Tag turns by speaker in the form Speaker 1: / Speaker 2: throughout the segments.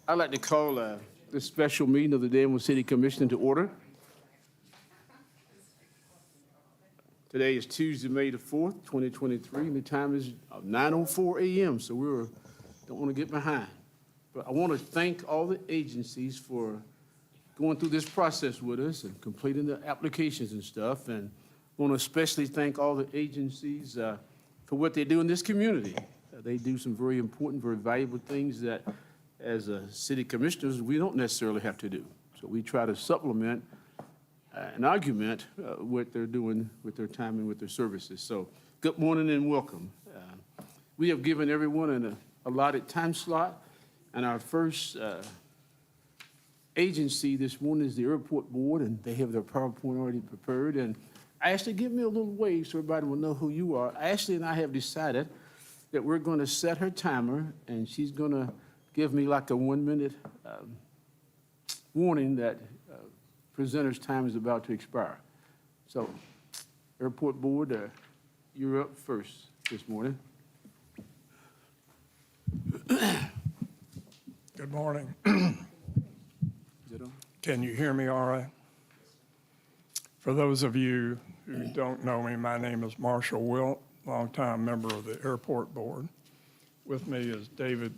Speaker 1: I'd like to call this special meeting of the Danville City Commission to order. Today is Tuesday, May the 4th, 2023, and the time is 9:04 a.m., so don't want to get behind. But I want to thank all the agencies for going through this process with us and completing the applications and stuff, and I want to especially thank all the agencies for what they do in this community. They do some very important, very valuable things that as city commissioners, we don't necessarily have to do. So we try to supplement an argument what they're doing with their time and with their services. So good morning and welcome. We have given everyone an allotted time slot, and our first agency this morning is the airport board, and they have their PowerPoint already prepared. And Ashley, give me a little wave so everybody will know who you are. Ashley and I have decided that we're going to set her timer, and she's going to give me like a 1-minute warning that presenter's time is about to expire. So, airport board, you're up first this morning.
Speaker 2: Good morning.
Speaker 1: Is it on?
Speaker 2: Can you hear me all right? For those of you who don't know me, my name is Marshall Wilt, longtime member of the airport board. With me is David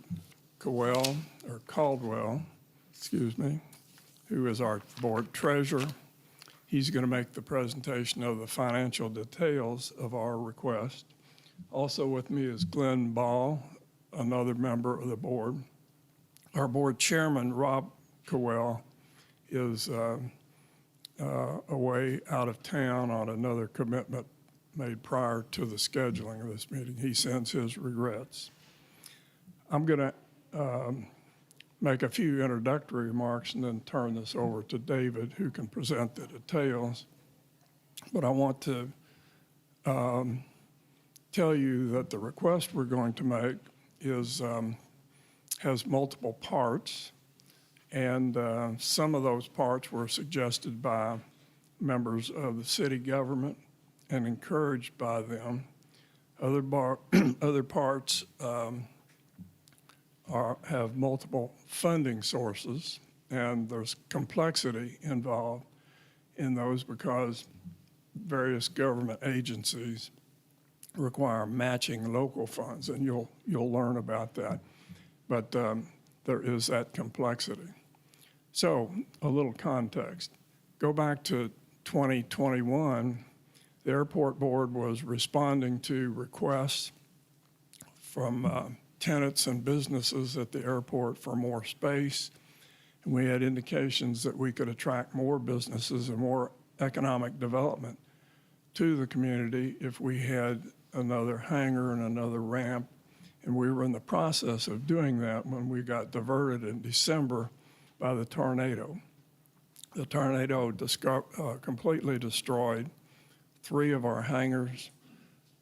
Speaker 2: Caldwell, who is our board treasurer. He's going to make the presentation of the financial details of our request. Also with me is Glenn Ball, another member of the board. Our board chairman, Rob Cowell, is away out of town on another commitment made prior to the scheduling of this meeting. He sends his regrets. I'm going to make a few introductory remarks and then turn this over to David, who can present the details. But I want to tell you that the request we're going to make is has multiple parts, and some of those parts were suggested by members of the city government and encouraged by them. Other parts have multiple funding sources, and there's complexity involved in those because various government agencies require matching local funds, and you'll learn about that. But there is that complexity. So a little context. Go back to 2021, the airport board was responding to requests from tenants and businesses at the airport for more space. And we had indications that we could attract more businesses and more economic development to the community if we had another hangar and another ramp. And we were in the process of doing that when we got diverted in December by the tornado. The tornado completely destroyed 3 of our hangars,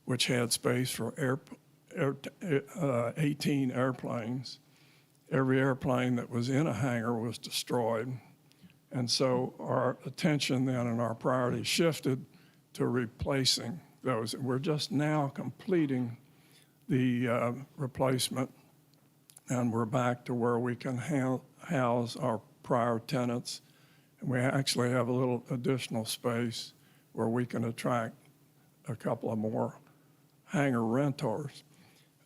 Speaker 2: which had space for 18 airplanes. Every airplane that was in a hangar was destroyed. And so our attention then and our priority shifted to replacing those. And we're just now completing the replacement, and we're back to where we can house our prior tenants. And we actually have a little additional space where we can attract a couple of more hangar renters.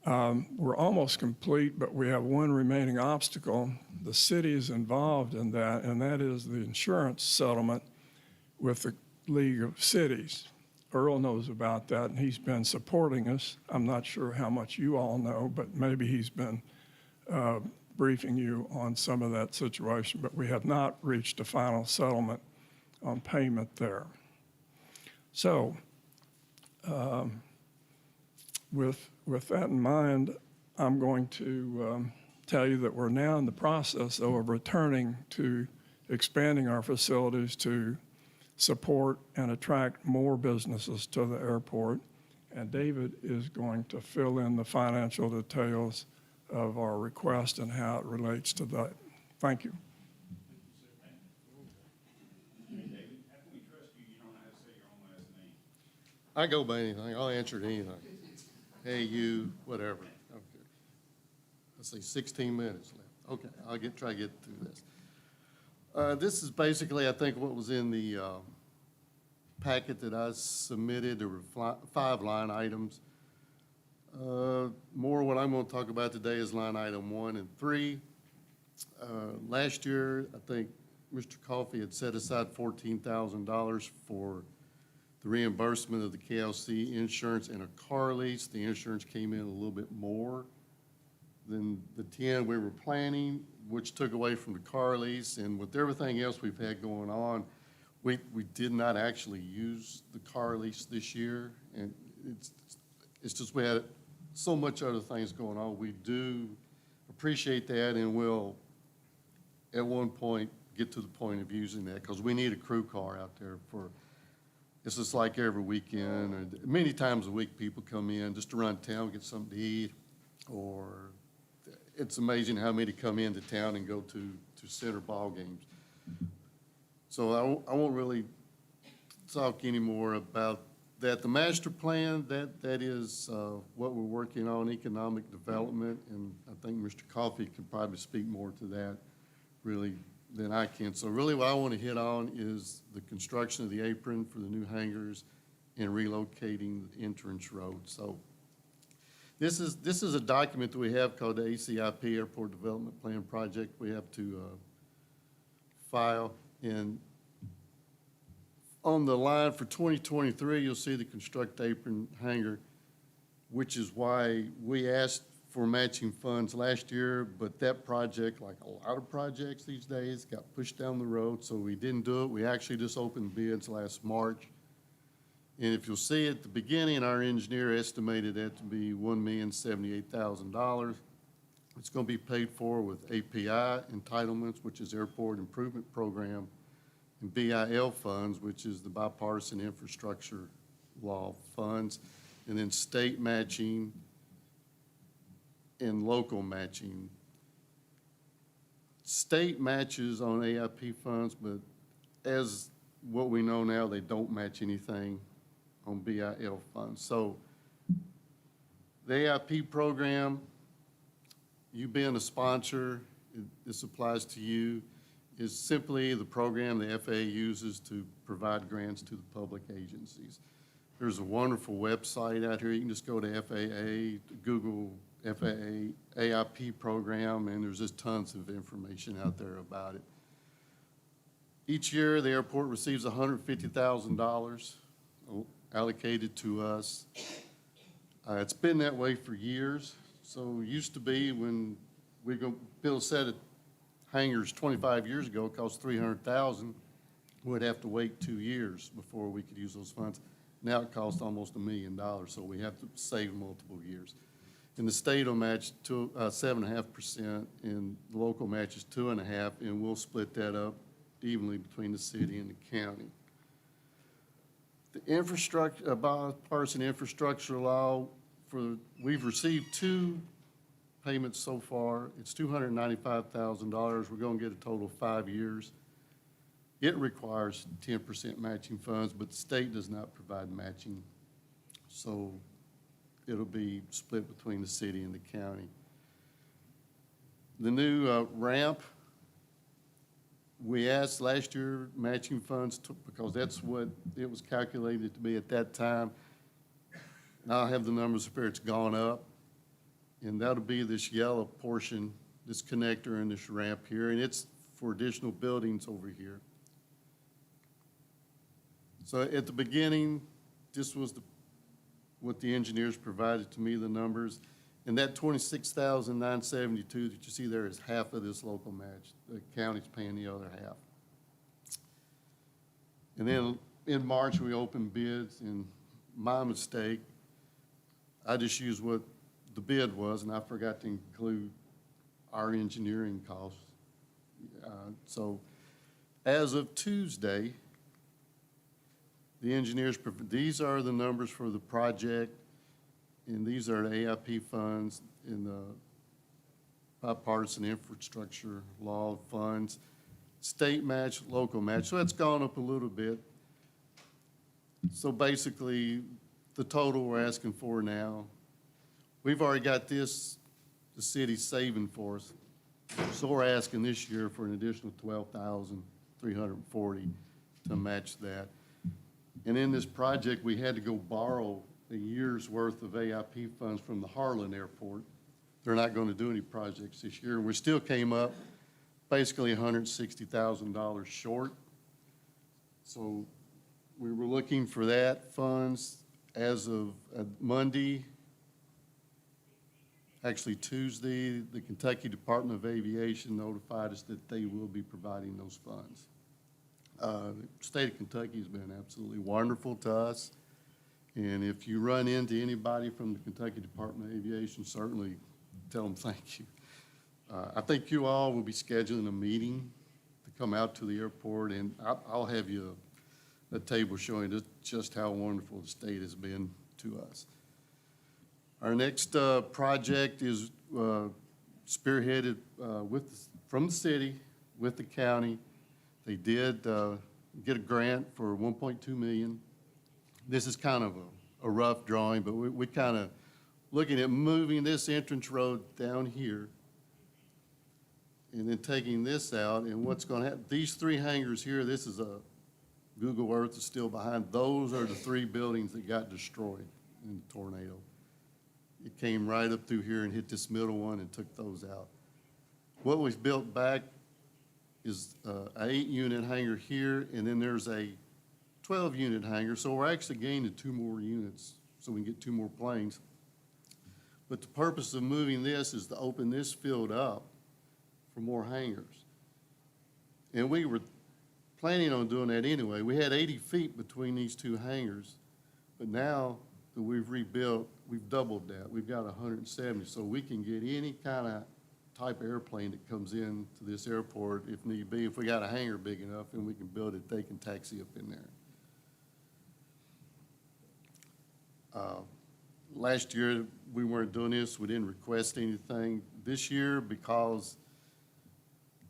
Speaker 2: We're almost complete, but we have one remaining obstacle. The city is involved in that, and that is the insurance settlement with the League of Cities. Earl knows about that, and he's been supporting us. I'm not sure how much you all know, but maybe he's been briefing you on some of that situation, but we have not reached a final settlement on payment there. So with that in mind, I'm going to tell you that we're now in the process, though, of returning to expanding our facilities to support and attract more businesses to the airport. And David is going to fill in the financial details of our request and how it relates to that. Thank you.
Speaker 3: I go by anything. I'll answer to anything. Hey, you, whatever. Okay. Let's see, 16 minutes left. Okay, try to get through this. This is basically, I think, what was in the packet that I submitted. There were 5 line items. More what I'm going to talk about today is line item 1 and 3. Last year, I think Mr. Coffey had set aside $14,000 for the reimbursement of the KLC insurance and a car lease. The insurance came in a little bit more than the 10 we were planning, which took away from the car lease. And with everything else we've had going on, we did not actually use the car lease this year. And it's just we had so much other things going on. We do appreciate that, and we'll at one point get to the point of using that, because we need a crew car out there for, it's just like every weekend, or many times a week people come in just to run town, get something to eat, or it's amazing how many come into town and go to center ball games. So I won't really talk anymore about that. The master plan, that is what we're working on, economic development, and I think Mr. Coffey could probably speak more to that really than I can. So really what I want to hit on is the construction of the apron for the new hangars and relocating the entrance road. So this is a document that we have called the ACIP, Airport Development Plan Project. We have to file. And on the line for 2023, you'll see the construct apron hangar, which is why we asked for matching funds last year, but that project, like a lot of projects these days, got pushed down the road, so we didn't do it. We actually just opened bids last March. And if you'll see at the beginning, our engineer estimated that to be $1,078,000. It's going to be paid for with API entitlements, which is Airport Improvement Program, and BIL funds, which is the Bipartisan Infrastructure Law funds, and then state matching and local matching. State matches on AIP funds, but as what we know now, they don't match anything on BIL funds. So the AIP program, you being a sponsor, this applies to you, is simply the program the FAA uses to provide grants to the public agencies. There's a wonderful website out here. You can just go to FAA, Google FAA AIP program, and there's just tons of information out there about it. Each year, the airport receives $150,000 allocated to us. It's been that way for years. So it used to be when we go build a set of hangars 25 years ago, it cost $300,000. We'd have to wait 2 years before we could use those funds. Now it costs almost $1 million, so we have to save multiple years. And the state will match 7.5%, and the local match is 2.5%, and we'll split that up evenly between the city and the county. The infrastructure, bipartisan infrastructure law, we've received 2 payments so far. It's $295,000. We're going to get a total of 5 years. It requires 10% matching funds, but the state does not provide matching. So it'll be split between the city and the county. The new ramp, we asked last year matching funds because that's what it was calculated to be at that time. Now I have the numbers up here, it's gone up. And that'll be this yellow portion, this connector and this ramp here, and it's for additional buildings over here. So at the beginning, this was what the engineers provided to me, the numbers. And that $26,972 that you see there is half of this local match. The county's paying the other half. And then in March, we opened bids, and my mistake, I just used what the bid was, and I forgot to include our engineering costs. So as of Tuesday, the engineers, these are the numbers for the project, and these are the AIP funds in the bipartisan infrastructure law funds, state match, local match. So that's gone up a little bit. So basically, the total we're asking for now, we've already got this, the city saving for us, So we're asking this year for an additional $12,340 to match that. And in this project, we had to go borrow a year's worth of AIP funds from the Harlan Airport. They're not going to do any projects this year. We still came up basically $160,000 short. So we were looking for that funds as of Monday. Actually, Tuesday, the Kentucky Department of Aviation notified us that they will be providing those funds. The state of Kentucky has been absolutely wonderful to us. And if you run into anybody from the Kentucky Department of Aviation, certainly tell them thank you. I think you all will be scheduling a meeting to come out to the airport, and I'll have you a table showing just how wonderful the state has been to us. Our next project is spearheaded from the city with the county. They did get a grant for $1.2 million. This is kind of a rough drawing, but we kind of looking at moving this entrance road down here and then taking this out, and what's going to happen, these three hangars here, this is a Google Earth is still behind. Those are the three buildings that got destroyed in the tornado. It came right up through here and hit this middle one and took those out. What we've built back is an 8-unit hangar here, and then there's a 12-unit hangar. So we're actually gaining 2 more units so we can get 2 more planes. But the purpose of moving this is to open this field up for more hangars. And we were planning on doing that anyway. We had 80 feet between these 2 hangars, but now that we've rebuilt, we've doubled that. We've got 170, so we can get any kind of type of airplane that comes in to this airport if need be. If we got a hangar big enough and we can build it, they can taxi up in there. Last year, we weren't doing this. We didn't request anything. This year, because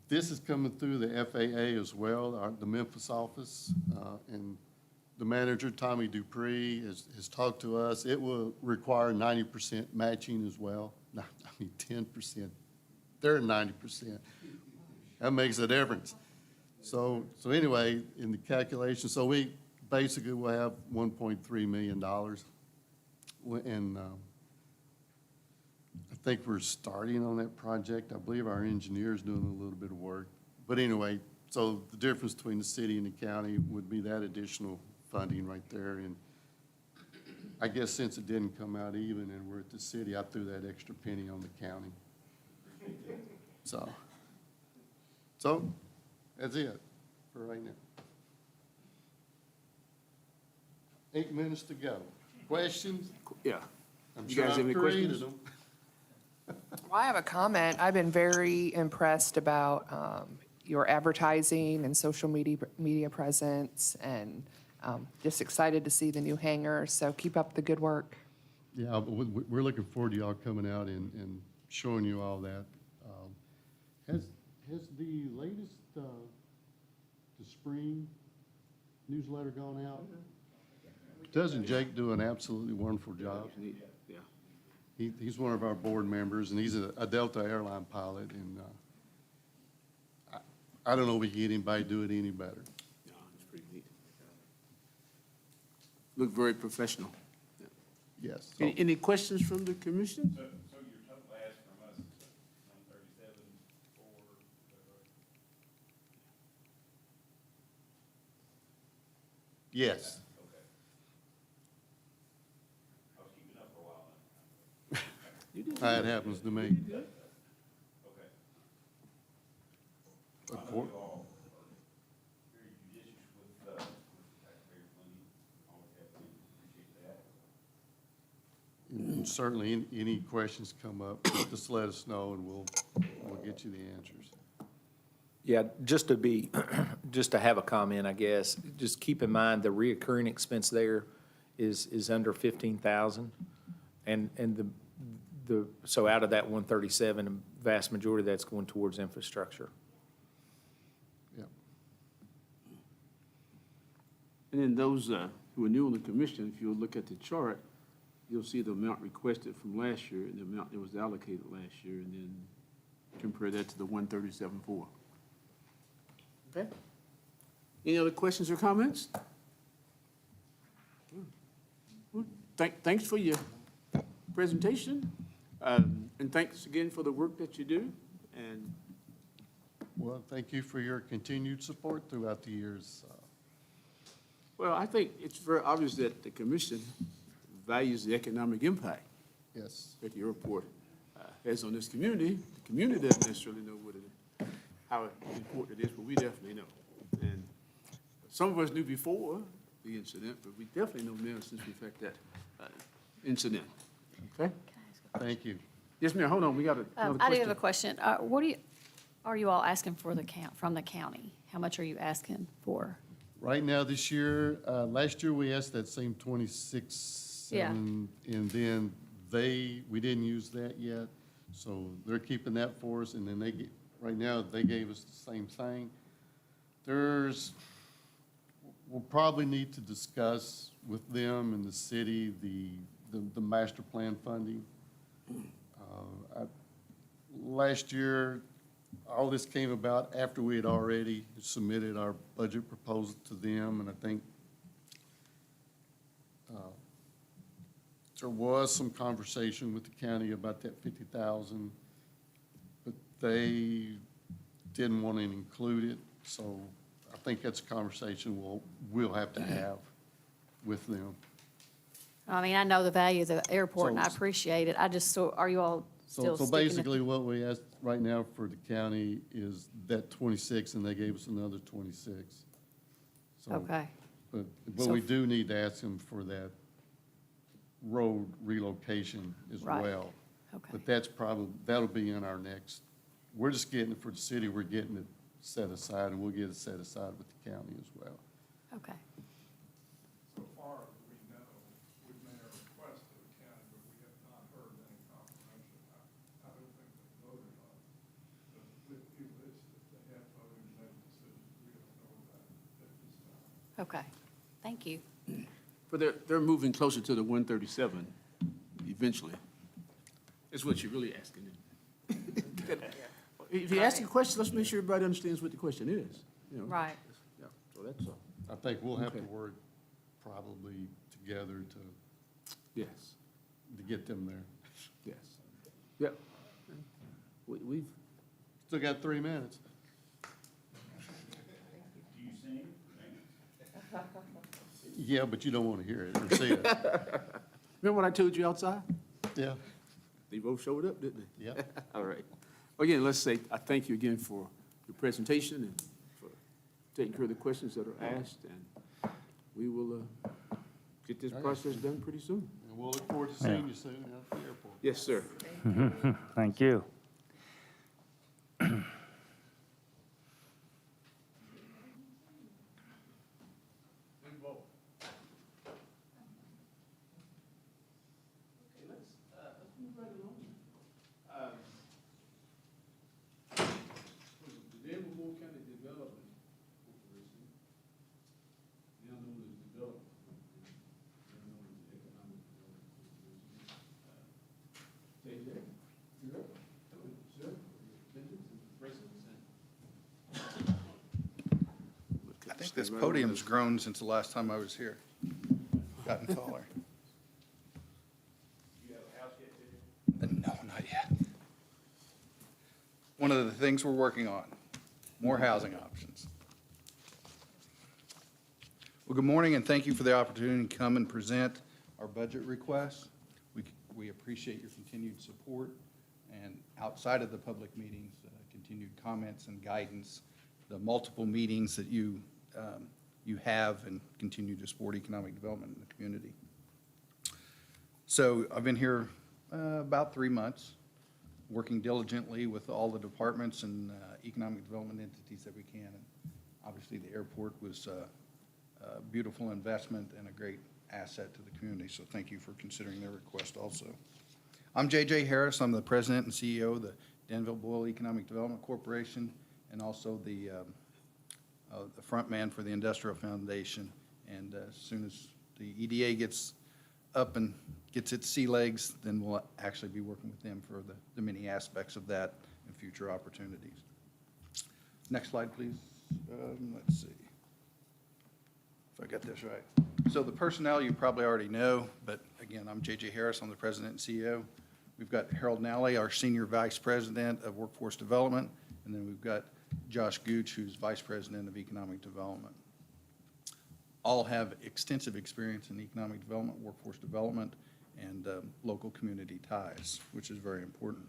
Speaker 3: this is coming through the FAA as well, the Memphis office, and the manager, Tommy Dupree, has talked to us. It will require 90% matching as well. 10%. They're 90%. That makes a difference. So anyway, in the calculation, so we basically will have $1.3 million. And I think we're starting on that project. I believe our engineer's doing a little bit of work. But anyway, so the difference between the city and the county would be that additional funding right there. And I guess since it didn't come out even and we're at the city, I threw that extra penny on the county. So that's it for right now. 8 minutes to go. Questions?
Speaker 1: Yeah.
Speaker 3: I'm
Speaker 1: You
Speaker 3: sure
Speaker 1: guys have
Speaker 3: I've
Speaker 1: any
Speaker 3: created
Speaker 1: questions?
Speaker 3: them.
Speaker 4: Well, I have a comment. I've been very impressed about your advertising and social media presence, and just excited to see the new hangar. So keep up the good work.
Speaker 3: Yeah, but we're looking forward to y'all coming out and showing you all that. Has the latest, the spring newsletter gone out? Doesn't Jake do an absolutely wonderful job?
Speaker 1: Yeah.
Speaker 3: He's one of our board members, and he's a Delta airline pilot, and I don't know if we can get anybody to do it any better.
Speaker 1: Yeah, it's pretty neat. Look very professional.
Speaker 3: Yes. So-
Speaker 1: Any questions from the commission?
Speaker 5: So your total ask from us is 137,400, is that right?
Speaker 3: Yes.
Speaker 5: Okay. I was keeping up for a while now.
Speaker 1: You did.
Speaker 3: That happens to me.
Speaker 5: Okay.
Speaker 3: Of
Speaker 5: I know
Speaker 3: course.
Speaker 5: you all are very judicious with taxpayers' money. Always have been. Appreciate that.
Speaker 3: And certainly, any questions come up, just let us know, and we'll get you the answers.
Speaker 6: Yeah, just to have a comment, I guess, just keep in mind the reoccurring expense there is under 15,000. And so out of that 137, a vast majority of that's going towards infrastructure.
Speaker 3: Yep.
Speaker 1: And then those who are new on the commission, if you'll look at the chart, you'll see the amount requested from last year and the amount that was allocated last year, and then compare that to the 137.4. Okay? Any other questions or comments? Well, thanks for your presentation, and thanks again for the work that you do, and
Speaker 3: Well, thank you for your continued support throughout the years.
Speaker 1: well, I think it's very obvious that the commission values the economic impact
Speaker 3: Yes.
Speaker 1: that the airport has on this community. The community doesn't necessarily know how important it is, but we definitely know. And some of us knew before the incident, but we definitely know now since we've had that incident. Okay?
Speaker 3: Thank you.
Speaker 1: Yes, ma'am, hold on, we got another
Speaker 7: I do have
Speaker 1: question.
Speaker 7: a question. Are you all asking for from the county? How much are you asking for?
Speaker 3: Right now, this year, last year, we asked that same 26,
Speaker 7: Yeah.
Speaker 3: and then we didn't use that yet, so they're keeping that for us, and then right now, they gave us the same thing. We'll probably need to discuss with them and the city, the master plan funding. Last year, all this came about after we had already submitted our budget proposal to them, and I think there was some conversation with the county about that 50,000, but they didn't want to include it, so I think that's a conversation we'll have to have with them.
Speaker 7: I mean, I know the value of the airport, and I
Speaker 3: So-
Speaker 7: appreciate it. Are you all still
Speaker 3: So
Speaker 7: sticking?
Speaker 3: basically, what we asked right now for the county is that 26, and they gave us another 26. So,
Speaker 7: Okay,
Speaker 3: But
Speaker 7: So
Speaker 3: we
Speaker 7: f-
Speaker 3: do need to ask them for that road relocation as
Speaker 7: Right.
Speaker 3: well.
Speaker 7: okay,
Speaker 3: But that'll be in our next, we're just getting it for the city, we're getting it set aside, and we'll get it set aside with the county as well.
Speaker 7: okay.
Speaker 2: So far as we know, we've made a request to the county, but we have not heard any confirmation. I don't think they voted on it. But if they have voted and made a decision, we don't know that at this time.
Speaker 7: Okay, thank you.
Speaker 1: But they're moving closer to the 137 eventually. Is what you're really asking. If you ask a question, let's make sure everybody understands what the question is, you know?
Speaker 7: Right.
Speaker 1: Yeah, so that's all.
Speaker 3: I think we'll have to
Speaker 1: Okay.
Speaker 3: work probably together
Speaker 1: Yes,
Speaker 3: to get them there.
Speaker 1: yes. Yep. We've,
Speaker 3: Still got 3 minutes.
Speaker 5: Do you sing?
Speaker 3: Yeah, but you don't want to hear it or see it.
Speaker 1: remember what I told you outside?
Speaker 3: Yeah,
Speaker 1: They both showed up, didn't they?
Speaker 3: yeah.
Speaker 1: All right. Again, let's say, I thank you again for your presentation and for taking care of the questions that are asked, and we will get this process done pretty soon.
Speaker 3: And we'll look forward to seeing you soon out at the airport.
Speaker 1: Yes, sir.
Speaker 8: Thank you.
Speaker 1: The Danville County Development Corporation, now known as Development, now known as the Economic Development Corporation. JJ, you're up. Hello, sir, for your attendance and presence and.
Speaker 9: I think this podium's grown since the last time I was here. Gotten taller.
Speaker 5: You have a house yet, Jay?
Speaker 9: No, not yet. One of the things we're working on, more housing options. Well, good morning, and thank you for the opportunity to come and present our budget request. We appreciate your continued support, and outside of the public meetings, continued comments and guidance, the multiple meetings that you have and continue to support economic development in the community. So I've been here about 3 months, working diligently with all the departments and economic development entities that we can. And obviously, the airport was a beautiful investment and a great asset to the community, so thank you for considering their request also. I'm J.J. Harris. I'm the president and CEO of the Danville Boyle Economic Development Corporation, and also the front man for the Industrial Foundation. And as soon as the EDA gets up and gets its sea legs, then we'll actually be working with them for the many aspects of that and future opportunities. Next slide, please. Let's see if I got this right. So the personnel you probably already know, but again, I'm J.J. Harris, I'm the President and CEO. We've got Harold Nally, our Senior Vice President of Workforce Development, and then we've got Josh Gooch, who's Vice President of Economic Development. All have extensive experience in economic development, workforce development, and local community ties, which is very important.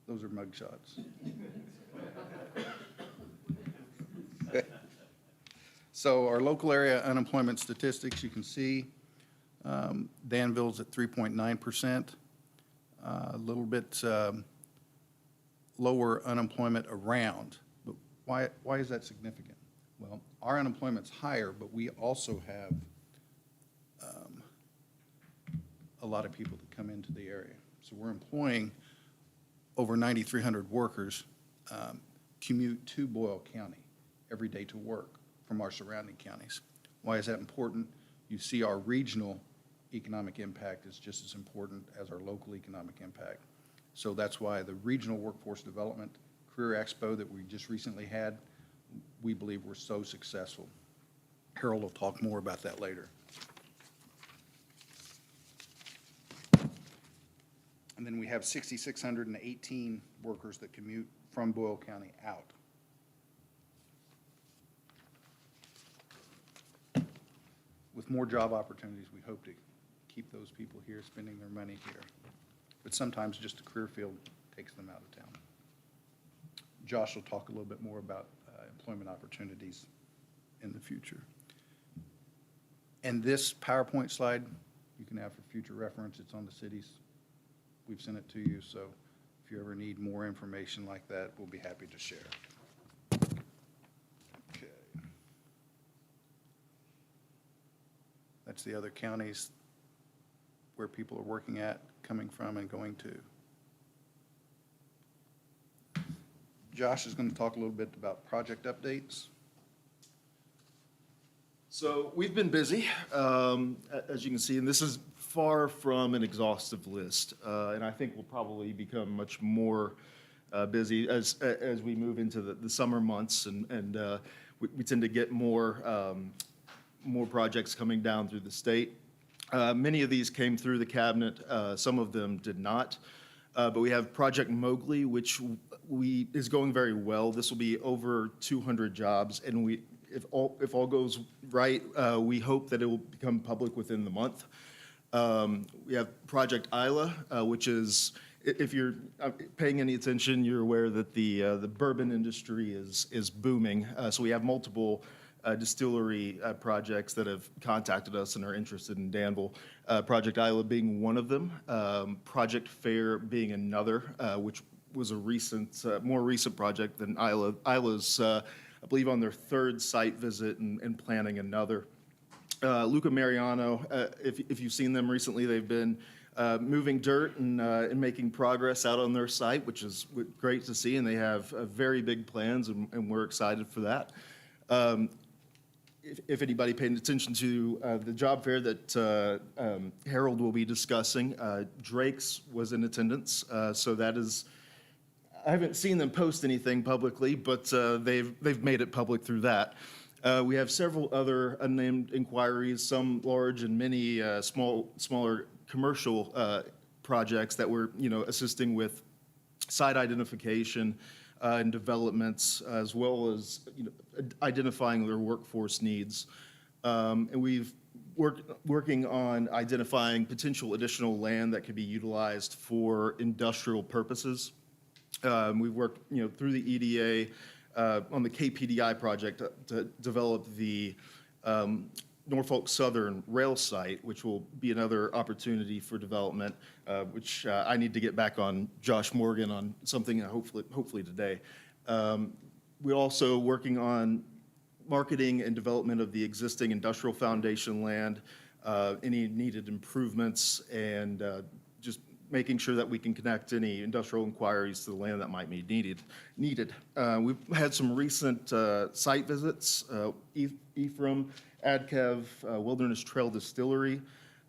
Speaker 9: Those are mug shots. So our local area unemployment statistics, you can see Danville's at 3.9%, a little bit lower unemployment around. But why is that significant? Well, our unemployment's higher, but we also have a lot of people that come into the area. So we're employing over 9,300 workers commute to Boyle County every day to work from our surrounding counties. Why is that important? You see our regional economic impact is just as important as our local economic impact. So that's why the Regional Workforce Development Career Expo that we just recently had, we believe we're so successful. Harold will talk more about that later. And then we have 6,618 workers that commute from Boyle County out. With more job opportunities, we hope to keep those people here spending their money here. But sometimes just a career field takes them out of town. Josh will talk a little bit more about employment opportunities in the future. And this PowerPoint slide, you can have for future reference. It's on the cities. We've sent it to you, so if you ever need more information like that, we'll be happy to share. Okay. That's the other counties where people are working at, coming from, and going to. Josh is going to talk a little bit about project updates.
Speaker 10: So we've been busy, as you can see, and this is far from an exhaustive list. And I think we'll probably become much more busy as we move into the summer months, and we tend to get more projects coming down through the state. Many of these came through the cabinet, some of them did not. But we have Project Mowgli, which is going very well. This will be over 200 jobs, and if all goes right, we hope that it will become public within the month. We have Project Isla, which is, if you're paying any attention, you're aware that the bourbon industry is booming. So we have multiple distillery projects that have contacted us and are interested in Danville. Project Isla being one of them, Project Fair being another, which was a more recent project than Isla. Isla's, I believe, on their third site visit and planning another. Luca Mariano, if you've seen them recently, they've been moving dirt and making progress out on their site, which is great to see, and they have very big plans, and we're excited for that. If anybody paid attention to the job fair that Harold will be discussing, Drake's was in attendance, so that is, I haven't seen them post anything publicly, but they've made it public through that. We have several other unnamed inquiries, some large and many smaller commercial projects that we're assisting with site identification and developments, as well as identifying their workforce needs. And we've working on identifying potential additional land that could be utilized for industrial purposes. We've worked through the EDA on the KPDI project to develop the Norfolk Southern rail site, which will be another opportunity for development, which I need to get back on Josh Morgan on something hopefully today. We're also working on marketing and development of the existing industrial foundation land, any needed improvements, and just making sure that we can connect any industrial inquiries to the land that might be needed. We've had some recent site visits, Ephraim, Adkev, Wilderness Trail Distillery,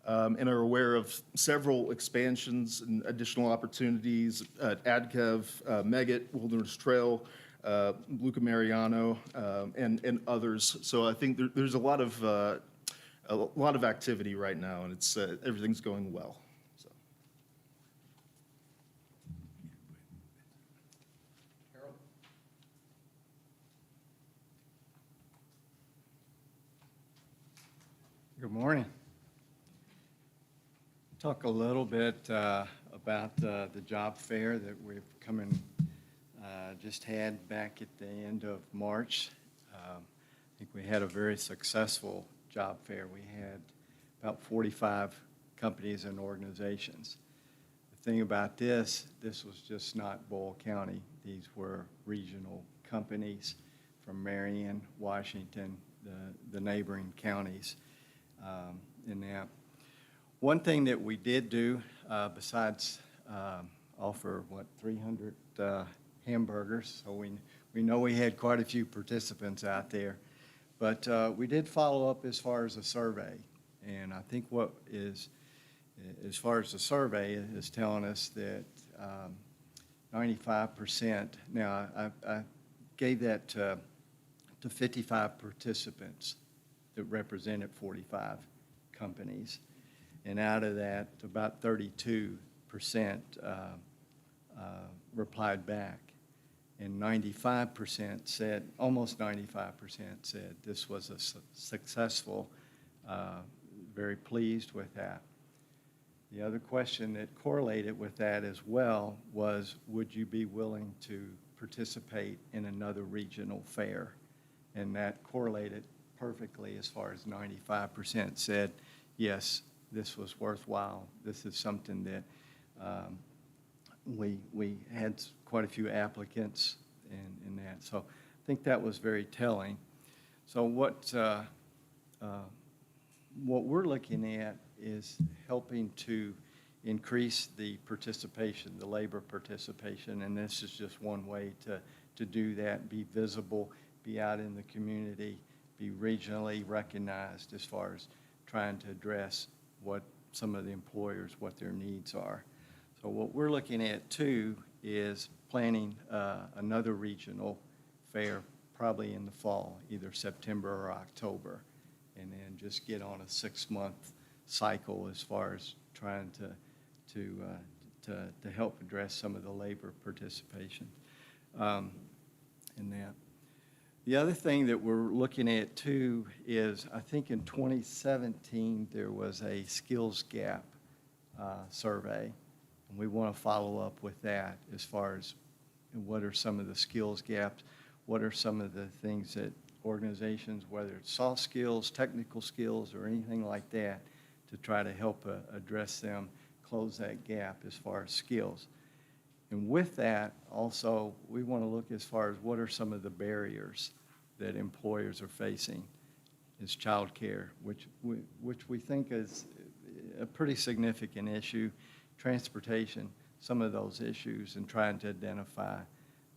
Speaker 10: and are aware of several expansions and additional opportunities at AdKev, Megget, Wilderness Trail, Luca Mariano, and others. So I think there's a lot of activity right now, and it's everything's going well. So.
Speaker 11: Good morning. Talk a little bit about the job fair that we've just had back at the end of March. I think we had a very successful job fair. We had about 45 companies and organizations. The thing about this was just not Boyle County. These were regional companies from Marion, Washington, the neighboring counties in that. One thing that we did do, besides offer, 300 hamburgers, so we know we had quite a few participants out there, but we did follow up as far as a survey, and I think as far as the survey is telling us that 95%, now I gave that to 55 participants that represented 45 companies. And out of that, about 32% replied back. And 95% said, almost 95% said this was a successful, very pleased with that. The other question that correlated with that as well was, would you be willing to participate in another regional fair? And that correlated perfectly as far as 95% said, yes, this was worthwhile. This is something that we had quite a few applicants in that. So I think that was very telling. So what we're looking at is helping to increase the participation, the labor participation, and this is just one way to do that, be visible, be out in the community, be regionally recognized as far as trying to address what some of the employers, what their needs are. So what we're looking at too is planning another regional fair probably in the fall, either September or October, and then just get on a 6-month cycle as far as trying to help address some of the labor participation in that. The other thing that we're looking at too is, I think in 2017, there was a skills gap survey, and we want to follow up with that as far as what are some of the skills gaps, what are some of the things that organizations, whether it's soft skills, technical skills, or anything like that, to try to help address them, close that gap as far as skills. And with that, also, we want to look as far as what are some of the barriers that employers are facing is childcare, which we think is a pretty significant issue, transportation, some of those issues, and trying to identify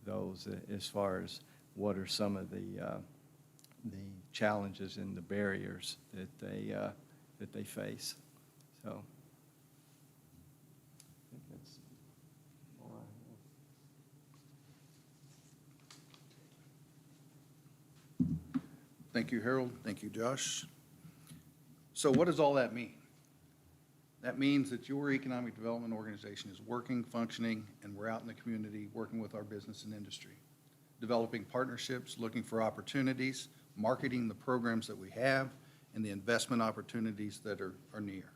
Speaker 11: those as far as what are some of the challenges and the barriers that they face. So I think that's all I have.
Speaker 9: Thank you, Harold. Thank you, Josh. So what does all that mean? That means that your economic development organization is working, functioning, and we're out in the community working with our business and industry, developing partnerships, looking for opportunities, marketing the programs that we have, and the investment opportunities that are near.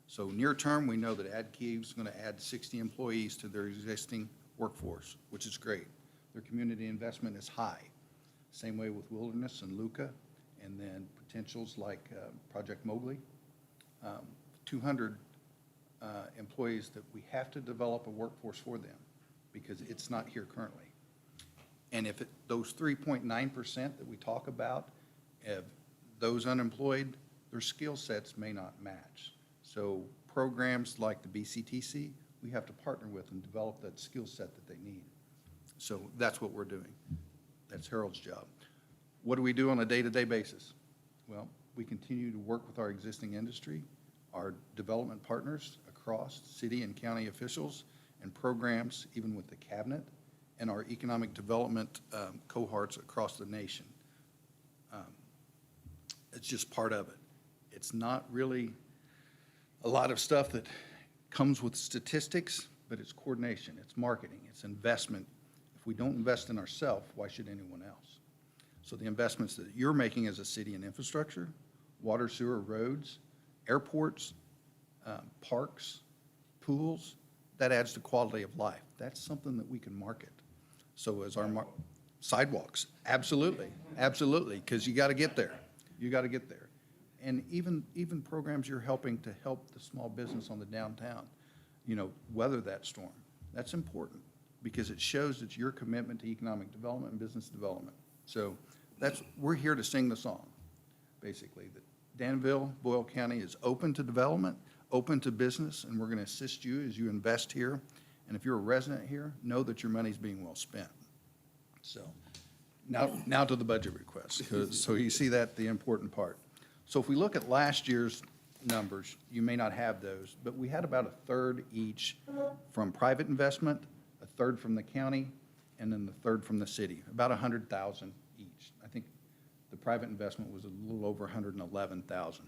Speaker 9: So near term, we know that AdKey is going to add 60 employees to their existing workforce, which is great. Their community investment is high. Same way with Wilderness and Luca, and then potentials like Project Mowgli. 200 employees that we have to develop a workforce for them because it's not here currently. And if those 3.9% that we talk about, if those unemployed, their skill sets may not match. So programs like the BCTC, we have to partner with and develop that skill set that they need. So that's what we're doing. That's Harold's job. What do we do on a day-to-day basis? Well, we continue to work with our existing industry, our development partners across city and county officials and programs, even with the cabinet, and our economic development cohorts across the nation. It's just part of it. It's not really a lot of stuff that comes with statistics, but it's coordination, it's marketing, it's investment. If we don't invest in ourselves, why should anyone else? So the investments that you're making as a city in infrastructure, water, sewer, roads, airports, parks, pools, that adds to quality of life. That's something that we can market. So as our sidewalks, absolutely, absolutely, because you got to get there. You got to get there. And even programs you're helping to help the small business on the downtown, weather that storm. That's important because it shows that your commitment to economic development and business development. So we're here to sing the song, basically, that Danville, Boyle County is open to development, open to business, and we're going to assist you as you invest here. And if you're a resident here, know that your money's being well spent. So now to the budget request. So you see that, the important part. So if we look at last year's numbers, you may not have those, but we had about a third each from private investment, a third from the county, and then the third from the city, about 100,000 each. I think the private investment was a little over 111,000.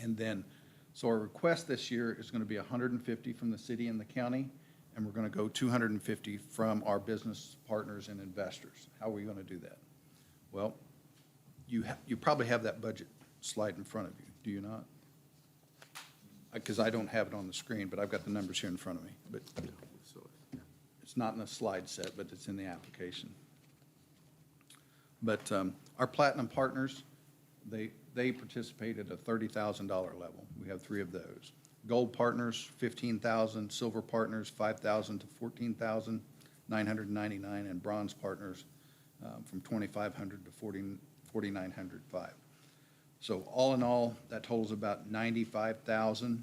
Speaker 9: And then, so our request this year is going to be 150 from the city and the county, and we're going to go 250 from our business partners and investors. How are we going to do that? Well, you probably have that budget slide in front of you, do you not? Because I don't have it on the screen, but I've got the numbers here in front of me. But it's not in the slide set, but it's in the application. But our platinum partners, they participate at a $30,000 level. We have 3 of those. Gold partners, $15,000. Silver partners, $5,000 to $14,999, and bronze partners from $2,500 to $4,905. So all in all, that totals about $95,000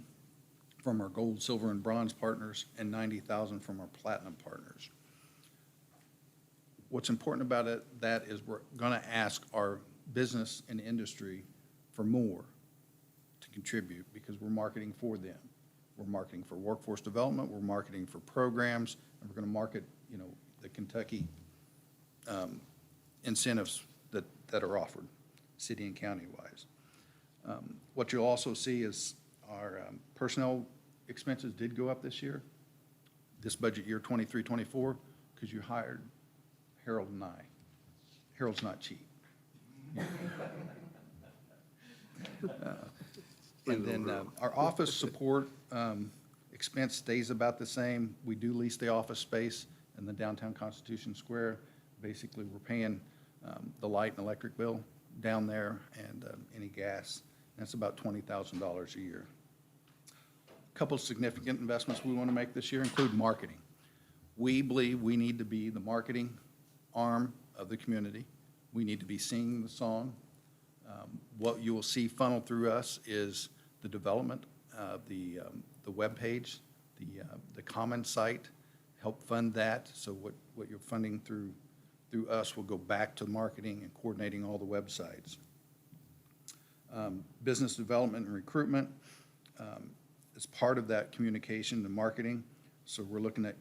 Speaker 9: from our gold, silver, and bronze partners, and $90,000 from our platinum partners. What's important about that is we're going to ask our business and industry for more to contribute because we're marketing for them. We're marketing for workforce development, we're marketing for programs, and we're going to market, the Kentucky incentives that are offered, city and county-wise. What you'll also see is our personnel expenses did go up this year, this budget year 23-24, because you hired Harold and I. Harold's not cheap. And then our office support expense stays about the same. We do lease the office space in the downtown Constitution Square. Basically, we're paying the light and electric bill down there and any gas. That's about $20,000 a year. A couple of significant investments we want to make this year include marketing. We believe we need to be the marketing arm of the community. We need to be singing the song. What you will see funneled through us is the development of the webpage, the common site, help fund that. So what you're funding through us will go back to marketing and coordinating all the websites. Business development and recruitment is part of that communication and marketing. So we're looking at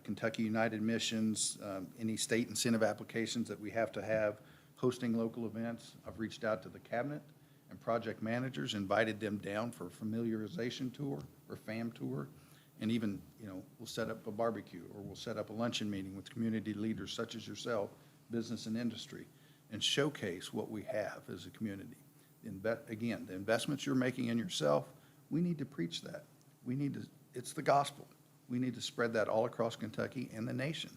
Speaker 9: Kentucky United Missions, any state incentive applications that we have to have, hosting local events. I've reached out to the cabinet and project managers, invited them down for a familiarization tour or FAM tour. And even, we'll set up a barbecue or we'll set up a luncheon meeting with community leaders such as yourself, business and industry, and showcase what we have as a community. Again, the investments you're making in yourself, we need to preach that. It's the gospel. We need to spread that all across Kentucky and the nation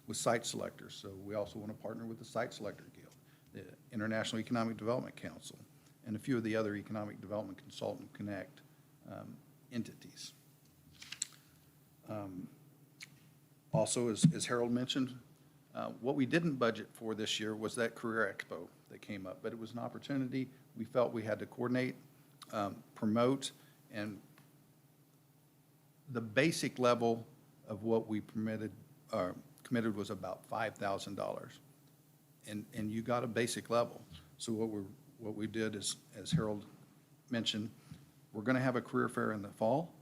Speaker 9: with site selectors. So we also want to partner with the Site Selector Guild, the International Economic Development Council, and a few of the other Economic Development Consultant Connect entities. Also, as Harold mentioned, what we didn't budget for this year was that Career Expo that came up, but it was an opportunity we felt we had to coordinate, promote, and the basic level of what we committed was about $5,000, and you got a basic level. So what we did is, as Harold mentioned, We're going to have a career fair in the fall,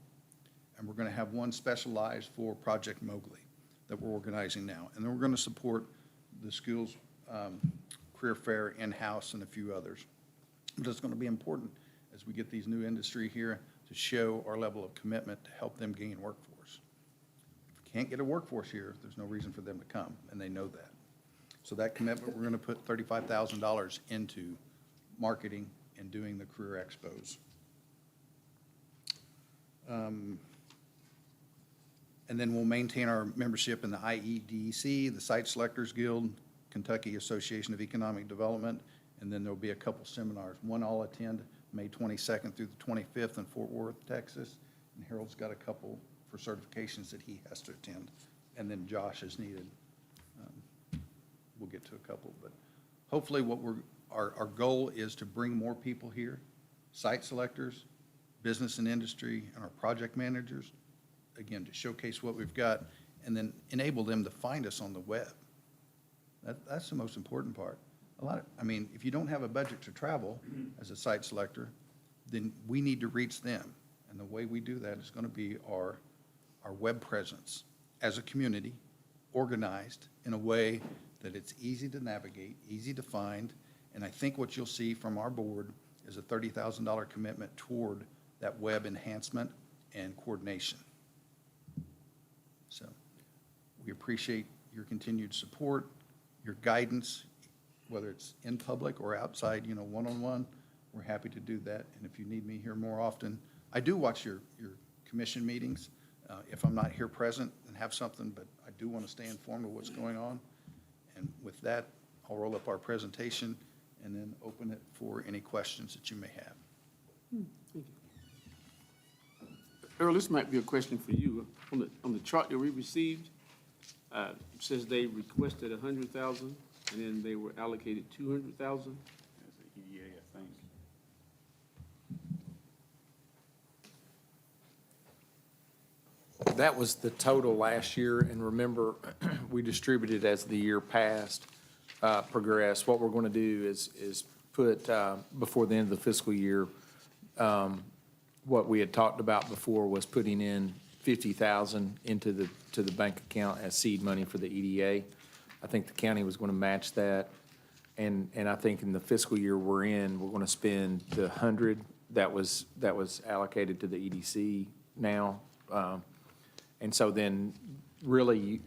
Speaker 9: and we're going to have one specialized for Project Mowgli that we're organizing now. And then we're going to support the school's career fair in-house and a few others. But it's going to be important as we get these new industry here to show our level of commitment to help them gain workforce. If we can't get a workforce here, there's no reason for them to come, and they know that. So that commitment, we're going to put $35,000 into marketing and doing the career expos. And then we'll maintain our membership in the IEDC, the Site Selectors Guild, Kentucky Association of Economic Development, and then there'll be a couple seminars. One I'll attend May 22nd through the 25th in Fort Worth, Texas, and Harold's got a couple for certifications that he has to attend, and then Josh is needed. We'll get to a couple, but hopefully what our goal is to bring more people here, site selectors, business and industry, and our project managers, again, to showcase what we've got, and then enable them to find us on the web. That's the most important part. If you don't have a budget to travel as a site selector, then we need to reach them. And the way we do that is going to be our web presence as a community, organized in a way that it's easy to navigate, easy to find. And I think what you'll see from our board is a $30,000 commitment toward that web enhancement and coordination. So we appreciate your continued support, your guidance, whether it's in public or outside, one-on-one. We're happy to do that. And if you need me here more often, I do watch your commission meetings. If I'm not here present and have something, but I do want to stay informed of what's going on. And with that, I'll roll up our presentation and then open it for any questions that you may have.
Speaker 1: Thank you. Earl, this might be a question for you. On the chart that we received, it says they requested 100,000 and then they were allocated 200,000.
Speaker 5: That's the EDA, I think.
Speaker 6: That was the total last year, and remember, we distributed as the year passed, progressed. What we're going to do is put, before the end of the fiscal year, what we had talked about before was putting in 50,000 into the bank account as seed money for the EDA. I think the county was going to match that, and I think in the fiscal year we're in, we're going to spend the 100 that was allocated to the EDC now. And so then, really,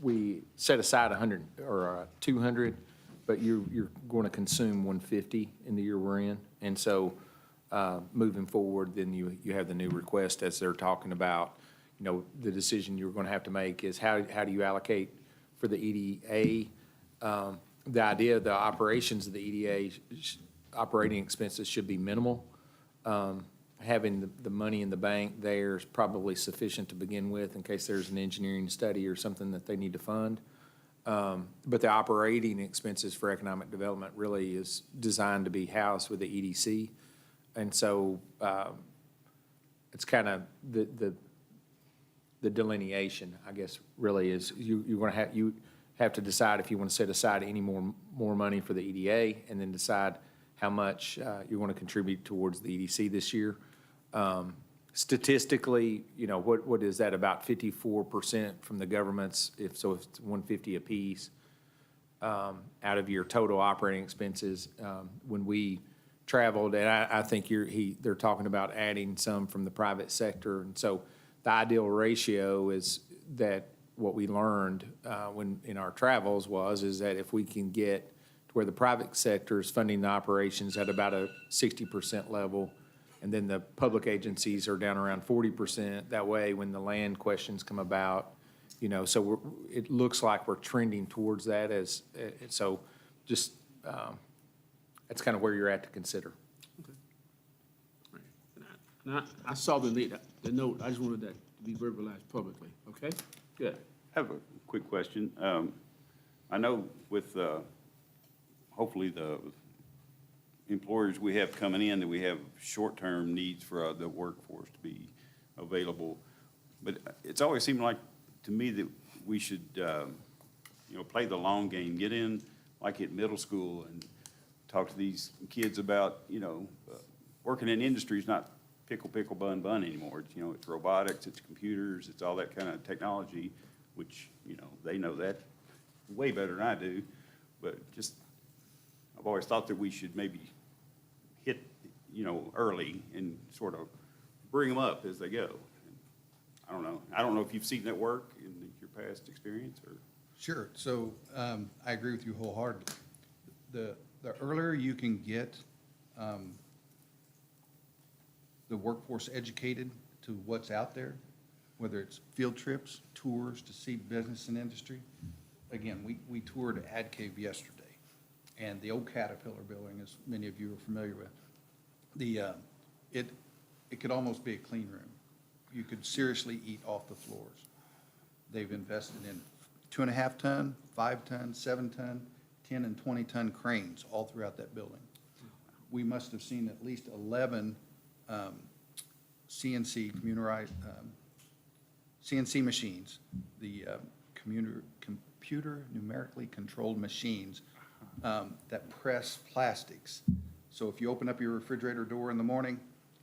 Speaker 6: we set aside 100 or 200, but you're going to consume 150 in the year we're in. And so, moving forward, then you have the new request as they're talking about. The decision you're going to have to make is how do you allocate for the EDA? The idea of the operations of the EDA operating expenses should be minimal. Having the money in the bank there is probably sufficient to begin with in case there's an engineering study or something that they need to fund. But the operating expenses for economic development really is designed to be housed with the EDC. And so it's kind of the delineation, I guess, really is you have to decide if you want to set aside any more money for the EDA and then decide how much you want to contribute towards the EDC this year. Statistically, what is that, about 54% from the governments, if it's 150 apiece, out of your total operating expenses. When we traveled, and I think they're talking about adding some from the private sector. And so the ideal ratio is that what we learned when in our travels is that if we can get to where the private sector is funding the operations at about a 60% level, and then the public agencies are down around 40%. That way, when the land questions come about, so it looks like we're trending towards that. So just that's kind of where you're at to consider.
Speaker 1: Okay. All right. And I saw the note. I just wanted that to be verbalized publicly. Okay. Good.
Speaker 5: I have a quick question. I know with hopefully the employers we have coming in, that we have short-term needs for the workforce to be available. But it's always seemed like to me that we should, play the long game, get in like at middle school and talk to these kids about, working in industry is not pickle, bun anymore. It's, it's robotics, it's computers, it's all that kind of technology, which, they know that way better than I do. But just, I've always thought that we should maybe hit, early and sort of bring them up as they go. I don't know. I don't know if you've seen that work in your past experience or.
Speaker 9: Sure. So I agree with you wholeheartedly. The earlier you can get the workforce educated to what's out there, whether it's field trips, tours to see business and industry. Again, we toured Ad Cave yesterday, and the old Caterpillar building, as many of you are familiar with, it could almost be a clean room. You could seriously eat off the floors. They've invested in 2.5 ton, 5 ton, 7 ton, 10 and 20 ton cranes all throughout that building. We must have seen at least 11 CNC computerized CNC machines, the computer numerically controlled machines that press plastics. So if you open up your refrigerator door in the morning,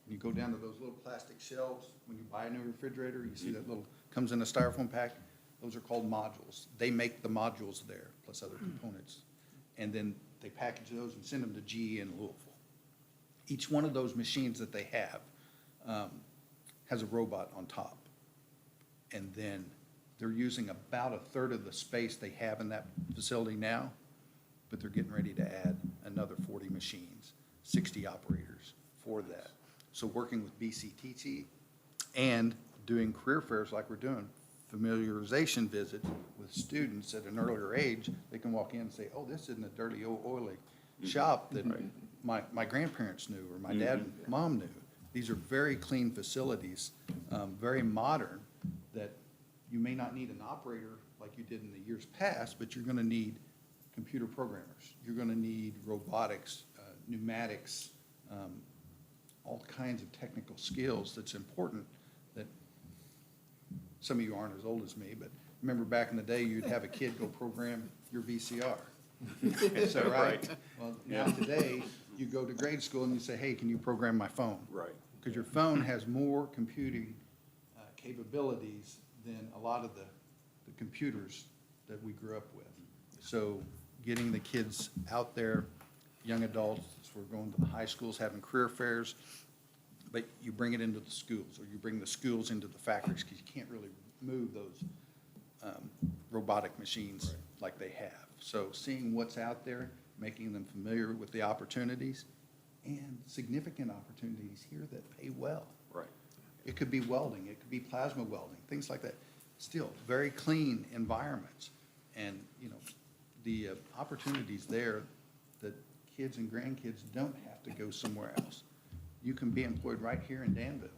Speaker 9: and you go down to those little plastic shelves, when you buy a new refrigerator, you see that little, comes in a styrofoam pack, those are called modules. They make the modules there, plus other components. And then they package those and send them to GE in Louisville. Each one of those machines that they have has a robot on top. And then they're using about a third of the space they have in that facility now, but they're getting ready to add another 40 machines, 60 operators for that. So working with BCTT and doing career fairs like we're doing, familiarization visits with students at an earlier age, they can walk in and say, oh, this isn't a dirty, old oily shop that my grandparents knew or my dad and mom knew. These are very clean facilities, very modern, that you may not need an operator like you did in the years past, but you're going to need computer programmers. You're going to need robotics, pneumatics, all kinds of technical skills that's important that some of you aren't as old as me, but remember back in the day, you'd have a kid go program your VCR. Is that right? Well, now today, you go to grade school and you say, hey, can you program my phone?
Speaker 5: Right.
Speaker 9: Because your phone has more computing capabilities than a lot of the computers that we grew up with. So getting the kids out there, young adults, we're going to the high schools, having career fairs, but you bring it into the schools, or you bring the schools into the factories, because you can't really move those robotic machines like they have. So seeing what's out there, making them familiar with the opportunities, and significant opportunities here that pay well.
Speaker 5: Right.
Speaker 9: It could be welding, it could be plasma welding, things like that. Still, very clean environments. And, the opportunities there that kids and grandkids don't have to go somewhere else. You can be employed right here in Danville,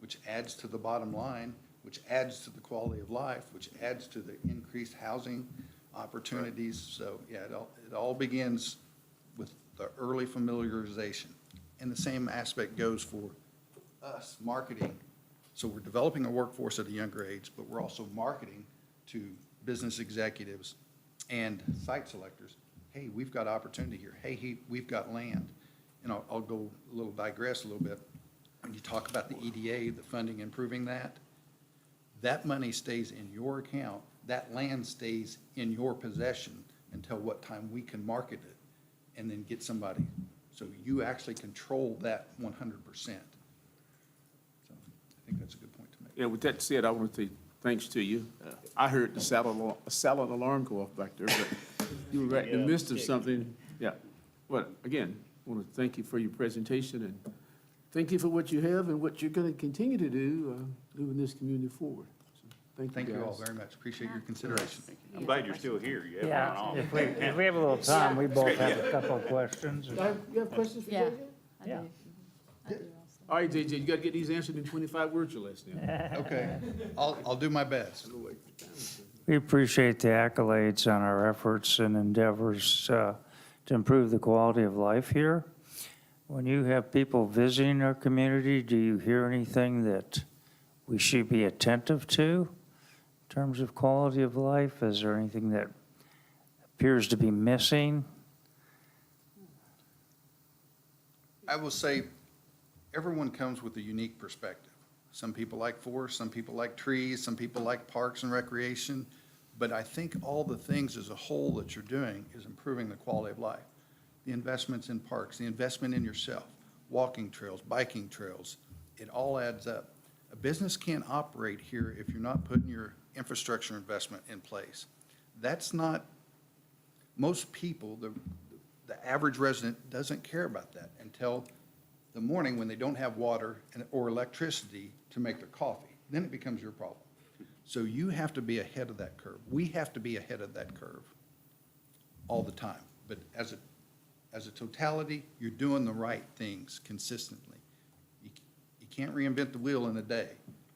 Speaker 9: which adds to the bottom line, which adds to the quality of life, which adds to the increased housing opportunities. So, yeah, it all begins with the early familiarization. And the same aspect goes for us, marketing. So we're developing a workforce at a younger age, but we're also marketing to business executives and site selectors. Hey, we've got opportunity here. Hey, we've got land. And I'll go digress a little bit. When you talk about the EDA, the funding, improving that money stays in your account. That land stays in your possession until what time we can market it and then get somebody. So you actually control that 100%. So I think that's a good point to make.
Speaker 1: Yeah, with that said, I want to say thanks to you. I heard the silent alarm go off back there, but you were right in the midst of something. Yeah. But again, I want to thank you for your presentation and thank you for what you have and what you're going to continue to do, moving this community forward. So
Speaker 9: Thank you all
Speaker 1: guys.
Speaker 9: very much. Appreciate your consideration.
Speaker 5: I'm glad you're still here. You have one
Speaker 8: Yeah,
Speaker 5: on.
Speaker 8: if we have a little time, we both have a couple of questions.
Speaker 1: You have questions for
Speaker 7: Yeah,
Speaker 1: JJ?
Speaker 7: I do.
Speaker 8: Yeah.
Speaker 7: I do also.
Speaker 1: All right, JJ, you got to get these answered in 25 words or less now.
Speaker 9: Okay, I'll do my best.
Speaker 8: We appreciate the accolades on our efforts and endeavors to improve the quality of life here. When you have people visiting our community, do you hear anything that we should be attentive to in terms of quality of life? Is there anything that appears to be missing?
Speaker 9: I will say, everyone comes with a unique perspective. Some people like forests, some people like trees, some people like parks and recreation. But I think all the things as a whole that you're doing is improving the quality of life. The investments in parks, the investment in yourself, walking trails, biking trails, it all adds up. A business can't operate here if you're not putting your infrastructure investment in place. That's not, most people, the average resident doesn't care about that until the morning when they don't have water or electricity to make their coffee. Then it becomes your problem. So you have to be ahead of that curve. We have to be ahead of that curve all the time. But as a totality, you're doing the right things consistently. You can't reinvent the wheel in a day.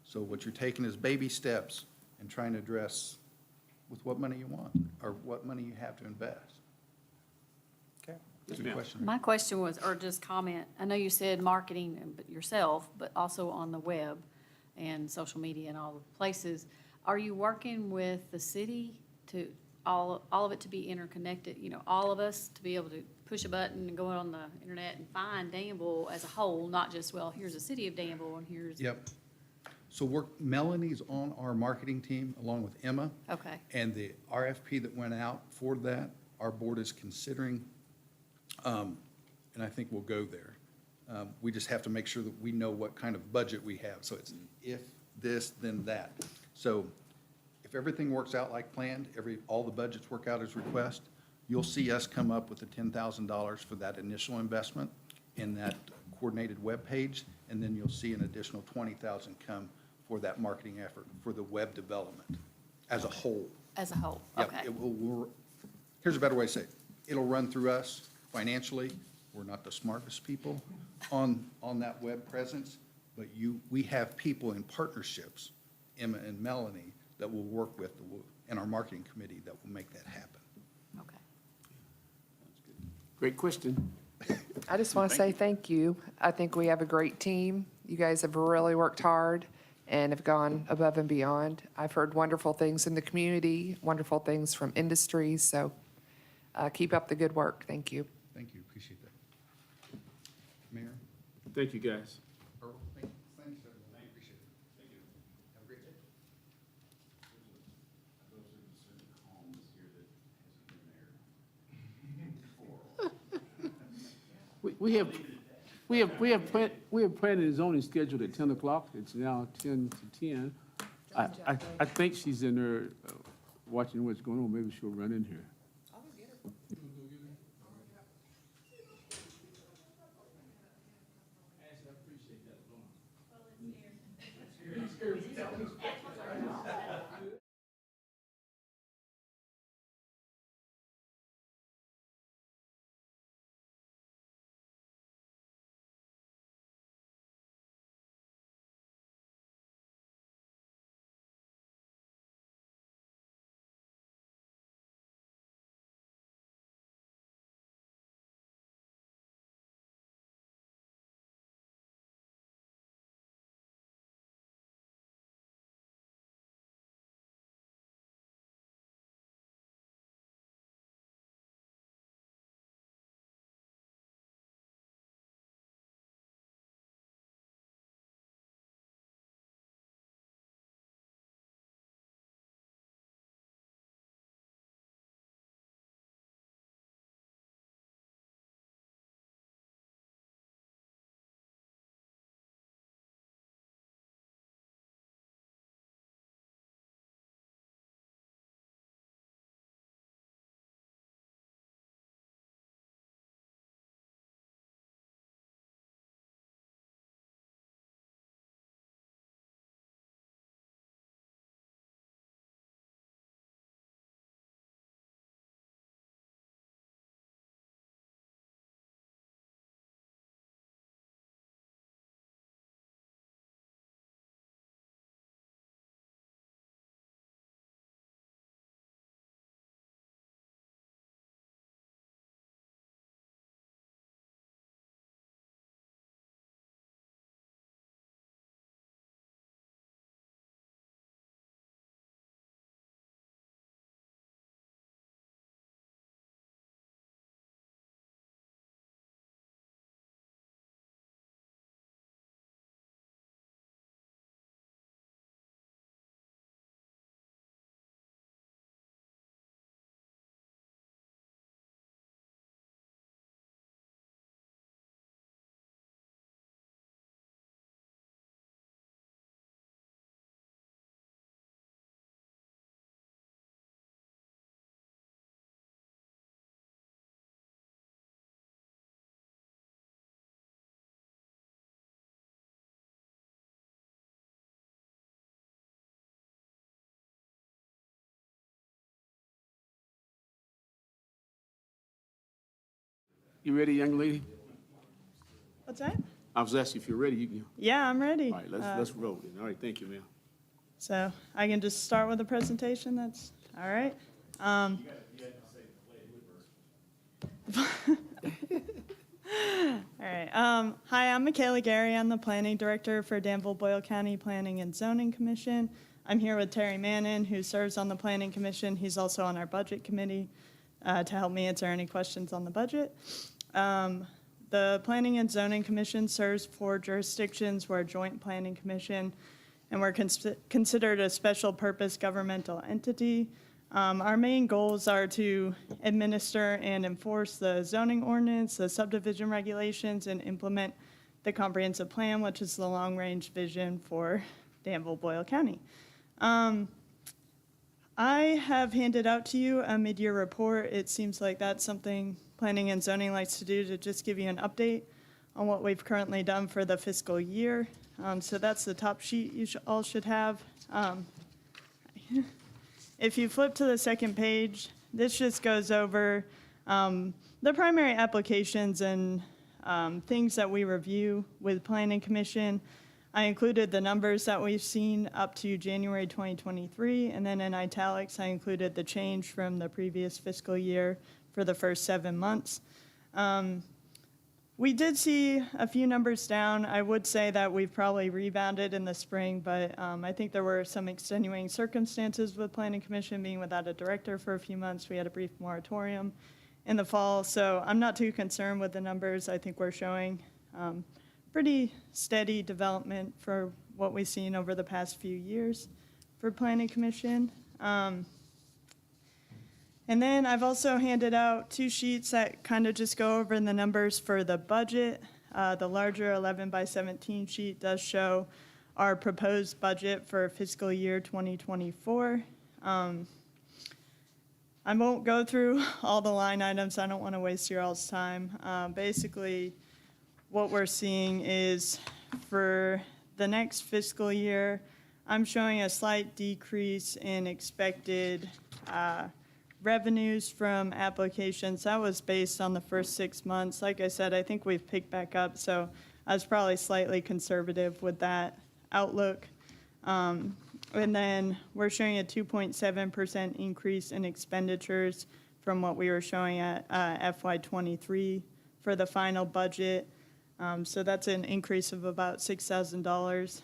Speaker 9: So what you're taking is baby steps and trying to address with what money you want or what money you have to invest.
Speaker 6: Okay.
Speaker 9: Good question.
Speaker 7: My question was, or just comment, I know you said marketing yourself, but also on the web and social media and all the places. Are you working with the city to, all of it to be interconnected? You know, all of us to be able to push a button and go on the internet and find Danville as a whole, not just, well, here's the city of Danville and here's.
Speaker 9: Yep. So Melanie's on our marketing team along with Emma.
Speaker 7: Okay,
Speaker 9: And the RFP that went out for that, our board is considering, and I think we'll go there. We just have to make sure that we know what kind of budget we have. So it's if this, then that. So if everything works out like planned, all the budgets work out as request, you'll see us come up with the $10,000 for that initial investment in that coordinated web page, and then you'll see an additional $20,000 come for that marketing effort for the web development as a whole.
Speaker 7: as a whole,
Speaker 9: Yep,
Speaker 7: okay.
Speaker 9: here's a better way to say it. It'll run through us financially. We're not the smartest people on that web presence, but we have people in partnerships, Emma and Melanie, that will work with, and our marketing committee that will make that happen.
Speaker 7: Okay.
Speaker 1: Great question.
Speaker 4: I just want to say thank you. I think we have a great team. You guys have really worked hard and have gone above and beyond. I've heard wonderful things in the community, wonderful things from industries, so keep up the good work. Thank you.
Speaker 9: Thank you, appreciate that. Mayor?
Speaker 1: Thank you, guys.
Speaker 9: Earl, thanks, everyone. I appreciate it. Thank you. Have a great day.
Speaker 1: We have planning and zoning scheduled at 10 o'clock. It's now 10 to 10. I think she's in there watching what's going on. Maybe she'll run in here. You ready, young lady?
Speaker 12: What's that?
Speaker 1: I was asking if you're ready, you can,
Speaker 12: Yeah, I'm ready.
Speaker 1: all right, let's roll it. All right, thank you, ma'am.
Speaker 12: So I can just start with the presentation, that's, all right. All right, hi, I'm Michaela Gary, I'm the Planning Director for Danville Boyle County Planning and Zoning Commission. I'm here with Terry Mannon, who serves on the Planning Commission. He's also on our Budget Committee to help me answer any questions on the budget. The Planning and Zoning Commission serves 4 jurisdictions. We're a joint planning commission, and we're considered a special purpose governmental entity. Our main goals are to administer and enforce the zoning ordinance, the subdivision regulations, and implement the comprehensive plan, which is the long-range vision for Danville Boyle County. I have handed out to you a mid-year report. It seems like that's something Planning and Zoning likes to do, to just give you an update on what we've currently done for the fiscal year. So that's the top sheet you all should have. If you flip to the second page, this just goes over the primary applications and things that we review with Planning Commission. I included the numbers that we've seen up to January 2023, and then in italics, I included the change from the previous fiscal year for the first 7 months. We did see a few numbers down. I would say that we've probably rebounded in the spring, but I think there were some extenuating circumstances with Planning Commission being without a director for a few months. We had a brief moratorium in the fall, so I'm not too concerned with the numbers. I think we're showing pretty steady development for what we've seen over the past few years for Planning Commission. And then I've also handed out 2 sheets that kind of just go over the numbers for the budget. The larger 11 by 17 sheet does show our proposed budget for fiscal year 2024. I won't go through all the line items. I don't want to waste your all's time. Basically, what we're seeing is for the next fiscal year, I'm showing a slight decrease in expected revenues from applications. That was based on the first 6 months. Like I said, I think we've picked back up, so I was probably slightly conservative with that outlook. And then we're showing a 2.7% increase in expenditures from what we were showing at FY23 for the final budget. So that's an increase of about $6,000.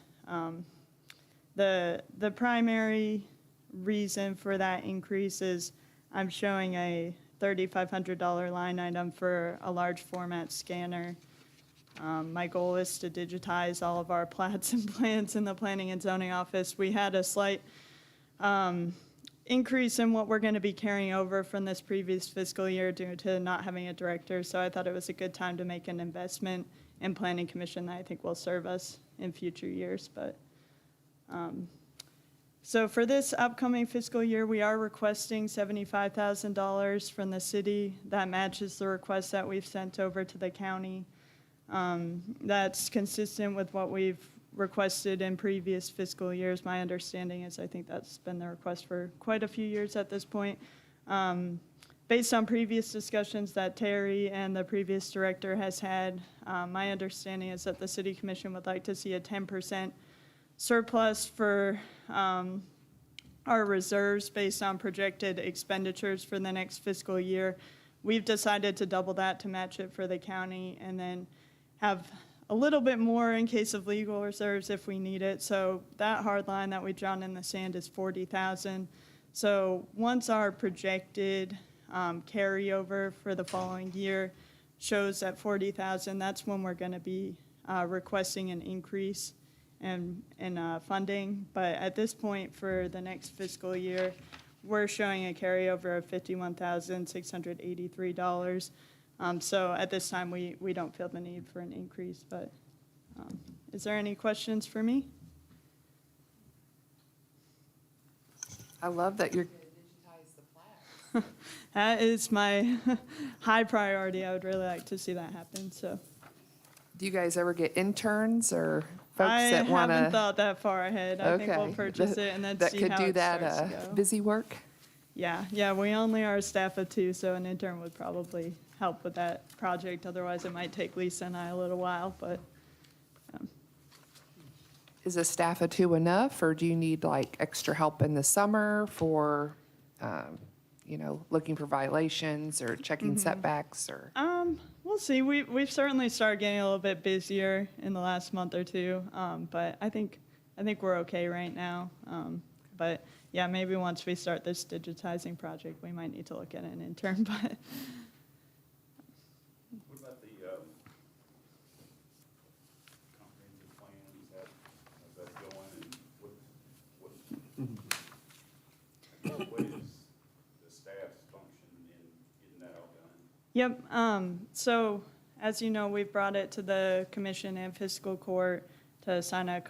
Speaker 12: The primary reason for that increase is I'm showing a $3,500 line item for a large format scanner. My goal is to digitize all of our plats and plans in the Planning and Zoning Office. We had a slight increase in what we're going to be carrying over from this previous fiscal year due to not having a director, so I thought it was a good time to make an investment in Planning Commission that I think will serve us in future years. But so for this upcoming fiscal year, we are requesting $75,000 from the city. That matches the request that we've sent over to the county. That's consistent with what we've requested in previous fiscal years. My understanding is I think that's been the request for quite a few years at this point. Based on previous discussions that Terry and the previous director has had, my understanding is that the City Commission would like to see a 10% surplus for our reserves based on projected expenditures for the next fiscal year. We've decided to double that to match it for the county and then have a little bit more in case of legal reserves if we need it. So that hard line that we've drawn in the sand is $40,000. So once our projected carryover for the following year shows at $40,000, that's when we're going to be requesting an increase in funding. But at this point for the next fiscal year, we're showing a carryover of $51,683. So at this time, we don't feel the need for an increase, but is there any questions for me?
Speaker 4: I love that you're going to digitize the plats.
Speaker 12: That is my high priority. I would really like to see that happen, so.
Speaker 4: Do you guys ever get interns or folks
Speaker 12: I
Speaker 4: that want to?
Speaker 12: haven't thought that far ahead. I think we'll purchase it and then see how it starts to go.
Speaker 4: Busy work?
Speaker 12: Yeah, we only are a staff of 2, so an intern would probably help with that project. Otherwise, it might take Lisa and I a little while, but
Speaker 4: Is a staff of two enough, or do you need like extra help in the summer for, looking for violations or checking setbacks or?
Speaker 12: we'll see. We've certainly started getting a little bit busier in the last month or two, but I think we're okay right now. But yeah, maybe once we start this digitizing project, we might need to look at an intern, but.
Speaker 5: What about the comprehensive plan? How's that going, and what is the staff's function in getting that all done?
Speaker 12: Yep, so as you know, we've brought it to the commission and fiscal court to sign a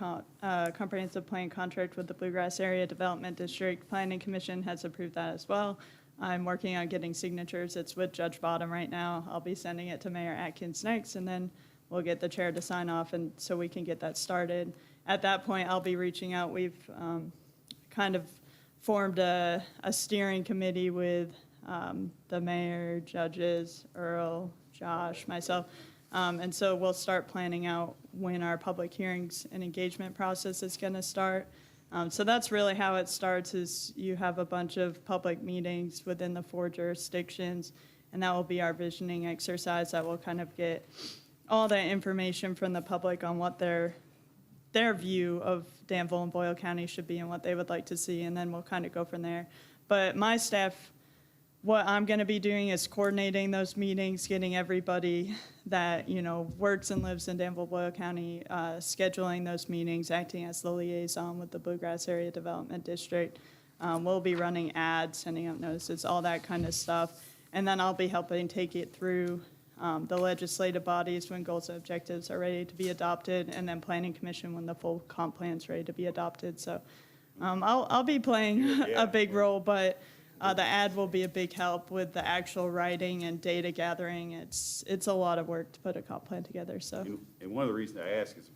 Speaker 12: comprehensive plan contract with the Bluegrass Area Development District. Planning Commission has approved that as well. I'm working on getting signatures. It's with Judge Bottom right now. I'll be sending it to Mayor Atkins next, and then we'll get the chair to sign off, and so we can get that started. At that point, I'll be reaching out. We've kind of formed a steering committee with the mayor, judges, Earl, Josh, myself. And so we'll start planning out when our public hearings and engagement process is going to start. So that's really how it starts, is you have a bunch of public meetings within the 4 jurisdictions, and that will be our visioning exercise that will kind of get all the information from the public on what their view of Danville and Boyle County should be and what they would like to see, and then we'll kind of go from there. But my staff, what I'm going to be doing is coordinating those meetings, getting everybody that, works and lives in Danville, Boyle County, scheduling those meetings, acting as the liaison with the Bluegrass Area Development District. We'll be running ads, sending out notices, all that kind of stuff. And then I'll be helping take it through the legislative bodies when goals and objectives are ready to be adopted, and then Planning Commission when the full comp plan is ready to be adopted. So I'll be playing a big role, but the ad will be a big help with the actual writing and data gathering. It's a lot of work to put a comp plan together, so.
Speaker 5: And one of the reasons I ask is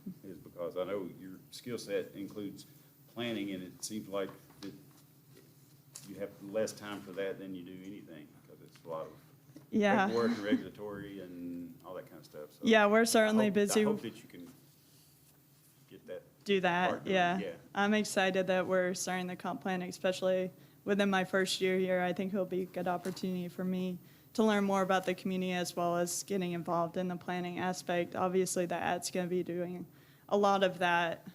Speaker 5: because I know your skill set includes planning, and it seems like that you have less time for that than you do anything, because it's a lot of
Speaker 12: Yeah.
Speaker 5: paperwork and regulatory and all that kind of stuff. So
Speaker 12: Yeah, we're certainly
Speaker 5: I
Speaker 12: busy.
Speaker 5: hope that you can get that.
Speaker 12: Do that,
Speaker 5: part done.
Speaker 12: yeah. I'm excited that we're starting the comp plan, especially within my first year here. I think it'll be a good opportunity for me to learn more about the community as well as getting involved in the planning aspect. Obviously, the ad's going to be doing a lot of that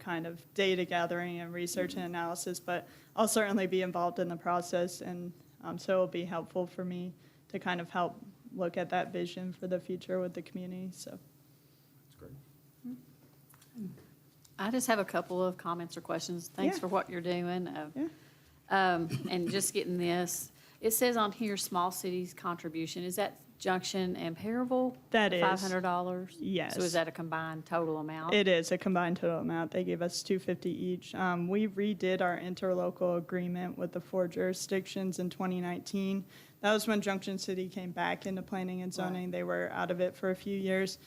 Speaker 12: kind of data gathering and research and analysis, but I'll certainly be involved in the process, and so it'll be helpful for me to kind of help look at that vision for the future with the community, so.
Speaker 5: That's great.
Speaker 7: I just have a couple of comments or questions. Thanks
Speaker 12: Yeah.
Speaker 7: for what you're doing.
Speaker 12: Yeah.
Speaker 7: And just getting this, it says on here, small cities contribution. Is that Junction and Perryville?
Speaker 12: That is.
Speaker 7: $500?
Speaker 12: Yes.
Speaker 7: So is that a combined total amount?
Speaker 12: It is a combined total amount. They gave us $250 each. We redid our interlocal agreement with the 4 jurisdictions in 2019. That was when Junction City came back into planning and zoning.
Speaker 7: Right.
Speaker 12: They were out of it for a few years.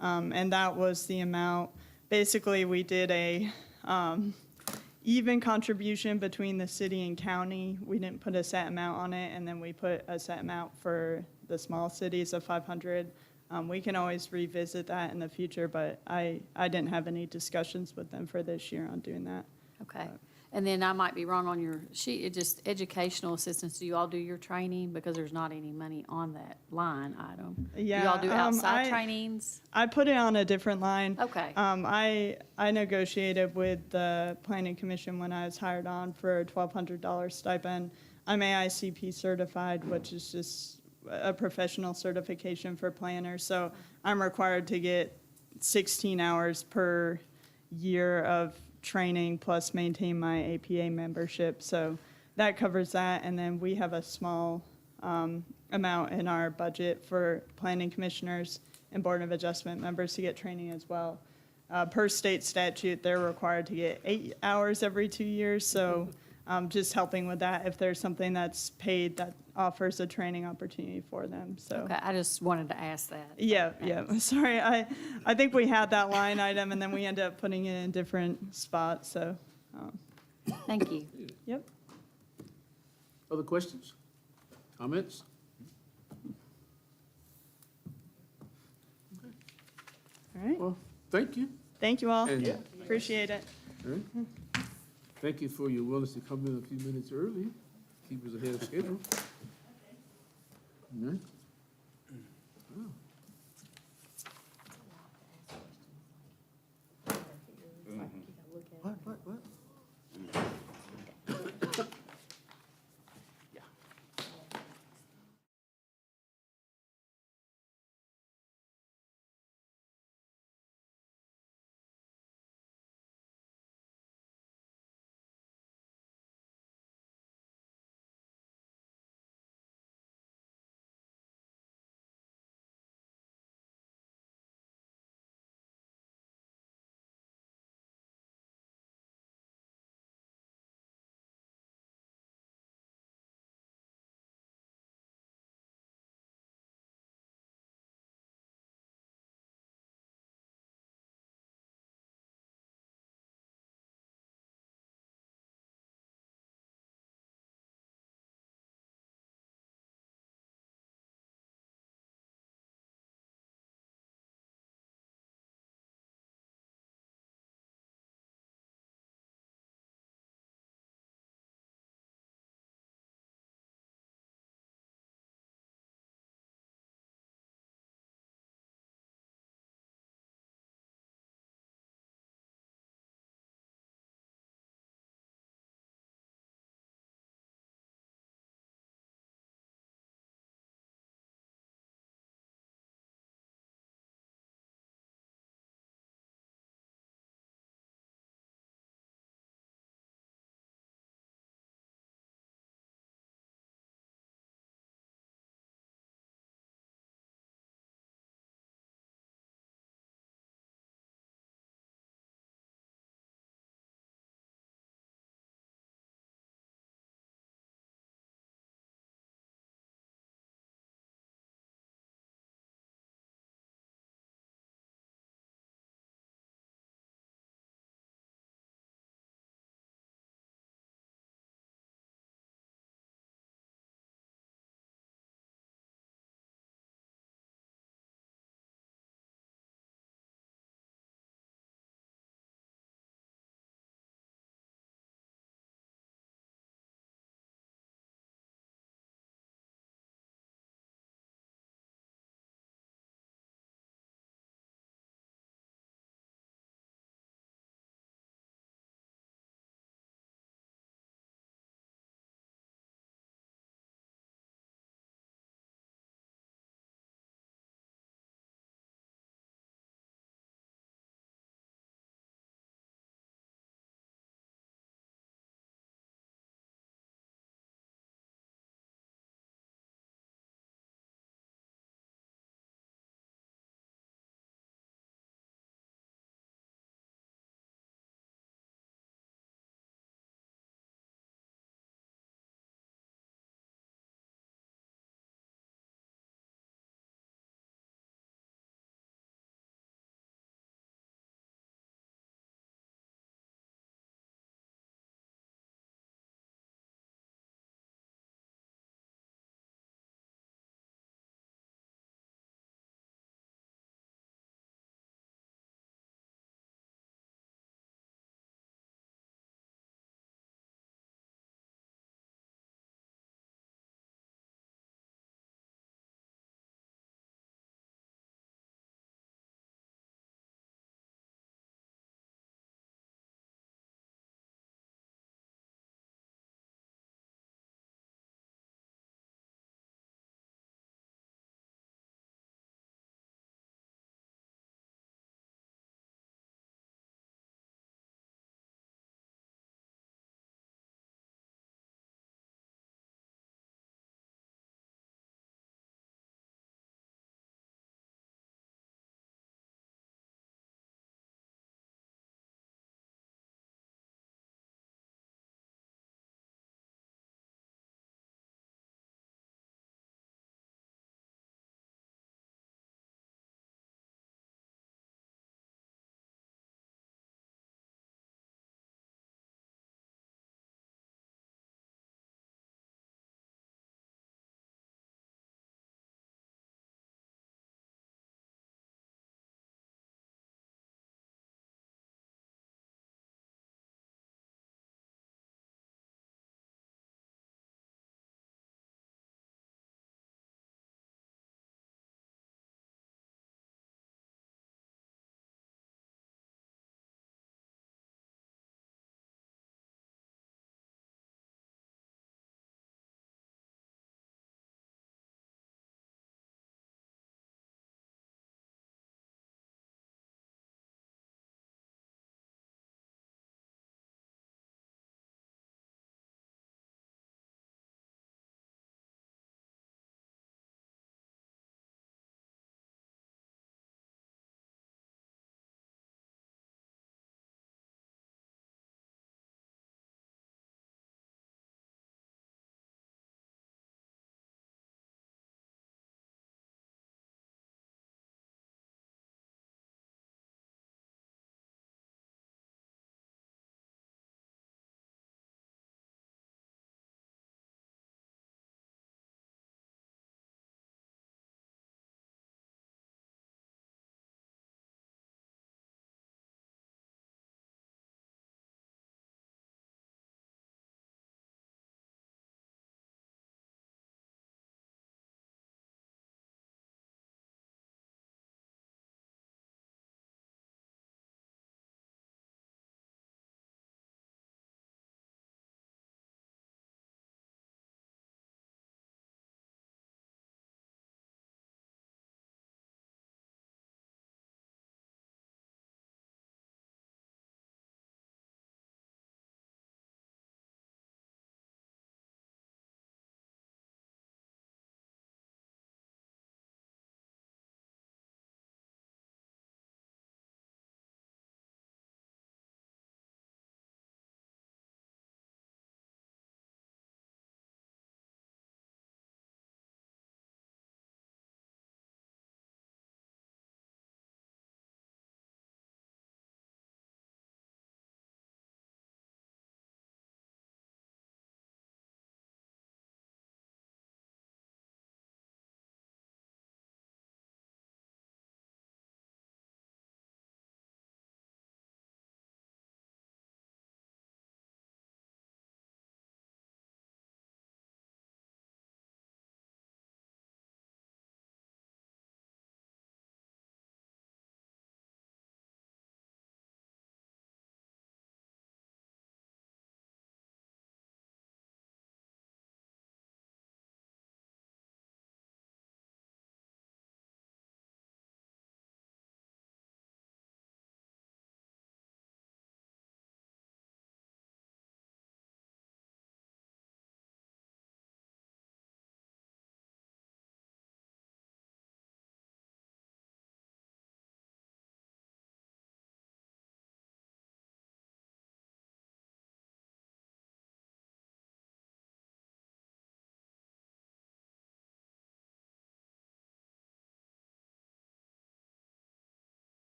Speaker 12: And that was the amount. Basically, we did a even contribution between the city and county. We didn't put a set amount on it, and then we put a set amount for the small cities of 500. We can always revisit that in the future, but I didn't have any discussions with them for this year on doing that.
Speaker 7: Okay. And then I might be wrong on your sheet, it just educational assistance. Do you all do your training? Because there's not any money on that line item. Do you all do
Speaker 12: Yeah,
Speaker 7: outside trainings?
Speaker 12: I put it on a different line.
Speaker 7: Okay.
Speaker 12: I negotiated with the planning commission when I was hired on for a $1,200 stipend. I'm AICP certified, which is just a professional certification for planners. So I'm required to get 16 hours per year of training plus maintain my APA membership. So that covers that. And then we have a small amount in our budget for planning commissioners and Board of Adjustment members to get training as well. Per state statute, they're required to get 8 hours every 2 years. So just helping with that if there's something that's paid that offers a training opportunity for them. So.
Speaker 7: Okay, I just wanted to ask that.
Speaker 12: Yeah. Sorry, I think we had that line item and then we ended up putting it in different spots, so.
Speaker 7: Thank you.
Speaker 12: Yep.
Speaker 1: Other questions? Comments?
Speaker 12: All right.
Speaker 1: Well, thank you.
Speaker 12: Thank you all.
Speaker 1: And-
Speaker 12: Appreciate it.
Speaker 1: All right. Thank you for your willingness to come in a few minutes early, keep us ahead of schedule. All right.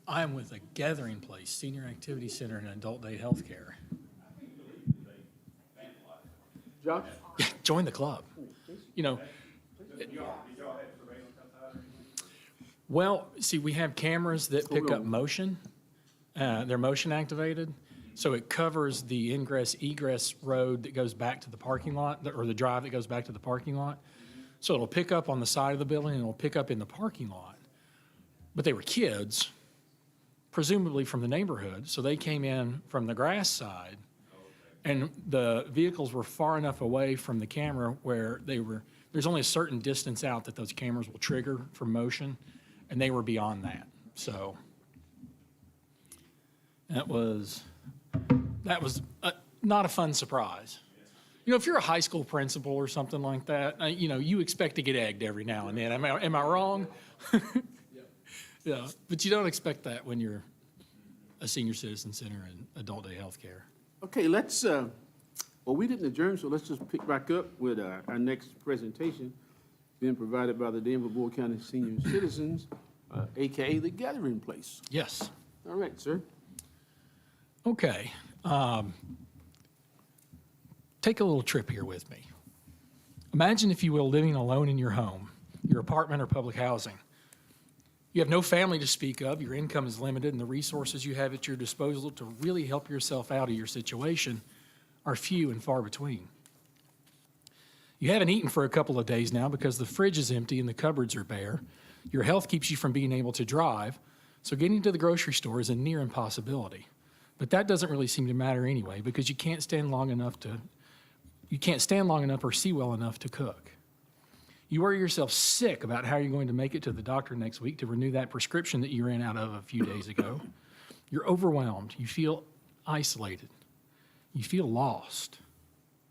Speaker 13: I am with a Gathering Place, Senior Activity Center and Adult Day Healthcare.
Speaker 1: Josh?
Speaker 13: Join the club. You know, well, see, we have cameras that pick up motion. They're motion activated. So it covers the ingress egress road that goes back to the parking lot, or the drive that goes back to the parking lot. So it'll pick up on the side of the building and it'll pick up in the parking lot. But they were kids, presumably from the neighborhood, so they came in from the grass side. And the vehicles were far enough away from the camera where there's only a certain distance out that those cameras will trigger for motion, and they were beyond that. So that was not a fun surprise. You know, if you're a high school principal or something like that, you know, you expect to get egged every now and then. Am I wrong? Yeah, but you don't expect that when you're a senior citizen center and adult day healthcare.
Speaker 1: Okay, let's, well, we didn't adjourn, so let's just pick back up with our next presentation being provided by the Danville Board County Senior Citizens, AKA the Gathering Place.
Speaker 13: Yes.
Speaker 1: All right, sir.
Speaker 13: Okay. Take a little trip here with me. Imagine, if you will, living alone in your home, your apartment or public housing. You have no family to speak of, your income is limited, and the resources you have at your disposal to really help yourself out of your situation are few and far between. You haven't eaten for a couple of days now because the fridge is empty and the cupboards are bare. Your health keeps you from being able to drive, so getting to the grocery store is a near impossibility. But that doesn't really seem to matter anyway, because you can't stand long enough or see well enough to cook. You worry yourself sick about how you're going to make it to the doctor next week to renew that prescription that you ran out of a few days ago. You're overwhelmed. You feel isolated. You feel lost.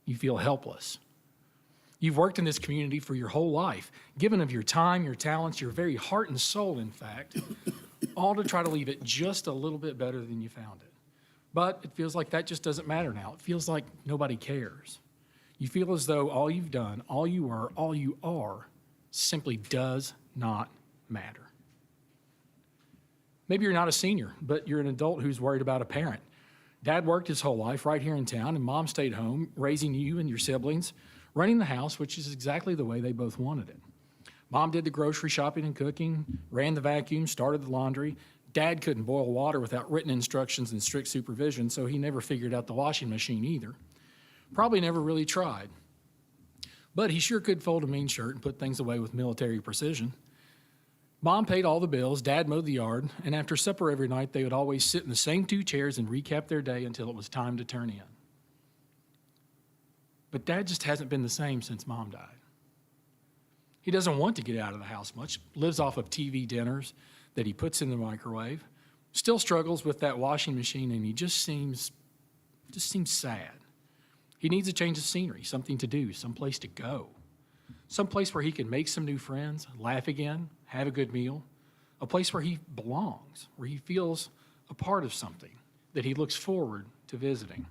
Speaker 13: You feel helpless. You've worked in this community for your whole life, given of your time, your talents, your very heart and soul, in fact, all to try to leave it just a little bit better than you found it. But it feels like that just doesn't matter now. It feels like nobody cares. You feel as though all you've done, all you are, all you are, simply does not matter. Maybe you're not a senior, but you're an adult who's worried about a parent. Dad worked his whole life right here in town, and Mom stayed home, raising you and your siblings, running the house, which is exactly the way they both wanted it. Mom did the grocery shopping and cooking, ran the vacuum, started the laundry. Dad couldn't boil water without written instructions and strict supervision, so he never figured out the washing machine either. Probably never really tried. But he sure could fold a mean shirt and put things away with military precision. Mom paid all the bills, Dad mowed the yard, and after supper every night, they would always sit in the same two chairs and recap their day until it was time to turn in. But Dad just hasn't been the same since Mom died. He doesn't want to get out of the house much, lives off of TV dinners that he puts in the microwave, still struggles with that washing machine, and he just seems sad. He needs a change of scenery, something to do, someplace to go, someplace where he can make some new friends, laugh again, have a good meal, a place where he belongs, where he feels a part of something that he looks forward to visiting.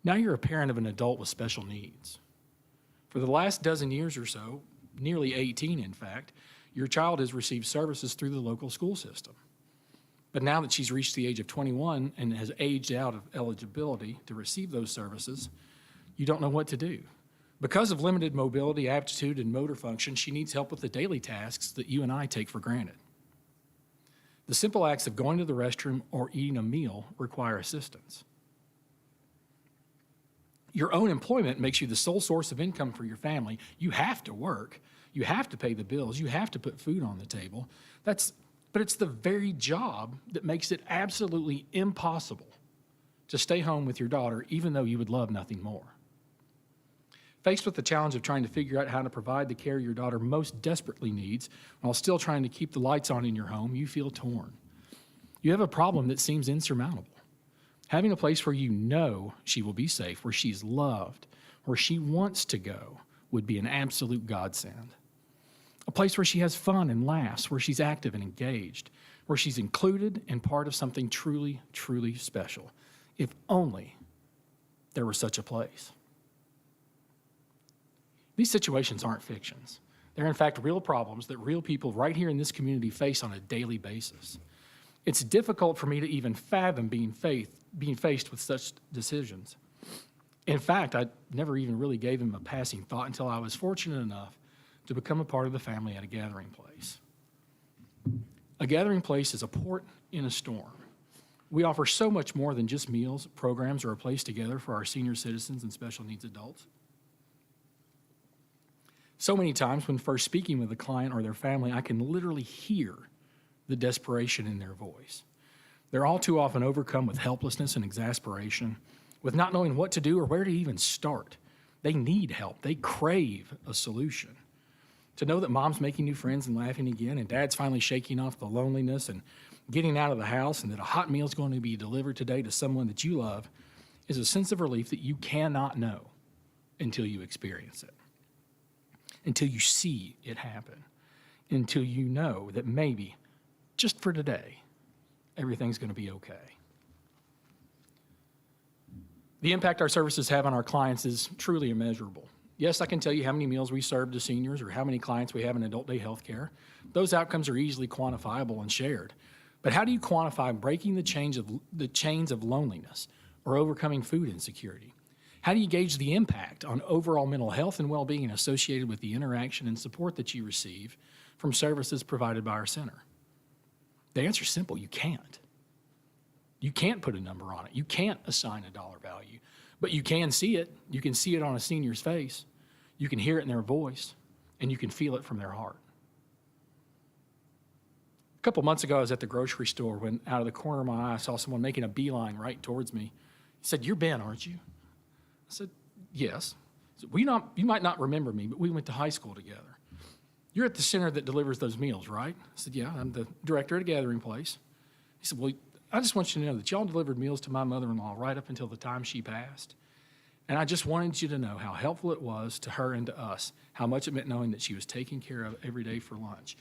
Speaker 13: Now you're a parent of an adult with special needs. For the last dozen years or so, nearly 18 in fact, your child has received services through the local school system. But now that she's reached the age of 21 and has aged out of eligibility to receive those services, you don't know what to do. Because of limited mobility, aptitude, and motor function, she needs help with the daily tasks that you and I take for granted. The simple acts of going to the restroom or eating a meal require assistance. Your own employment makes you the sole source of income for your family. You have to work. You have to pay the bills. You have to put food on the table. But it's the very job that makes it absolutely impossible to stay home with your daughter, even though you would love nothing more. Faced with the challenge of trying to figure out how to provide the care your daughter most desperately needs while still trying to keep the lights on in your home, you feel torn. You have a problem that seems insurmountable. Having a place where you know she will be safe, where she's loved, where she wants to go, would be an absolute godsend. A place where she has fun and laughs, where she's active and engaged, where she's included and part of something truly, truly special. If only there were such a place. These situations aren't fictions. They're in fact real problems that real people right here in this community face on a daily basis. It's difficult for me to even fathom being faced with such decisions. In fact, I never even really gave him a passing thought until I was fortunate enough to become a part of the family at a gathering place. A gathering place is a port in a storm. We offer so much more than just meals, programs, or a place together for our senior citizens and special needs adults. So many times when first speaking with a client or their family, I can literally hear the desperation in their voice. They're all too often overcome with helplessness and exasperation, with not knowing what to do or where to even start. They need help. They crave a solution. To know that mom's making new friends and laughing again, and dad's finally shaking off the loneliness and getting out of the house, and that a hot meal's going to be delivered today to someone that you love, is a sense of relief that you cannot know until you experience it, until you see it happen, until you know that maybe, just for today, everything's going to be okay. The impact our services have on our clients is truly immeasurable. Yes, I can tell you how many meals we serve to seniors or how many clients we have in adult day health care. Those outcomes are easily quantifiable and shared. But how do you quantify breaking the chains of loneliness or overcoming food insecurity? How do you gauge the impact on overall mental health and well-being associated with the interaction and support that you receive from services provided by our center? The answer is simple: you can't. You can't put a number on it. You can't assign a dollar value, but you can see it. You can see it on a senior's face. You can hear it in their voice, and you can feel it from their heart. A couple months ago, I was at the grocery store when out of the corner of my eye, I saw someone making a beeline right towards me. He said, "You're Ben, aren't you?" I said, "Yes." He said, you might not remember me, but we went to high school together. "You're at the center that delivers those meals, right?" I said, "Yeah, I'm the director at a gathering place." He said, "Well, I just want you to know that y'all delivered meals to my mother-in-law right up until the time she passed. And I just wanted you to know how helpful it was to her and to us, how much it meant knowing that she was taken care of every day for lunch.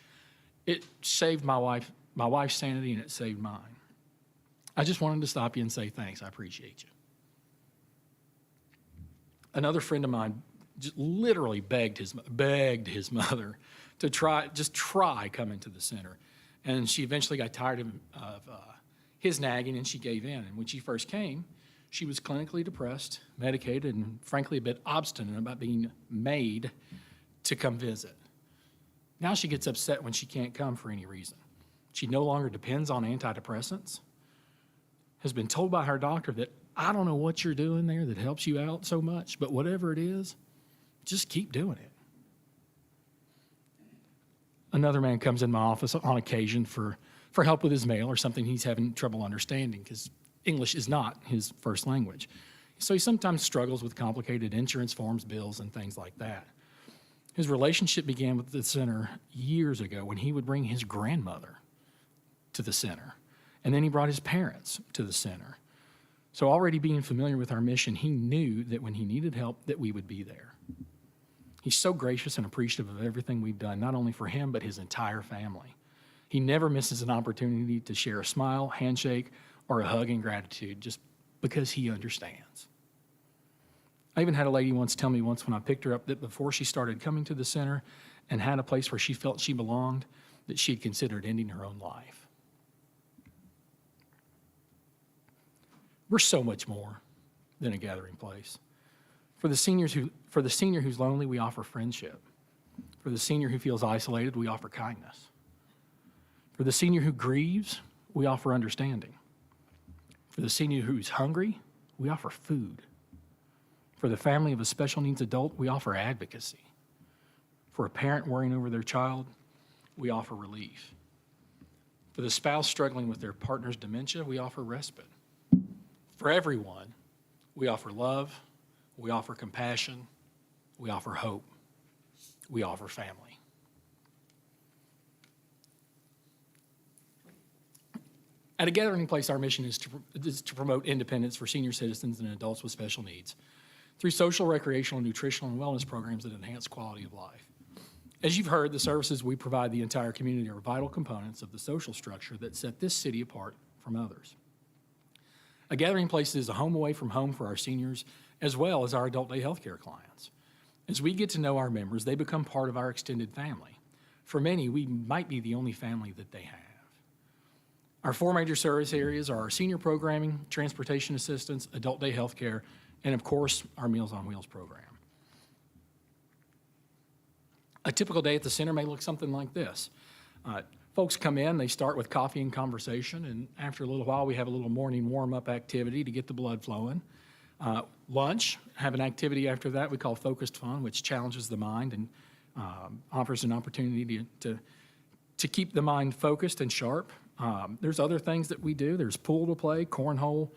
Speaker 13: It saved my wife's sanity, and it saved mine. I just wanted to stop you and say thanks. I appreciate you." Another friend of mine just literally begged his mother to try coming to the center. And she eventually got tired of his nagging, and she gave in. And when she first came, she was clinically depressed, medicated, and frankly a bit obstinate about being made to come visit. Now she gets upset when she can't come for any reason. She no longer depends on antidepressants, has been told by her doctor that, "I don't know what you're doing there that helps you out so much, but whatever it is, just keep doing it." Another man comes in my office on occasion for help with his mail or something he's having trouble understanding because English is not his first language. So he sometimes struggles with complicated insurance forms, bills, and things like that. His relationship began with the center years ago when he would bring his grandmother to the center, and then he brought his parents to the center. So already being familiar with our mission, he knew that when he needed help, that we would be there. He's so gracious and appreciative of everything we've done, not only for him, but his entire family. He never misses an opportunity to share a smile, handshake, or a hug in gratitude just because he understands. I even had a lady once tell me when I picked her up that before she started coming to the center and had a place where she felt she belonged, that she had considered ending her own life. We're so much more than a gathering place. For the senior who's lonely, we offer friendship. For the senior who feels isolated, we offer kindness. For the senior who grieves, we offer understanding. For the senior who's hungry, we offer food. For the family of a special needs adult, we offer advocacy. For a parent worrying over their child, we offer relief. For the spouse struggling with their partner's dementia, we offer respite. For everyone, we offer love, we offer compassion, we offer hope, we offer family. At a gathering place, our mission is to promote independence for senior citizens and adults with special needs through social, recreational, nutritional, and wellness programs that enhance quality of life. As you've heard, the services we provide the entire community are vital components of the social structure that set this city apart from others. A gathering place is a home away from home for our seniors, as well as our adult day healthcare clients. As we get to know our members, they become part of our extended family. For many, we might be the only family that they have. Our 4 major service areas are our senior programming, transportation assistance, adult day health care, and of course, our Meals on Wheels program. A typical day at the center may look something like this. Folks come in, they start with coffee and conversation, and after a little while, we have a little morning warm-up activity to get the blood flowing. Lunch, have an activity after that we call Focused Fun, which challenges the mind and offers an opportunity to keep the mind focused and sharp. There's other things that we do. There's pool to play, cornhole.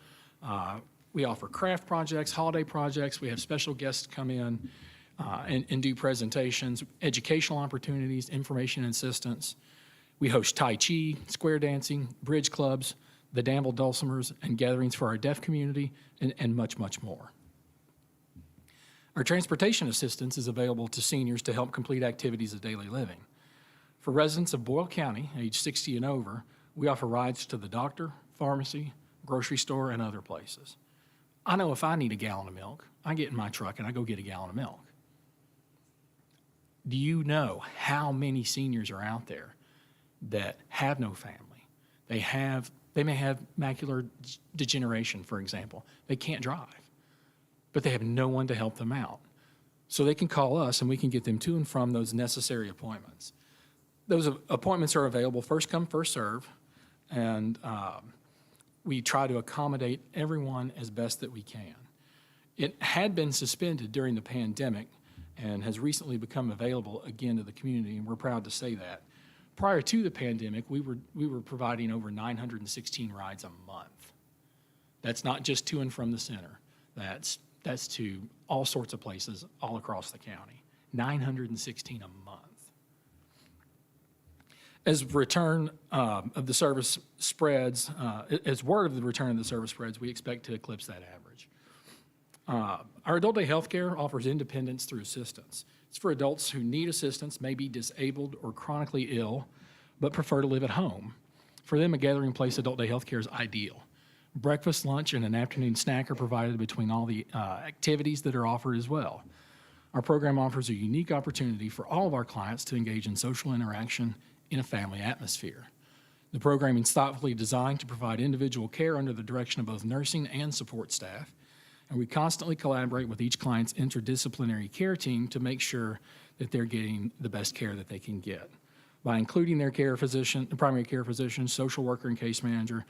Speaker 13: We offer craft projects, holiday projects. We have special guests come in and do presentations, educational opportunities, information assistance. We host Tai Chi, square dancing, bridge clubs, the Danville Dulcimers, and gatherings for our deaf community, and much, much more. Our transportation assistance is available to seniors to help complete activities of daily living. For residents of Boyle County, age 60 and over, we offer rides to the doctor, pharmacy, grocery store, and other places. I know if I need a gallon of milk, I get in my truck and I go get a gallon of milk. Do you know how many seniors are out there that have no family? They may have macular degeneration, for example. They can't drive, but they have no one to help them out. So they can call us and we can get them to and from those necessary appointments. Those appointments are available first come, first serve, and we try to accommodate everyone as best that we can. It had been suspended during the pandemic and has recently become available again to the community, and we're proud to say that. Prior to the pandemic, we were providing over 916 rides a month. That's not just to and from the center. That's to all sorts of places all across the county. 916 a month. As return of the service spreads, as word of the return of the service spreads, we expect to eclipse that average. Our adult day health care offers independence through assistance. It's for adults who need assistance, may be disabled or chronically ill, but prefer to live at home. For them, a gathering place adult day health care is ideal. Breakfast, lunch, and an afternoon snack are provided between all the activities that are offered as well. Our program offers a unique opportunity for all of our clients to engage in social interaction in a family atmosphere. The programming is thoughtfully designed to provide individual care under the direction of both nursing and support staff, and we constantly collaborate with each client's interdisciplinary care team to make sure that they're getting the best care that they can get. By including their care physician, the primary care physician, social worker, and case manager,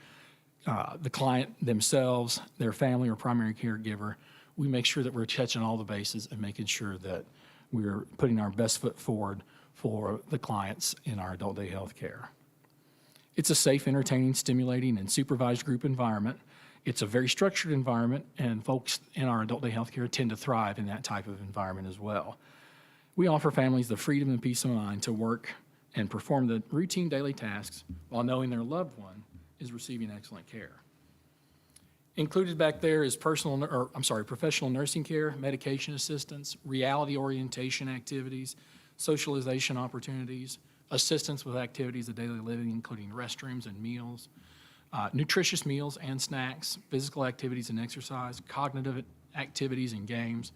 Speaker 13: the client themselves, their family or primary caregiver, we make sure that we're touching all the bases and making sure that we're putting our best foot forward for the clients in our adult day health care. It's a safe, entertaining, stimulating, and supervised group environment. It's a very structured environment, and folks in our adult day health care tend to thrive in that type of environment as well. We offer families the freedom and peace of mind to work and perform the routine daily tasks while knowing their loved one is receiving excellent care. Included back there is professional nursing care, medication assistance, reality orientation activities, socialization opportunities, assistance with activities of daily living, including restrooms and meals, nutritious meals and snacks, physical activities and exercise, cognitive activities and games,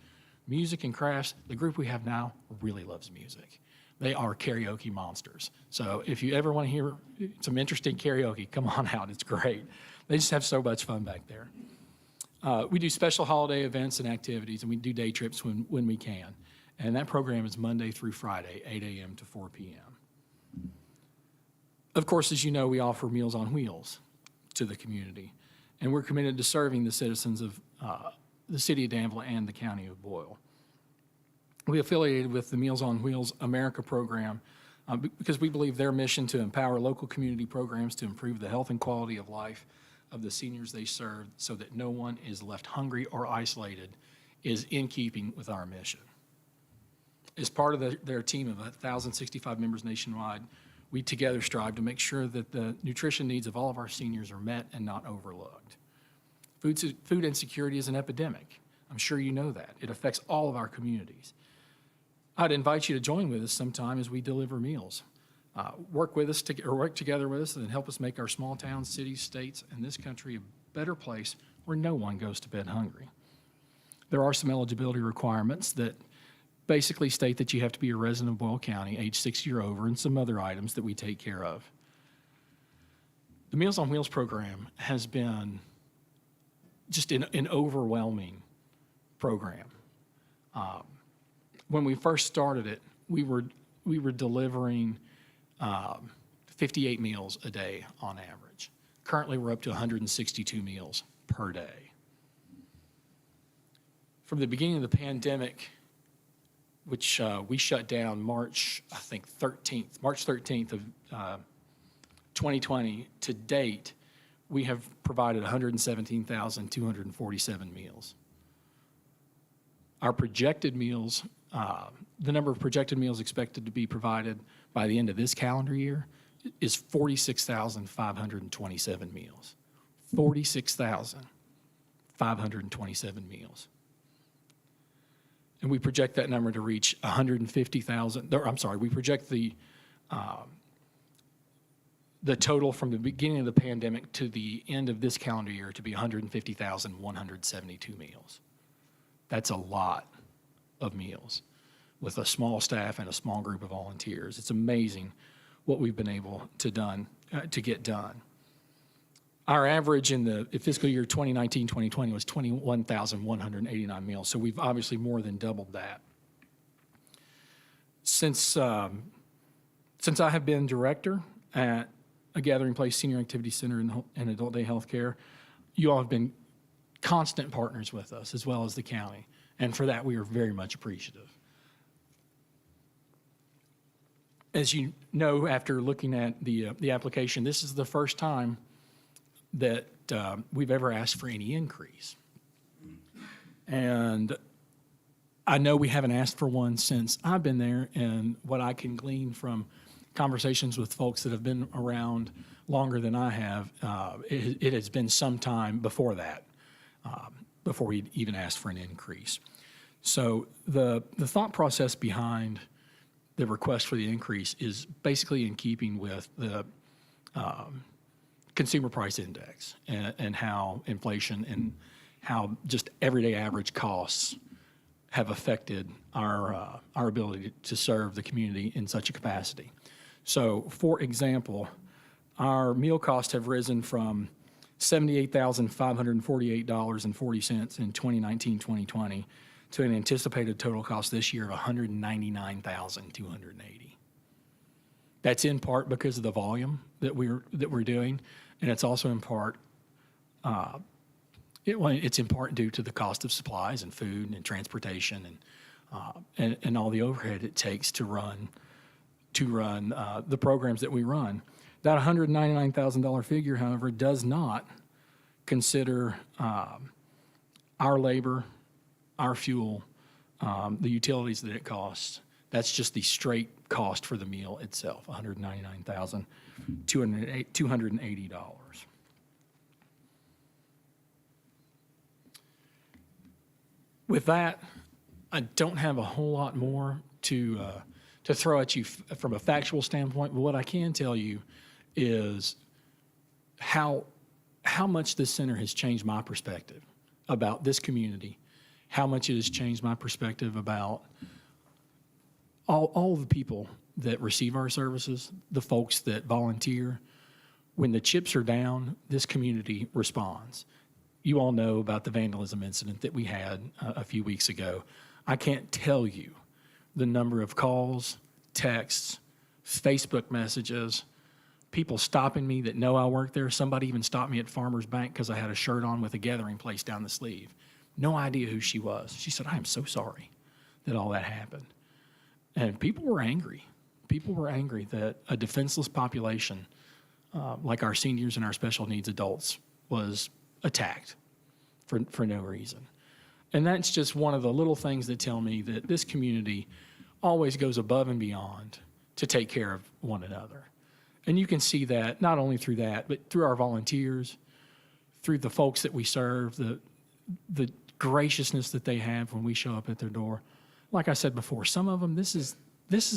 Speaker 13: music and crafts. The group we have now really loves music. They are karaoke monsters. So if you ever want to hear some interesting karaoke, come on out. It's great. They just have so much fun back there. We do special holiday events and activities, and we do day trips when we can. And that program is Monday through Friday, 8 a.m. to 4 p.m. Of course, as you know, we offer Meals on Wheels to the community, and we're committed to serving the citizens of the city of Danville and the county of Boyle. We affiliated with the Meals on Wheels America program because we believe their mission to empower local community programs to improve the health and quality of life of the seniors they serve so that no one is left hungry or isolated is in keeping with our mission. As part of their team of 1,065 members nationwide, we together strive to make sure that the nutrition needs of all of our seniors are met and not overlooked. Food insecurity is an epidemic. I'm sure you know that. It affects all of our communities. I'd invite you to join with us sometime as we deliver meals. Work together with us and help us make our small towns, cities, states, and this country a better place where no one goes to bed hungry. There are some eligibility requirements that basically state that you have to be a resident of Boyle County, age 60 or over, and some other items that we take care of. The Meals on Wheels program has been just an overwhelming program. When we first started it, we were delivering 58 meals a day on average. Currently, we're up to 162 meals per day. From the beginning of the pandemic, which we shut down March 13th of 2020 to date, we have provided 117,247 meals. Our projected meals, the number of projected meals expected to be provided by the end of this calendar year is 46,527 meals. 46,527 meals. And we project that number to reach 150,000, we project the total from the beginning of the pandemic to the end of this calendar year to be 150,172 meals. That's a lot of meals with a small staff and a small group of volunteers. It's amazing what we've been able to get done. Our average in the fiscal year 2019-2020 was 21,189 meals, so we've obviously more than doubled that. Since I have been director at a Gathering Place Senior Activity Center and Adult Day Healthcare, you all have been constant partners with us, as well as the county, and for that we are very much appreciative. As you know, after looking at the application, this is the first time that we've ever asked for any increase. And I know we haven't asked for one since I've been there, and what I can glean from conversations with folks that have been around longer than I have, it has been some time before that, before we even asked for an increase. So the thought process behind the request for the increase is basically in keeping with the consumer price index and how inflation and how just everyday average costs have affected our ability to serve the community in such a capacity. So, for example, our meal costs have risen from $78,548.40 in 2019-2020 to an anticipated total cost this year of $199,280. That's in part because of the volume that we're doing, and it's also in part it's in part due to the cost of supplies and food and transportation and all the overhead it takes to run the programs that we run. That $199,000 figure, however, does not consider our labor, our fuel, the utilities that it costs. That's just the straight cost for the meal itself, $199,280. With that, I don't have a whole lot more to throw at you from a factual standpoint, but what I can tell you is how much this center has changed my perspective about this community, how much it has changed my perspective about all the people that receive our services, the folks that volunteer. When the chips are down, this community responds. You all know about the vandalism incident that we had a few weeks ago. I can't tell you the number of calls, texts, Facebook messages, people stopping me that know I work there. Somebody even stopped me at Farmers Bank because I had a shirt on with a Gathering Place down the sleeve. No idea who she was. She said, "I am so sorry that all that happened." And people were angry. People were angry that a defenseless population, like our seniors and our special needs adults, was attacked for no reason. And that's just one of the little things that tell me that this community always goes above and beyond to take care of one another. And you can see that not only through that, but through our volunteers, through the folks that we serve, the graciousness that they have when we show up at their door. Like I said before, some of them, this is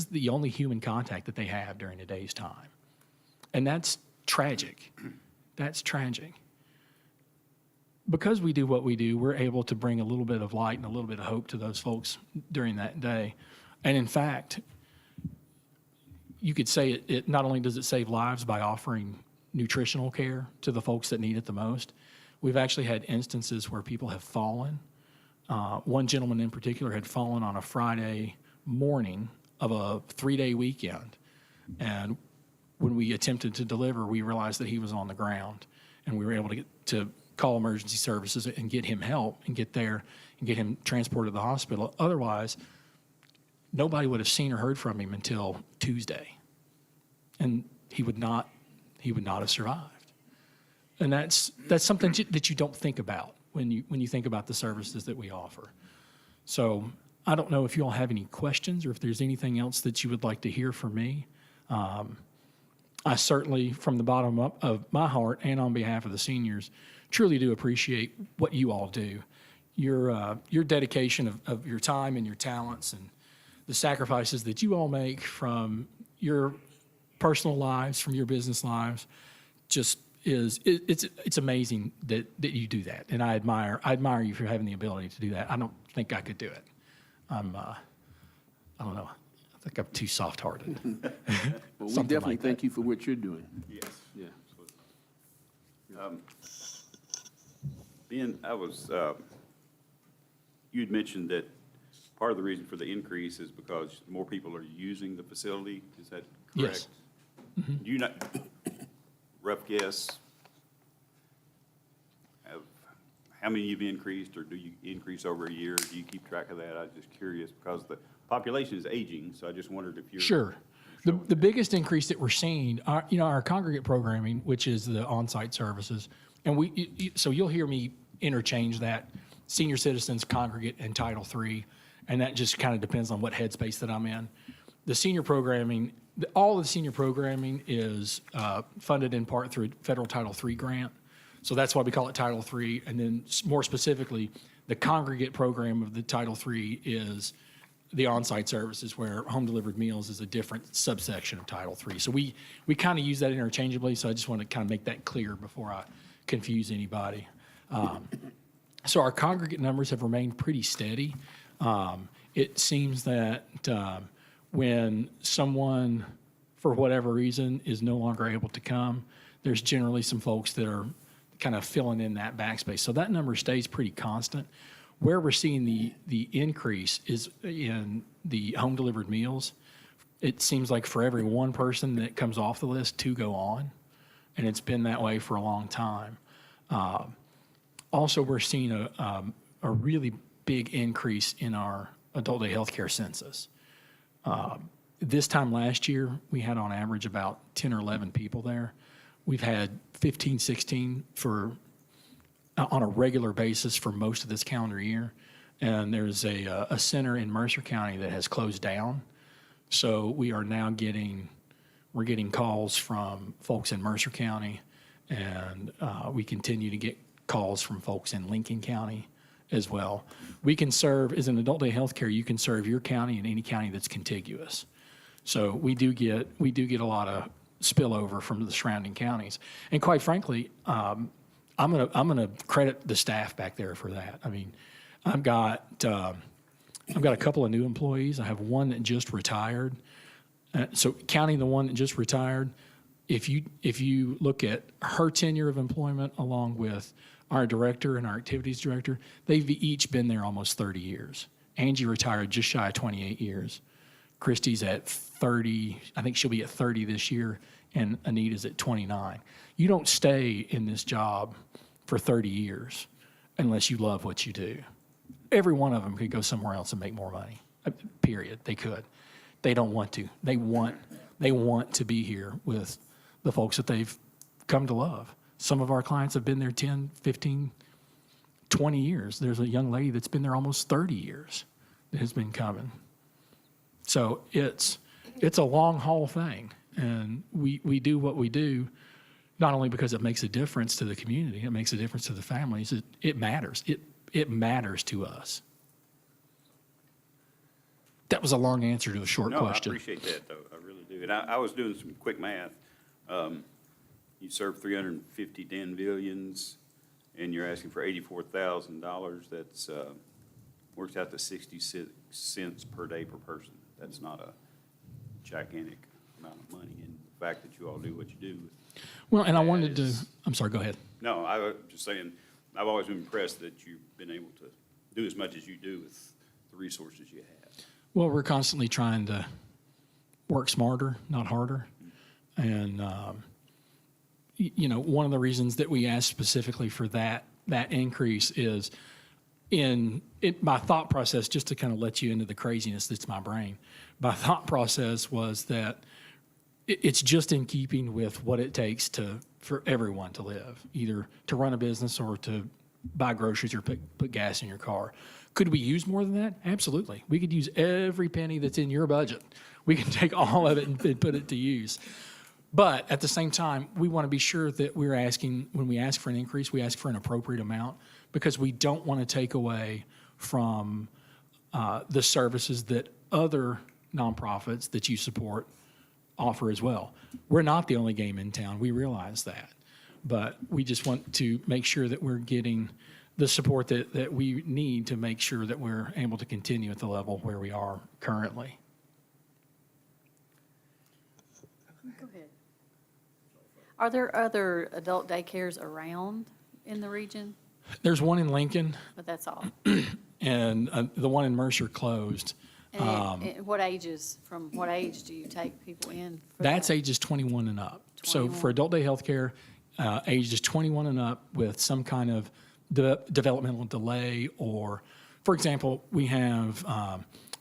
Speaker 13: the only human contact that they have during a day's time. And that's tragic. That's tragic. because we do what we do, we're able to bring a little bit of light and a little bit of hope to those folks during that day. And in fact, you could say it not only does it save lives by offering nutritional care to the folks that need it the most, we've actually had instances where people have fallen. One gentleman in particular had fallen on a Friday morning of a 3-day weekend. And when we attempted to deliver, we realized that he was on the ground. And we were able to call emergency services and get him help and get there and get him transported to the hospital. Otherwise, nobody would have seen or heard from him until Tuesday. And he would not have survived. And that's something that you don't think about when you think about the services that we offer. So I don't know if you all have any questions or if there's anything else that you would like to hear from me. I certainly, from the bottom up of my heart and on behalf of the seniors, truly do appreciate what you all do. Your dedication of your time and your talents and the sacrifices that you all make from your personal lives, from your business lives, just it's amazing that you do that. And I admire you for having the ability to do that. I don't think I could do it. I don't know. I think I'm too soft-hearted.
Speaker 1: Well, we definitely thank you for what you're doing.
Speaker 5: Yes.
Speaker 1: Yeah.
Speaker 5: Ben, you'd mentioned that part of the reason for the increase is because more people are using the facility. Is that correct?
Speaker 13: Yes. Mm-hmm.
Speaker 5: Do you not, rough guess, of how many you've increased, or do you increase over a year? Do you keep track of that? I'm just curious because the population is aging, so I just wondered if you're.
Speaker 13: Sure. The biggest increase that we're seeing, our congregate programming, which is the on-site services, and so you'll hear me interchange that senior citizens, congregate, and Title III, and that just kind of depends on what headspace that I'm in. The senior programming, all of the senior programming is funded in part through a federal Title III grant, so that's why we call it Title III, and then more specifically, the congregate program of the Title III is the on-site services, where home-delivered meals is a different subsection of Title III. So we kind of use that interchangeably, so I just want to kind of make that clear before I confuse anybody. So our congregate numbers have remained pretty steady. It seems that when someone, for whatever reason, is no longer able to come, there's generally some folks that are kind of filling in that backspace. So that number stays pretty constant. Where we're seeing the increase is in the home-delivered meals. It seems like for every one person that comes off the list, 2 go on, and it's been that way for a long time. Also, we're seeing a really big increase in our adult day healthcare census. This time last year, we had on average about 10 or 11 people there. We've had 15, 16 on a regular basis for most of this calendar year. And there's a center in Mercer County that has closed down. So we are now getting calls from folks in Mercer County, and we continue to get calls from folks in Lincoln County as well. We can serve, as an adult day healthcare, you can serve your county and any county that's contiguous. So we do get a lot of spillover from the surrounding counties. And quite frankly, I'm gonna credit the staff back there for that. I mean, I've got a couple of new employees. I have one that just retired. So counting the one that just retired, if you look at her tenure of employment along with our director and our activities director, they've each been there almost 30 years. Angie retired just shy of 28 years. Christy's at 30. I think she'll be at 30 this year, and Anita's at 29. You don't stay in this job for 30 years unless you love what you do. Every one of them could go somewhere else and make more money, period. They could. They don't want to. They want to be here with the folks that they've come to love. Some of our clients have been there 10, 15, 20 years. There's a young lady that's been there almost 30 years that has been coming. So it's a long haul thing. And we do what we do, not only because it makes a difference to the community, it makes a difference to the families. It matters. It matters to us. That was a long answer to a short question.
Speaker 5: No, I appreciate that, though. I really do. And I was doing some quick math. You serve 350 Danvillians. and you're asking for $84,000, that's, works out to 66 cents per day per person. That's not a gigantic amount of money, and the fact that you all do what you do.
Speaker 13: Well, and I wanted to, I'm sorry, go ahead.
Speaker 5: No, I was just saying, I've always been impressed that you've been able to do as much as you do with the resources you have.
Speaker 13: Well, we're constantly trying to work smarter, not harder. And, you know, one of the reasons that we asked specifically for that increase is my thought process, just to kind of let you into the craziness that's my brain. My thought process was that it's just in keeping with what it takes for everyone to live, either to run a business or to buy groceries or put gas in your car. Could we use more than that? Absolutely. We could use every penny that's in your budget. We can take all of it and put it to use. But at the same time, we want to be sure that we're asking, when we ask for an increase, we ask for an appropriate amount, because we don't want to take away from the services that other nonprofits that you support offer as well. We're not the only game in town. We realize that. But we just want to make sure that we're getting the support that we need to make sure that we're able to continue at the level where we are currently.
Speaker 7: Go ahead. Are there other adult daycares around in the region?
Speaker 13: There's one in Lincoln,
Speaker 7: But that's all.
Speaker 13: and the one in Mercer closed.
Speaker 7: And what ages, from what age do you take people in? for
Speaker 13: That's
Speaker 7: that?
Speaker 13: ages 21 and up. So
Speaker 7: 21.
Speaker 13: for adult day health care, ages 21 and up with some kind of developmental delay, or, for example, we have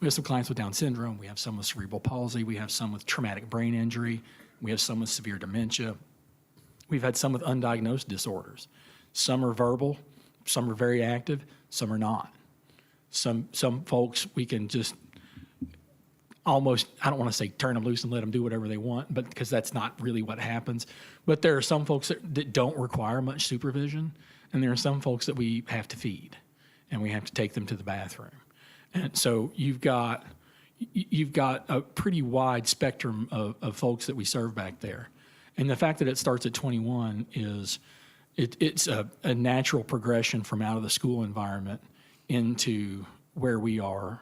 Speaker 13: some clients with Down syndrome, we have some with cerebral palsy, we have some with traumatic brain injury, we have some with severe dementia. We've had some with undiagnosed disorders. Some are verbal, some are very active, some are not. Some folks, we can just almost, I don't want to say turn them loose and let them do whatever they want, but because that's not really what happens. But there are some folks that don't require much supervision, and there are some folks that we have to feed, and we have to take them to the bathroom. And so you've got a pretty wide spectrum of folks that we serve back there. And the fact that it starts at 21 is it's a natural progression from out of the school environment into where we are.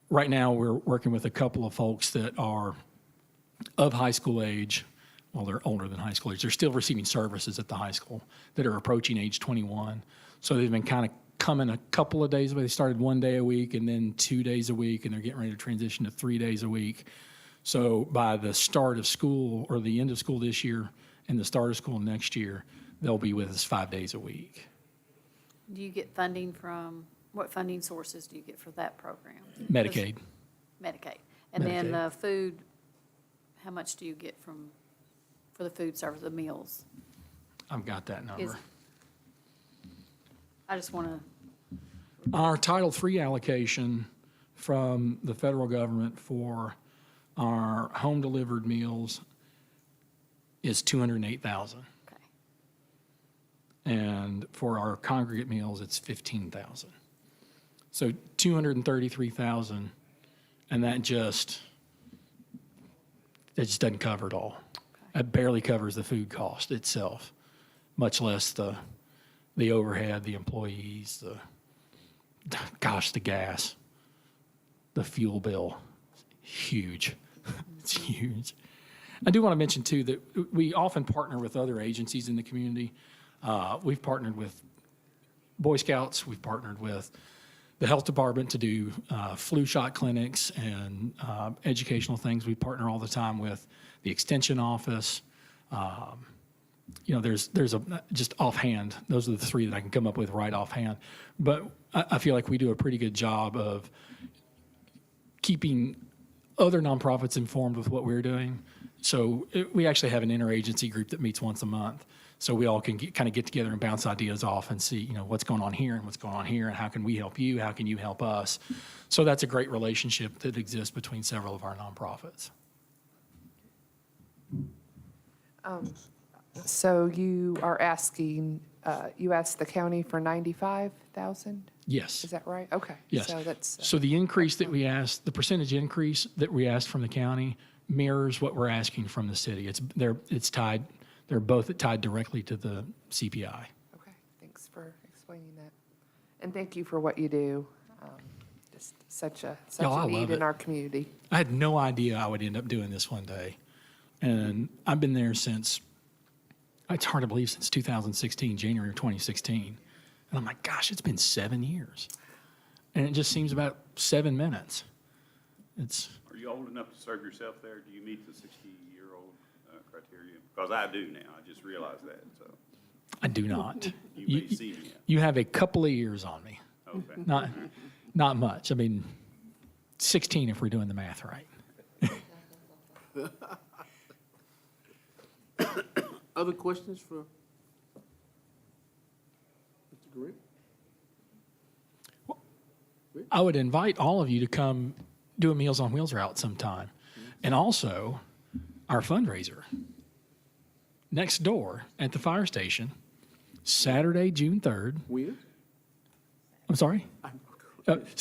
Speaker 13: Right now, we're working with a couple of folks that are of high school age. Well, they're older than high school age. They're still receiving services at the high school that are approaching age 21. So they've been kind of coming a couple of days away. They started 1 day a week and then 2 days a week, and they're getting ready to transition to 3 days a week. So by the start of school, or the end of school this year and the start of school next year, they'll be with us 5 days a week.
Speaker 7: Do you get funding from, what funding sources do you get for that program?
Speaker 13: Medicaid.
Speaker 7: Medicaid. And then
Speaker 13: Medicaid.
Speaker 7: the food, how much do you get for the food service, the meals?
Speaker 13: I've got that number.
Speaker 7: I just want to,
Speaker 13: Our Title III allocation from the federal government for our home-delivered meals is $208,000.
Speaker 7: okay.
Speaker 13: And for our congregate meals, it's $15,000. So $233,000, and that just doesn't cover it all. It barely covers the food cost itself, much less the overhead, the employees, the gas, the fuel bill, huge. It's huge. I do want to mention, too, that we often partner with other agencies in the community. We've partnered with Boy Scouts. We've partnered with the health department to do flu shot clinics and educational things. We partner all the time with the extension office. There's just offhand, those are the three that I can come up with right offhand. But I feel like we do a pretty good job of keeping other nonprofits informed with what we're doing. So we actually have an interagency group that meets once a month. So we all can kind of get together and bounce ideas off and see, what's going on here and what's going on here, and how can we help you? How can you help us? So that's a great relationship that exists between several of our nonprofits.
Speaker 4: So you are asking, you asked the county for 95,000?
Speaker 13: Yes.
Speaker 4: Is that right? Okay.
Speaker 13: Yes.
Speaker 4: So that's,
Speaker 13: So the increase that we asked, the percentage increase that we asked from the county mirrors what we're asking from the city. They're both tied directly to the CPI.
Speaker 4: okay, thanks. explaining that. And thank you for what you do. Just such
Speaker 13: I
Speaker 4: a
Speaker 13: love
Speaker 4: need
Speaker 13: it.
Speaker 4: in our community.
Speaker 13: I had no idea I would end up doing this one day. And I've been there since, it's hard to believe, since 2016, January of 2016. And I'm like, gosh, it's been 7 years. And it just seems about 7 minutes. It's,
Speaker 5: Are you old enough to serve yourself there? Do you meet the 60-year-old criteria? Because I do now. I just realized that, so.
Speaker 13: I do not.
Speaker 5: You may see me.
Speaker 13: You have a couple of years on me.
Speaker 5: Okay.
Speaker 13: Not much. I mean, 16 if we're doing the math right.
Speaker 1: Other questions for Mr. Grant?
Speaker 13: I would invite all of you to come do a Meals on Wheels route sometime. And also, our fundraiser, next door at the fire station, Saturday, June 3rd.
Speaker 1: When?
Speaker 13: I'm sorry?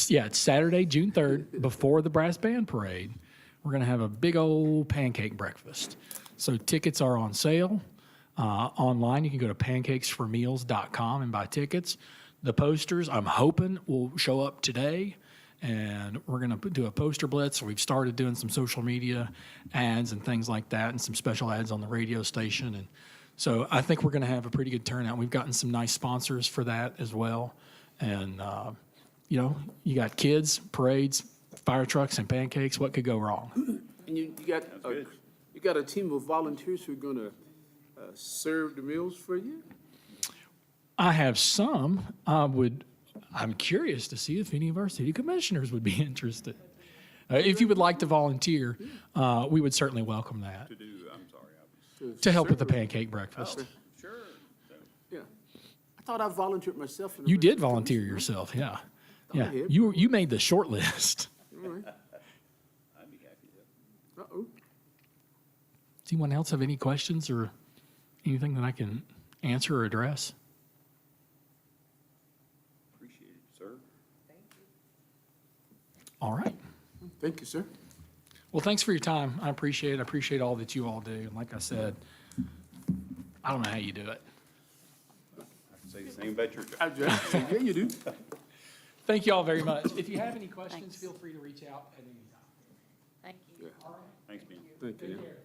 Speaker 13: Yeah, it's Saturday, June 3rd, before the brass band parade. We're going to have a big old pancake breakfast. So tickets are on sale. Online, you can go to pancakesformeals.com and buy tickets. The posters, I'm hoping, will show up today. And we're going to do a poster blitz. We've started doing some social media ads and things like that, and some special ads on the radio station. And so I think we're going to have a pretty good turnout. We've gotten some nice sponsors for that as well. And, you know, you got kids, parades, fire trucks, and pancakes. What could go wrong?
Speaker 1: And you got a team of volunteers who are going to serve the meals for you?
Speaker 13: I have some. I'm curious to see if any of our city commissioners would be interested. If you would like to volunteer, we would certainly welcome that.
Speaker 5: To do, I'm sorry.
Speaker 13: To help with the pancake breakfast.
Speaker 5: Sure.
Speaker 1: Yeah. I thought I volunteered myself.
Speaker 13: You did volunteer yourself, yeah. Yeah,
Speaker 1: ahead.
Speaker 13: you made the short list.
Speaker 1: All right.
Speaker 5: I'd be happy to.
Speaker 1: Uh-oh.
Speaker 13: Does anyone else have any questions or anything that I can answer or address?
Speaker 5: Appreciate it, sir.
Speaker 13: All right.
Speaker 1: Thank you, sir.
Speaker 13: Well, thanks for your time. I appreciate it. I appreciate all that you all do. And like I said, I don't know how you do it.
Speaker 5: I can say the same about your job.
Speaker 1: Yeah, you do.
Speaker 13: Thank you all very much. If you have any questions, feel free to reach out at any time.
Speaker 7: Thank you.
Speaker 5: Thanks, Ben.
Speaker 1: Thank you.
Speaker 13: Take care.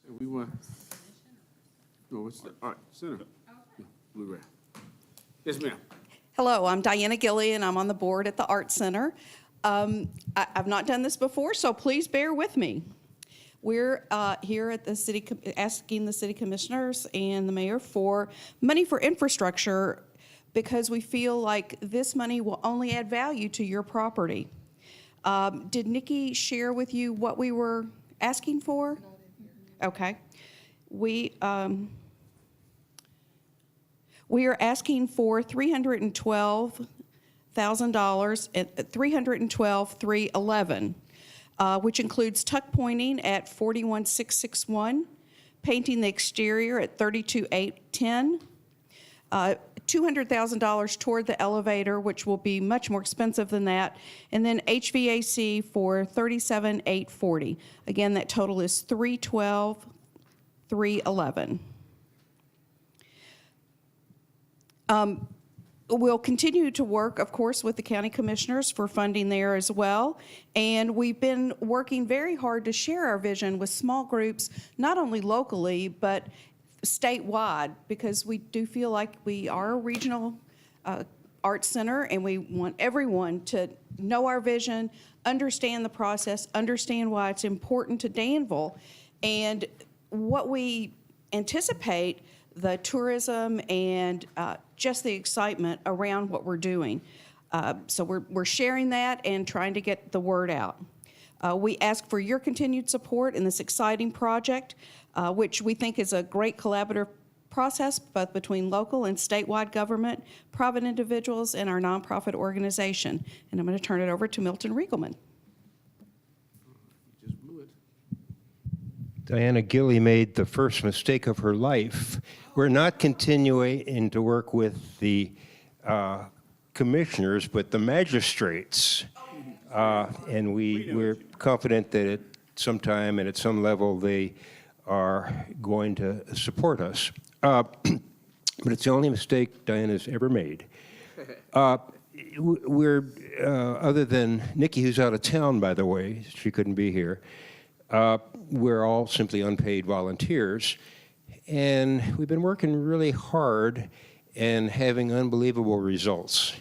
Speaker 1: And we want, no, it's, all right, Senator. Yeah, Blue Ray. Yes, ma'am.
Speaker 14: Hello, I'm Diana Gilly, and I'm on the board at the Art Center. I've not done this before, so please bear with me. We're here at the city, asking the city commissioners and the mayor for money for infrastructure because we feel like this money will only add value to your property. Did Nikki share with you what we were asking for? Okay. We are asking for $312,000 at $312,311, which includes tuck pointing at $41,661, painting the exterior at $32,810, $200,000 toward the elevator, which will be much more expensive than that, and then HVAC for $37,840. Again, that total is $312,311. We'll continue to work, of course, with the county commissioners for funding there as well. And we've been working very hard to share our vision with small groups, not only locally, but statewide, because we do feel like we are a regional arts center, and we want everyone to know our vision, understand the process, understand why it's important to Danville, and what we anticipate the tourism and just the excitement around what we're doing. So we're sharing that and trying to get the word out. We ask for your continued support in this exciting project, which we think is a great collaborative process both between local and statewide government, private individuals, and our nonprofit organization. And I'm going to turn it over to Milton Riegelman.
Speaker 1: You just blew it.
Speaker 15: Diana Gilly made the first mistake of her life. We're not continuing to work with the commissioners, but the magistrates. And we're confident that at some time and at some level they are going to support us. But it's the only mistake Diana's ever made. We're, other than Nikki, who's out of town, by the way, she couldn't be here, we're all simply unpaid volunteers. And we've been working really hard and having unbelievable results.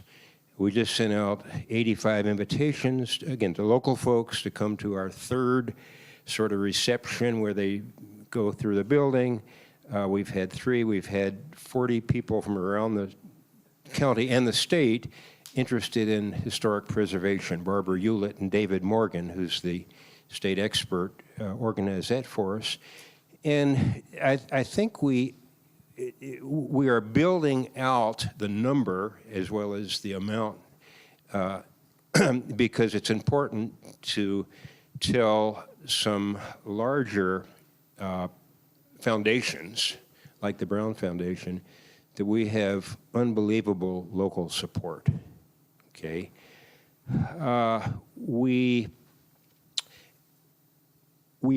Speaker 15: We just sent out 85 invitations, again, to local folks to come to our third sort of reception where they go through the building. We've had 3. We've had 40 people from around the county and the state interested in historic preservation. Barbara Hewlett and David Morgan, who's the state expert, organized that for us. And I think we are building out the number as well as the amount because it's important to tell some larger foundations, like the Brown Foundation, that we have unbelievable local support, okay? We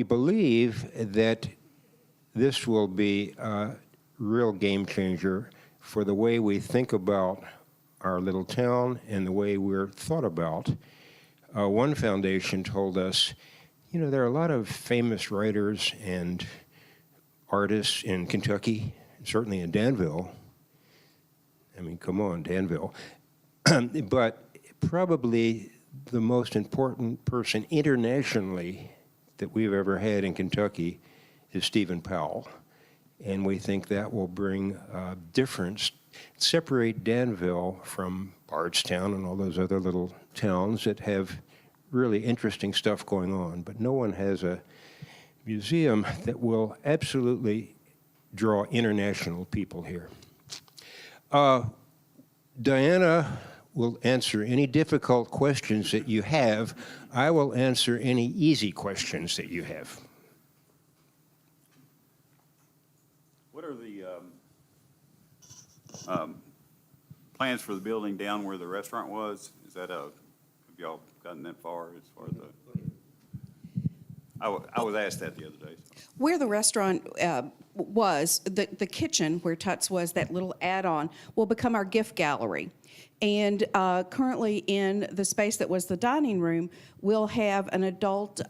Speaker 15: believe that this will be a real game changer for the way we think about our little town and the way we're thought about. One foundation told us, you know, there are a lot of famous writers and artists in Kentucky, certainly in Danville. I mean, come on, Danville. But probably the most important person internationally that we've ever had in Kentucky is Stephen Powell. And we think that will bring a difference, separate Danville from Bardstown and all those other little towns that have really interesting stuff going on. But no one has a museum that will absolutely draw international people here. Diana will answer any difficult questions that you have. I will answer any easy questions that you have.
Speaker 5: What are the plans for the building down where the restaurant was? Is that have y'all gotten that far as far as the? I was asked that the other day. So.
Speaker 14: Where the restaurant was, the kitchen where Tuts was, that little add-on, will become our gift gallery. And currently in the space that was the dining room, we'll have an adult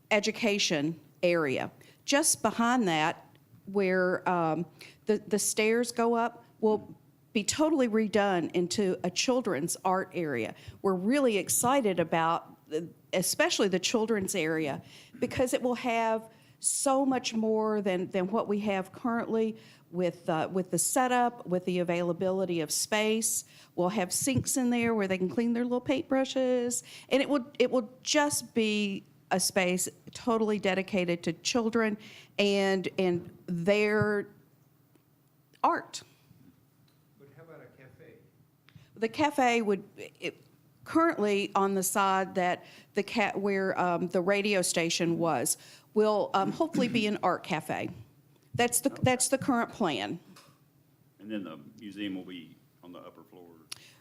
Speaker 14: education area just behind that, where the stairs go up, will be totally redone into a children's art area. We're really excited about, especially the children's area, because it will have so much more than what we have currently with the setup, with the availability of space. We'll have sinks in there where they can clean their little paintbrushes, and it will just be a space totally dedicated to children and their art.
Speaker 15: But how about a cafe?
Speaker 14: The cafe would, currently on the side that where the radio station was, will hopefully be an art cafe. That's the current plan.
Speaker 5: And then the museum will be on the upper floor.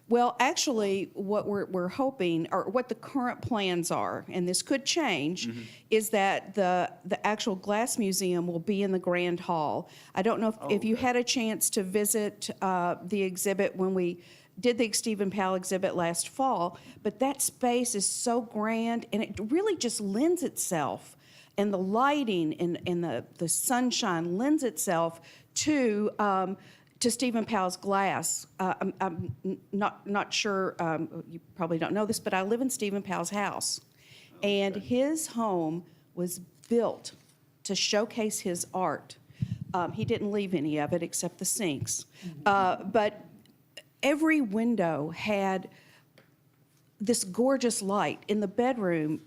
Speaker 14: Well, actually, what we're hoping, or what the current plans are, and this could change, is that the actual glass museum will be in the Grand Hall. I don't know if you had a chance to visit the exhibit when we did the Stephen Powell exhibit last fall, but that space is so grand, and it really just lends itself, and the lighting and the sunshine lends itself to Stephen Powell's glass. I'm not sure, you probably don't know this, but I live in Stephen Powell's house. And his home was built to showcase his art. He didn't leave any of it except the sinks. But every window had this gorgeous light. In the bedroom,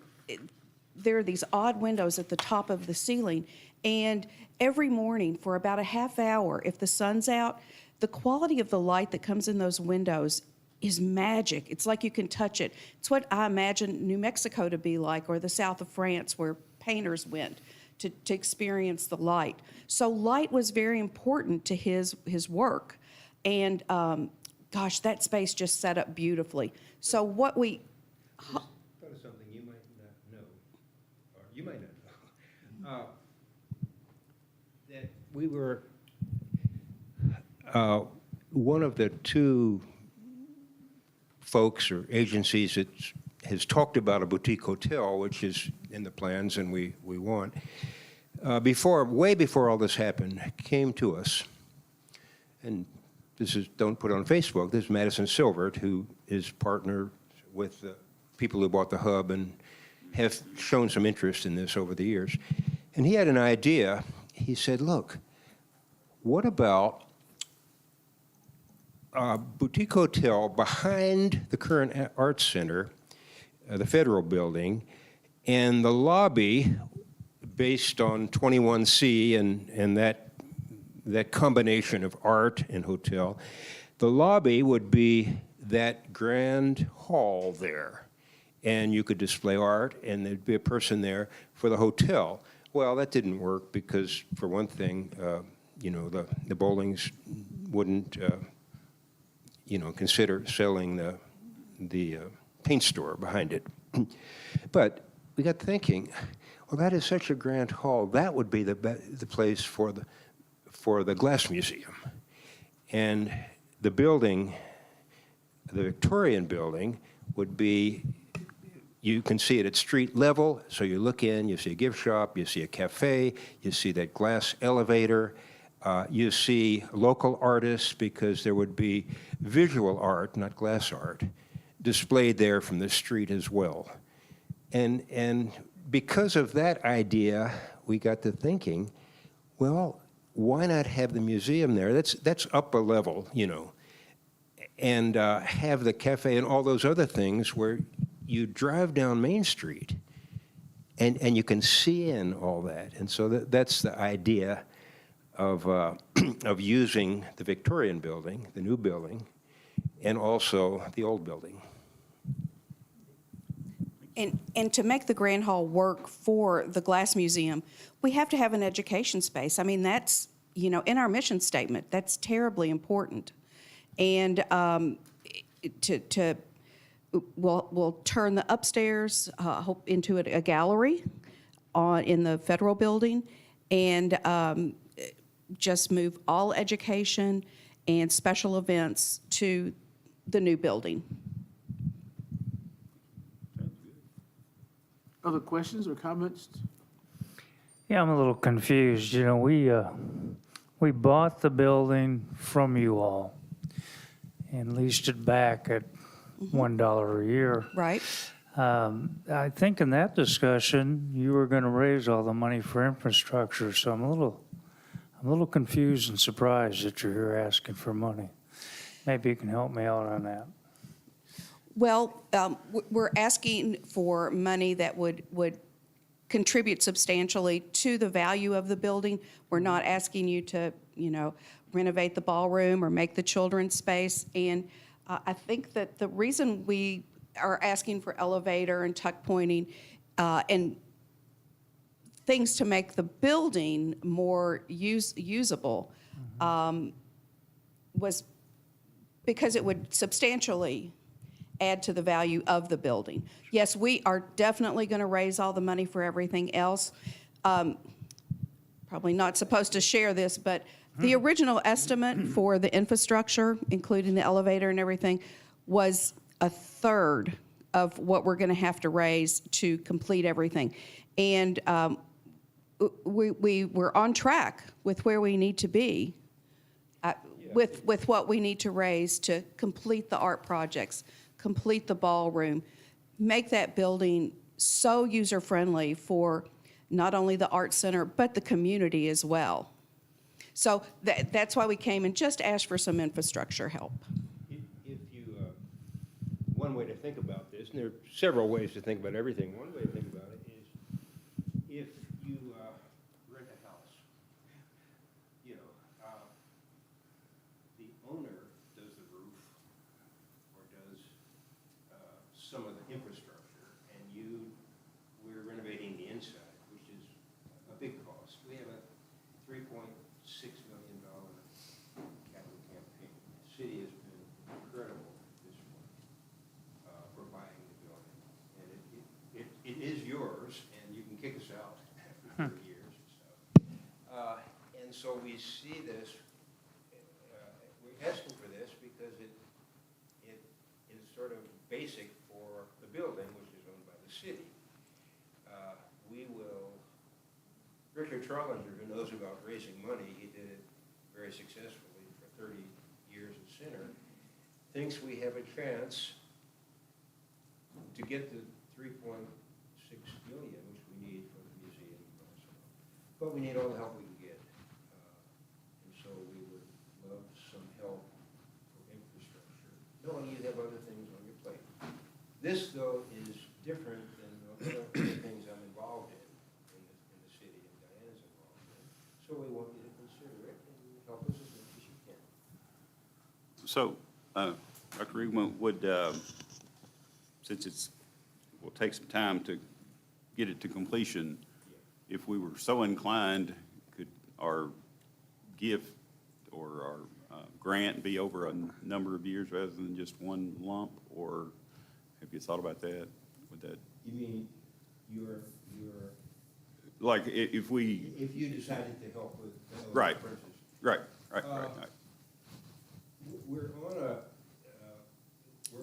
Speaker 14: there are these odd windows at the top of the ceiling, and every morning for about a half hour, if the sun's out, the quality of the light that comes in those windows is magic. It's like you can touch it. It's what I imagine New Mexico to be like, or the south of France where painters went to experience the light. So light was very important to his work. And gosh, that space just set up beautifully. So what we...
Speaker 15: Thought of something you might not know, or you might not know. That we were, one of the two folks or agencies that has talked about a boutique hotel, which is in the plans and we want, way before all this happened, came to us. And this is, don't put it on Facebook, this is Madison Silvert, who is partner with the people who bought the hub and have shown some interest in this over the years. And he had an idea. He said, look, what about a boutique hotel behind the current Arts Center, the Federal Building, and the lobby based on 21C and that combination of art and hotel, the lobby would be that grand hall there. And you could display art, and there'd be a person there for the hotel. Well, that didn't work because, for one thing, the Bowlings wouldn't, consider selling the paint store behind it. But we got thinking, well, that is such a grand hall. That would be the place for the Glass Museum. And the building, the Victorian building, would be, you can see it at street level, so you look in, you see a gift shop, you see a cafe, you see that glass elevator, you see local artists, because there would be visual art, not glass art, displayed there from the street as well. And because of that idea, we got to thinking, well, why not have the museum there? That's up a level, and have the cafe and all those other things where you drive down Main Street and you can see in all that. And so that's the idea of using the Victorian building, the new building, and also the old building.
Speaker 14: And to make the Grand Hall work for the Glass Museum, we have to have an education space. I mean, that's, in our mission statement, that's terribly important. And we'll turn the upstairs into a gallery in the Federal Building, and just move all education and special events to the new building.
Speaker 1: Other questions or comments?
Speaker 8: Yeah, I'm a little confused. You know, we bought the building from you all and leased it back at $1 a year.
Speaker 14: Right?
Speaker 8: I think in that discussion, you were going to raise all the money for infrastructure, so I'm a little confused and surprised that you're here asking for money. Maybe you can help me out on that.
Speaker 14: Well, we're asking for money that would contribute substantially to the value of the building. We're not asking you to, renovate the ballroom or make the children's space. And I think that the reason we are asking for elevator and tuck pointing and things to make the building more usable was because it would substantially add to the value of the building. Yes, we are definitely going to raise all the money for everything else. Probably not supposed to share this, but the original estimate for the infrastructure, including the elevator and everything, was a third of what we're going to have to raise to complete everything. And we're on track with where we need to be, with what we need to raise to complete the art projects, complete the ballroom, make that building so user-friendly for not only the art center, but the community as well. So that's why we came and just asked for some infrastructure help.
Speaker 15: One way to think about this, and there are several ways to think about everything. One way to think about it is if you rent a house, the owner does the roof or does some of the infrastructure, and we're renovating the inside, which is a big cost. We have a $3.6 million capital campaign. The city has been incredible this month for buying the building. And it is yours, and you can kick us out after 30 years and stuff. And so we see this, we're asking for this because it is sort of basic for the building, which is owned by the city. We will, Richard Trollinger, who knows about raising money, he did it very successfully for 30 years at Center, thinks we have a chance to get the $3.6 million, which we need for the museum. But we need all the help we can get. And so we would love some help for infrastructure, knowing you have other things on your plate. This, though, is different than the other things I'm involved in the city, and Diana's involved in. So we want you to consider it and help us as much as you can.
Speaker 5: So, Dr. Riegman, since will take some time to get it to completion, if we were so inclined, could our gift or our grant be over a number of years rather than just one lump? Or have you thought about that? Would that?
Speaker 15: You mean your
Speaker 5: Like if we.
Speaker 15: if you decided to help with
Speaker 5: Right.
Speaker 15: for instance.
Speaker 5: Right.
Speaker 15: We're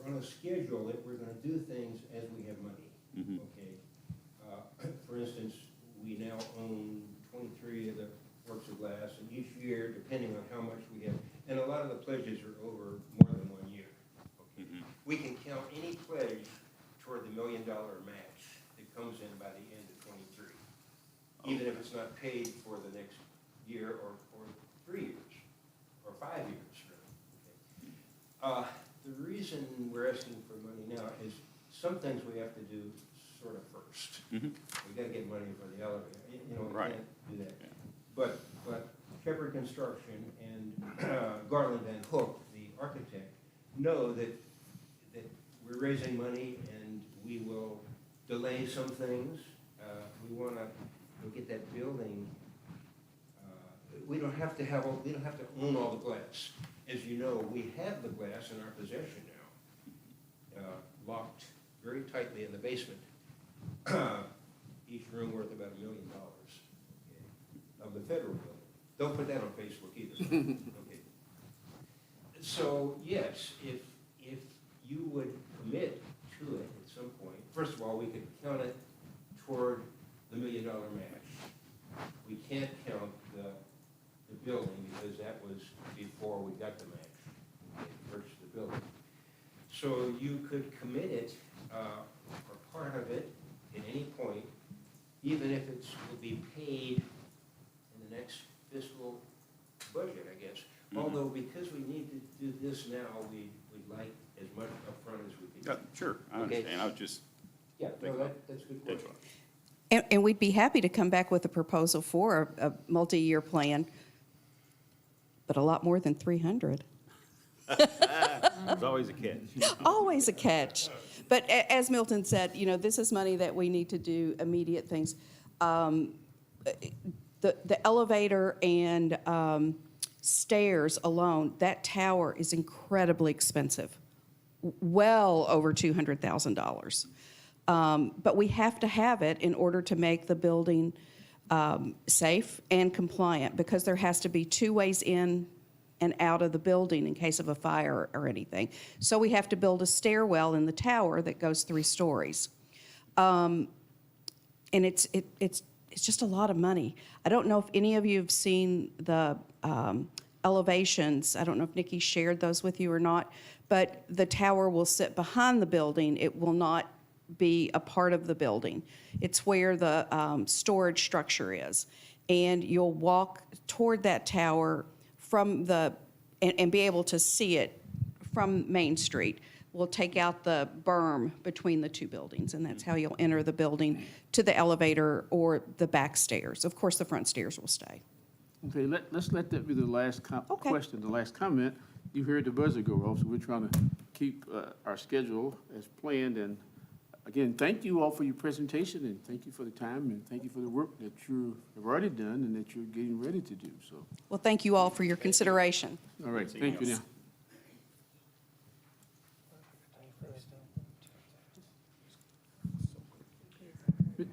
Speaker 15: on a schedule that we're gonna do things as we have money.
Speaker 5: Mhm.
Speaker 15: Okay. For instance, we now own 23 of the works of glass, and each year, depending on how much we have, and a lot of the pledges are over more than 1 year. Okay. We can count any pledge toward the $1 million match that comes in by the end of 23, even if it's not paid for the next year or 3 years or 5 years. Okay. The reason we're asking for money now is some things we have to do sort of first.
Speaker 5: Mhm.
Speaker 15: We gotta get money for the elevator, we
Speaker 5: Right.
Speaker 15: can't do that. But Shepherd Construction and Garland Van Hook, the architect, know that we're raising money and we will delay some things. We wanna get that building, we don't have to own all the glass. As you know, we have the glass in our possession now, locked very tightly in the basement. Each room worth about $1 million, okay, of the federal building. Don't put that on Facebook either. Okay. So yes, if you would commit to it at some point, first of all, we could count it toward the $1 million match. we can't count the building because that was before we got the match, we purchased the building. So you could commit it, or part of it, at any point, even if it's will be paid in the next fiscal budget, I guess. Although because we need to do this now, we'd like as much upfront as we can.
Speaker 5: Sure, I
Speaker 15: Okay.
Speaker 5: understand. I was just,
Speaker 15: Yeah, no, that's a good
Speaker 5: that's
Speaker 15: question.
Speaker 5: right.
Speaker 14: And we'd be happy to come back with a proposal for a multi-year plan, but a lot more than 300.
Speaker 5: There's always a catch.
Speaker 14: Always a catch. But as Milton said, you know, this is money that we need to do immediate things. The elevator and stairs alone, that tower is incredibly expensive, well over $200,000. But we have to have it in order to make the building safe and compliant, because there has to be 2 ways in and out of the building in case of a fire or anything. So we have to build a stairwell in the tower that goes 3 stories. And it's just a lot of money. I don't know if any of you have seen the elevations. I don't know if Nikki shared those with you or not, but the tower will sit behind the building. It will not be a part of the building. It's where the storage structure is. And you'll walk toward that tower from and be able to see it from Main Street. We'll take out the berm between the 2 buildings, and that's how you'll enter the building to the elevator or the back stairs. Of course, the front stairs will stay.
Speaker 1: Okay, let's let that be the last
Speaker 14: Okay.
Speaker 1: question, the last comment. You heard the buzzer go off, so we're trying to keep our schedule as planned. And again, thank you all for your presentation, and thank you for the time, and thank you for the work that you have already done and that you're getting ready to do, so.
Speaker 14: Well, thank you all for your consideration.
Speaker 1: All right, thank you now.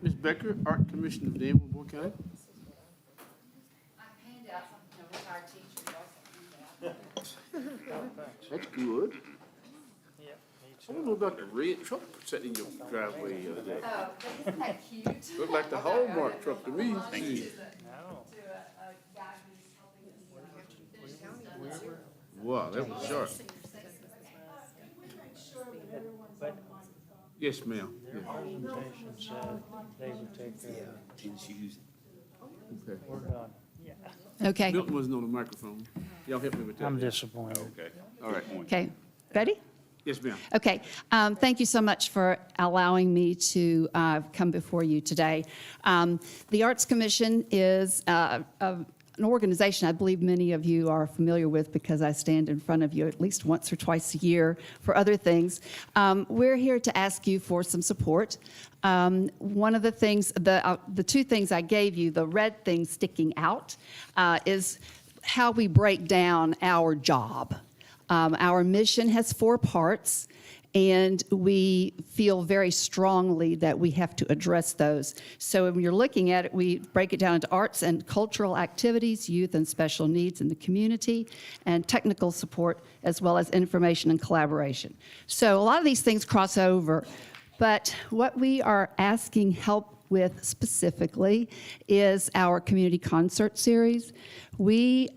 Speaker 1: Ms. Becker, Art Commission of Danville, Board County. That's good. I don't know about the red truck sitting in your driveway the other day.
Speaker 7: Oh, isn't that cute?
Speaker 1: Looked like the Hallmark truck to me.
Speaker 5: Thank you.
Speaker 1: Wow, that was sharp. Yes, ma'am. Yeah.
Speaker 8: Presentation said they would take care of it.
Speaker 1: Okay.
Speaker 8: We're done.
Speaker 16: Okay,
Speaker 1: Milton wasn't on the microphone. Y'all help me with that.
Speaker 8: I'm disappointed.
Speaker 5: Okay.
Speaker 1: All right.
Speaker 16: okay. Ready?
Speaker 1: Yes, ma'am.
Speaker 16: Okay. Thank you so much for allowing me to come before you today. The Arts Commission is an organization I believe many of you are familiar with because I stand in front of you at least once or twice a year for other things. We're here to ask you for some support. One of the things, the 2 things I gave you, the red thing sticking out, is how we break down our job. Our mission has 4 parts, and we feel very strongly that we have to address those. So when you're looking at it, we break it down into arts and cultural activities, youth and special needs in the community, and technical support, as well as information and collaboration. So a lot of these things cross over, but what we are asking help with specifically is our community concert series. We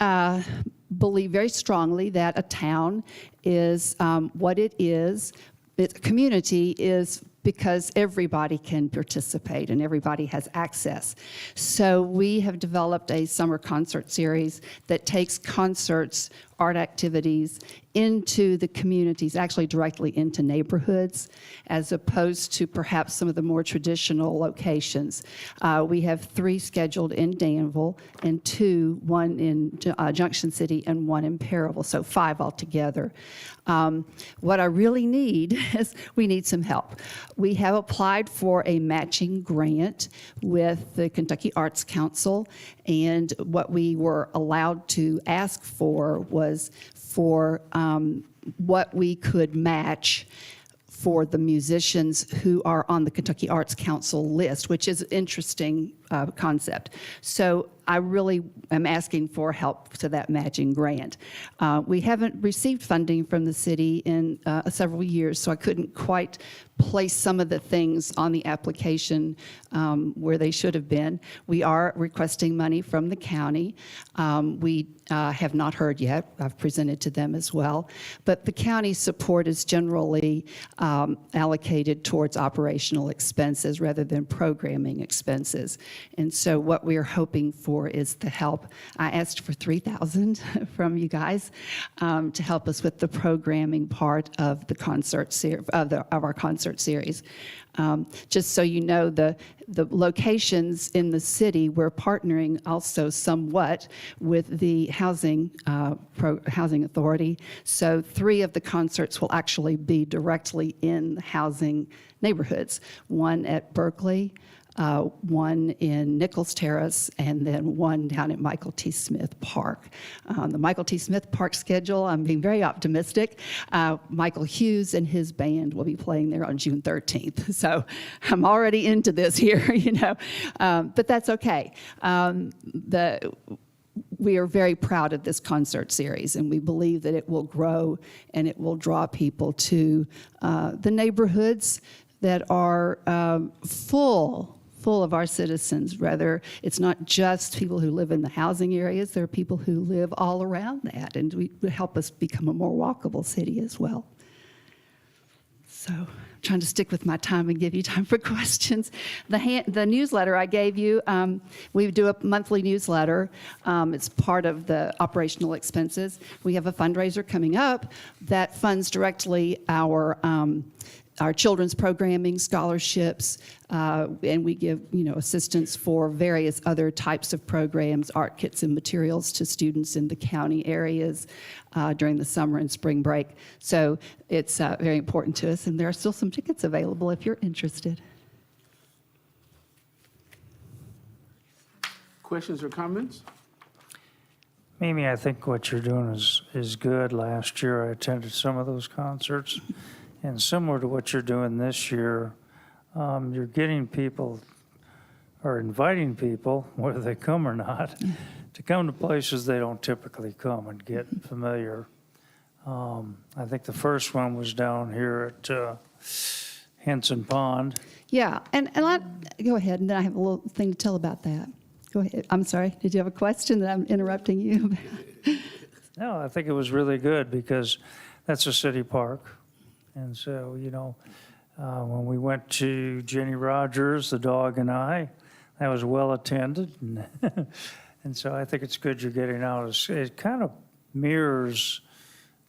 Speaker 16: believe very strongly that a town is what it is. A community is because everybody can participate and everybody has access. So we have developed a summer concert series that takes concerts, art activities into the communities, actually directly into neighborhoods, as opposed to perhaps some of the more traditional locations. We have 3 scheduled in Danville and 2, one in Junction City and one in Perryville, so 5 altogether. What I really need is we need some help. We have applied for a matching grant with the Kentucky Arts Council, and what we were allowed to ask for was for what we could match for the musicians who are on the Kentucky Arts Council list, which is an interesting concept. So I really am asking for help to that matching grant. We haven't received funding from the city in several years, so I couldn't quite place some of the things on the application where they should have been. We are requesting money from the county. We have not heard yet. I've presented to them as well. But the county support is generally allocated towards operational expenses rather than programming expenses. And so what we are hoping for is the help. I asked for $3,000 from you guys to help us with the programming part of the concert of our concert series. Just so you know, the locations in the city, we're partnering also somewhat with the housing authority. So 3 of the concerts will actually be directly in the housing neighborhoods. One at Berkeley, one in Nichols Terrace, and then one down at Michael T. Smith Park. The Michael T. Smith Park schedule, I'm being very optimistic. Michaal Hughes and his band will be playing there on June 13th. So I'm already into this here, you know, but that's okay. We are very proud of this concert series, and we believe that it will grow and it will draw people to the neighborhoods that are full of our citizens. Rather, it's not just people who live in the housing areas, there are people who live all around that, and we help us become a more walkable city as well. So I'm trying to stick with my time and give you time for questions. The newsletter I gave you, we do a monthly newsletter. It's part of the operational expenses. We have a fundraiser coming up that funds directly our children's programming, scholarships, and we give, you know, assistance for various other types of programs, art kits and materials to students in the county areas during the summer and spring break. So it's very important to us, and there are still some tickets available if you're interested.
Speaker 1: Questions or comments?
Speaker 8: Mimi, I think what you're doing is good. Last year, I attended some of those concerts. And similar to what you're doing this year, you're getting people, or inviting people, whether they come or not, to come to places they don't typically come and get familiar. I think the first one was down here at Henson Pond.
Speaker 16: Yeah, and go ahead, and then I have a little thing to tell about that. Go ahead. I'm sorry, did you have a question that I'm interrupting you?
Speaker 8: No, I think it was really good because that's a city park. And so, you know, when we went to Jenny Rogers, the dog and I, that was well attended. And so I think it's good you're getting out. It kind of mirrors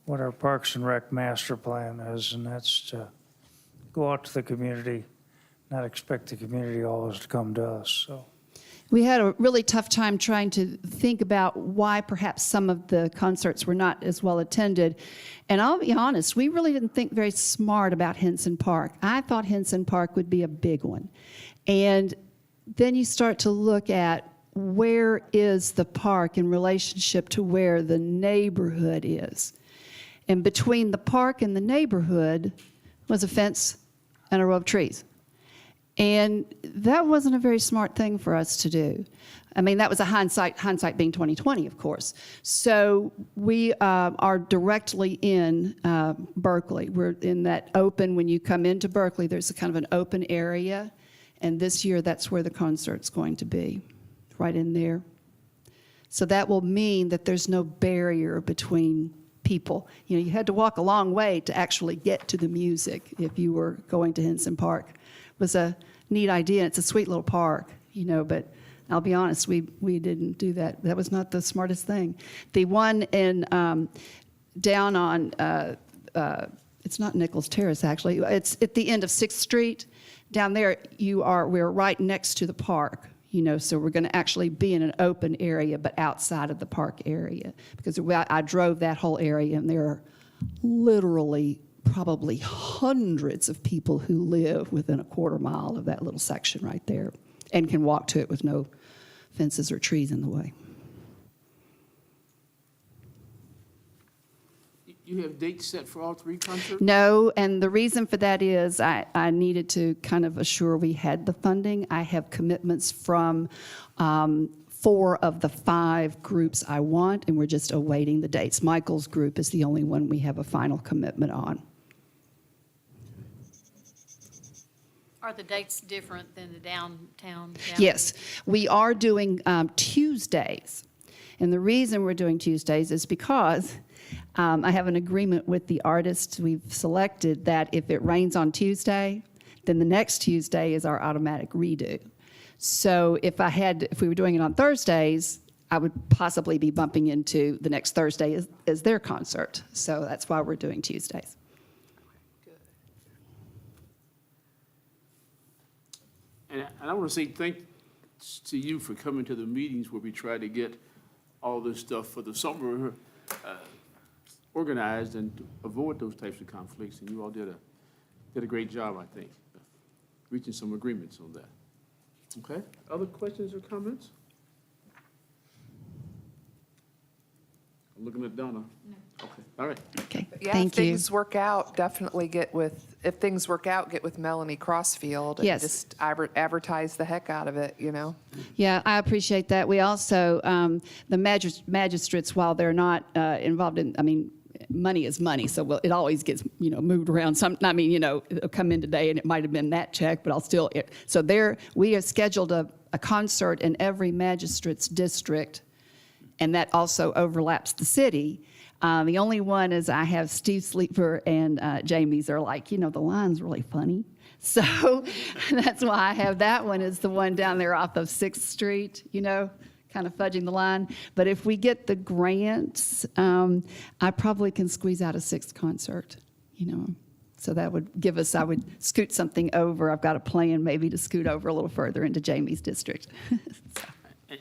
Speaker 8: what our Parks and Rec master plan is, and that's to go out to the community, not expect the community always to come to us. So.
Speaker 16: We had a really tough time trying to think about why perhaps some of the concerts were not as well attended. And I'll be honest, we really didn't think very smart about Henson Park. I thought Henson Park would be a big one. And then you start to look at where is the park in relationship to where the neighborhood is. And between the park and the neighborhood was a fence and a row of trees. And that wasn't a very smart thing for us to do. I mean, that was a hindsight being 2020, of course. So we are directly in Berkeley. We're in that open, when you come into Berkeley, there's a kind of an open area. And this year, that's where the concert's going to be, right in there. So that will mean that there's no barrier between people. You know, you had to walk a long way to actually get to the music if you were going to Henson Park. Was a neat idea. It's a sweet little park, you know, but I'll be honest, we didn't do that. That was not the smartest thing. The one in down on, it's not Nichols Terrace, actually. It's at the end of 6th Street. Down there, we're right next to the park, you know, so we're going to actually be in an open area, but outside of the park area. Because I drove that whole area, and there are literally probably hundreds of people who live within a quarter mile of that little section right there and can walk to it with no fences or trees in the way.
Speaker 1: You have dates set for all 3 concerts?
Speaker 16: No, and the reason for that is I needed to kind of assure we had the funding. I have commitments from 4 of the 5 groups I want, and we're just awaiting the dates. Michael's group is the only one we have a final commitment on.
Speaker 7: Are the dates different than the downtown?
Speaker 16: Yes, we are doing Tuesdays. And the reason we're doing Tuesdays is because I have an agreement with the artists we've selected that if it rains on Tuesday, then the next Tuesday is our automatic redo. So if we were doing it on Thursdays, I would possibly be bumping into the next Thursday as their concert. So that's why we're doing Tuesdays.
Speaker 1: And I want to say thanks to you for coming to the meetings where we try to get all this stuff for the summer organized and to avoid those types of conflicts. And you all did a great job, I think, reaching some agreements on that. Okay, other questions or comments? I'm looking at Donna. No. Okay, all right.
Speaker 16: Okay,
Speaker 4: Yeah, if
Speaker 16: thank you.
Speaker 4: things work out, definitely get with Melanie Crossfield and
Speaker 16: Yes.
Speaker 4: just advertise the heck out of it, you know?
Speaker 16: Yeah, I appreciate that. We also, the magistrates, while they're not involved in, I mean, money is money, so it always gets, moved around. It'll come in today and it might have been that check, but I'll still, we have scheduled a concert in every magistrate's district, and that also overlaps the city. The only one is I have Steve Sleeper and Jamie's are like, the line's really funny. So that's why I have that one is the one down there off of 6th Street, kind of fudging the line. But if we get the grants, I probably can squeeze out a 6th concert, So that would give us, I would scoot something over. I've got a plan maybe to scoot over a little further into Jamie's district.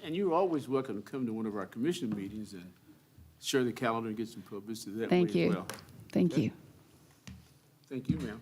Speaker 1: And you're always welcome to come to one of our commission meetings and share the calendar and get some publicity that way
Speaker 16: Thank
Speaker 1: as
Speaker 16: you.
Speaker 1: well.
Speaker 16: Thank
Speaker 1: Okay?
Speaker 16: you.
Speaker 1: Thank you, ma'am.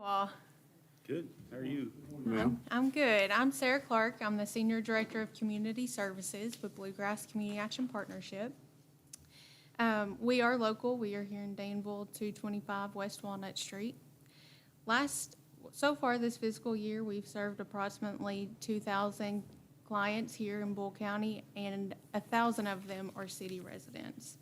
Speaker 17: Well,
Speaker 5: Good. How are you?
Speaker 1: Ma'am.
Speaker 17: I'm good. I'm Sarah Clark. I'm the Senior Director of Community Services with Bluegrass Community Action Partnership. We are local. We are here in Danville, 225 West Walnut Street. So far this fiscal year, we've served approximately 2,000 clients here in Bull County, and 1,000 of them are city residents.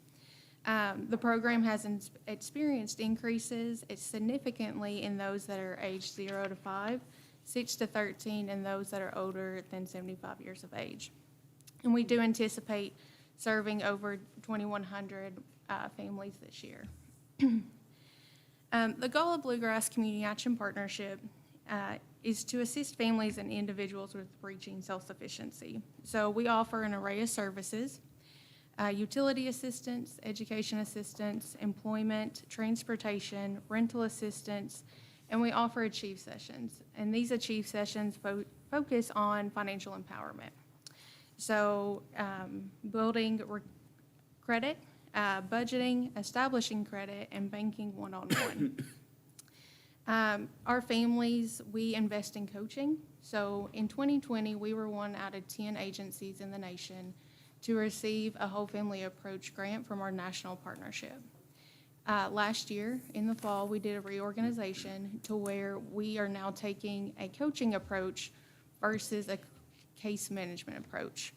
Speaker 17: The program has experienced increases significantly in those that are aged 0 to 5, 6 to 13, and those that are older than 75 years of age. And we do anticipate serving over 2,100 families this year. The goal of Bluegrass Community Action Partnership is to assist families and individuals with reaching self-sufficiency. So we offer an array of services. Utility assistance, education assistance, employment, transportation, rental assistance, and we offer Achieve sessions. And these Achieve sessions focus on financial empowerment. So building credit, budgeting, establishing credit, and banking one-on-one. Our families, we invest in coaching. So in 2020, we were one out of 10 agencies in the nation to receive a whole family approach grant from our national partnership. Last year, in the fall, we did a reorganization to where we are now taking a coaching approach versus a case management approach.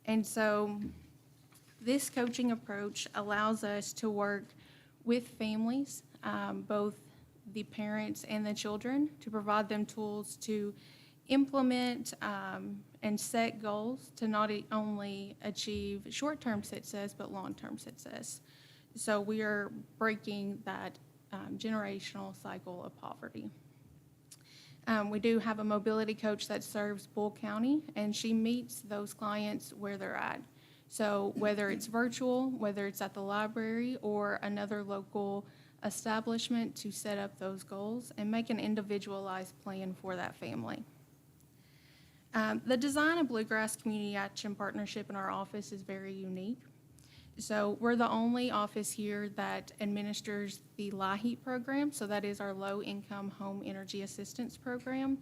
Speaker 17: And so this coaching approach allows us to work with families, both the parents and the children, to provide them tools to implement and set goals to not only achieve short-term success, but long-term success. So we are breaking that generational cycle of poverty. We do have a mobility coach that serves Bull County, and she meets those clients where they're at. So whether it's virtual, whether it's at the library or another local establishment to set up those goals and make an individualized plan for that family. The design of Bluegrass Community Action Partnership in our office is very unique. So we're the only office here that administers the LIHEAP program, so that is our Low-Income Home Energy Assistance Program,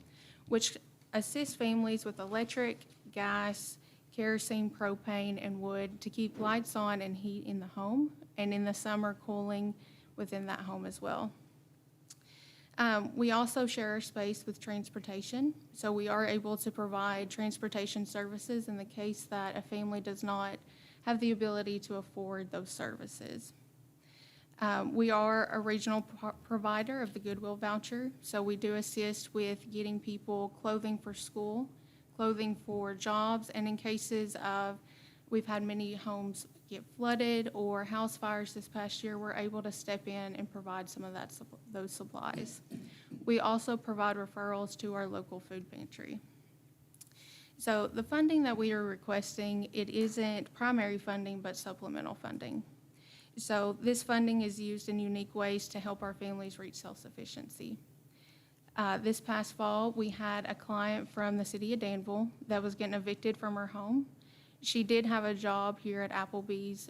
Speaker 17: which assists families with electric, gas, kerosene, propane, and wood to keep lights on and heat in the home, and in the summer, cooling within that home as well. We also share our space with transportation, so we are able to provide transportation services in the case that a family does not have the ability to afford those services. We are a regional provider of the Goodwill voucher, so we do assist with getting people clothing for school, clothing for jobs, and in cases of, we've had many homes get flooded or house fires this past year, we're able to step in and provide some of those supplies. We also provide referrals to our local food pantry. So the funding that we are requesting, it isn't primary funding, but supplemental funding. So this funding is used in unique ways to help our families reach self-sufficiency. This past fall, we had a client from the city of Danville that was getting evicted from her home. She did have a job here at Applebee's,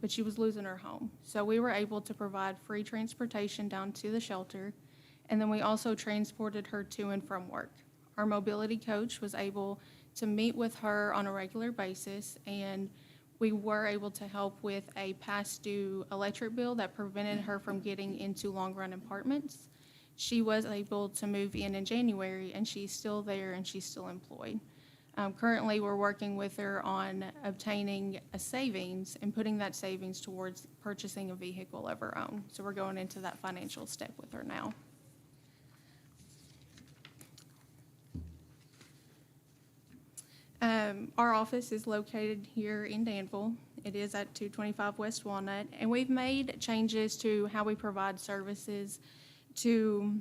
Speaker 17: but she was losing her home. So we were able to provide free transportation down to the shelter, and then we also transported her to and from work. Our mobility coach was able to meet with her on a regular basis, and we were able to help with a past due electric bill that prevented her from getting into long-run apartments. She was able to move in January, and she's still there and she's still employed. Currently, we're working with her on obtaining a savings and putting that savings towards purchasing a vehicle of her own. So we're going into that financial step with her now. Our office is located here in Danville. It is at 225 West Walnut, and we've made changes to how we provide services to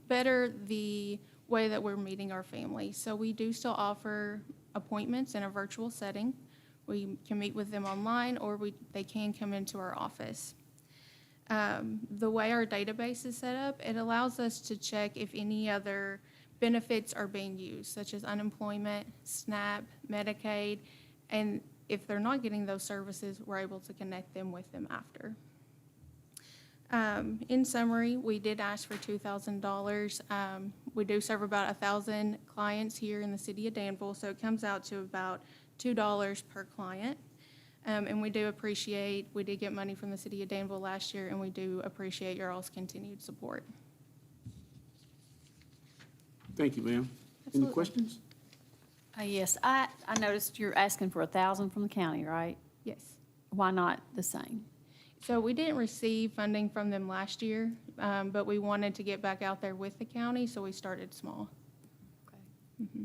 Speaker 17: better the way that we're meeting our family. So we do still offer appointments in a virtual setting. We can meet with them online, or they can come into our office. The way our database is set up, it allows us to check if any other benefits are being used, such as unemployment, SNAP, Medicaid, and if they're not getting those services, we're able to connect them with them after. In summary, we did ask for $2,000. We do serve about 1,000 clients here in the city of Danville, so it comes out to about $2 per client. And we do appreciate, we did get money from the city of Danville last year, and we do appreciate your all's continued support.
Speaker 1: Thank you, ma'am. Any
Speaker 17: Absolutely.
Speaker 1: questions?
Speaker 7: Yes, I noticed you're asking for 1,000 from the county, right?
Speaker 17: Yes.
Speaker 7: Why not the same?
Speaker 17: So we didn't receive funding from them last year, but we wanted to get back out there with the county, so we started small.
Speaker 7: Okay.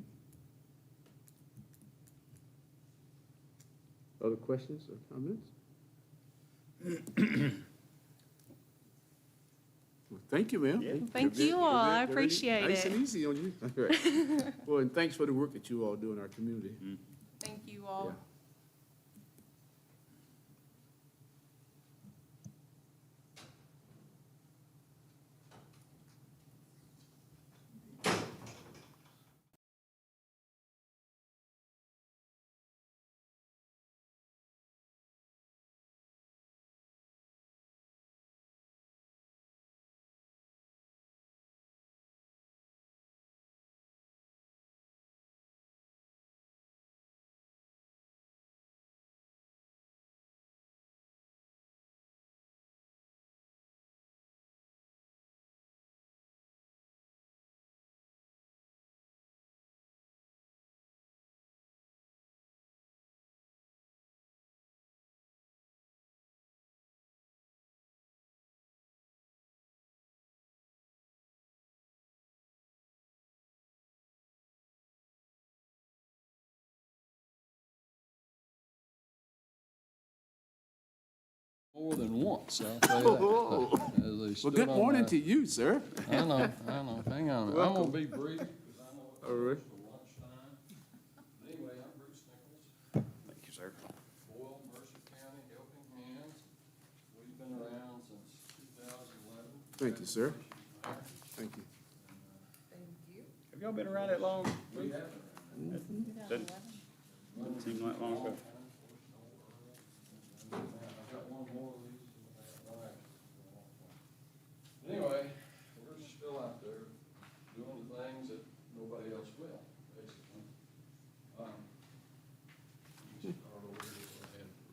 Speaker 1: Other questions or comments? Well, thank you, ma'am.
Speaker 17: Thank you all. I appreciate
Speaker 1: Nice and
Speaker 17: it.
Speaker 1: easy on you. All right. Well, and thanks for the work that you all do in our community.
Speaker 17: Thank you all.
Speaker 1: Yeah.
Speaker 18: More than once, I'll tell you
Speaker 1: Oh.
Speaker 18: that. As they
Speaker 1: Well,
Speaker 18: stood
Speaker 1: good
Speaker 18: on
Speaker 1: morning
Speaker 18: my-
Speaker 1: to you, sir.
Speaker 18: I know. Hang on. I'm
Speaker 1: Welcome.
Speaker 18: gonna be brief, because I know it's
Speaker 1: All right.
Speaker 18: close to lunchtime. But anyway, I'm Bruce Nichols,
Speaker 5: Thank you, sir.
Speaker 18: Boyle, Mercer County, Helping Hands. We've been around
Speaker 1: Thank you, sir. Thank you.
Speaker 18: Have y'all been around that long?
Speaker 5: Doesn't seem like long ago.
Speaker 18: Anyway, we're still out there doing the things that nobody else will, basically.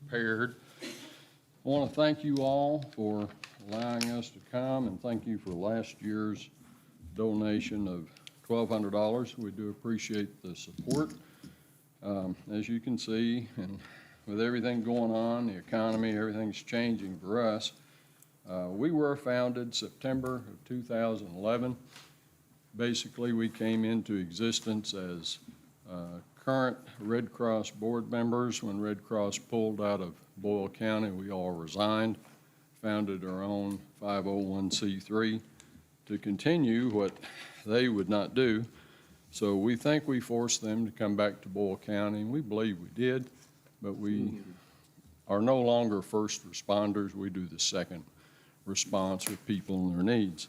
Speaker 18: Prepared. I want to thank you all for allowing us to come, and thank you for last year's donation of $1,200. We do appreciate the support. As you can see, and with everything going on, the economy, everything's changing for us. We were founded September of 2011. Basically, we came into existence as current Red Cross board members. When Red Cross pulled out of Boyle County, we all resigned, founded our own 501c3 to continue what they would not do. So we think we forced them to come back to Boyle County, and we believe we did, but we are no longer first responders. We do the second response with people and their needs.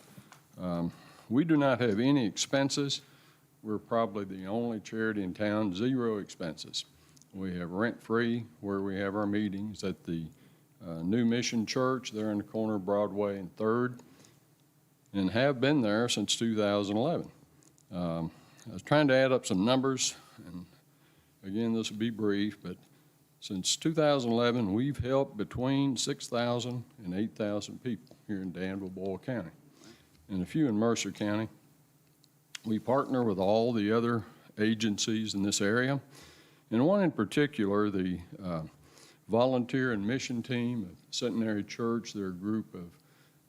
Speaker 18: We do not have any expenses. We're probably the only charity in town, 0 expenses. We have rent-free where we have our meetings at the New Mission Church there in the corner of Broadway and 3rd, and have been there since 2011. I was trying to add up some numbers, and again, this will be brief, but since 2011, we've helped between 6,000 and 8,000 people here in Danville, Boyle County, and a few in Mercer County. We partner with all the other agencies in this area, and one in particular, the volunteer and mission team of Centenary Church. They're a group of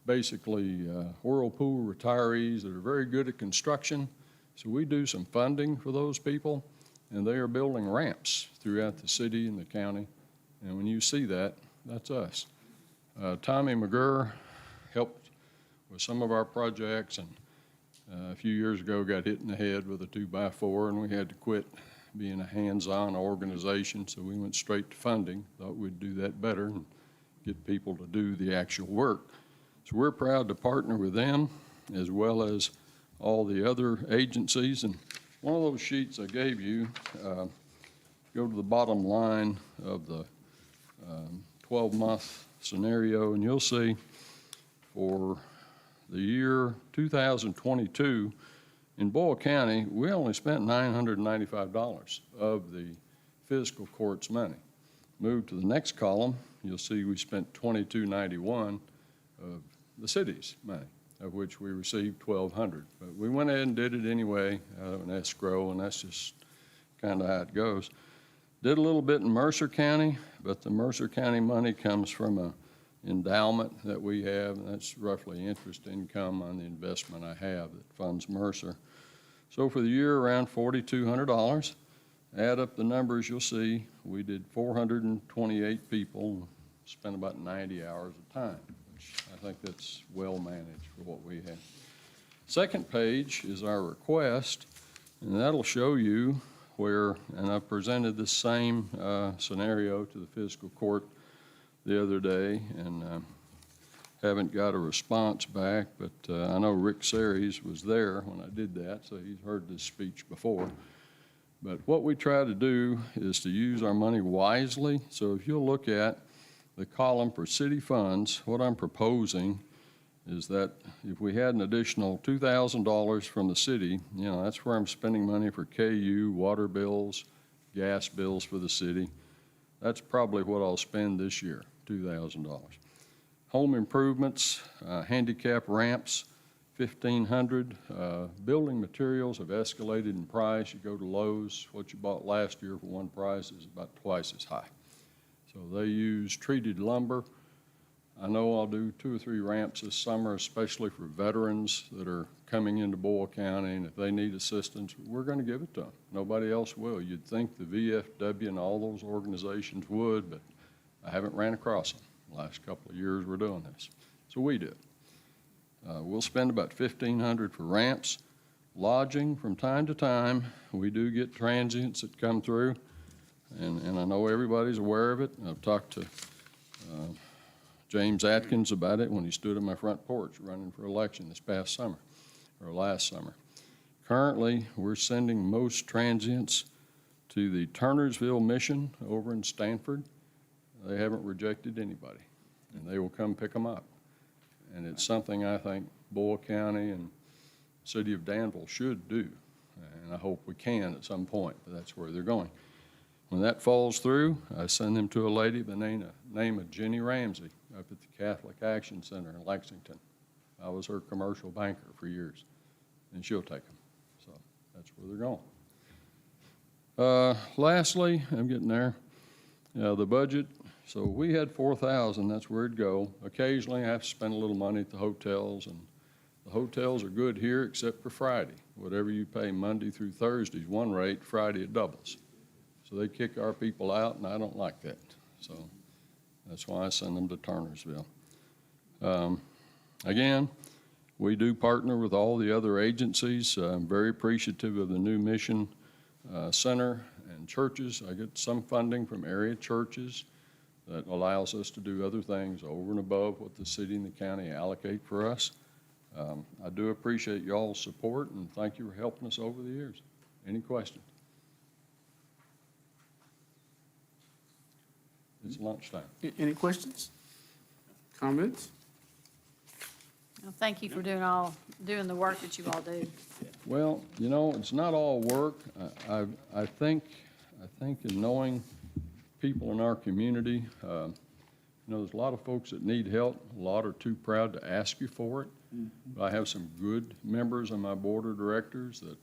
Speaker 18: basically whirlpool retirees that are very good at construction. So we do some funding for those people, and they are building ramps throughout the city and the county. And when you see that, that's us. Tommy McGurr helped with some of our projects, and a few years ago got hit in the head with a 2x4, and we had to quit being a hands-on organization, so we went straight to funding. Thought we'd do that better and get people to do the actual work. So we're proud to partner with them as well as all the other agencies. And one of those sheets I gave you, go to the bottom line of the 12-month scenario, and you'll see for the year 2022, in Boyle County, we only spent $995 of the fiscal court's money. Move to the next column, you'll see we spent $2291 of the city's money, of which we received $1,200. But we went ahead and did it anyway out of an escrow, and that's just kind of how it goes. Did a little bit in Mercer County, but the Mercer County money comes from a endowment that we have, and that's roughly interest income on the investment I have that funds Mercer. So for the year, around $4,200. Add up the numbers, you'll see we did 428 people, spent about 90 hours of time, which I think that's well managed for what we have. Second page is our request, and that'll show you where, and I presented the same scenario to the fiscal court the other day, and haven't got a response back, but I know Rick Series was there when I did that, so he's heard this speech before. But what we try to do is to use our money wisely. So if you'll look at the column for city funds, what I'm proposing is that if we had an additional $2,000 from the city, you know, that's where I'm spending money for KU, water bills, gas bills for the city. That's probably what I'll spend this year, $2,000. Home improvements, handicap ramps, $1,500. Building materials have escalated in price. You go to Lowe's, what you bought last year for one price is about twice as high. So they use treated lumber. I know I'll do 2 or 3 ramps this summer, especially for veterans that are coming into Boyle County, and if they need assistance, we're going to give it to them. Nobody else will. You'd think the VFW and all those organizations would, but I haven't ran across them. The last couple of years we're doing this. So we do it. We'll spend about $1,500 for ramps. Lodging, from time to time, we do get transients that come through, and I know everybody's aware of it. I've talked to James Atkins about it when he stood on my front porch running for election this past summer, or last summer. Currently, we're sending most transients to the Turnersville Mission over in Stanford. They haven't rejected anybody, and they will come pick them up. And it's something I think Boyle County and City of Danville should do, and I hope we can at some point, but that's where they're going. When that falls through, I send them to a lady by the name of Jenny Ramsey up at the Catholic Action Center in Lexington. I was her commercial banker for years, and she'll take them. So that's where they're going. Lastly, I'm getting there, the budget. So we had 4,000, that's where it'd go. Occasionally, I have to spend a little money at the hotels, and the hotels are good here except for Friday. Whatever you pay Monday through Thursday is one rate, Friday it doubles. So they kick our people out, and I don't like that. So that's why I send them to Turnersville. Again, we do partner with all the other agencies. I'm very appreciative of the new mission center and churches. I get some funding from area churches that allows us to do other things over and above what the city and the county allocate for us. I do appreciate y'all's support, and thank you for helping us over the years. Any questions? It's lunchtime.
Speaker 1: Any questions? Comments?
Speaker 7: Well, thank you for doing the work that you all do.
Speaker 18: Well, you know, it's not all work. I think in knowing people in our community, you know, there's a lot of folks that need help. A lot are too proud to ask you for it. But I have some good members on my board of directors that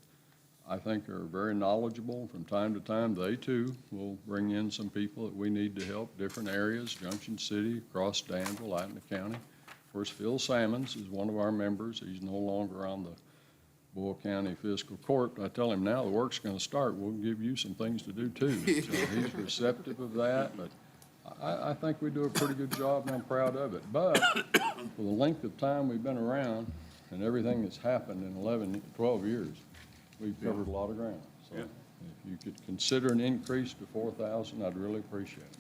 Speaker 18: I think are very knowledgeable. From time to time, they too will bring in some people that we need to help, different areas, Junction City, across Danville, out in the county. Of course, Phil Salmons is one of our members. He's no longer on the Boyle County Fiscal Court. I tell him now the work's going to start. We'll give you some things to do too. So he's receptive of that, but I think we do a pretty good job, and I'm proud of it. But for the length of time we've been around and everything that's happened in 12 years, we've covered a lot of ground. So if you could consider an increase to 4,000, I'd really appreciate it,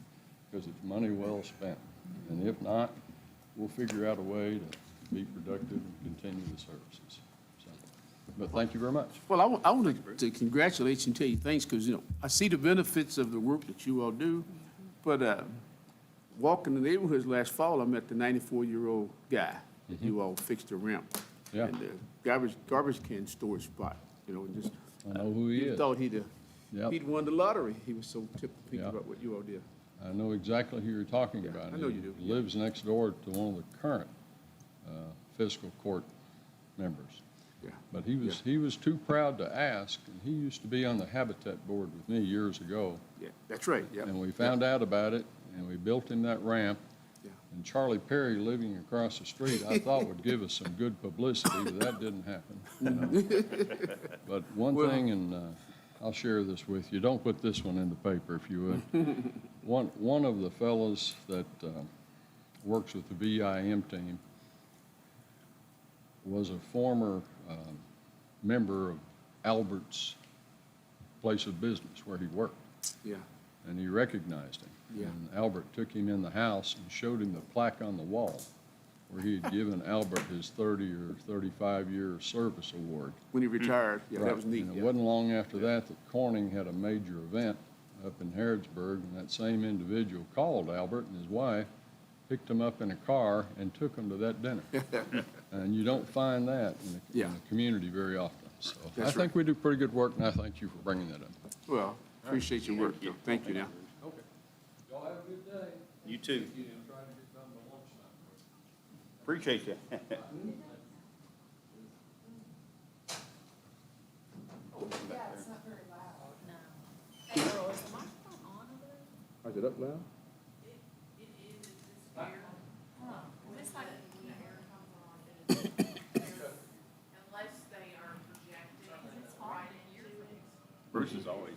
Speaker 18: because it's money well spent. And if not, we'll figure out a way to be productive and continue the services. So, but thank you very much.
Speaker 1: Well, I want to congratulate you and tell you thanks, because, you know, I see the benefits of the work that you all do, but walking the neighborhoods last fall, I met the 94-year-old guy that you all fixed the ramp.
Speaker 18: Yeah.
Speaker 1: And the garbage can storage spot, you know, and just.
Speaker 18: I know who he is.
Speaker 1: Thought he'd won the lottery. He was so tickled about what you all did.
Speaker 18: I know exactly who you're talking about.
Speaker 1: I know you do.
Speaker 18: He lives next door to one of the current fiscal court members.
Speaker 1: Yeah.
Speaker 18: But he was too proud to ask, and he used to be on the Habitat Board with me years ago.
Speaker 1: Yeah, that's right, yeah.
Speaker 18: And we found out about it, and we built him that ramp.
Speaker 1: Yeah.
Speaker 18: And Charlie Perry, living across the street, I thought would give us some good publicity, but that didn't happen. You know. But one thing, and I'll share this with you. Don't put this one in the paper if you would. One of the fellows that works with the VIM team was a former member of Albert's place of business where he worked.
Speaker 1: Yeah.
Speaker 18: And he recognized him.
Speaker 1: Yeah.
Speaker 18: And Albert took him in the house and showed him the plaque on the wall where he had given Albert his 30 or 35-year service award.
Speaker 1: When he retired, yeah,
Speaker 18: Right.
Speaker 1: that was neat.
Speaker 18: And it
Speaker 1: Yeah.
Speaker 18: wasn't long after that Corning had a major event up in Harrodsburg, and that same individual called Albert and his wife, picked him up in a car, and took him to that dinner. And you don't find that in the community very often. So
Speaker 1: That's
Speaker 18: I think we do pretty good work, and I thank you for bringing that up.
Speaker 1: Well, appreciate your work, though. Thank you now.
Speaker 18: Okay. Y'all have a good day.
Speaker 5: You too.
Speaker 18: Try to get done by lunchtime.
Speaker 5: Appreciate you.
Speaker 1: Is it up loud?
Speaker 5: Bruce is always,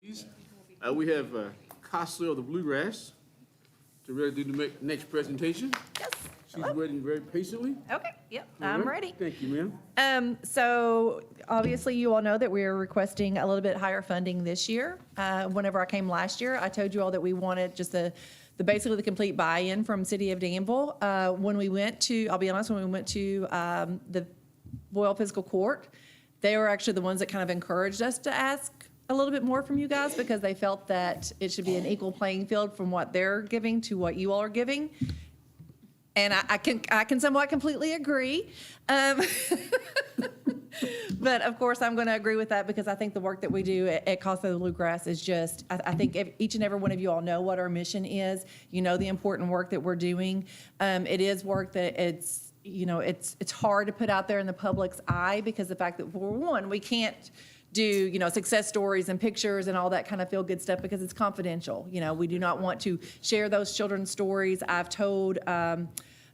Speaker 1: We have Costa of the Bluegrass to ready to do the next presentation.
Speaker 19: Yes.
Speaker 1: She's waiting very patiently.
Speaker 19: Okay, yep,
Speaker 1: All
Speaker 19: I'm
Speaker 1: right.
Speaker 19: ready.
Speaker 1: Thank you, ma'am.
Speaker 19: So obviously you all know that we're requesting a little bit higher funding this year. Whenever I came last year, I told you all that we wanted just the basically the complete buy-in from City of Danville. When we went to, I'll be honest, when we went to the Boyle Fiscal Court, they were actually the ones that kind of encouraged us to ask a little bit more from you guys because they felt that it should be an equal playing field from what they're giving to what you all are giving. And I can somewhat completely agree. But of course, I'm going to agree with that because I think the work that we do at Casa de Bluegrass is just, I think each and every one of you all know what our mission is. You know the important work that we're doing. It is work that it's hard to put out there in the public's eye because the fact that, for one, we can't do, success stories and pictures and all that kind of feel-good stuff because it's confidential. We do not want to share those children's stories. I've told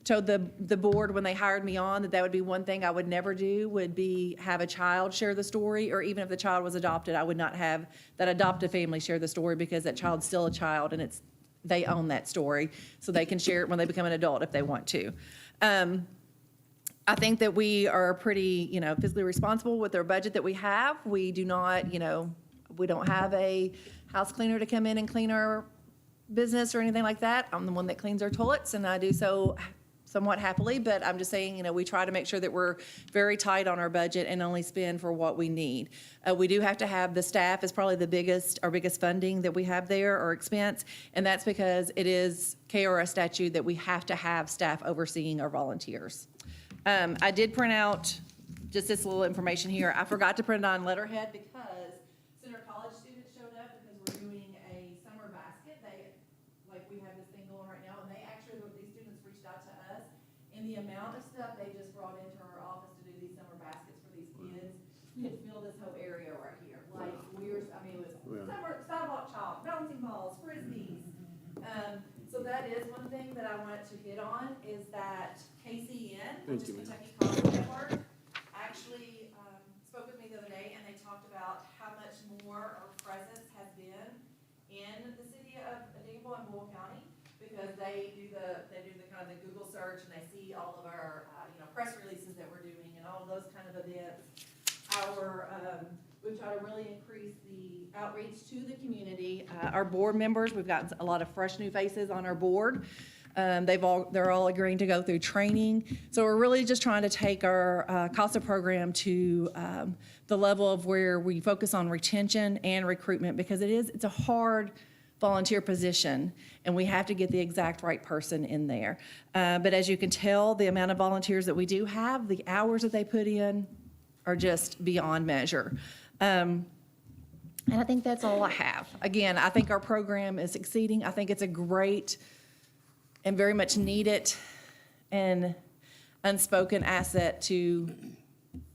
Speaker 19: the board when they hired me on that would be one thing I would never do, would be have a child share the story, or even if the child was adopted, I would not have that adoptive family share the story because that child's still a child and they own that story, so they can share it when they become an adult if they want to. I think that we are pretty, fiscally responsible with our budget that we have. We do not, we don't have a house cleaner to come in and clean our business or anything like that. I'm the one that cleans our toilets, and I do so somewhat happily, but I'm just saying, we try to make sure that we're very tight on our budget and only spend for what we need. We do have to have the staff is probably our biggest funding that we have there, or expense, and that's because it is KRS statute that we have to have staff overseeing our volunteers. I did print out just this little information here. I forgot to print it on letterhead because Center College students showed up because we're doing a summer basket. We have this thing going right now, and these students reached out to us, and the amount of stuff they just brought into our office to do these summer baskets for these kids could fill this whole area right here. It was summer sidewalk chalk, bouncing balls, frisbees. So that is one thing that I wanted to hit on, is that KCN, which is Kentucky College Network, actually spoke with me the other day, and they talked about how much more our presence has been in the city of Danville and Boyle County, because they do the kind of the Google search, and they see all of our press releases that we're doing and all of those kind of events. We try to really increase the outreach to the community. Our board members, we've got a lot of fresh new faces on our board. They're all agreeing to go through training. So we're really just trying to take our CASA program to the level of where we focus on retention and recruitment, because it's a hard volunteer position, and we have to get the exact right person in there. But as you can tell, the amount of volunteers that we do have, the hours that they put in are just beyond measure. And I think that's all I have. Again, I think our program is succeeding. I think it's a great and very much needed and unspoken asset to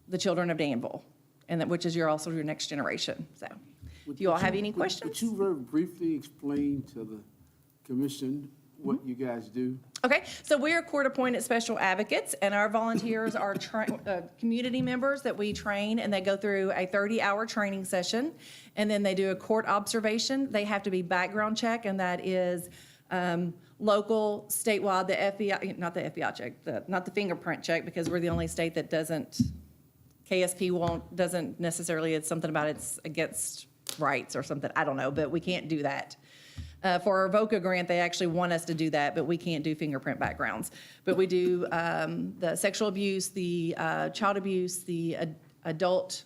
Speaker 19: the children of Danville, and which is also your next generation. So, do you all have any questions?
Speaker 1: Would you very briefly explain to the commission what you guys do?
Speaker 19: Okay, so we are court-appointed special advocates, and our volunteers are community members that we train, and they go through a 30-hour training session, and then they do a court observation. They have to be background check, and that is local, statewide, the FBI, not the FBI check, not the fingerprint check, because we're the only state that doesn't, KSP doesn't necessarily, it's something about it's against rights or something, I don't know, but we can't do that. For our VOCA grant, they actually want us to do that, but we can't do fingerprint backgrounds. But we do the sexual abuse, the child abuse, the adult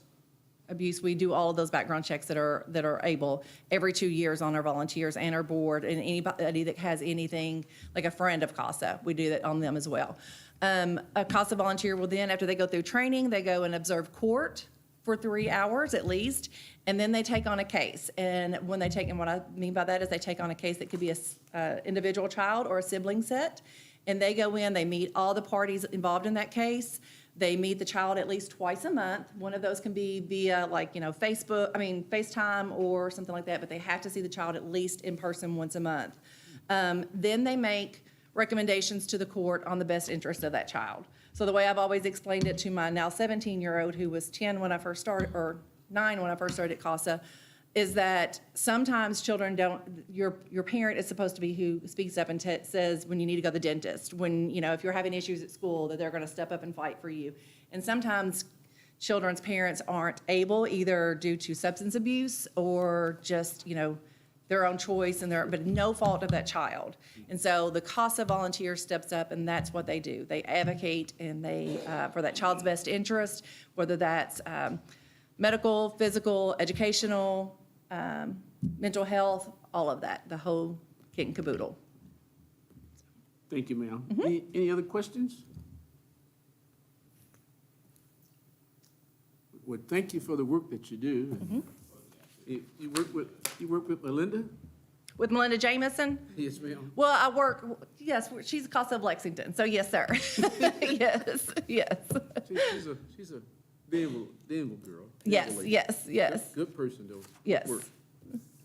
Speaker 19: abuse. We do all of those background checks that are able every 2 years on our volunteers and our board, and anybody that has anything, like a friend of CASA, we do that on them as well. A CASA volunteer will then, after they go through training, they go and observe court for 3 hours at least, and then they take on a case. And when they take, and what I mean by that is they take on a case that could be a individual child or a sibling set, and they go in, they meet all the parties involved in that case. They meet the child at least twice a month. One of those can be via FaceTime or something like that, but they have to see the child at least in person once a month. Then they make recommendations to the court on the best interest of that child. So the way I've always explained it to my now 17-year-old, who was 10 when I first started, or 9 when I first started at CASA, is that sometimes children don't, your parent is supposed to be who speaks up and says when you need to go to the dentist, when, you know, if you're having issues at school, that they're going to step up and fight for you. And sometimes children's parents aren't able, either due to substance abuse or just, you know, their own choice, and but no fault of that child. And so the CASA volunteer steps up, and that's what they do. They advocate and they for that child's best interest, whether that's medical, physical, educational, mental health, all of that, the whole kit and caboodle.
Speaker 1: Thank you, ma'am. Any other questions? Well, thank you for the work that you do. You work with Melinda?
Speaker 19: With Melinda Jamison?
Speaker 1: Yes, ma'am.
Speaker 19: Well, I work, yes, she's a CASA of Lexington, so yes, sir. Yes, yes.
Speaker 1: She's a Danville girl.
Speaker 19: Yes,
Speaker 1: Danville lady.
Speaker 19: yes.
Speaker 1: Good person, though. Good
Speaker 19: Yes.
Speaker 1: work.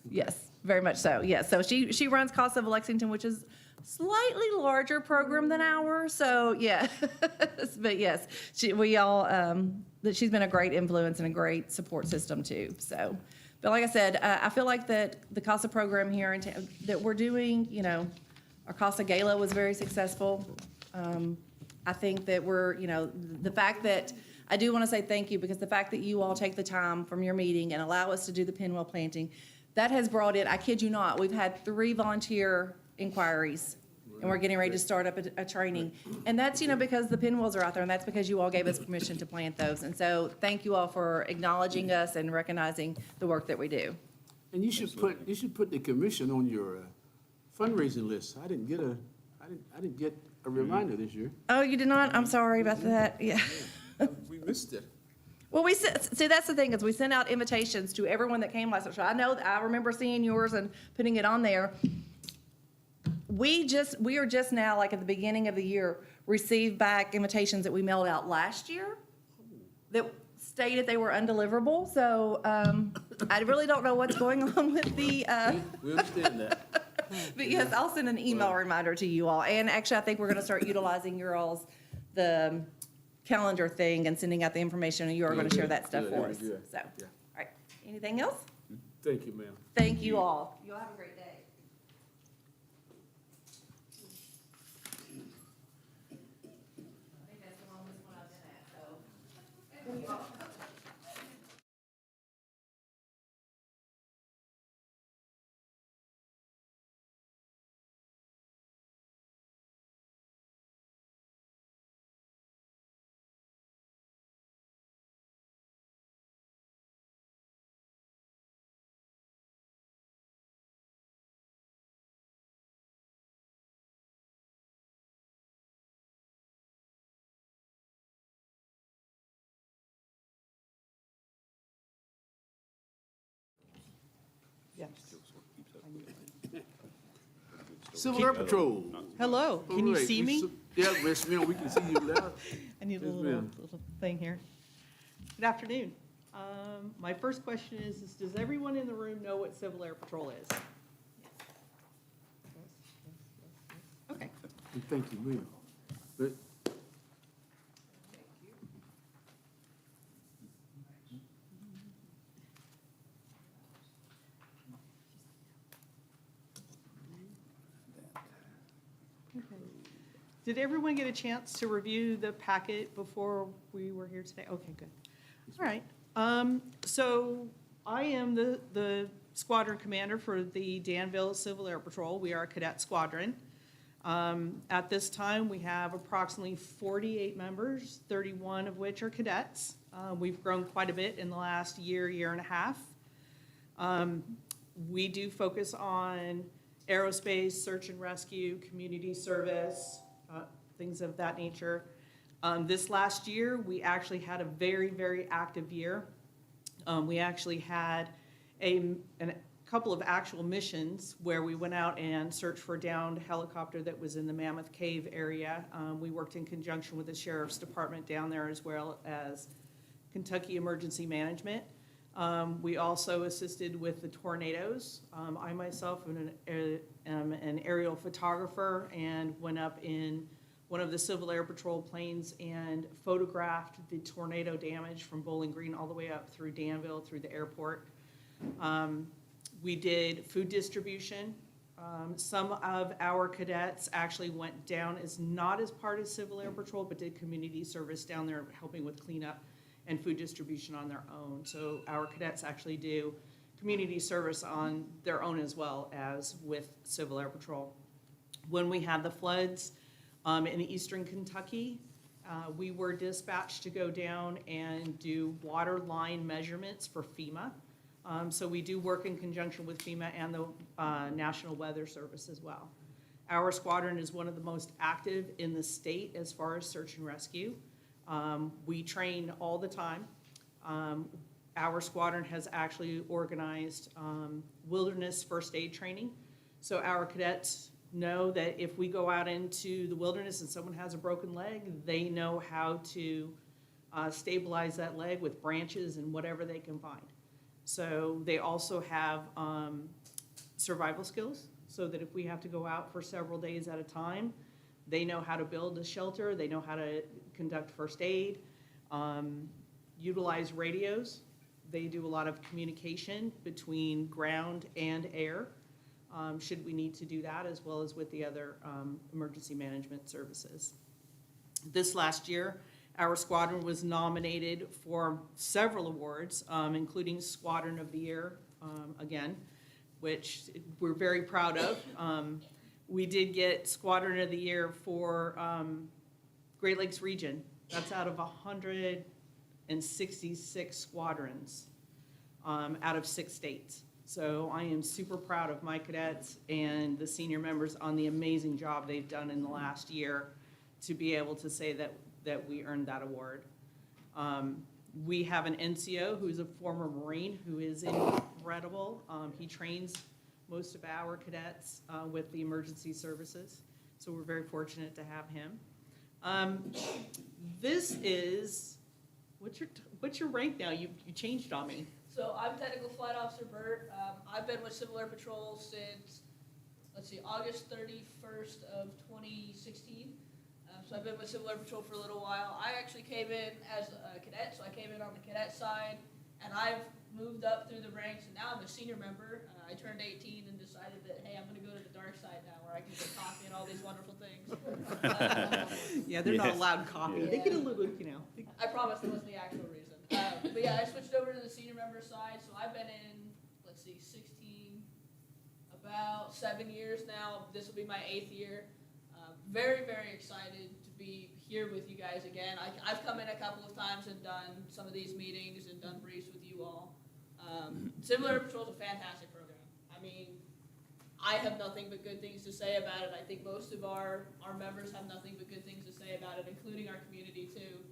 Speaker 19: Yes, very much so, yes. So she runs CASA of Lexington, which is slightly larger program than ours, so yeah. But yes, she's been a great influence and a great support system too, so. But like I said, I feel like that the CASA program here that we're doing, you know, our CASA Gala was very successful. I think that we're, you know, the fact that, I do want to say thank you, because the fact that you all take the time from your meeting and allow us to do the pinwheel planting, that has brought in, I kid you not, we've had 3 volunteer inquiries, and we're getting ready to start up a training. And that's, you know, because the pinwheels are out there, and that's because you all gave us permission to plant those. And so thank you all for acknowledging us and recognizing the work that we do.
Speaker 1: And you should put the commission on your fundraising list. I didn't get a reminder this year.
Speaker 19: Oh, you did not? I'm sorry about that, yeah.
Speaker 1: We missed it.
Speaker 19: Well, see, that's the thing, is we sent out invitations to everyone that came last year. I remember seeing yours and putting it on there. We are just now, like at the beginning of the year, received back invitations that we mailed out last year that stated they were undeliverable. So I really don't know what's going on with the.
Speaker 1: We understand that.
Speaker 19: But yes, I'll send an email reminder to you all. And actually, I think we're going to start utilizing your all's the calendar thing and sending out the information, and you are going to share that stuff for us. So, all right. Anything else?
Speaker 1: Thank you, ma'am.
Speaker 19: Thank you all. You all have a great day. I think that's the longest one I've been at, so.
Speaker 1: Civil Air Patrol.
Speaker 12: Hello, can you
Speaker 1: All right,
Speaker 12: see me?
Speaker 1: Yeah, Miss Mill, we can see you loud.
Speaker 12: I need a
Speaker 1: Yes,
Speaker 12: little
Speaker 1: ma'am.
Speaker 12: thing here. Good afternoon. My first question is, does everyone in the room know what Civil Air Patrol is? Okay.
Speaker 1: Thank you, ma'am. But
Speaker 12: Did everyone get a chance to review the packet before we were here today? Okay, good. All right. So I am the squadron commander for the Danville Civil Air Patrol. We are a cadet squadron. At this time, we have approximately 48 members, 31 of which are cadets. We've grown quite a bit in the last year and a half. We do focus on aerospace, search and rescue, community service, things of that nature. This last year, we actually had a very, very active year. We actually had a couple of actual missions where we went out and searched for a downed helicopter that was in the Mammoth Cave area. We worked in conjunction with the Sheriff's Department down there, as well as Kentucky Emergency Management. We also assisted with the tornadoes. I myself am an aerial photographer and went up in one of the Civil Air Patrol planes and photographed the tornado damage from Bowling Green all the way up through Danville, through the airport.
Speaker 20: We did food distribution. Some of our cadets actually went down as not as part of Civil Air Patrol, but did community service down there, helping with cleanup and food distribution on their own. So our cadets actually do community service on their own as well as with Civil Air Patrol. When we had the floods in eastern Kentucky, we were dispatched to go down and do water line measurements for FEMA. So we do work in conjunction with FEMA and the National Weather Service as well. Our squadron is one of the most active in the state as far as search and rescue. We train all the time. Our squadron has actually organized wilderness first aid training. So our cadets know that if we go out into the wilderness and someone has a broken leg, they know how to stabilize that leg with branches and whatever they can find. So they also have survival skills, so that if we have to go out for several days at a time, they know how to build a shelter, they know how to conduct first aid, utilize radios. They do a lot of communication between ground and air, should we need to do that, as well as with the other emergency management services. This last year, our squadron was nominated for several awards, including Squadron of the Year, again, which we're very proud of. We did get Squadron of the Year for Great Lakes region. That's out of 166 squadrons out of 6 states. So I am super proud of my cadets and the senior members on the amazing job they've done in the last year to be able to say that we earned that award. We have an NCO who's a former Marine who is incredible. He trains most of our cadets with the emergency services, so we're very fortunate to have him. This is, what's your rank now? You changed on me.
Speaker 21: So I'm Technical Flight Officer Burt. I've been with Civil Air Patrol since, August 31st of 2016. So I've been with Civil Air Patrol for a little while. I actually came in as a cadet, so I came in on the cadet side, and I've moved up through the ranks, and now I'm a senior member. I turned 18 and decided that, hey, I'm going to go to the dark side now, where I can get coffee and all these wonderful things.
Speaker 20: Yeah, they're not allowed coffee. They get a little,
Speaker 21: I promise that wasn't the actual reason. But yeah, I switched over to the senior member side, so I've been in, about 7 years now. This will be my 8th year. Very, very excited to be here with you guys again. I've come in a couple of times and done some of these meetings and done briefs with you all. Civil Air Patrol is a fantastic program. I mean, I have nothing but good things to say about it. I think most of our members have nothing but good things to say about it, including our community too.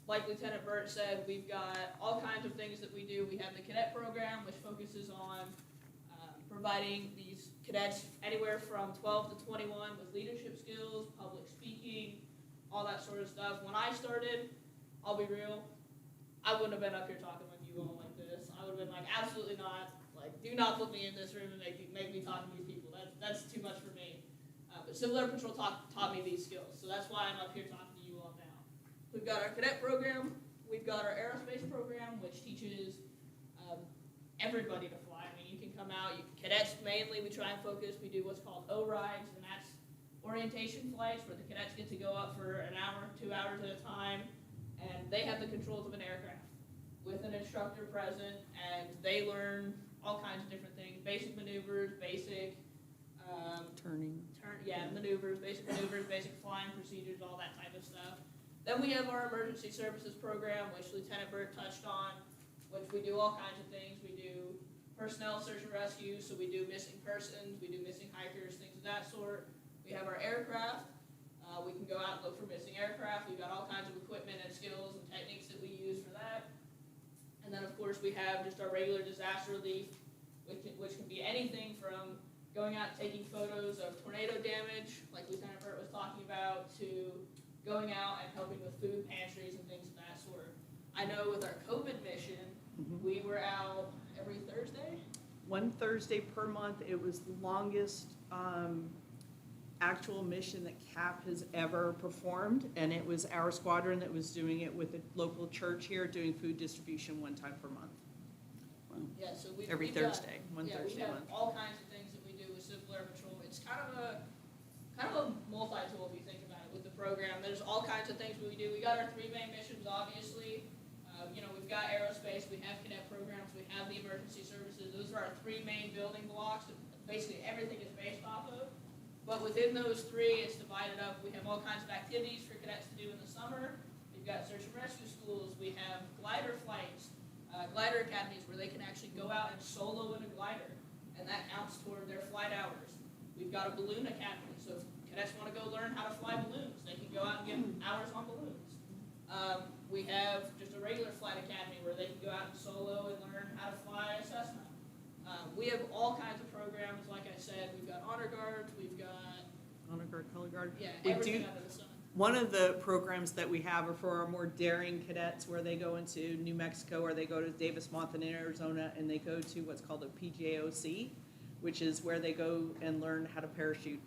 Speaker 21: Like Lieutenant Burt said, we've got all kinds of things that we do. We have the cadet program, which focuses on providing these cadets anywhere from 12 to 21 with leadership skills, public speaking, all that sort of stuff. When I started, I'll be real, I wouldn't have been up here talking with you all like this. I would have been like, absolutely not. Do not put me in this room and make me talk to these people. That's too much for me. But Civil Air Patrol taught me these skills, so that's why I'm up here talking to you all now. We've got our cadet program. We've got our aerospace program, which teaches everybody to fly. I mean, you can come out. Cadets mainly, we try and focus. We do what's called O-rides, and that's orientation flights where the cadets get to go up for an hour, 2 hours at a time, and they have the controls of an aircraft with an instructor present, and they learn all kinds of different things, basic maneuvers, basic maneuvers, basic flying procedures, all that type of stuff. Then we have our emergency services program, which Lieutenant Burt touched on, which we do all kinds of things. We do personnel search and rescue, so we do missing persons, we do missing hikers, things of that sort. We have our aircraft. We can go out and look for missing aircraft. We've got all kinds of equipment and skills and techniques that we use for that. And then, of course, we have just our regular disaster relief, which can be anything from going out and taking photos of tornado damage, like Lieutenant Burt was talking about, to going out and helping with food pantries and things of that sort. I know with our COVID mission, we were out every Thursday.
Speaker 20: One Thursday per month. It was the longest actual mission that CAP has ever performed, and it was our squadron that was doing it with a local church here, doing food distribution one time per month.
Speaker 21: Yeah, so we.
Speaker 20: Every
Speaker 21: we've got-
Speaker 20: Thursday, one
Speaker 21: yeah,
Speaker 20: Thursday a
Speaker 21: we have
Speaker 20: month.
Speaker 21: all kinds of things that we do with Civil Air Patrol. It's kind of a multi-tool if you think about it with the program. There's all kinds of things we do. We got our three main missions, obviously. We've got aerospace, we have cadet programs, we have the emergency services. Those are our three main building blocks that basically everything is based off of. But within those three, it's divided up. We have all kinds of activities for cadets to do in the summer. We've got search and rescue schools. We have glider flights, glider academies where they can actually go out and solo in a glider, and that counts toward their flight hours. We've got a balloon academy, so if cadets want to go learn how to fly balloons, they can go out and get hours on balloons. We have just a regular flight academy where they can go out and solo and learn how to fly a Cessna. We have all kinds of programs, like I said. We've got honor guards, we've got,
Speaker 20: Honor Guard, Color Guard.
Speaker 21: yeah,
Speaker 20: We
Speaker 21: everything
Speaker 20: do-
Speaker 21: under the sun.
Speaker 20: One of the programs that we have are for our more daring cadets, where they go into New Mexico or they go to Davis-Monthan in Arizona, and they go to what's called a PJOC, which is where they go and learn how to parachute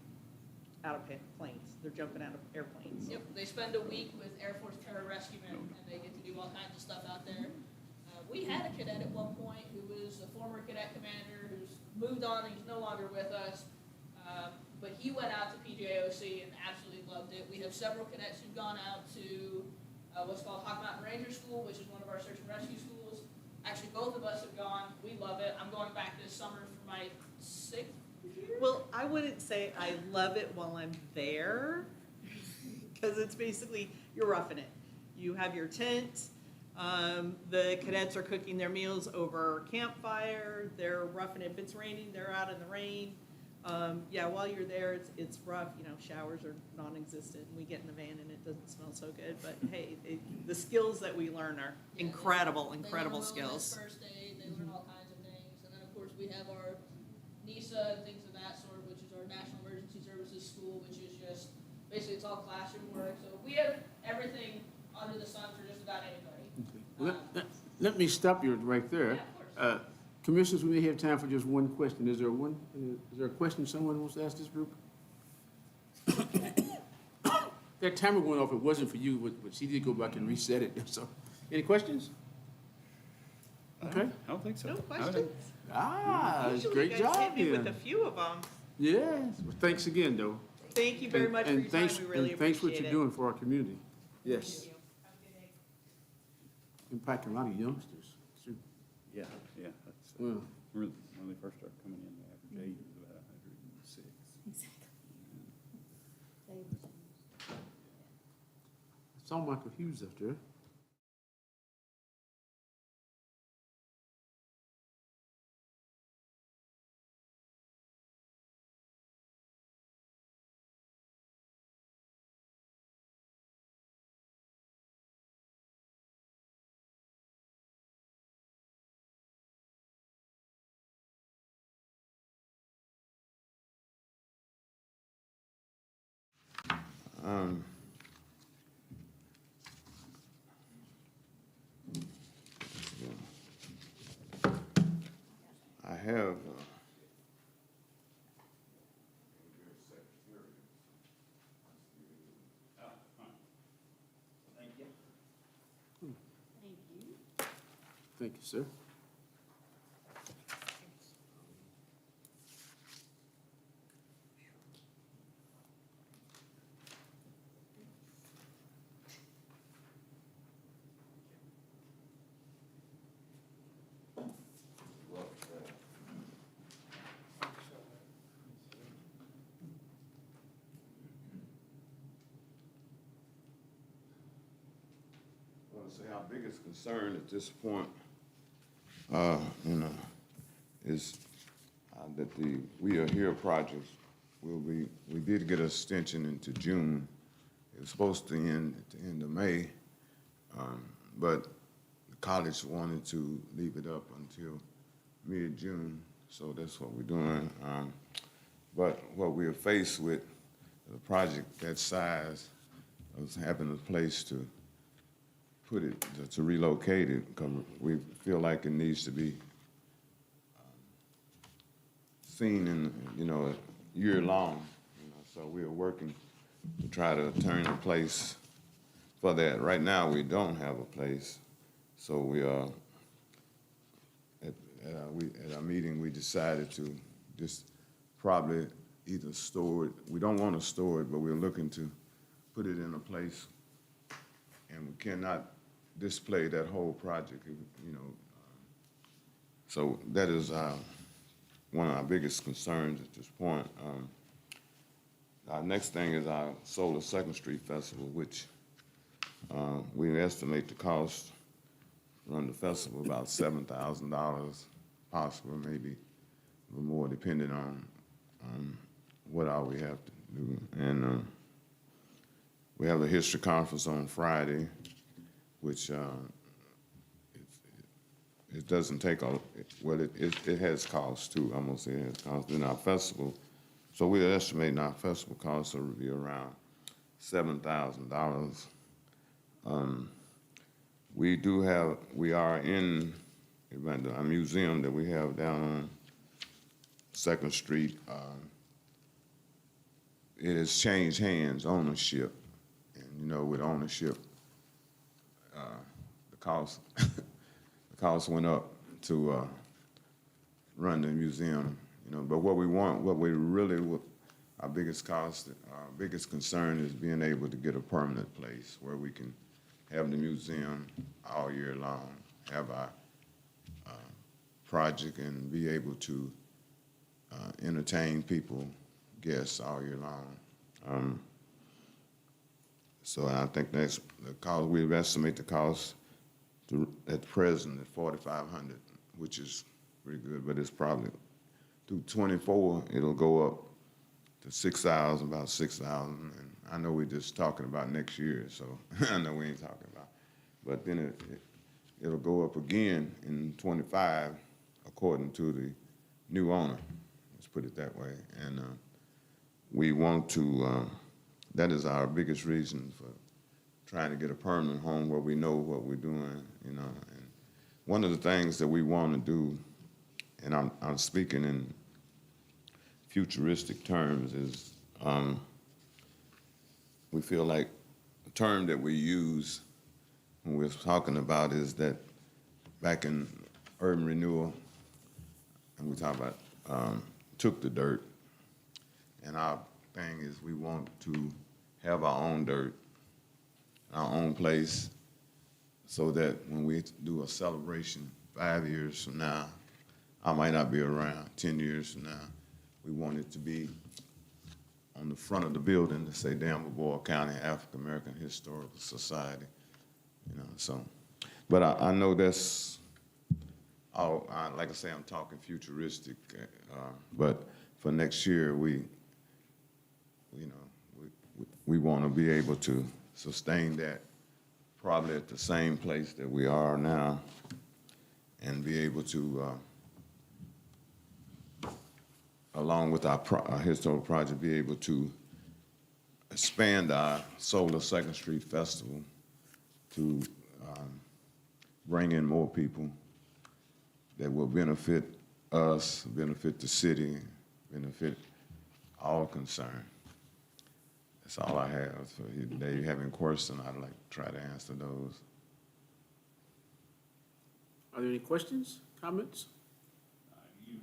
Speaker 20: out of planes. They're jumping out of airplanes.
Speaker 21: Yep, they spend a week with Air Force pararescuemen, and they get to do all kinds of stuff out there. We had a cadet at one point who was a former cadet commander who's moved on and he's no longer with us. But he went out to PJOC and absolutely loved it. We have several cadets who've gone out to what's called Hawk Mountain Ranger School, which is one of our search and rescue schools. Actually, both of us have gone. We love it. I'm going back this summer for my 6th year.
Speaker 20: Well, I wouldn't say I love it while I'm there, because it's basically, you're roughing it. You have your tent, the cadets are cooking their meals over campfire, they're roughing it. If it's raining, they're out in the rain. Yeah, while you're there, it's rough, showers are non-existent, and we get in the van and it doesn't smell so good, but hey, the skills that we learn are incredible
Speaker 21: They
Speaker 20: skills.
Speaker 21: learn first aid, they learn all kinds of things, and then of course we have our NISA and things of that sort, which is our National Emergency Services School, which is just, basically it's all classroom work, so we have everything under the sun for just about anybody.
Speaker 1: Let me stop you right there. Commissioners, we may have time for just one question. Is there a question someone wants to ask this group? That timer went off. It wasn't for you, but she did go back and reset it. So, any questions? Okay.
Speaker 5: I don't think so.
Speaker 20: No questions? Usually
Speaker 1: great
Speaker 20: you guys
Speaker 1: job,
Speaker 20: hit me with
Speaker 1: yeah.
Speaker 20: a few of them.
Speaker 1: Yes. Well, thanks again, though.
Speaker 20: Thank you very much for your time,
Speaker 1: thanks-
Speaker 20: we really
Speaker 1: and thanks for what
Speaker 20: appreciate
Speaker 1: you're
Speaker 20: it.
Speaker 1: doing for our community. Yes. Impacting a lot of youngsters.
Speaker 5: Yeah, that's,
Speaker 1: Well,
Speaker 5: when they first started coming in, the average age was about 106.
Speaker 1: I saw Michael Hughes up there.
Speaker 2: I have,
Speaker 1: Thank you, sir.
Speaker 2: I want to say our biggest concern at this point, is that the We Are Here project we did get an extension into June. It was supposed to end at the end of May, but the college wanted to leave it up until mid-June, so that's what we're doing. But what we're faced with, a project that size, was having a place to put it, to relocate it, because we feel like it needs to be seen in, year long. So we are working to try to turn a place for that. Right now, we don't have a place, so we are at our meeting, we decided to just probably either store it, we don't want to store it, but we're looking to put it in a place, and we cannot display that whole project, you know. So that is one of our biggest concerns at this point. Our next thing is our Solar Second Street Festival, which we estimate the cost to run the festival about $7,000, possible, maybe a little more, depending on what all we have to do. And we have a history conference on Friday, which it doesn't take a, well, it has cost too. I'm gonna say it has cost in our festival. So we're estimating our festival costs will be around $7,000. We are in a museum that we have down on Second Street. It has changed hands, ownership, and you know, with ownership, the cost went up to run the museum. You know, but what we really, our biggest concern is being able to get a permanent place where we can have the museum all year long, have our project, and be able to entertain people, guests all year long. So I think that's the cost. We estimate the cost at present at $4,500, which is pretty good, but it's probably through 24, it'll go up to $6,000, about $6,000. And I know we're just talking about next year, so I know we ain't talking about. But then it'll go up again in 25, according to the new owner. Let's put it that way. And we want to, that is our biggest reason for trying to get a permanent home where we know what we're doing, you know. And one of the things that we want to do, and I'm speaking in futuristic terms, is we feel like the term that we use when we're talking about is that back in urban renewal, and we talk about took the dirt, and our thing is we want to have our own dirt, our own place, so that when we do a celebration 5 years from now, I might not be around 10 years from now, we want it to be on the front of the building to say Danville County African American Historical Society, you know. So, but I know that's all. Like I say, I'm talking futuristic, but for next year, we want to be able to sustain that, probably at the same place that we are now, and be able to, along with our historical project, be able to expand our Solar Second Street Festival to bring in more people that will benefit us, benefit the city, benefit all concerned. That's all I have for you today. You have any questions, I'd like to try to answer those.
Speaker 1: Are there any questions, comments?
Speaker 5: You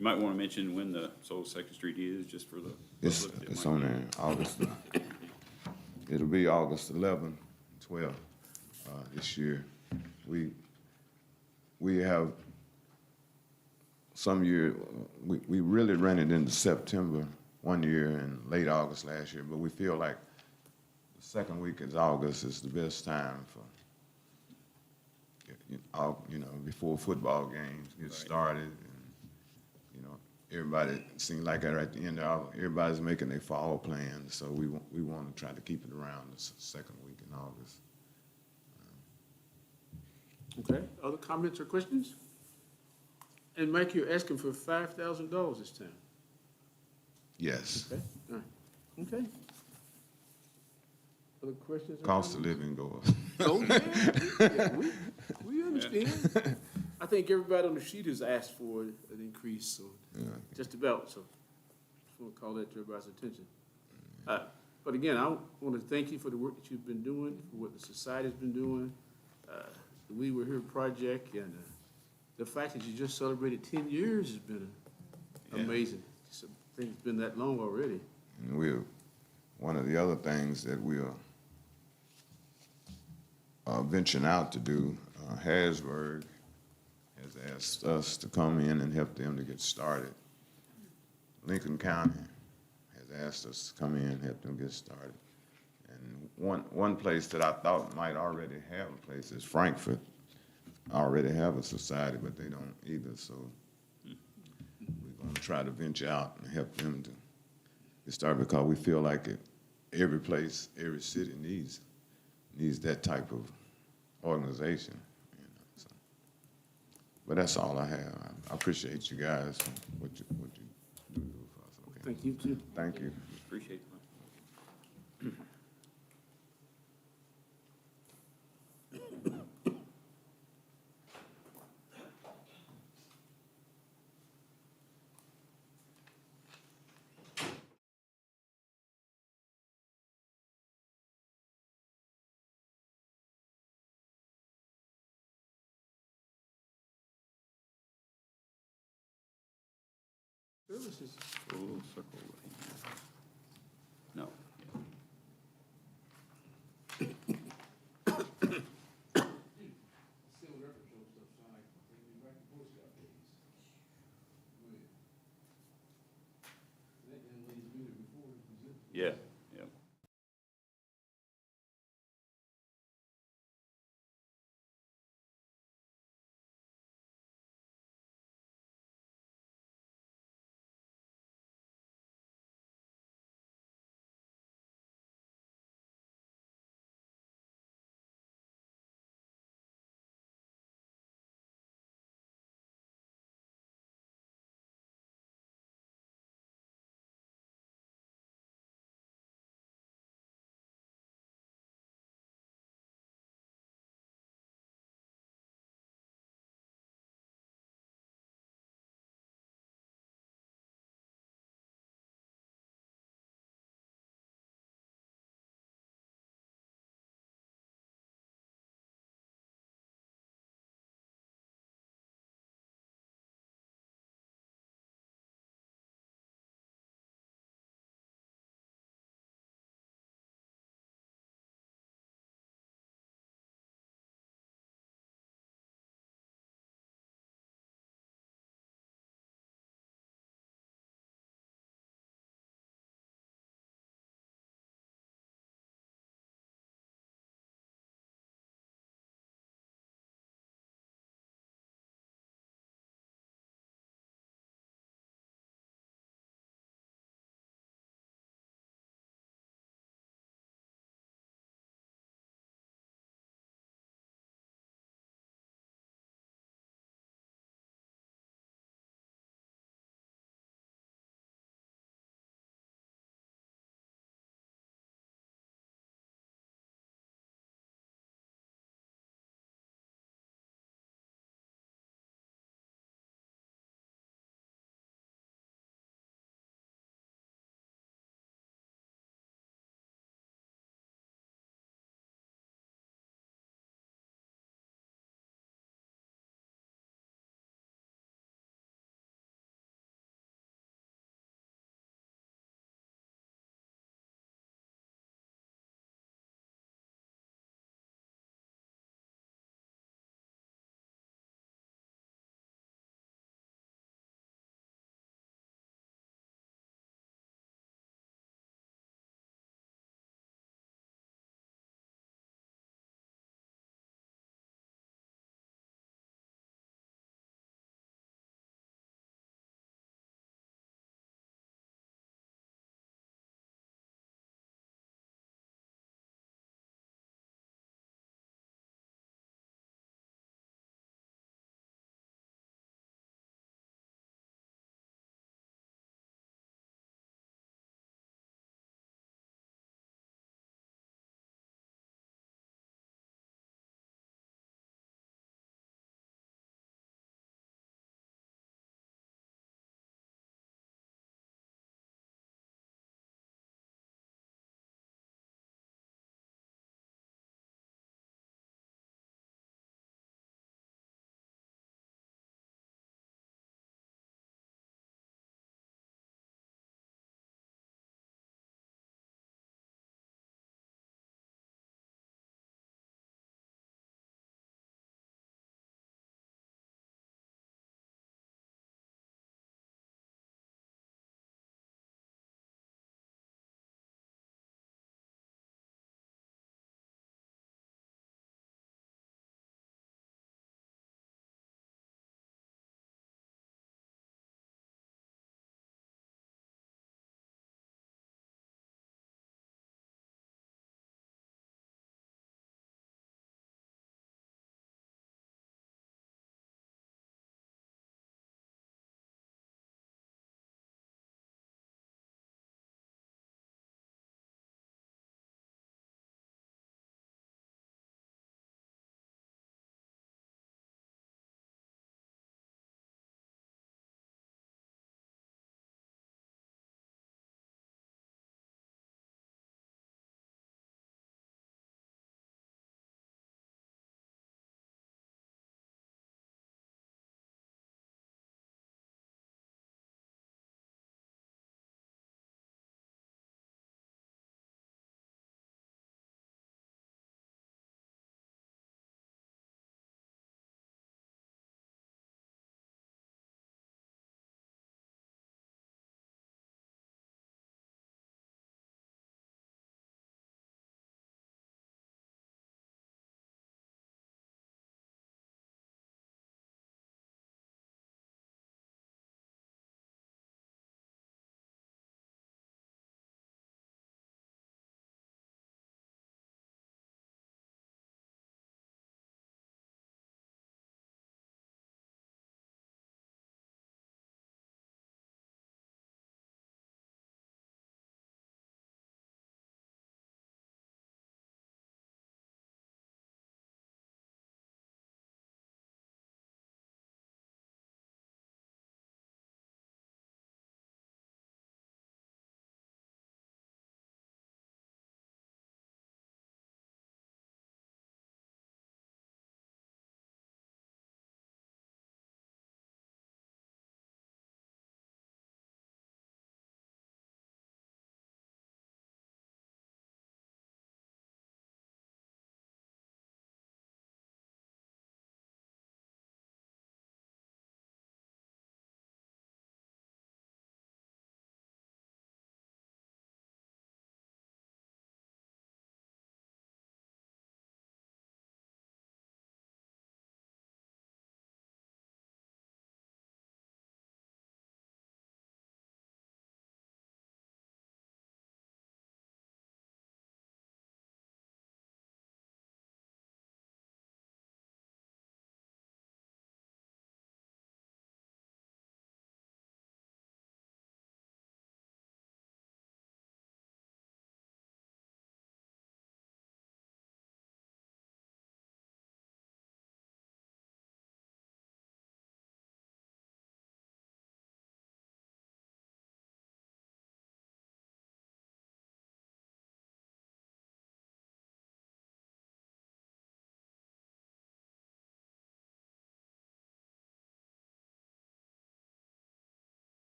Speaker 5: might want to mention when the Soul Second Street is, just for the public that
Speaker 2: It's
Speaker 5: might-
Speaker 2: on there, August. It'll be August 11th, 12th this year. We have some year, we really ran it into September one year and late August last year, but we feel like the second week in August is the best time for, you know, before football games get started. And, you know, everybody seems like at the end of August, everybody's making their fall plans, so we want to try to keep it around the second week in August.
Speaker 1: Okay, other comments or questions? And Mike, you're asking for $5,000 this time?
Speaker 2: Yes.
Speaker 1: Okay, all right, okay. Other questions? or
Speaker 2: Cost of
Speaker 1: comments?
Speaker 2: living go up.
Speaker 1: Oh, yeah, we understand. I think everybody on the sheet has asked for an increase, so just about, so just want to call that to everybody's attention. But again, I want to thank you for the work that you've been doing, for what the society's been doing. the We Were Here project, and the fact that you just celebrated 10 years has been amazing. Just, I think it's been that long already.
Speaker 2: And one of the other things that we are venturing out to do, Harrisburg has asked us to come in and help them to get started. Lincoln County has asked us to come in and help them get started. And one place that I thought might already have a place is Frankfurt. Already have a society, but they don't either, so we're gonna try to venture out and help them to get started, because we feel like every place, every city needs that type of organization. You know, so. But that's all I have. I appreciate you guys and what you do for us. Okay.
Speaker 1: Thank you, too.
Speaker 2: Thank you.
Speaker 5: Appreciate it.
Speaker 1: Services.
Speaker 5: Full circle right here. No. Yeah.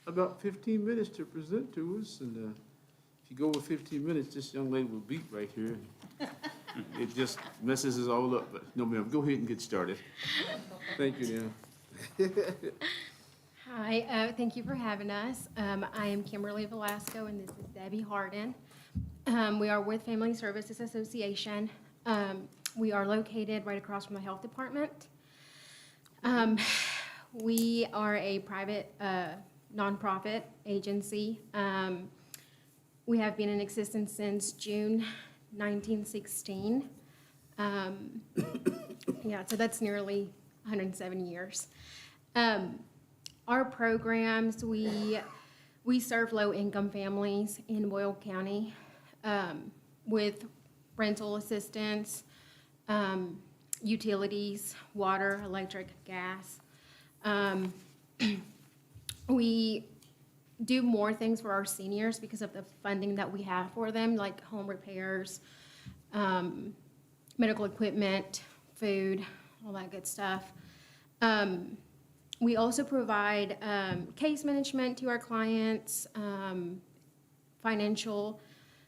Speaker 1: about 15 minutes to present to us, and if you go over 15 minutes, this young lady will beat right here. It just messes us all up, but no, ma'am, go ahead and get started. Thank you, Dan.
Speaker 3: Hi, thank you for having us. I am Kimberly Velasco, and this is Debbie Harden. We are with Family Services Association. We are located right across from the Health Department. We are a private nonprofit agency. We have been in existence since June 1916. Yeah, so that's nearly 107 years. Our programs, we serve low-income families in Boyle County with rental assistance, utilities, water, electric, gas. We do more things for our seniors because of the funding that we have for them, like home repairs, medical equipment, food, all that good stuff. We also provide case management to our clients, financial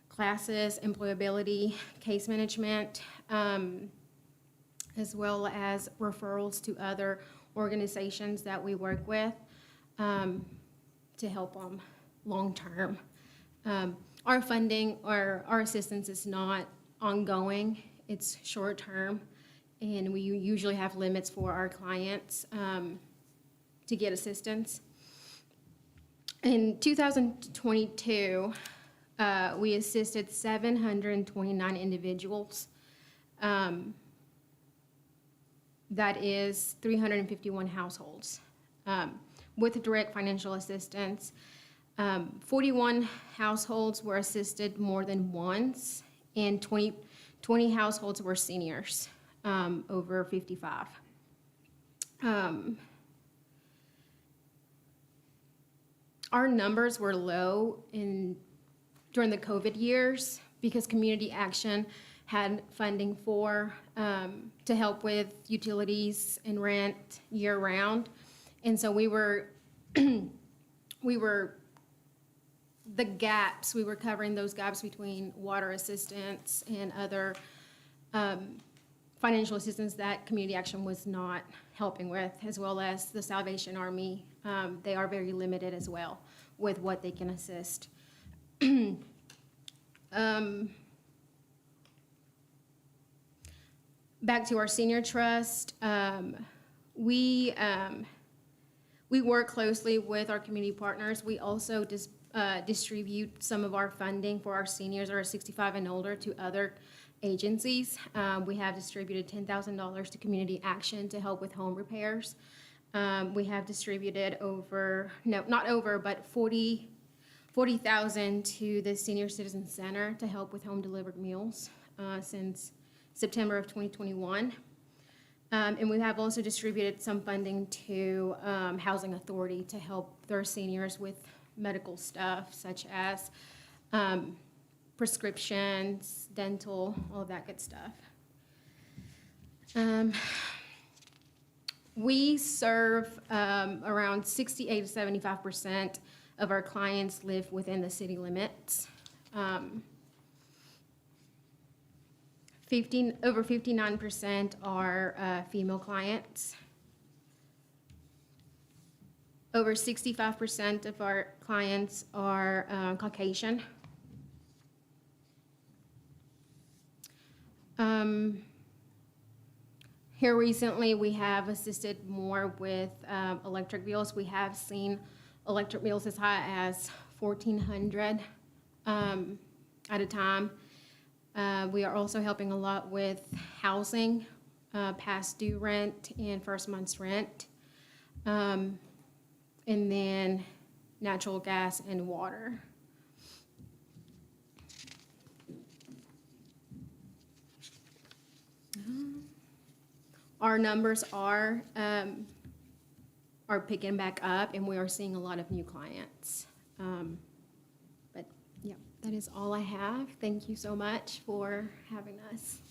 Speaker 3: classes, employability, case management, as well as referrals to other organizations that we work with to help them long-term. Our funding or our assistance is not ongoing, it's short-term, and we usually have limits for our clients to get assistance. In 2022, we assisted 729 individuals. That is 351 households with direct financial assistance. 41 households were assisted more than once, and 20 households were seniors over 55. Our numbers were low during the COVID years because Community Action had funding for to help with utilities and rent year-round, and so we were covering those gaps between water assistance and other financial assistance that Community Action was not helping with, as well as the Salvation Army. They are very limited as well with what they can assist. Back to our senior trust, we work closely with our community partners. We also distribute some of our funding for our seniors that are 65 and older to other agencies. We have distributed $10,000 to Community Action to help with home repairs. We have distributed but 40,000 to the Senior Citizen Center to help with home delivered meals since September of 2021. And we have also distributed some funding to Housing Authority to help their seniors with medical stuff such as prescriptions, dental, all of that good stuff. We serve around 68 to 75% of our clients live within the city limits. Over 59% are female clients. Over 65% of our clients are Caucasian. Here recently, we have assisted more with electric bills. We have seen electric bills as high as $1,400 at a time. We are also helping a lot with housing, past due rent and first month's rent, and then natural gas and water. Our numbers are picking back up, and we are seeing a lot of new clients. But yeah, that is all I have. Thank you so much for having us.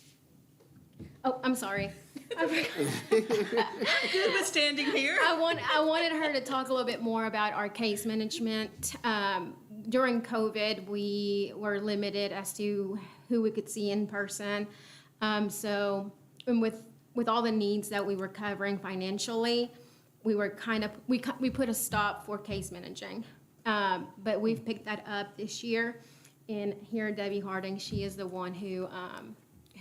Speaker 3: Oh, I'm sorry.
Speaker 20: Good with standing here.
Speaker 3: I wanted her to talk a little bit more about our case management. During COVID, we were limited as to who we could see in person. So, and with all the needs that we were covering financially, we were we put a stop for case managing. But we've picked that up this year. And here, Debbie Harding, she is the one who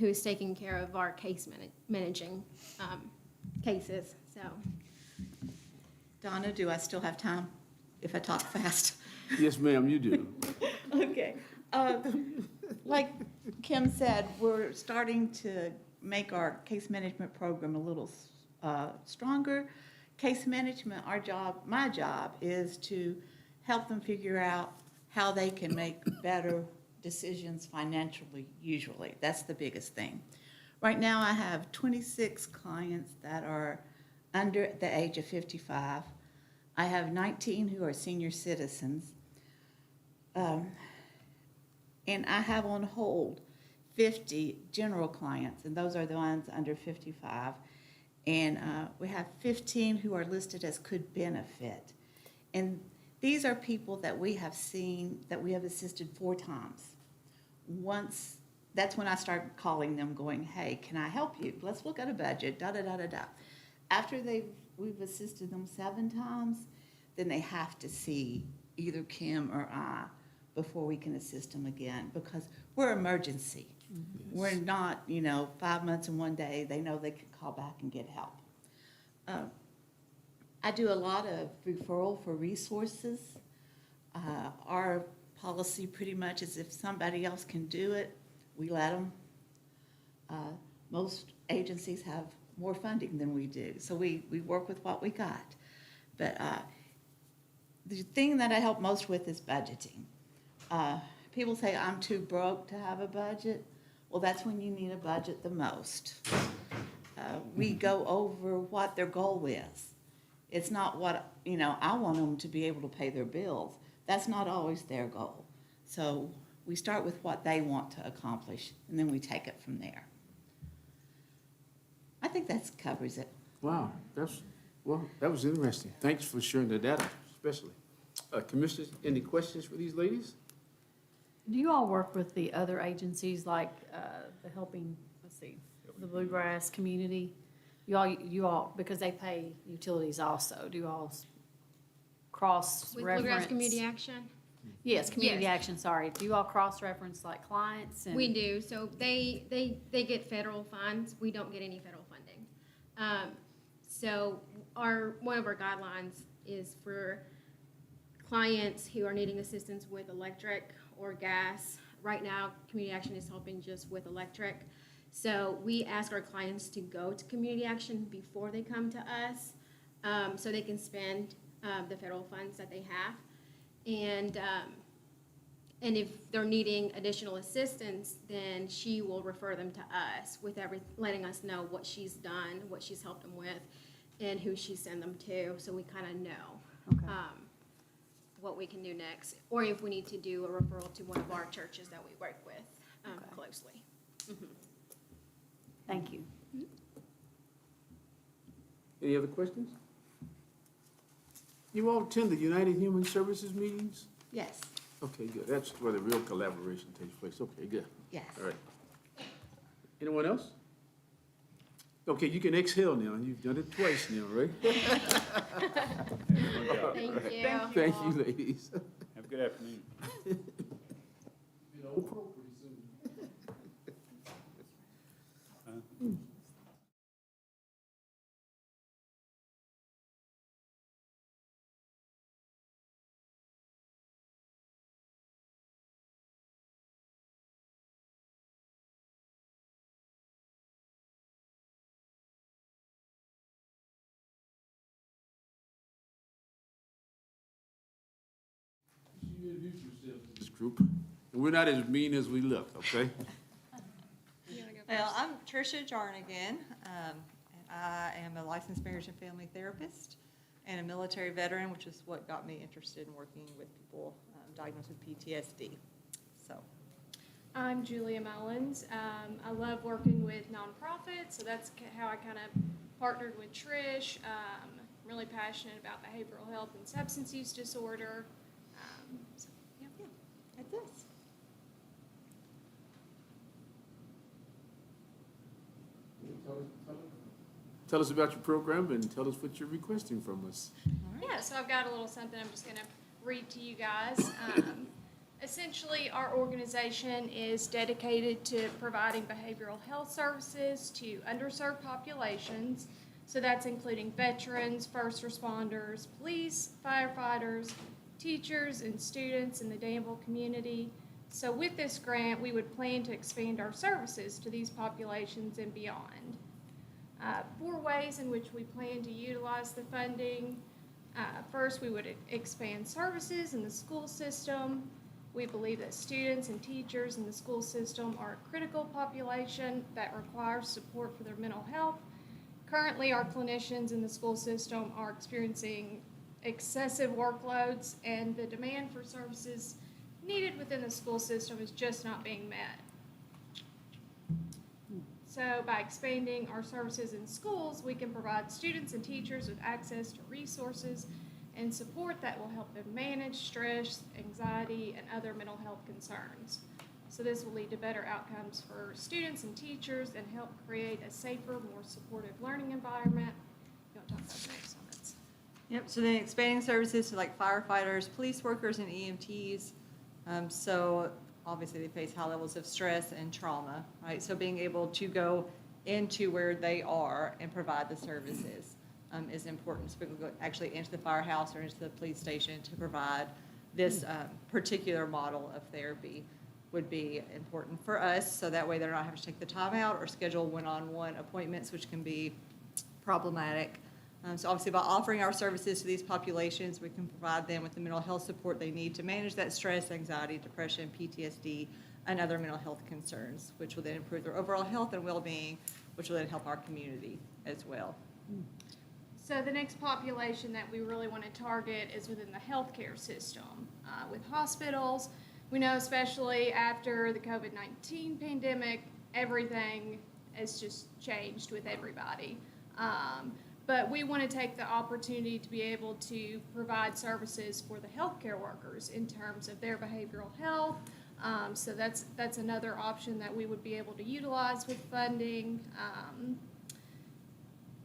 Speaker 3: is taking care of our case managing cases, so.
Speaker 10: Donna, do I still have time if I talk fast?
Speaker 1: Yes, ma'am, you do.
Speaker 10: Okay. Like Kim said, we're starting to make our case management program a little stronger. Case management, my job is to help them figure out how they can make better decisions financially, usually. That's the biggest thing. Right now, I have 26 clients that are under the age of 55. I have 19 who are senior citizens. And I have on hold 50 general clients, and those are the ones under 55. And we have 15 who are listed as could benefit. And these are people that we have seen, that we have assisted 4 times. Once, that's when I started calling them going, hey, can I help you? Let's look at a budget, da-da-da-da-da. After we've assisted them 7 times, then they have to see either Kim or I before we can assist them again, because we're emergency. Yes. We're not, 5 months and 1 day, they know they can call back and get help. I do a lot of referral for resources. Our policy pretty much is if somebody else can do it, we let them. Most agencies have more funding than we do, so we work with what we got. But the thing that I help most with is budgeting. People say I'm too broke to have a budget. Well, that's when you need a budget the most. We go over what their goal is. It's not what, I want them to be able to pay their bills. That's not always their goal. So we start with what they want to accomplish, and then we take it from there. I think that covers it.
Speaker 1: Wow, that was interesting. Thanks for sharing the data, especially. Commissioners, any questions for these ladies?
Speaker 7: Do you all work with the other agencies like the the Bluegrass Community? You all, because they pay utilities also, do you all cross-reference?
Speaker 3: With Bluegrass Community Action?
Speaker 7: Yes, Community
Speaker 3: Yes.
Speaker 7: Action, sorry. Do you all cross-reference like clients? And
Speaker 3: We do, so they get federal funds, we don't get any federal funding. So one of our guidelines is for clients who are needing assistance with electric or gas. Right now, Community Action is helping just with electric. So we ask our clients to go to Community Action before they come to us, so they can spend the federal funds that they have. And if they're needing additional assistance, then she will refer them to us with letting us know what she's done, what she's helped them with, and who she sent them to, so we kind of know what we can do next, or if we need to do a referral to one of our churches that we work with closely. Mm-hmm.
Speaker 7: Thank you.
Speaker 1: Any other questions? You all attend the United Human Services meetings?
Speaker 10: Yes.
Speaker 1: Okay, good. That's where the real collaboration takes place. Okay, good.
Speaker 10: Yes.
Speaker 1: All right. Anyone else? Okay, you can exhale now. You've done it twice now, right?
Speaker 3: Thank you.
Speaker 1: Thank you, ladies.
Speaker 5: Have a good afternoon.
Speaker 1: You introduce yourself to this group. And we're not as mean as we look, okay?
Speaker 22: Well, I'm Tricia Jarnigan, and I am a licensed marriage and family therapist and a military veteran, which is what got me interested in working with people diagnosed with PTSD. So
Speaker 6: I'm Julia Mullins. I love working with nonprofits, so that's how I kind of partnered with Trish. Really passionate about behavioral health and substance use disorder. So, yeah.
Speaker 10: That's us.
Speaker 1: Tell us about your program and tell us what you're requesting from us.
Speaker 6: Yeah, so I've got a little something I'm just going to read to you guys. Essentially, our organization is dedicated to providing behavioral health services to underserved populations. So that's including veterans, first responders, police, firefighters, teachers, and students in the Danville community. So with this grant, we would plan to expand our services to these populations and beyond. 4 ways in which we plan to utilize the funding. First, we would expand services in the school system. We believe that students and teachers in the school system are a critical population that requires support for their mental health. Currently, our clinicians in the school system are experiencing excessive workloads, and the demand for services needed within the school system is just not being met. So by expanding our services in schools, we can provide students and teachers with access to resources and support that will help them manage stress, anxiety, and other mental health concerns. So this will lead to better outcomes for students and teachers and help create a safer, more supportive learning environment. You want to talk about the next one?
Speaker 22: Yep, so then expanding services to like firefighters, police workers, and EMTs. So obviously they face high levels of stress and trauma, right? So being able to go into where they are and provide the services is important. So people go actually into the firehouse or into the police station to provide this particular model of therapy would be important for us. So that way they're not having to take the time out or schedule one-on-one appointments, which can be problematic. So obviously by offering our services to these populations, we can provide them with the mental health support they need to manage that stress, anxiety, depression, PTSD, and other mental health concerns, which will then improve their overall health and well-being, which will then help our community as well.
Speaker 6: So the next population that we really want to target is within the healthcare system. With hospitals, we know especially after the COVID-19 pandemic, everything has just changed with everybody. But we want to take the opportunity to be able to provide services for the healthcare workers in terms of their behavioral health. So that's another option that we would be able to utilize with funding.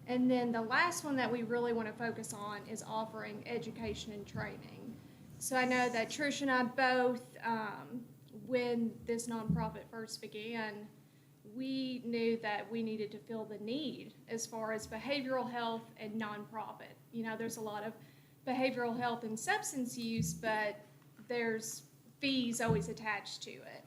Speaker 6: And then the last one that we really want to focus on is offering education and training. So I know that Trish and I both, when this nonprofit first began, we knew that we needed to fill the need as far as behavioral health and nonprofit. You know, there's a lot of behavioral health and substance use, but there's fees always attached to it.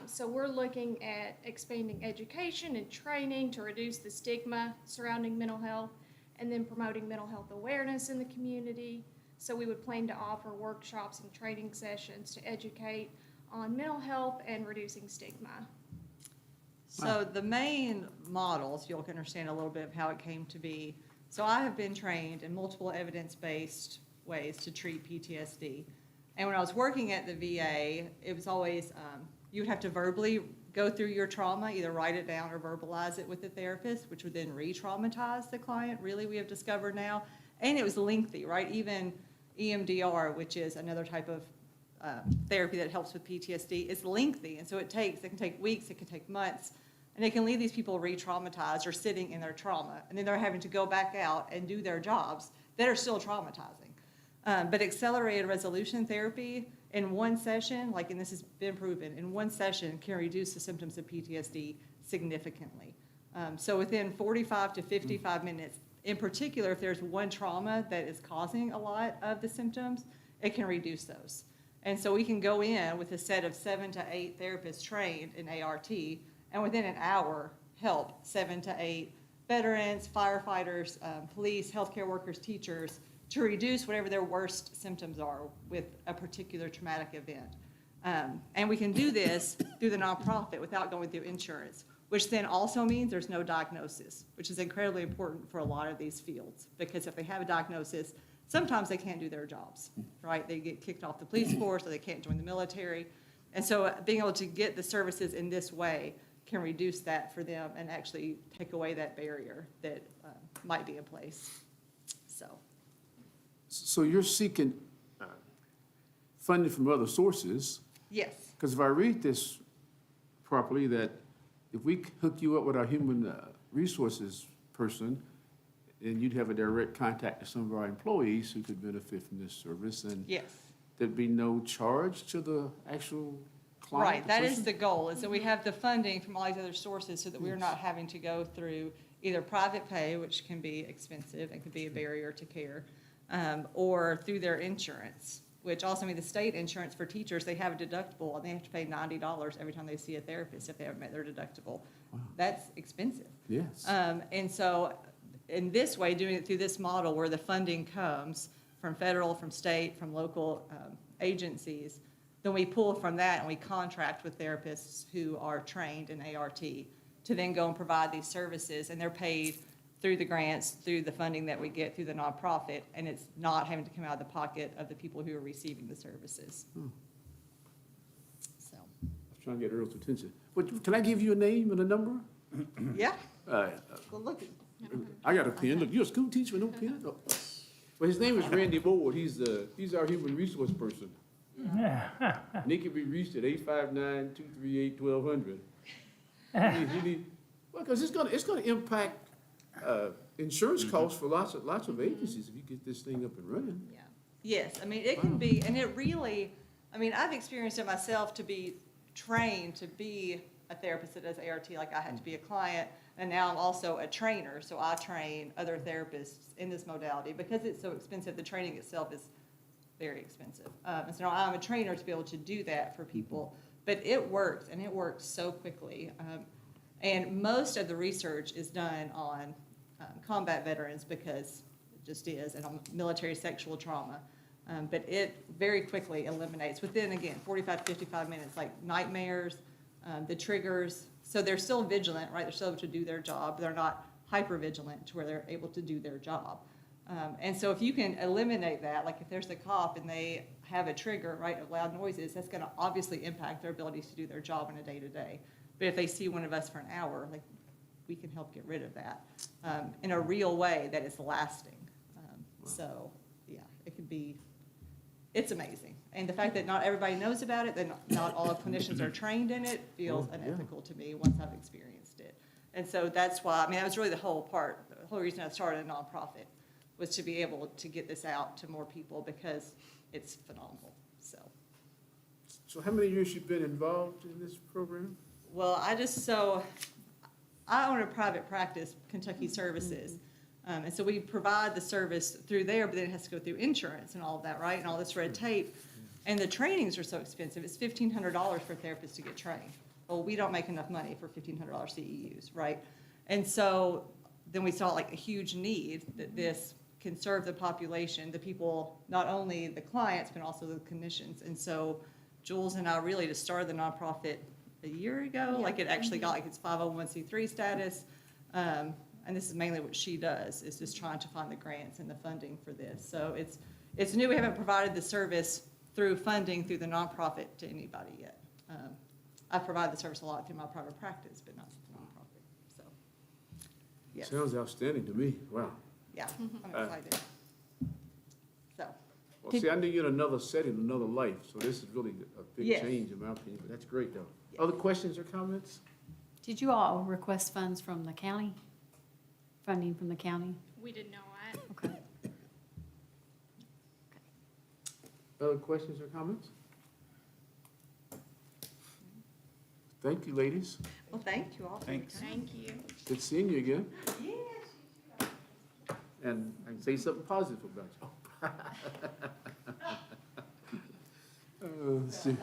Speaker 6: So we're looking at expanding education and training to reduce the stigma surrounding mental health and then promoting mental health awareness in the community. So we would plan to offer workshops and training sessions to educate on mental health and reducing stigma.
Speaker 22: So the main models, you'll understand a little bit of how it came to be. So I have been trained in multiple evidence-based ways to treat PTSD. And when I was working at the VA, it was always, you would have to verbally go through your trauma, either write it down or verbalize it with the therapist, which would then re-traumatize the client, really, we have discovered now. And it was lengthy, right? Even EMDR, which is another type of therapy that helps with PTSD, is lengthy. And so it can take weeks, it can take months, and it can leave these people re-traumatized or sitting in their trauma. And then they're having to go back out and do their jobs that are still traumatizing. But accelerated resolution therapy in one session, and this has been proven, in one session can reduce the symptoms of PTSD significantly. So within 45 to 55 minutes, in particular, if there's one trauma that is causing a lot of the symptoms, it can reduce those. And so we can go in with a set of 7 to 8 therapists trained in ART, and within an hour, help 7 to 8 veterans, firefighters, police, healthcare workers, teachers, to reduce whatever their worst symptoms are with a particular traumatic event. And we can do this through the nonprofit without going through insurance, which then also means there's no diagnosis, which is incredibly important for a lot of these fields, because if they have a diagnosis, sometimes they can't do their jobs, right? They get kicked off the police force, or they can't join the military. And so being able to get the services in this way can reduce that for them and actually take away that barrier that might be in place, so.
Speaker 1: So you're seeking funding from other sources?
Speaker 22: Yes.
Speaker 1: Because if I read this properly, that if we hook you up with our human resources person, then you'd have a direct contact to some of our employees who could benefit from this service, and
Speaker 22: Yes.
Speaker 1: there'd be no charge to the actual client?
Speaker 22: Right, that is
Speaker 1: person?
Speaker 22: the goal, is that we have the funding from all these other sources so that we're not having to go through either private pay, which can be expensive and can be a barrier to care, or through their insurance, which also means the state insurance for teachers, they have a deductible and they have to pay $90 every time they see a therapist if they haven't met their deductible. That's expensive.
Speaker 1: Yes.
Speaker 22: And so in this way, doing it through this model where the funding comes from federal, from state, from local agencies, then we pull from that and we contract with therapists who are trained in ART to then go and provide these services, and they're paid through the grants, through the funding that we get through the nonprofit, and it's not having to come out of the pocket of the people who are receiving the services. So,
Speaker 1: I was trying to get Earl's attention. But can I give you a name and a number?
Speaker 22: yeah, well, look,
Speaker 1: I got a pen. Look, you're a school teacher with no pen? Oh. Well, his name is Randy Ward. He's our human resource person. And he can be reached at 859-238-1200. Well, because it's gonna impact insurance costs for lots of agencies if you get this thing up and running.
Speaker 22: yeah. Yes, I mean, it can be, and it really, I mean, I've experienced it myself to be trained to be a therapist that does ART, like I had to be a client, and now I'm also a trainer, so I train other therapists in this modality. Because it's so expensive, the training itself is very expensive. And so now I'm a trainer to be able to do that for people, but it works, and it works so quickly. And most of the research is done on combat veterans because it just is, and on military sexual trauma. But it very quickly eliminates, within, again, 45 to 55 minutes, like nightmares, the triggers. So they're still vigilant, right? They're still able to do their job. They're not hyper-vigilant to where they're able to do their job. And so if you can eliminate that, like if there's a cop and they have a trigger, right, of loud noises, that's going to obviously impact their ability to do their job in a day-to-day. But if they see one of us for an hour, like, we can help get rid of that in a real way that is lasting. So, yeah, it could be, it's amazing. And the fact that not everybody knows about it, that not all clinicians are trained in it, feels unethical to me once I've experienced it. And so that's why, I mean, that was really the whole reason I started a nonprofit, was to be able to get this out to more people because it's phenomenal, so.
Speaker 1: So how many years you been involved in this program?
Speaker 22: Well, I own a private practice, Kentucky Services. And so we provide the service through there, but then it has to go through insurance and all of that, right? And all this red tape. And the trainings are so expensive. It's $1,500 for therapists to get trained. Well, we don't make enough money for $1,500 CEUs, right? And so then we saw like a huge need that this can serve the population, the people, not only the clients, but also the clinicians. And so Jules and I really just started the nonprofit a year ago. Like it actually got like its 501c3 status. And this is mainly what she does, is just trying to find the grants and the funding for this. So it's new. We haven't provided the service through funding through the nonprofit to anybody yet. I provide the service a lot through my private practice, but not the nonprofit. So, yes.
Speaker 1: Sounds outstanding to me. Wow.
Speaker 22: Yeah, I'm excited. So.
Speaker 1: Well, see, I knew you in another setting, another life, so this is really a big
Speaker 22: Yes.
Speaker 1: change in my opinion, but that's great though. Other questions or comments?
Speaker 7: Did you all request funds from the county? Funding from the county?
Speaker 6: We did not.
Speaker 7: Okay.
Speaker 1: Other questions or comments? Thank you, ladies.
Speaker 22: Well, thank you all.
Speaker 5: Thanks.
Speaker 6: Thank you.
Speaker 1: Good seeing you again.
Speaker 22: Yes.
Speaker 1: And I can say something positive about you. Let's see.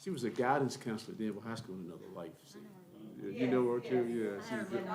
Speaker 1: She was a guidance counselor at Danville High School in another life. See? You know her too? Yeah. She was good.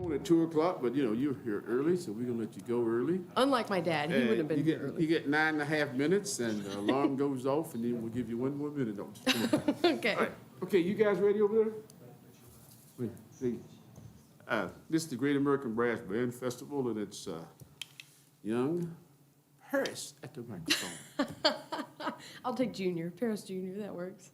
Speaker 1: On at 2 o'clock, but you know, you're here early, so we're gonna let you go early.
Speaker 9: Unlike my dad, he wouldn't have been
Speaker 1: You
Speaker 9: here
Speaker 1: get-
Speaker 9: early.
Speaker 1: You get 9.5 minutes, and the alarm goes off, and then we'll give you 1 more minute. Come on.
Speaker 9: Okay.
Speaker 1: All right. Okay, you guys ready over there? Wait, see. This is the Great American Brass Band Festival, and it's Young Paris at the microphone.
Speaker 9: I'll take Junior, Paris Junior, that works.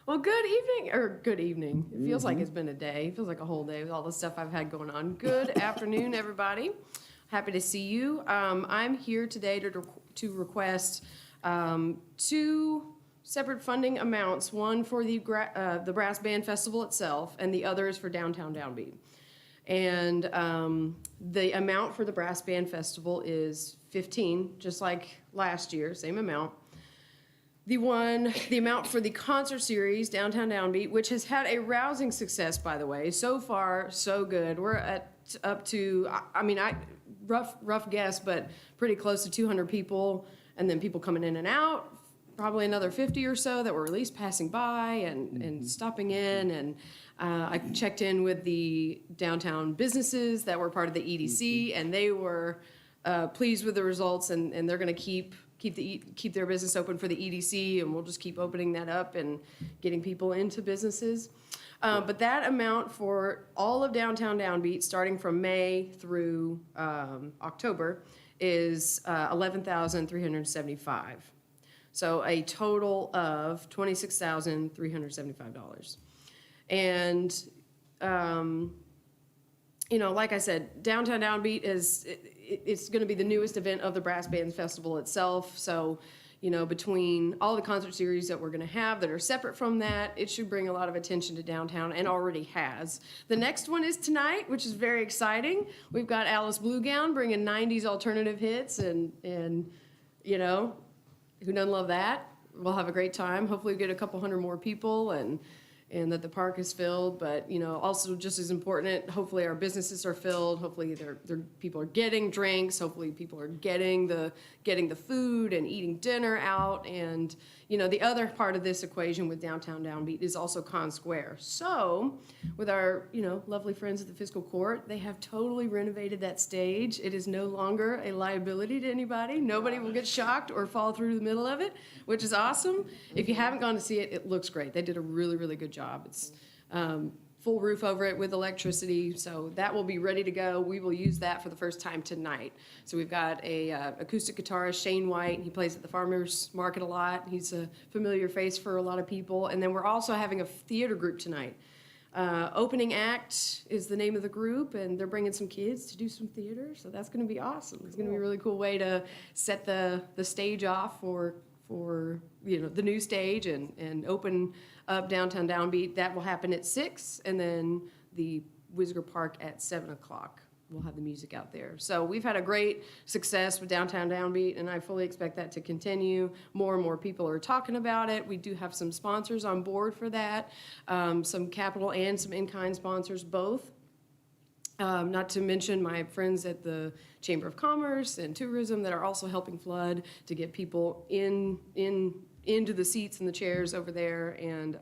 Speaker 9: Well, good evening, or good evening. It feels like it's been a day. It feels like a whole day with all the stuff I've had going on. Good afternoon, everybody. Happy to see you. I'm here today to request 2 separate funding amounts, one for the Brass Band Festival itself, and the other is for Downtown Downbeat. And the amount for the Brass Band Festival is 15, just like last year, same amount. The amount for the concert series, Downtown Downbeat, which has had a rousing success, by the way. So far, so good. We're up to, rough guess, but pretty close to 200 people, and then people coming in and out. Probably another 50 or so that were at least passing by and stopping in. And I checked in with the downtown businesses that were part of the EDC, and they were pleased with the results, and they're going to keep their business open for the EDC, and we'll just keep opening that up and getting people into businesses. But that amount for all of Downtown Downbeat, starting from May through October, is $11,375. So a total of $26,375. And like I said, Downtown Downbeat it's going to be the newest event of the Brass Bands Festival itself. So, between all the concert series that we're going to have that are separate from that, it should bring a lot of attention to downtown and already has. The next one is tonight, which is very exciting. We've got Alice Bluegown bringing 90s alternative hits and who doesn't love that? We'll have a great time. Hopefully we get a couple hundred more people and that the park is filled, but also just as important, hopefully our businesses are filled. Hopefully people are getting drinks. Hopefully people are getting the food and eating dinner out. And the other part of this equation with Downtown Downbeat is also Con Square. So with our lovely friends at the Fiscal Court, they have totally renovated that stage. It is no longer a liability to anybody. Nobody will get shocked or fall through the middle of it, which is awesome. If you haven't gone to see it, it looks great. They did a really, really good job. It's full roof over it with electricity, so that will be ready to go. We will use that for the first time tonight. So we've got a acoustic guitarist, Shane White. He plays at the farmers market a lot. He's a familiar face for a lot of people. And then we're also having a theater group tonight. Opening Act is the name of the group, and they're bringing some kids to do some theater, so that's going to be awesome. It's going to be a really cool way to set the stage off for the new stage and open up Downtown Downbeat. That will happen at 6, and then the Whisker Park at 7 o'clock. We'll have the music out there. So we've had a great success with Downtown Downbeat, and I fully expect that to continue. More and more people are talking about it. We do have some sponsors on board for that, some capital and some in-kind sponsors, both. Not to mention my friends at the Chamber of Commerce and Tourism that are also helping flood to get people into the seats and the chairs over there. And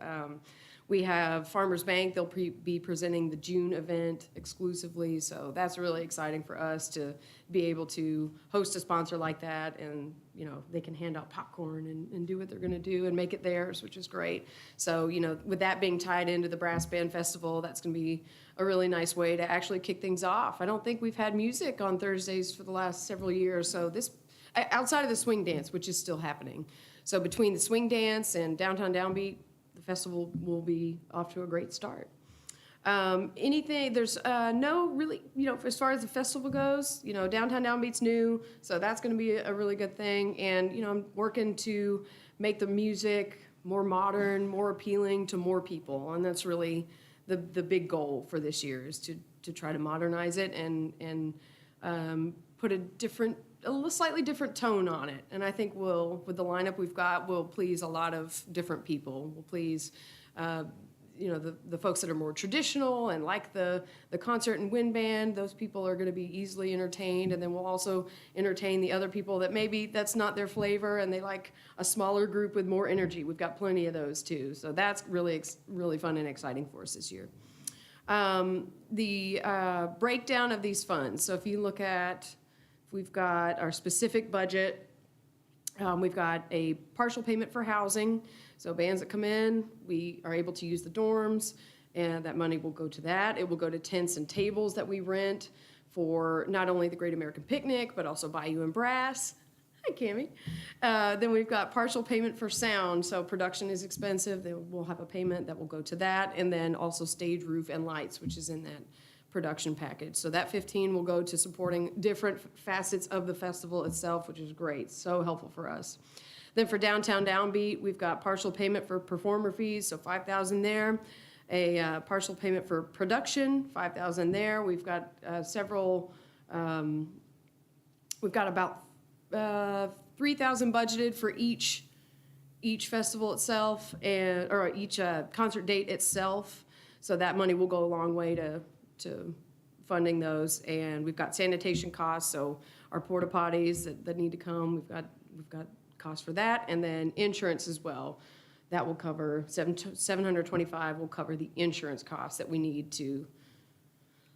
Speaker 9: we have Farmers Bank. They'll be presenting the June event exclusively. So that's really exciting for us to be able to host a sponsor like that. And, they can hand out popcorn and do what they're going to do and make it theirs, which is great. So, with that being tied into the Brass Band Festival, that's going to be a really nice way to actually kick things off. I don't think we've had music on Thursdays for the last several years. So outside of the swing dance, which is still happening. So between the swing dance and Downtown Downbeat, the festival will be off to a great start. There's no really, as far as the festival goes, Downtown Downbeat's new, so that's going to be a really good thing. And, I'm working to make the music more modern, more appealing to more people. And that's really the big goal for this year is to try to modernize it and put a slightly different tone on it. And I think with the lineup we've got, we'll please a lot of different people. We'll please, the folks that are more traditional and like the concert and wind band. Those people are going to be easily entertained. And then we'll also entertain the other people that maybe that's not their flavor and they like a smaller group with more energy. We've got plenty of those too. So that's really, really fun and exciting for us this year. The breakdown of these funds, so if you look at, we've got our specific budget, we've got a partial payment for housing, so bands that come in, we are able to use the dorms, and that money will go to that. It will go to tents and tables that we rent for not only the Great American Picnic, but also Bayou and Brass. Hi, Cammie. Then we've got partial payment for sound, so production is expensive, then we'll have a payment that will go to that, and then also stage roof and lights, which is in that production package. So that 15 will go to supporting different facets of the festival itself, which is great, so helpful for us. Then for Downtown Downbeat, we've got partial payment for performer fees, so $5,000 there. A partial payment for production, $5,000 there. We've got several, we've got about $3,000 budgeted for each festival itself, or each concert date itself. So that money will go a long way to funding those. And we've got sanitation costs, so our porta potties that need to come, we've got costs for that, and then insurance as well. That will cover, $725 will cover the insurance costs that we need to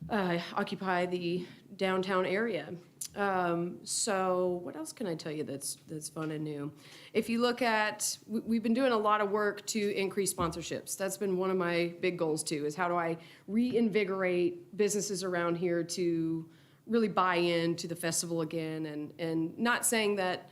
Speaker 9: occupy the downtown area. So what else can I tell you that's fun and new? If you look at, we've been doing a lot of work to increase sponsorships. That's been one of my big goals too, is how do I reinvigorate businesses around here to really buy into the festival again, and not saying that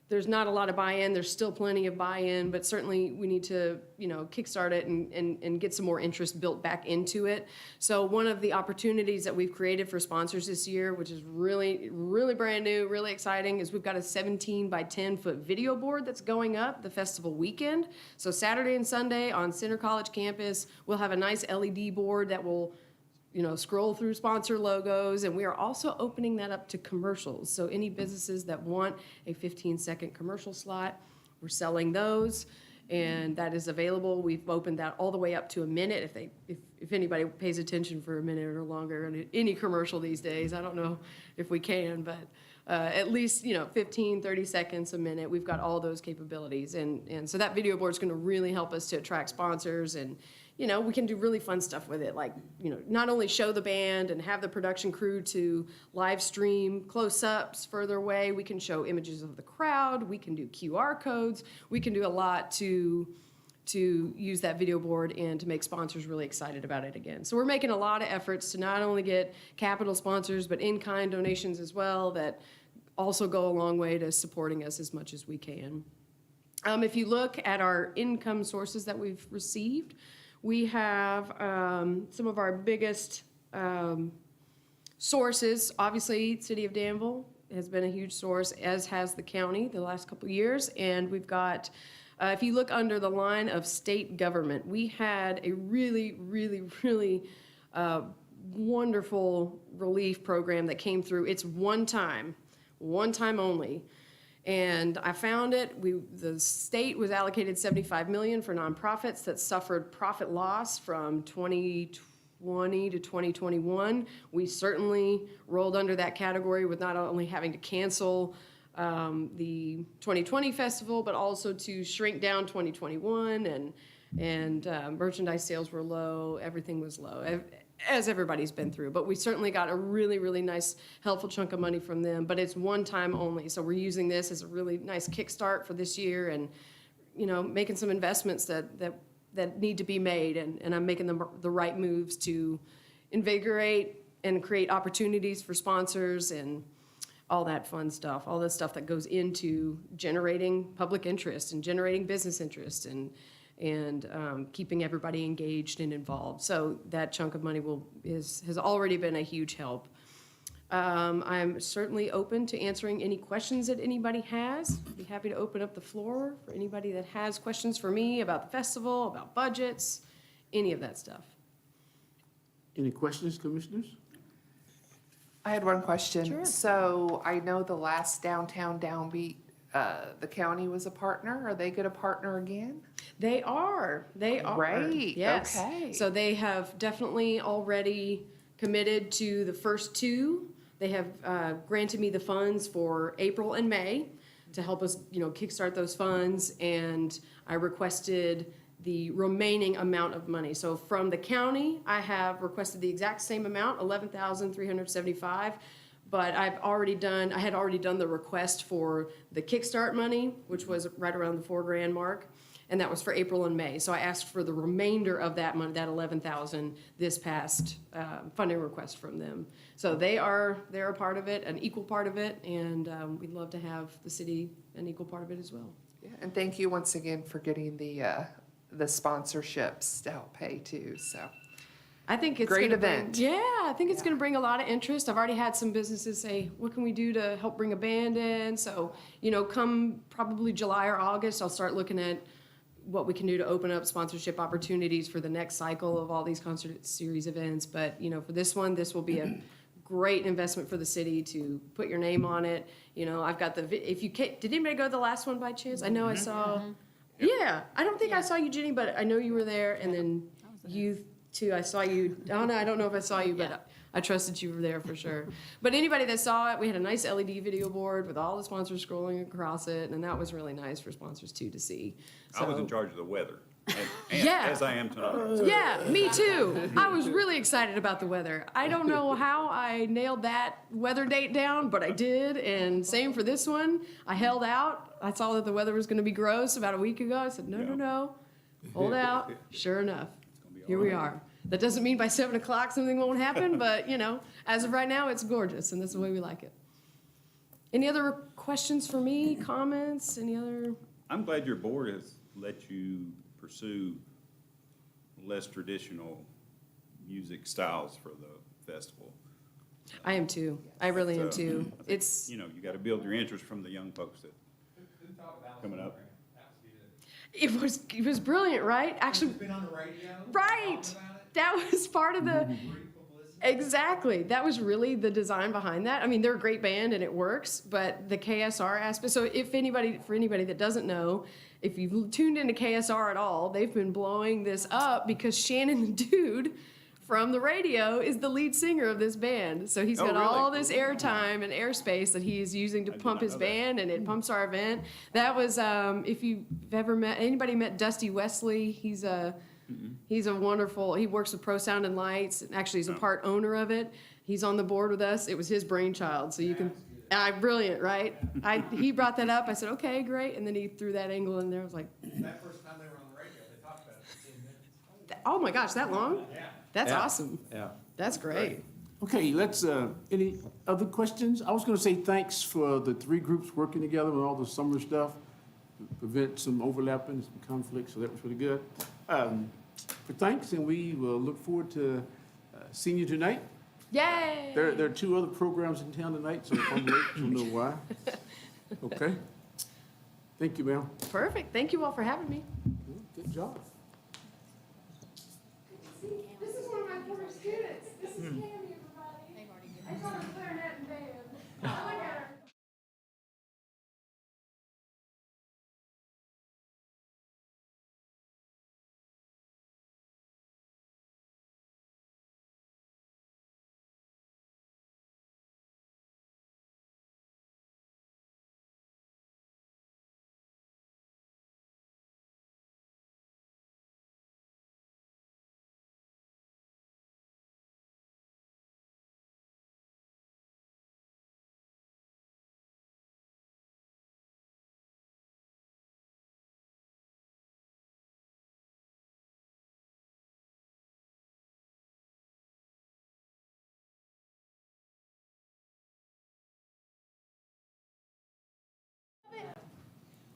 Speaker 9: there's not a lot of buy-in, there's still plenty of buy-in, but certainly we need to, kickstart it and get some more interest built back into it. So one of the opportunities that we've created for sponsors this year, which is really, really brand new, really exciting, is we've got a 17 by 10 foot video board that's going up the festival weekend. So Saturday and Sunday on Center College campus, we'll have a nice LED board that will scroll through sponsor logos, and we are also opening that up to commercials. So any businesses that want a 15-second commercial slot, we're selling those, and that is available. We've opened that all the way up to a minute if anybody pays attention for a minute or longer in any commercial these days. I don't know if we can, but at least 15, 30 seconds, a minute. We've got all those capabilities, and so that video board is going to really help us to attract sponsors, and we can do really fun stuff with it, like, not only show the band and have the production crew to live stream close-ups further away, we can show images of the crowd, we can do QR codes, we can do a lot to use that video board and to make sponsors really excited about it again. So we're making a lot of efforts to not only get capital sponsors, but in-kind donations as well that also go a long way to supporting us as much as we can. If you look at our income sources that we've received, we have some of our biggest sources. Obviously, City of Danville has been a huge source, as has the county the last couple of years. And we've got, if you look under the line of state government, we had a really, really, really wonderful relief program that came through. It's one time only. And I found it. The state was allocated $75 million for nonprofits that suffered profit loss from 2020 to 2021. We certainly rolled under that category with not only having to cancel the 2020 festival, but also to shrink down 2021, and merchandise sales were low. Everything was low, as everybody's been through. But we certainly got a really, really nice, helpful chunk of money from them, but it's one time only. So we're using this as a really nice kickstart for this year, and, making some investments that need to be made, and I'm making the right moves to invigorate and create opportunities for sponsors and all that fun stuff, all the stuff that goes into generating public interest and generating business interest and keeping everybody engaged and involved. So that chunk of money has already been a huge help. I'm certainly open to answering any questions that anybody has. I'd be happy to open up the floor for anybody that has questions for me about the festival, about budgets, any of that stuff.
Speaker 1: Any questions, commissioners?
Speaker 4: I had one question.
Speaker 9: Sure.
Speaker 4: So I know the last Downtown Downbeat, the county was a partner. Are they going to partner again?
Speaker 9: They are.
Speaker 4: Great.
Speaker 9: Yes.
Speaker 4: Okay.
Speaker 9: So they have definitely already committed to the first two. They have granted me the funds for April and May to help us, kickstart those funds. And I requested the remaining amount of money. So from the county, I have requested the exact same amount, 11,375. But I had already done the request for the Kickstart money, which was right around the $4,000 mark. And that was for April and May. So I asked for the remainder of that money, that 11,000, this past funding request from them. So they're a part of it, an equal part of it, and we'd love to have the city an equal part of it as well.
Speaker 4: Yeah, and thank you once again for getting the sponsorships to help pay too, so.
Speaker 9: I think it's
Speaker 4: Great
Speaker 9: gonna
Speaker 4: event.
Speaker 9: I think it's gonna bring a lot of interest. I've already had some businesses say, what can we do to help bring a band in? So, come probably July or August, I'll start looking at what we can do to open up sponsorship opportunities for the next cycle of all these concert series events. But, for this one, this will be a great investment for the city to put your name on it. I've got did anybody go to the last one by chance? I know I saw, yeah, I don't think I saw you, Jenny, but I know you were there, and then you too, I saw you, Donna, I don't know if I saw you, but I trusted you were there for sure. But anybody that saw it, we had a nice LED video board with all the sponsors scrolling across it, and that was really nice for sponsors too to see.
Speaker 5: I was
Speaker 9: So-
Speaker 5: in charge of the weather, and
Speaker 9: Yeah.
Speaker 5: as I am tonight.
Speaker 9: Yeah, me too. I was really excited about the weather. I don't know how I nailed that weather date down, but I did, and same for this one. I held out. I saw that the weather was gonna be gross about a week ago. I said, no, hold out. Sure enough, here we are. That doesn't mean by 7 o'clock something won't happen, but, as of right now, it's gorgeous, and that's the way we like it. Any other questions for me, comments, any other?
Speaker 5: I'm glad your board has let you pursue less traditional music styles for the festival.
Speaker 9: I am too. I really am
Speaker 5: So,
Speaker 9: too.
Speaker 5: I think,
Speaker 9: It's,
Speaker 5: you got to build your interest from the young folks that coming up.
Speaker 9: it was brilliant, right? Actually.
Speaker 11: Been on the radio.
Speaker 9: Right. That was part of the, exactly. That was really the design behind that. I mean, they're a great band and it works, but the KSR aspect, so for anybody that doesn't know, if you've tuned into KSR at all, they've been blowing this up because Shannon the Dude from the radio is the lead singer of this band. So he's
Speaker 5: Oh,
Speaker 9: got
Speaker 5: really?
Speaker 9: all this airtime and airspace that he is using to pump
Speaker 5: not
Speaker 9: his
Speaker 5: know that.
Speaker 9: band, and it pumps our event. That was, if you've ever met Dusty Wesley, he's a wonderful, he works with Pro Sound and Lights, and actually he's a part owner of it. He's on the board with us. It was his brainchild, so you can, brilliant, right? He brought that up. I said, okay, great. And then he threw that angle in there. I was like,
Speaker 11: That first time they were on the radio, they talked about it for 10 minutes.
Speaker 9: oh my gosh, that long?
Speaker 11: Yeah.
Speaker 9: That's awesome.
Speaker 11: Yeah.
Speaker 9: That's great.
Speaker 1: Okay, any other questions? I was gonna say thanks for the three groups working together on all the summer stuff, to prevent some overlapping, some conflict, so that was really good. For thanks, and we will look forward to seeing you tonight.
Speaker 9: Yay!
Speaker 1: There are two other programs in town tonight, so if I'm late, you'll know why. Okay? Thank you, ma'am.
Speaker 9: Perfect. Thank you all for having me.
Speaker 1: Good job.
Speaker 9: This is one of my former students. This is Cammy, everybody. I taught her clarinet and band. Look at her.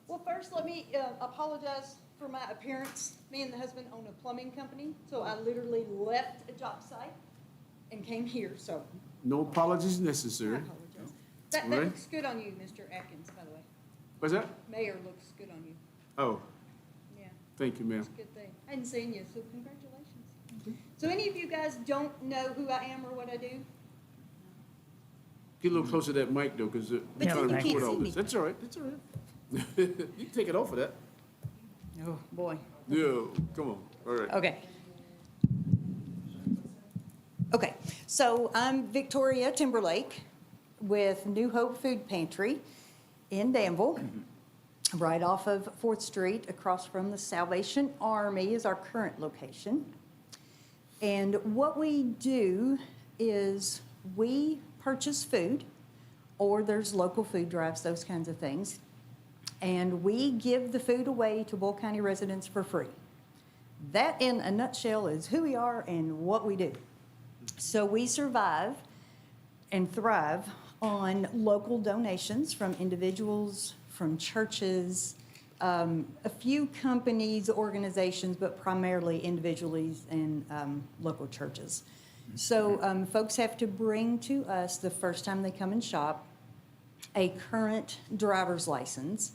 Speaker 13: Well, first, let me apologize for my appearance. Me and the husband own a plumbing company, so I literally left a job site and came here, so
Speaker 1: No apologies
Speaker 13: I
Speaker 1: necessary.
Speaker 13: apologize. That
Speaker 1: Right.
Speaker 13: looks good on you, Mr. Atkins, by the way.
Speaker 1: What's that?
Speaker 13: Mayor looks good on you.
Speaker 1: Oh,
Speaker 13: Yeah,
Speaker 1: thank you, ma'am.
Speaker 13: it's a good thing. I hadn't seen you, so congratulations. So any of you guys don't know who I am or what I do?
Speaker 1: Get a little closer to that mic though, because we're
Speaker 13: But
Speaker 1: trying to
Speaker 13: then you can't
Speaker 1: record all
Speaker 13: see
Speaker 1: this.
Speaker 13: me.
Speaker 1: That's all right, that's all right. You can take it off of that.
Speaker 13: Oh, boy.
Speaker 1: Yeah, come on, all right.
Speaker 13: Okay. Okay, so I'm Victoria Timberlake with New Hope Food Pantry in Danville. right off of 4th Street, across from the Salvation Army is our current location. And what we do is we purchase food, or there's local food drives, those kinds of things. And we give the food away to Bull County residents for free. That, in a nutshell, is who we are and what we do. So we survive and thrive on local donations from individuals, from churches, a few companies, organizations, but primarily individuals and local churches. So folks have to bring to us the first time they come and shop a current driver's license.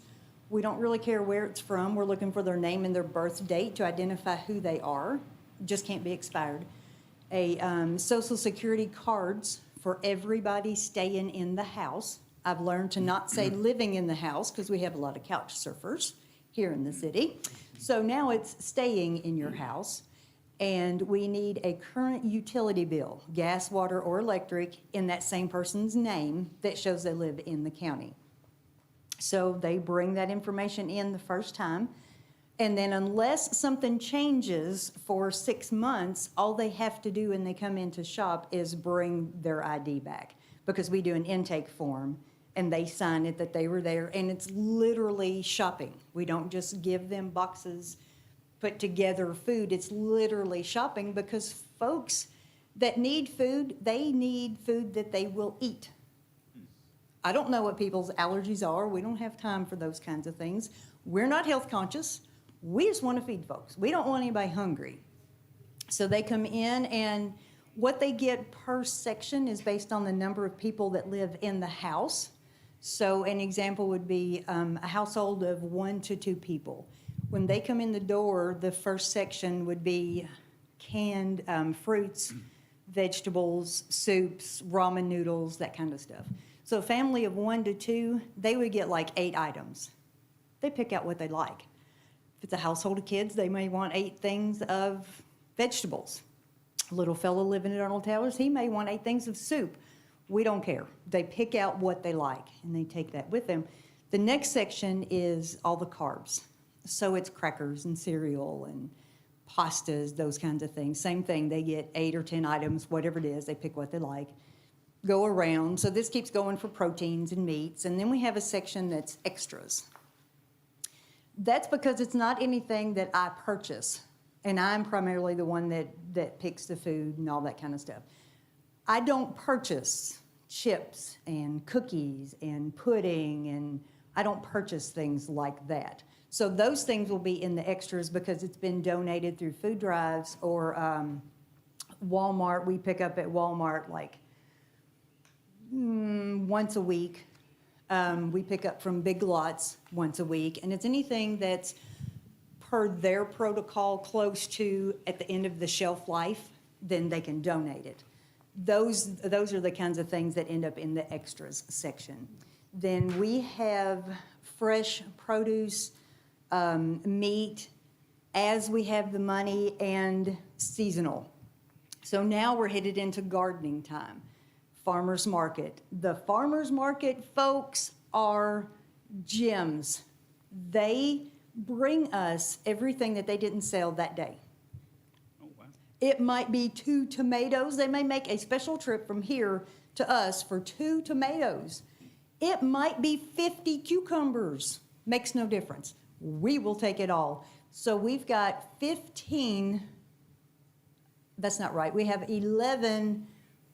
Speaker 13: We don't really care where it's from. We're looking for their name and their birth date to identify who they are. Just can't be expired. A Social Security cards for everybody staying in the house. I've learned to not say living in the house because we have a lot of couch surfers here in the city. So now it's staying in your house. And we need a current utility bill, gas, water, or electric, in that same person's name that shows they live in the county. So they bring that information in the first time. And then unless something changes for 6 months, all they have to do when they come in to shop is bring their ID back, because we do an intake form and they sign it that they were there, and it's literally shopping. We don't just give them boxes, put together food. It's literally shopping, because folks that need food, they need food that they will eat. I don't know what people's allergies are. We don't have time for those kinds of things. We're not health conscious. We just want to feed folks. We don't want anybody hungry. So they come in, and what they get per section is based on the number of people that live in the house. So an example would be a household of 1 to 2 people. When they come in the door, the first section would be canned fruits, vegetables, soups, ramen noodles, that kind of stuff. So a family of 1 to 2, they would get like 8 items. They pick out what they like. If it's a household of kids, they may want 8 things of vegetables. A little fellow living at Arnold Towers, he may want 8 things of soup. We don't care. They pick out what they like, and they take that with them. The next section is all the carbs. So it's crackers and cereal and pastas, those kinds of things. Same thing, they get 8 or 10 items, whatever it is, they pick what they like, go around. So this keeps going for proteins and meats. And then we have a section that's extras. That's because it's not anything that I purchase, and I'm primarily the one that picks the food and all that kind of stuff. I don't purchase chips and cookies and pudding, and I don't purchase things like that. So those things will be in the extras because it's been donated through food drives or Walmart. We pick up at Walmart like once a week. We pick up from Big Lots once a week, and it's anything that's per their protocol close to at the end of the shelf life, then they can donate it. Those are the kinds of things that end up in the extras section. Then we have fresh produce, meat, as we have the money, and seasonal. So now we're headed into gardening time. Farmers market. The farmers market folks are gems. They bring us everything that they didn't sell that day. It might be 2 tomatoes. They may make a special trip from here to us for 2 tomatoes. It might be 50 cucumbers. Makes no difference. We will take it all. So we've got 15, that's not right, we have 11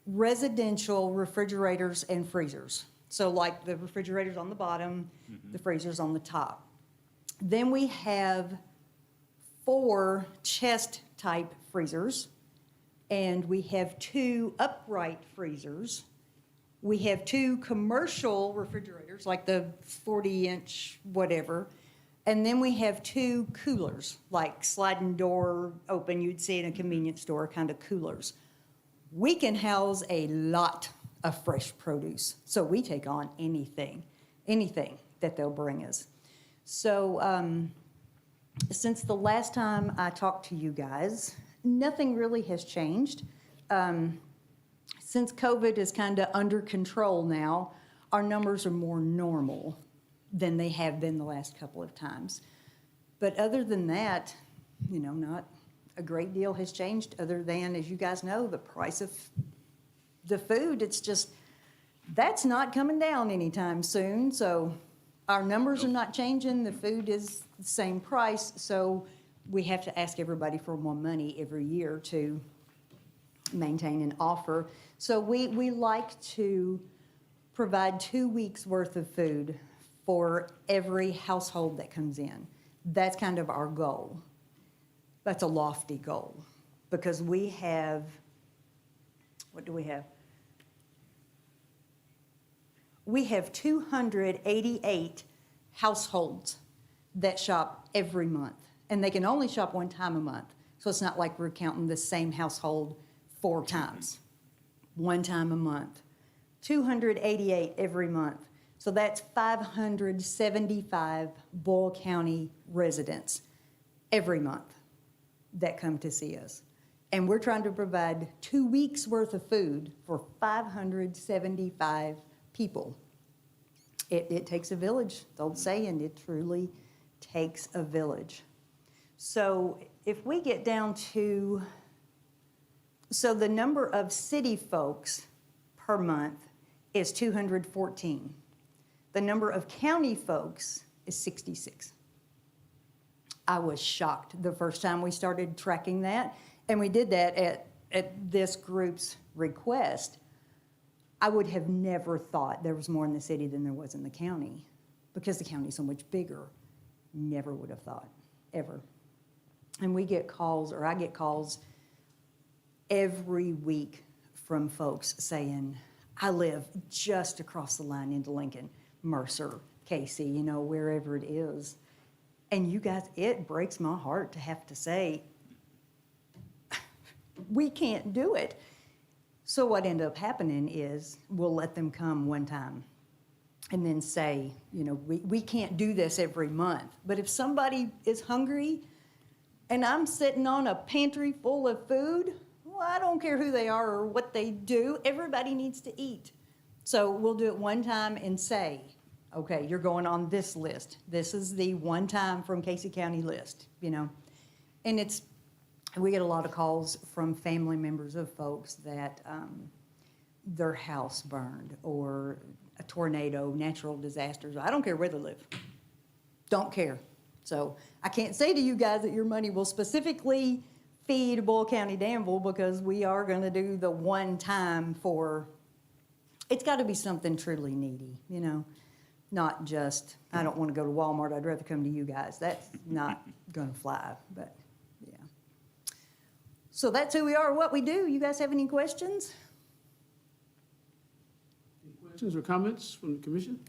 Speaker 13: residential refrigerators and freezers. So like the refrigerators on the bottom, the freezers on the top. Then we have 4 chest type freezers, and we have 2 upright freezers. We have 2 commercial refrigerators, like the 40-inch whatever, and then we have 2 coolers, like sliding door open, you'd see in a convenience store kind of coolers. We can house a lot of fresh produce, so we take on anything that they'll bring us. So since the last time I talked to you guys, nothing really has changed. Since COVID is kind of under control now, our numbers are more normal. than they have been the last couple of times. But other than that, not a great deal has changed, other than, as you guys know, the price of the food. It's just, that's not coming down anytime soon. So our numbers are not changing. The food is the same price. So we have to ask everybody for more money every year to maintain and offer. So we like to provide 2 weeks' worth of food for every household that comes in. That's kind of our goal. That's a lofty goal, because we have, what do we have? We have 288 households that shop every month, and they can only shop one time a month. So it's not like we're counting the same household 4 times. One time a month. 288 every month. So that's 575 Boyle County residents every month that come to see us. And we're trying to provide 2 weeks' worth of food for 575 people. It takes a village, the old saying, it truly takes a village. So if we get down to, so the number of city folks per month is 214. The number of county folks is 66. I was shocked the first time we started tracking that, and we did that at this group's request. I would have never thought there was more in the city than there was in the county, because the county's so much bigger. Never would have thought, ever. And we get calls, or I get calls every week from folks saying, I live just across the line into Lincoln, Mercer, Casey, wherever it is. And you guys, it breaks my heart to have to say, we can't do it. So what ended up happening is we'll let them come one time and then say, we can't do this every month. But if somebody is hungry and I'm sitting on a pantry full of food, well, I don't care who they are or what they do. Everybody needs to eat. So we'll do it one time and say, okay, you're going on this list. This is the one time from Casey County list, And we get a lot of calls from family members of folks that their house burned, or a tornado, natural disasters. I don't care where they live. Don't care. So I can't say to you guys that your money will specifically feed Boyle County Danville, because we are going to do the one time for, it's got to be something truly needy, not just, I don't want to go to Walmart, I'd rather come to you guys. That's not going to fly, but yeah. So that's who we are, what we do. You guys have any questions?
Speaker 1: Any questions or comments from the commission?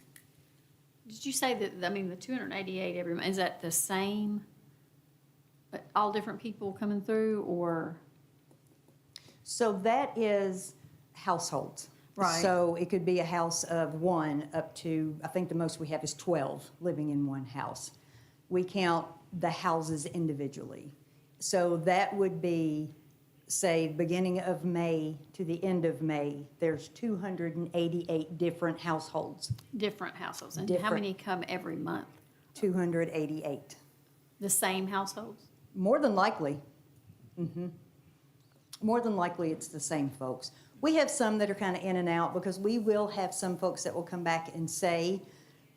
Speaker 7: Did you say that, the 288 every month, is that the same, all different people coming through, or?
Speaker 13: So that is households.
Speaker 7: Right.
Speaker 13: So it could be a house of 1 up to, I think the most we have is 12 living in one house. We count the houses individually. So that would be, say, beginning of May to the end of May, there's 288 different households.
Speaker 7: Different households. And how
Speaker 13: Different.
Speaker 7: many come every month?
Speaker 13: 288.
Speaker 7: The same households?
Speaker 13: More than likely. More than likely, it's the same folks. We have some that are kind of in and out, because we will have some folks that will come back and say,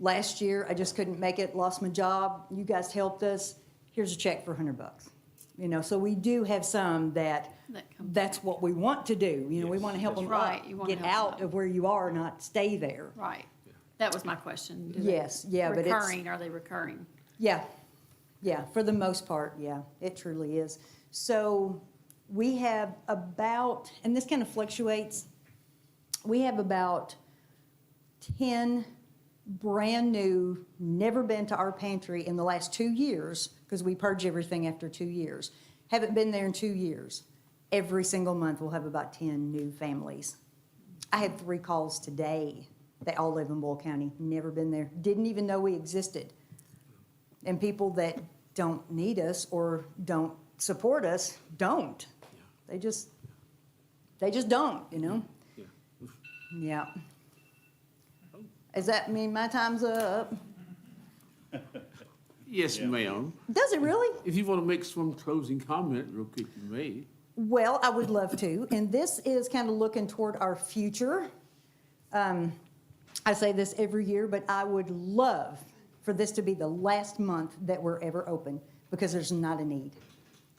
Speaker 13: last year, I just couldn't make it, lost my job, you guys helped us, here's a check for $100. So we do have some that's what we want to do. We want to help them
Speaker 7: right. You wanna
Speaker 13: get
Speaker 7: help them
Speaker 13: out
Speaker 7: up.
Speaker 13: of where you are, not stay there.
Speaker 7: Right. That was my question. Do
Speaker 13: Yes,
Speaker 7: they,
Speaker 13: yeah, but it's-
Speaker 7: recurring, are they recurring?
Speaker 13: Yeah, for the most part, yeah, it truly is. So we have about, and this kind of fluctuates, we have about 10 brand new, never been to our pantry in the last 2 years, because we purge everything after 2 years. Haven't been there in 2 years. Every single month we'll have about 10 new families. I had 3 calls today. They all live in Boyle County, never been there, didn't even know we existed. And people that don't need us or don't support us don't. They just don't, Yeah. Does that mean my time's up?
Speaker 1: Yes, ma'am.
Speaker 13: Does it really?
Speaker 1: If you want to make some closing comment real quick, you may.
Speaker 13: Well, I would love to, and this is kind of looking toward our future. I say this every year, but I would love for this to be the last month that we're ever open, because there's not a need.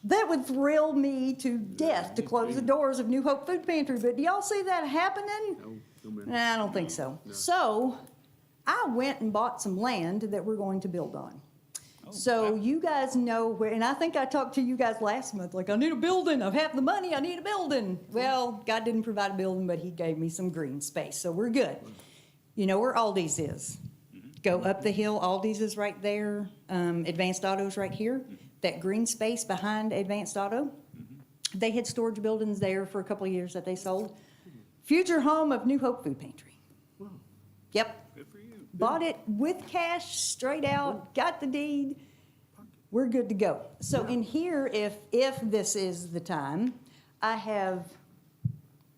Speaker 13: That would thrill me to death to close the doors of New Hope Food Pantry, but do y'all see that happening?
Speaker 1: No, ma'am.
Speaker 13: Nah, I don't think so. So I went and bought some land that we're going to build on. So you guys know where, and I think I talked to you guys last month, like, I need a building, I have the money, I need a building. Well, God didn't provide a building, but he gave me some green space, so we're good. You know where Aldi's is? Go up the hill, Aldi's is right there, Advanced Auto's right here. That green space behind Advanced Auto, they had storage buildings there for a couple of years that they sold. Future home of New Hope Food Pantry. Yep.
Speaker 5: Good for you.
Speaker 13: Bought it with cash, straight out, got the deed. We're good to go. So in here, if this is the time, I have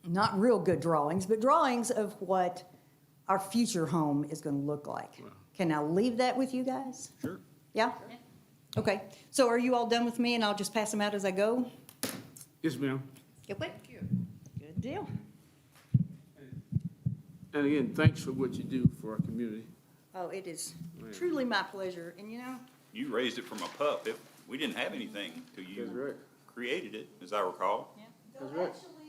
Speaker 13: not real good drawings, but drawings of what our future home is going to look like. Can I leave that with you guys?
Speaker 5: Sure.
Speaker 13: Yeah? Okay. So are you all done with me, and I'll just pass them out as I go?
Speaker 1: Yes, ma'am.
Speaker 13: Thank you. Good deal.
Speaker 1: And again, thanks for what you do for our community.
Speaker 13: Oh, it is truly my pleasure, and you know,
Speaker 5: You raised it from a pup. We didn't have anything till you
Speaker 1: That's right.
Speaker 5: created it, as I recall.
Speaker 1: That's right.
Speaker 13: actually,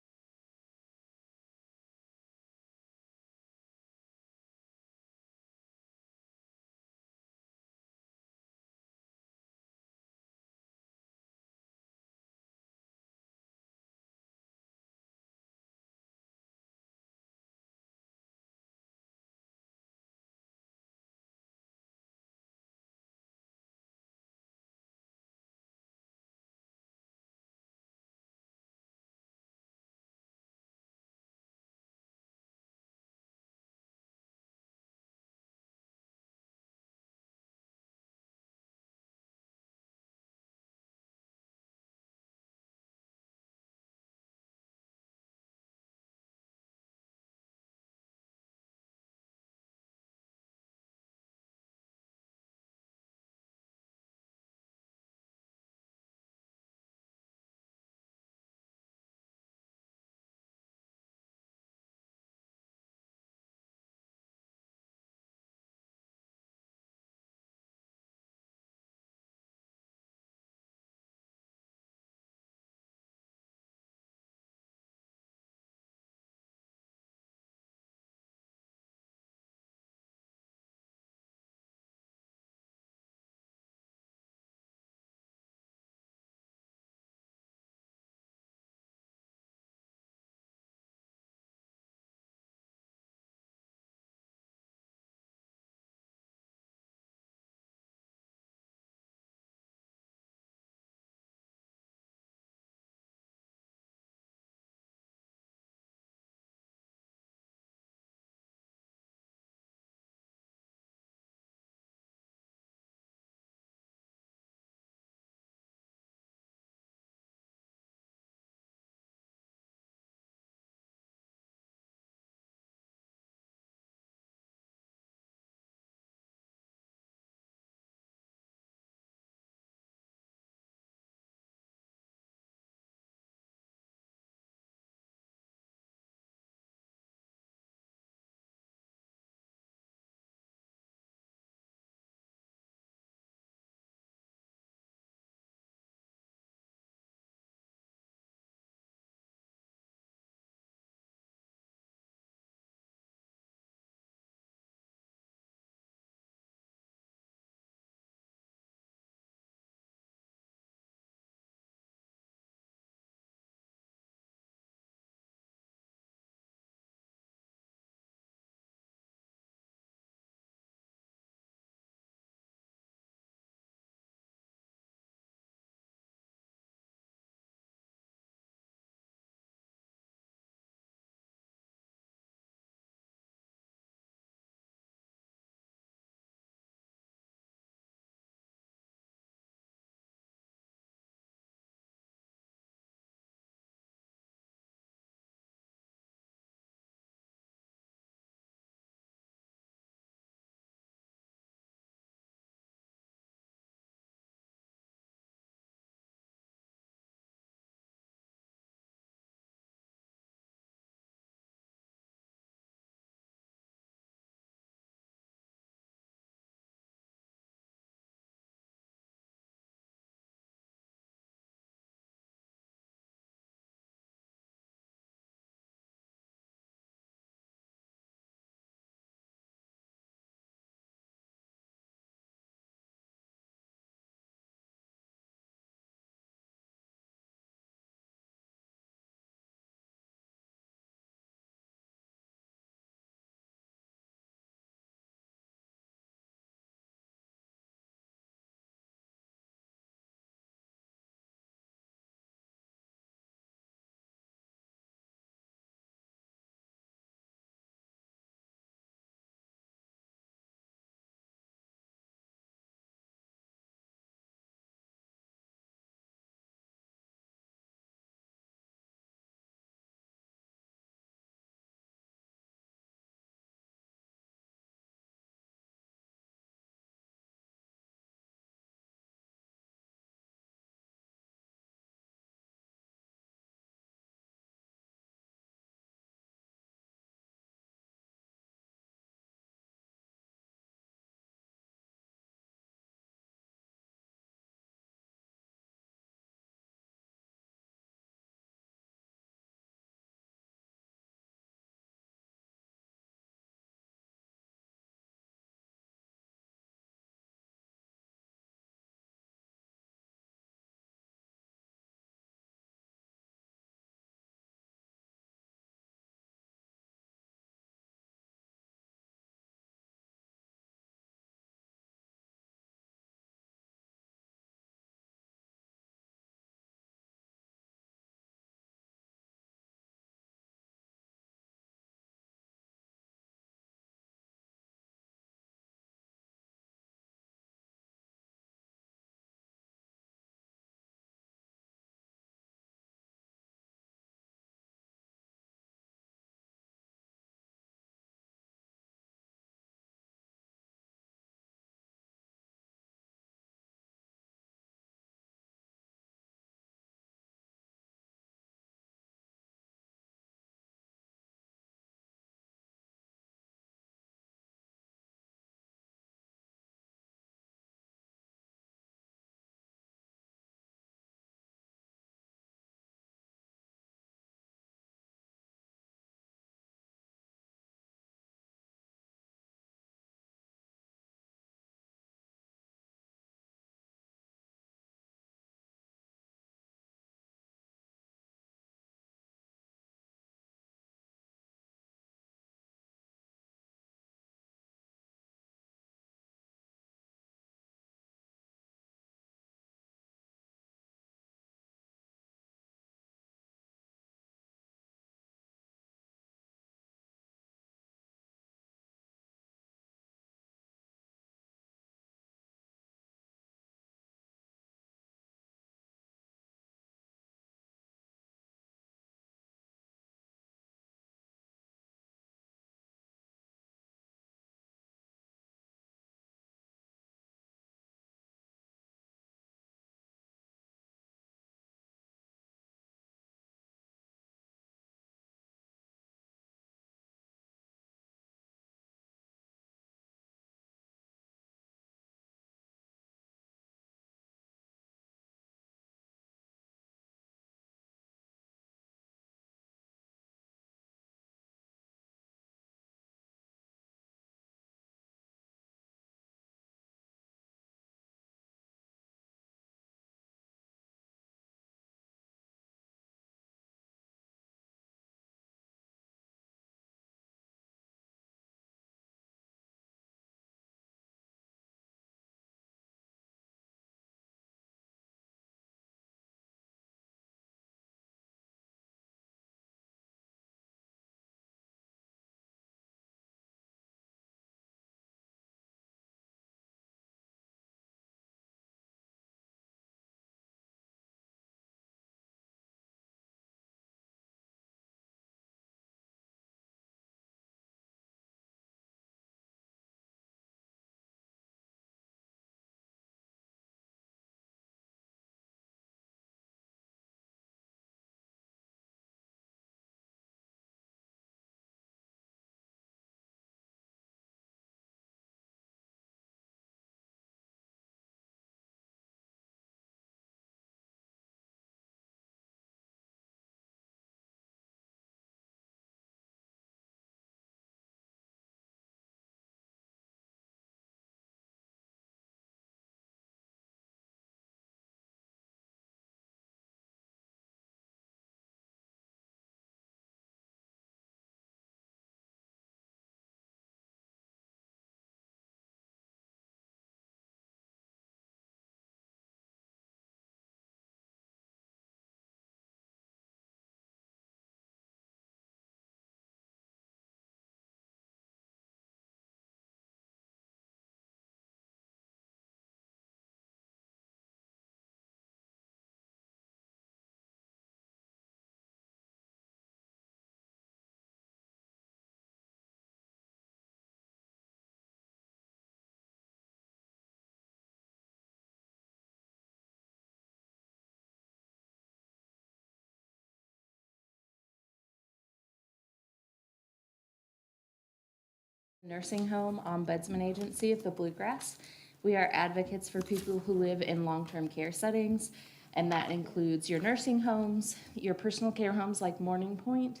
Speaker 14: Nursing home ombudsman agency of the Bluegrass. We are advocates for people who live in long-term care settings, and that includes your nursing homes, your personal care homes like Morning Point,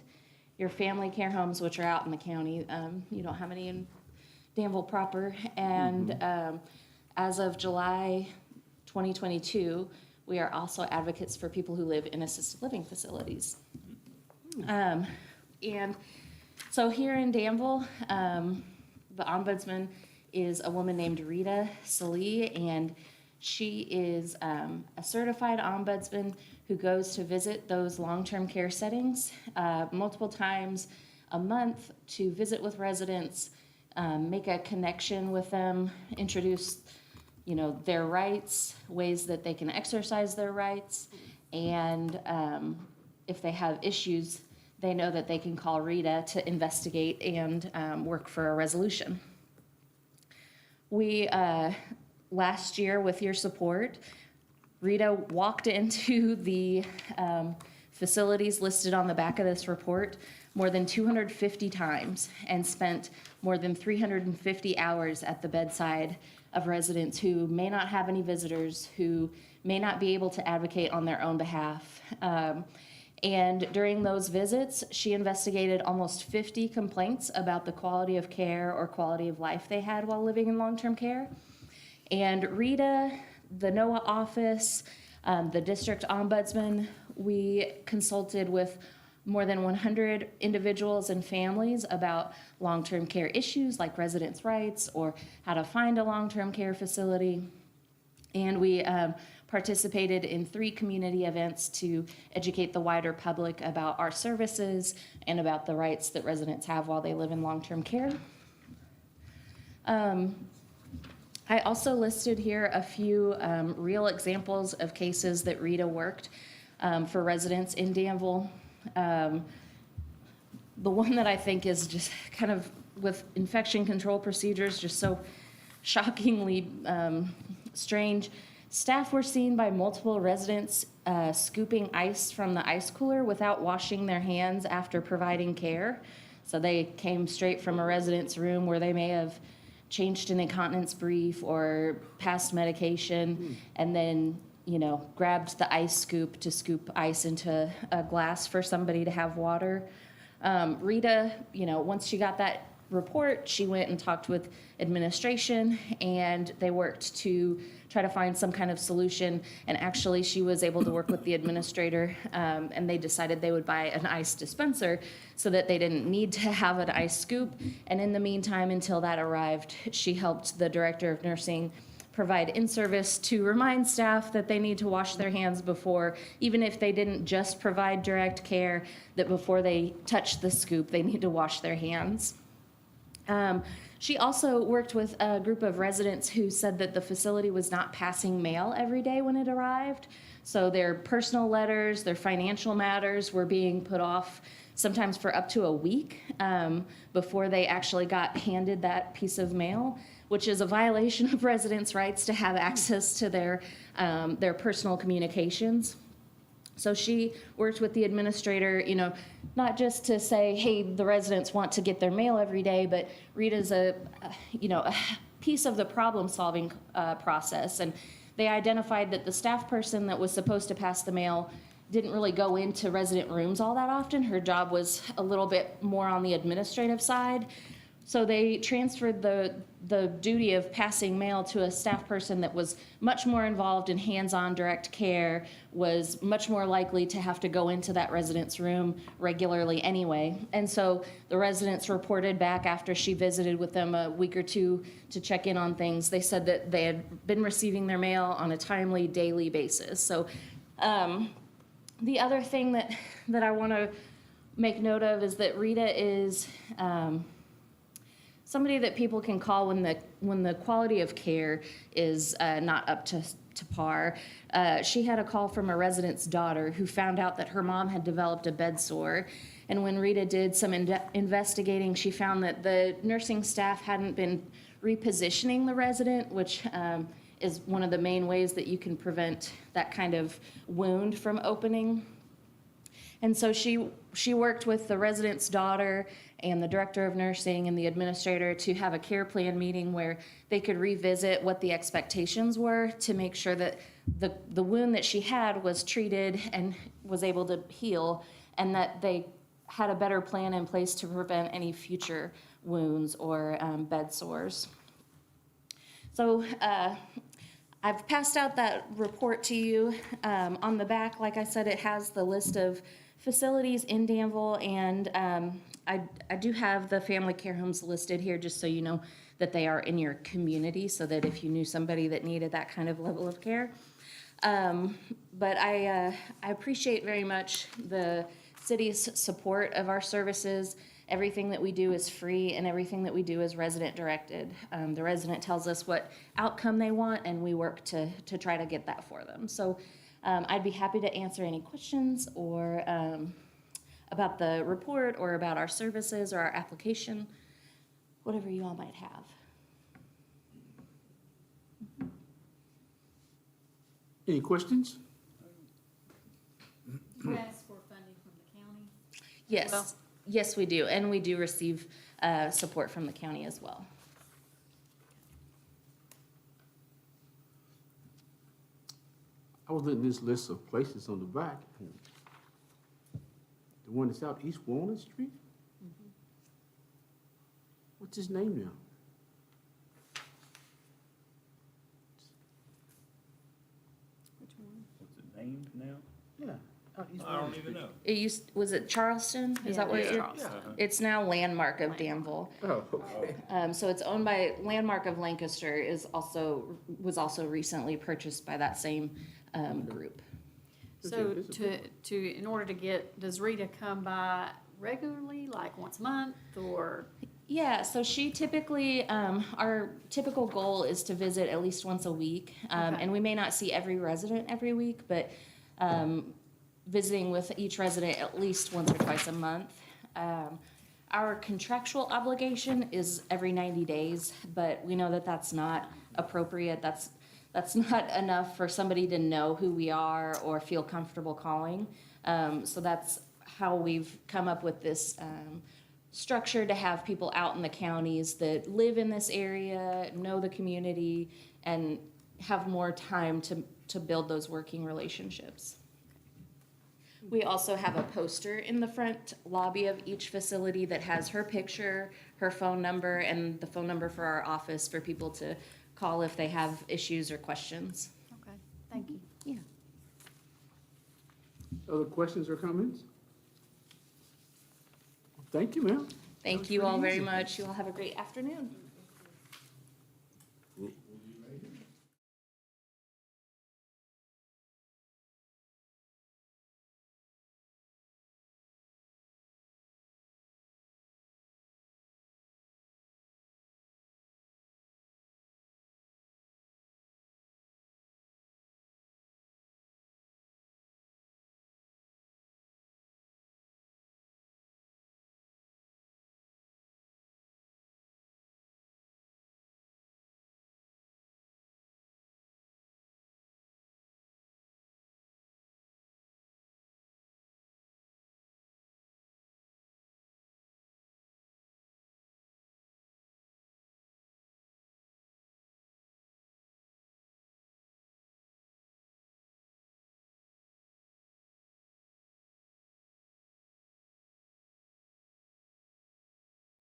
Speaker 14: your family care homes, which are out in the county. You don't have any in Danville proper. And as of July 2022, we are also advocates for people who live in assisted living facilities. And so here in Danville, the ombudsman is a woman named Rita Salee, and she is a certified ombudsman who goes to visit those long-term care settings multiple times a month to visit with residents, make a connection with them, introduce, their rights, ways that they can exercise their rights, and if they have issues, they know that they can call Rita to investigate and work for a resolution. We, last year, with your support, Rita walked into the facilities listed on the back of this report more than 250 times and spent more than 350 hours at the bedside of residents who may not have any visitors, who may not be able to advocate on their own behalf. And during those visits, she investigated almost 50 complaints about the quality of care or quality of life they had while living in long-term care. And Rita, the NOAA office, the district ombudsman, we consulted with more than 100 individuals and families about long-term care issues like residents' rights or how to find a long-term care facility. And we participated in 3 community events to educate the wider public about our services and about the rights that residents have while they live in long-term care. I also listed here a few real examples of cases that Rita worked for residents in Danville. The one that I think is just kind of with infection control procedures, just so shockingly strange. Staff were seen by multiple residents scooping ice from the ice cooler without washing their hands after providing care. So they came straight from a resident's room where they may have changed an incontinence brief or passed medication, and then, grabbed the ice scoop to scoop ice into a glass for somebody to have water. Rita, once she got that report, she went and talked with administration, and they worked to try to find some kind of solution. And actually, she was able to work with the administrator, and they decided they would buy an ice dispenser so that they didn't need to have an ice scoop. And in the meantime, until that arrived, she helped the director of nursing provide in-service to remind staff that they need to wash their hands before, even if they didn't just provide direct care, that before they touch the scoop, they need to wash their hands. She also worked with a group of residents who said that the facility was not passing mail every day when it arrived. So their personal letters, their financial matters were being put off sometimes for up to a week before they actually got handed that piece of mail, which is a violation of residents' rights to have access to their personal communications. So she worked with the administrator, not just to say, hey, the residents want to get their mail every day, but Rita's a piece of the problem-solving process. And they identified that the staff person that was supposed to pass the mail didn't really go into resident rooms all that often. Her job was a little bit more on the administrative side. So they transferred the duty of passing mail to a staff person that was much more involved in hands-on direct care, was much more likely to have to go into that resident's room regularly anyway. And so the residents reported back after she visited with them a week or two to check in on things. They said that they had been receiving their mail on a timely, daily basis. So the other thing that I want to make note of is that Rita is somebody that people can call when the quality of care is not up to par. She had a call from a resident's daughter who found out that her mom had developed a bed sore. And when Rita did some investigating, she found that the nursing staff hadn't been repositioning the resident, which is one of the main ways that you can prevent that kind of wound from opening. And so she worked with the resident's daughter and the director of nursing and the administrator to have a care plan meeting where they could revisit what the expectations were to make sure that the wound that she had was treated and was able to heal, and that they had a better plan in place to prevent any future wounds or bed sores. So I've passed out that report to you. On the back, like I said, it has the list of facilities in Danville, and I do have the family care homes listed here just so you know that they are in your community, so that if you knew somebody that needed that kind of level of care. But I appreciate very much the city's support of our services. Everything that we do is free, and everything that we do is resident directed. The resident tells us what outcome they want, and we work to try to get that for them. So I'd be happy to answer any questions or about the report or about our services or our application, whatever you all might have.
Speaker 1: Any questions?
Speaker 7: You asked for funding from the county?
Speaker 14: Yes,
Speaker 7: Well-
Speaker 14: yes, we do, and we do receive support from the county as well.
Speaker 1: I was looking at this list of places on the back. The one that's out East Walnut Street? What's his name now?
Speaker 5: What's it named now?
Speaker 1: Yeah. out East
Speaker 21: I don't
Speaker 1: Walnut
Speaker 21: even
Speaker 1: Street.
Speaker 21: know.
Speaker 14: It used, was it Charleston? Is that what
Speaker 7: Yeah,
Speaker 14: you're?
Speaker 7: Charleston.
Speaker 14: It's now Landmark of Danville.
Speaker 1: Oh, okay.
Speaker 14: So it's owned by Landmark of Lancaster, was also recently purchased by that same group.
Speaker 7: So in order to get, does Rita come by regularly, like once a month, or?
Speaker 14: Yeah, so she typically, our typical goal is to visit at least once a week.
Speaker 7: Okay.
Speaker 14: And we may not see every resident every week, but visiting with each resident at least once or twice a month. Our contractual obligation is every 90 days, but we know that that's not appropriate. That's not enough for somebody to know who we are or feel comfortable calling. So that's how we've come up with this structure to have people out in the counties that live in this area, know the community, and have more time to build those working relationships. We also have a poster in the front lobby of each facility that has her picture, her phone number, and the phone number for our office for people to call if they have issues or questions.
Speaker 7: Okay, thank you.
Speaker 14: Yeah.
Speaker 1: Other questions or comments? Thank you, ma'am.
Speaker 14: Thank you all very much. You all have a great afternoon.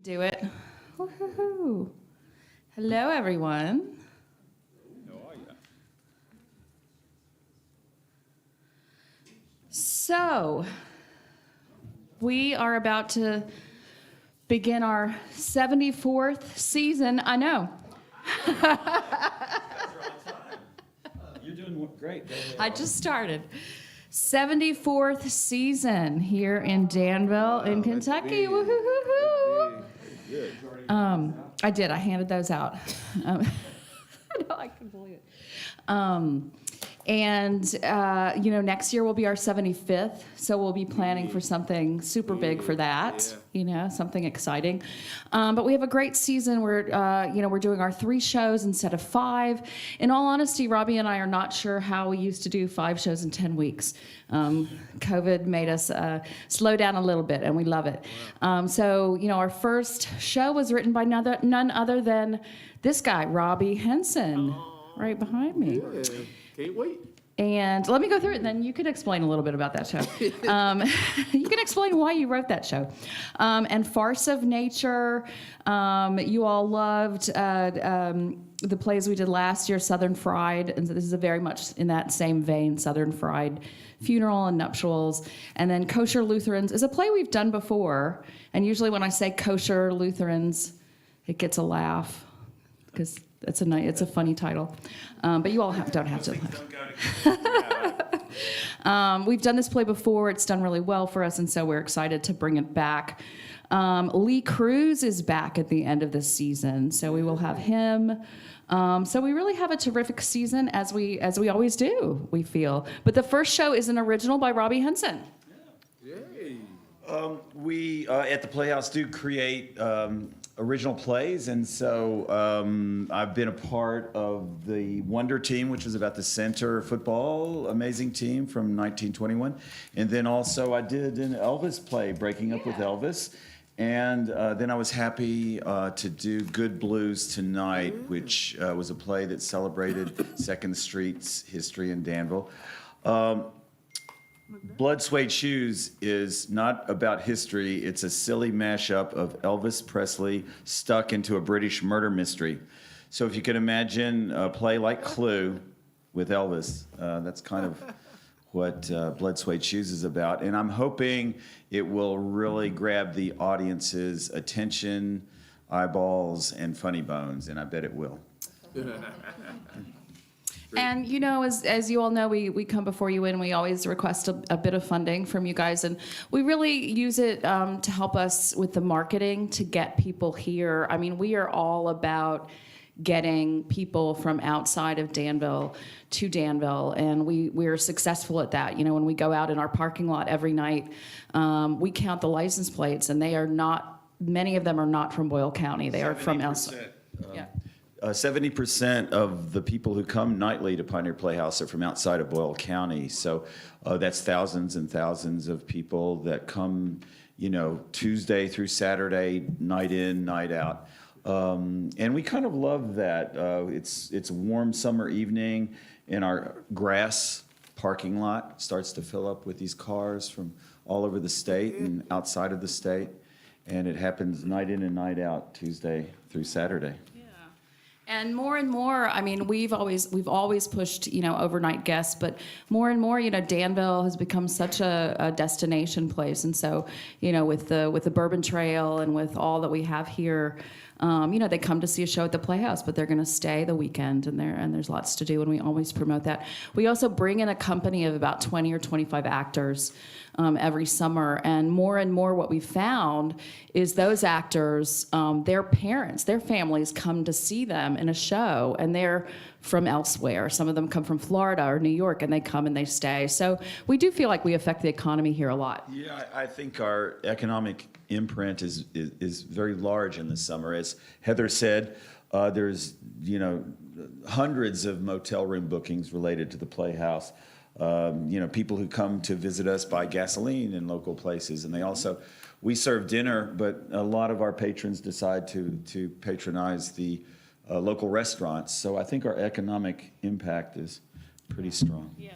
Speaker 14: Do it. Woo-hoo-hoo. Hello, everyone. So, we are about to begin our 74th season. I know.
Speaker 5: You're doing great.
Speaker 7: I just started. 74th season here in Danville, in Kentucky. Woo-hoo-hoo-hoo. I did. I handed those out. I know, I can believe it.
Speaker 14: And, next year will be our 75th, so we'll be planning for something super big for that, something exciting. But we have a great season. We're doing our 3 shows instead of 5. In all honesty, Robbie and I are not sure how we used to do 5 shows in 10 weeks. COVID made us slow down a little bit, and we love it. Our first show was written by none other than this guy, Robbie Henson, right behind me.
Speaker 1: Yeah, can't wait.
Speaker 14: And let me go through it, and then you can explain a little bit about that show. You can explain why you wrote that show. And Farce of Nature, you all loved the plays we did last year, Southern Fried, and this is very much in that same vein, Southern Fried, Funeral and Nuptials. And then Kosher Lutherans is a play we've done before, and usually when I say Kosher Lutherans, it gets a laugh, because it's a funny title. But you all don't have to laugh. We've done this play before. It's done really well for us, and so we're excited to bring it back. Lee Cruz is back at the end of this season, so we will have him. So we really have a terrific season, as we always do, we feel. But the first show is an original by Robbie Henson.
Speaker 8: We at the Playhouse do create original plays, and so I've been a part of the Wonder Team, which was about the center football amazing team from 1921, and then also I did an Elvis play, Breaking Up with Elvis, and then I was happy to do Good Blues Tonight, which was a play that celebrated 2nd Street's history in Danville. Blood Suede Shoes is not about history. It's a silly mashup of Elvis Presley stuck into a British murder mystery. So if you can imagine a play like Clue with Elvis, that's kind of what Blood Suede Shoes is about. And I'm hoping it will really grab the audience's attention, eyeballs, and funny bones, and I bet it will.
Speaker 14: And, as you all know, we come before you and we always request a bit of funding from you guys. And we really use it to help us with the marketing to get people here. I mean, we are all about getting people from outside of Danville to Danville. And we're successful at that. When we go out in our parking lot every night, we count the license plates, and many of them are not from Boyle County. They are from elsewhere.
Speaker 8: 70% of the people who come nightly to Pioneer Playhouse are from outside of Boyle County. So that's thousands and thousands of people that come, Tuesday through Saturday, night in, night out. And we kind of love that. It's a warm summer evening, and our grass parking lot starts to fill up with these cars from all over the state and outside of the state. And it happens night in and night out, Tuesday through Saturday.
Speaker 14: And more, I mean, we've always pushed, overnight guests, but more and more, Danville has become such a destination place. And so, with the Bourbon Trail and with all that we have here, they come to see a show at the Playhouse, but they're going to stay the weekend, and there's lots to do, and we always promote that. We also bring in a company of about 20 or 25 actors every summer, and more what we've found is those actors, their parents, their families come to see them in a show, and they're from elsewhere. Some of them come from Florida or New York, and they come and they stay. So we do feel like we affect the economy here a lot.
Speaker 8: Yeah, I think our economic imprint is very large in the summer. As Heather said, there's hundreds of motel room bookings related to the Playhouse. People who come to visit us buy gasoline in local places, and we serve dinner, but a lot of our patrons decide to patronize the local restaurants. So I think our economic impact is pretty strong.
Speaker 14: Yeah.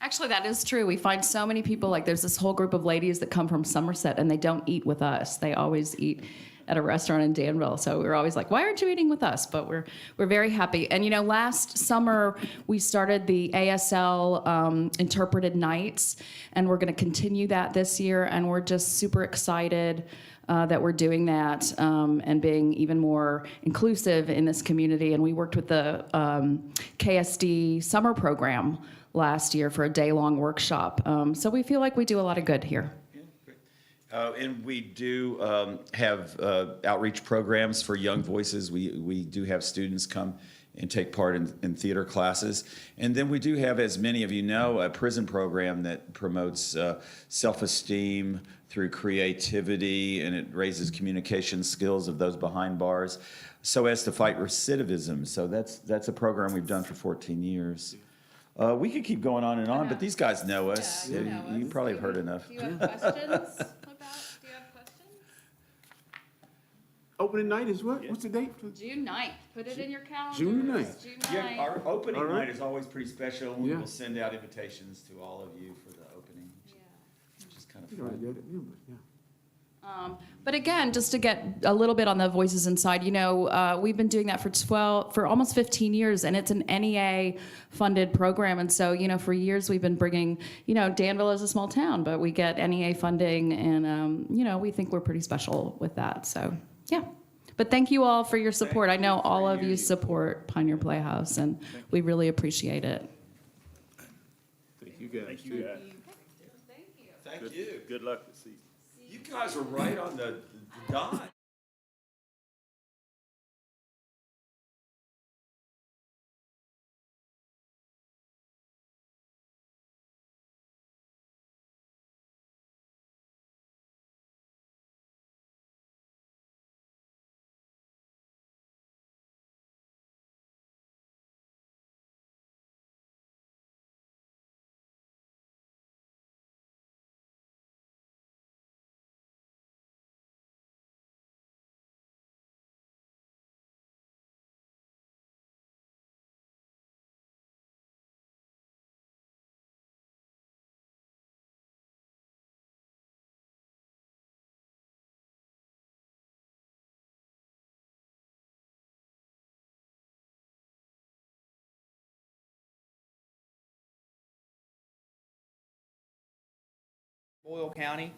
Speaker 14: Actually, that is true. We find so many people, like there's this whole group of ladies that come from Somerset, and they don't eat with us. They always eat at a restaurant in Danville. So we're always like, why aren't you eating with us? But we're very happy. And last summer we started the ASL interpreted nights, and we're going to continue that this year. And we're just super excited that we're doing that and being even more inclusive in this community. And we worked with the KSD summer program last year for a day-long workshop. So we feel like we do a lot of good here.
Speaker 8: And we do have outreach programs for young voices. We do have students come and take part in theater classes. And then we do have, as many of you know, a prison program that promotes self-esteem through creativity, and it raises communication skills of those behind bars so as to fight recidivism. So that's a program we've done for 14 years. We could keep going on and on, but these guys know us.
Speaker 6: Yeah, you know
Speaker 8: You
Speaker 6: us.
Speaker 8: probably have heard enough.
Speaker 6: Do you have questions do you have questions?
Speaker 1: Opening night is what? What's the date?
Speaker 7: June 9th, put it in your calendar.
Speaker 1: June 9th.
Speaker 7: June
Speaker 8: Yeah,
Speaker 7: 9th.
Speaker 8: our opening
Speaker 1: All right.
Speaker 8: night is always pretty special. We
Speaker 1: Yeah.
Speaker 8: will send out invitations to all of you for the opening, which is kind of
Speaker 1: You know, I
Speaker 8: fun.
Speaker 1: get it, yeah, but, yeah.
Speaker 14: But again, just to get a little bit on the Voices Inside, we've been doing that for almost 15 years, and it's an NEA-funded program. And so, for years we've been bringing, Danville is a small town, but we get NEA funding, and, we think we're pretty special with that. So, yeah. But thank you all for your support. I know all of you support Pioneer Playhouse, and we really appreciate it.
Speaker 1: Thank you, guys.
Speaker 5: Thank you, guys.
Speaker 8: Thank you.
Speaker 5: Good luck this season.
Speaker 8: You guys were right on the dot.
Speaker 15: Boyle County.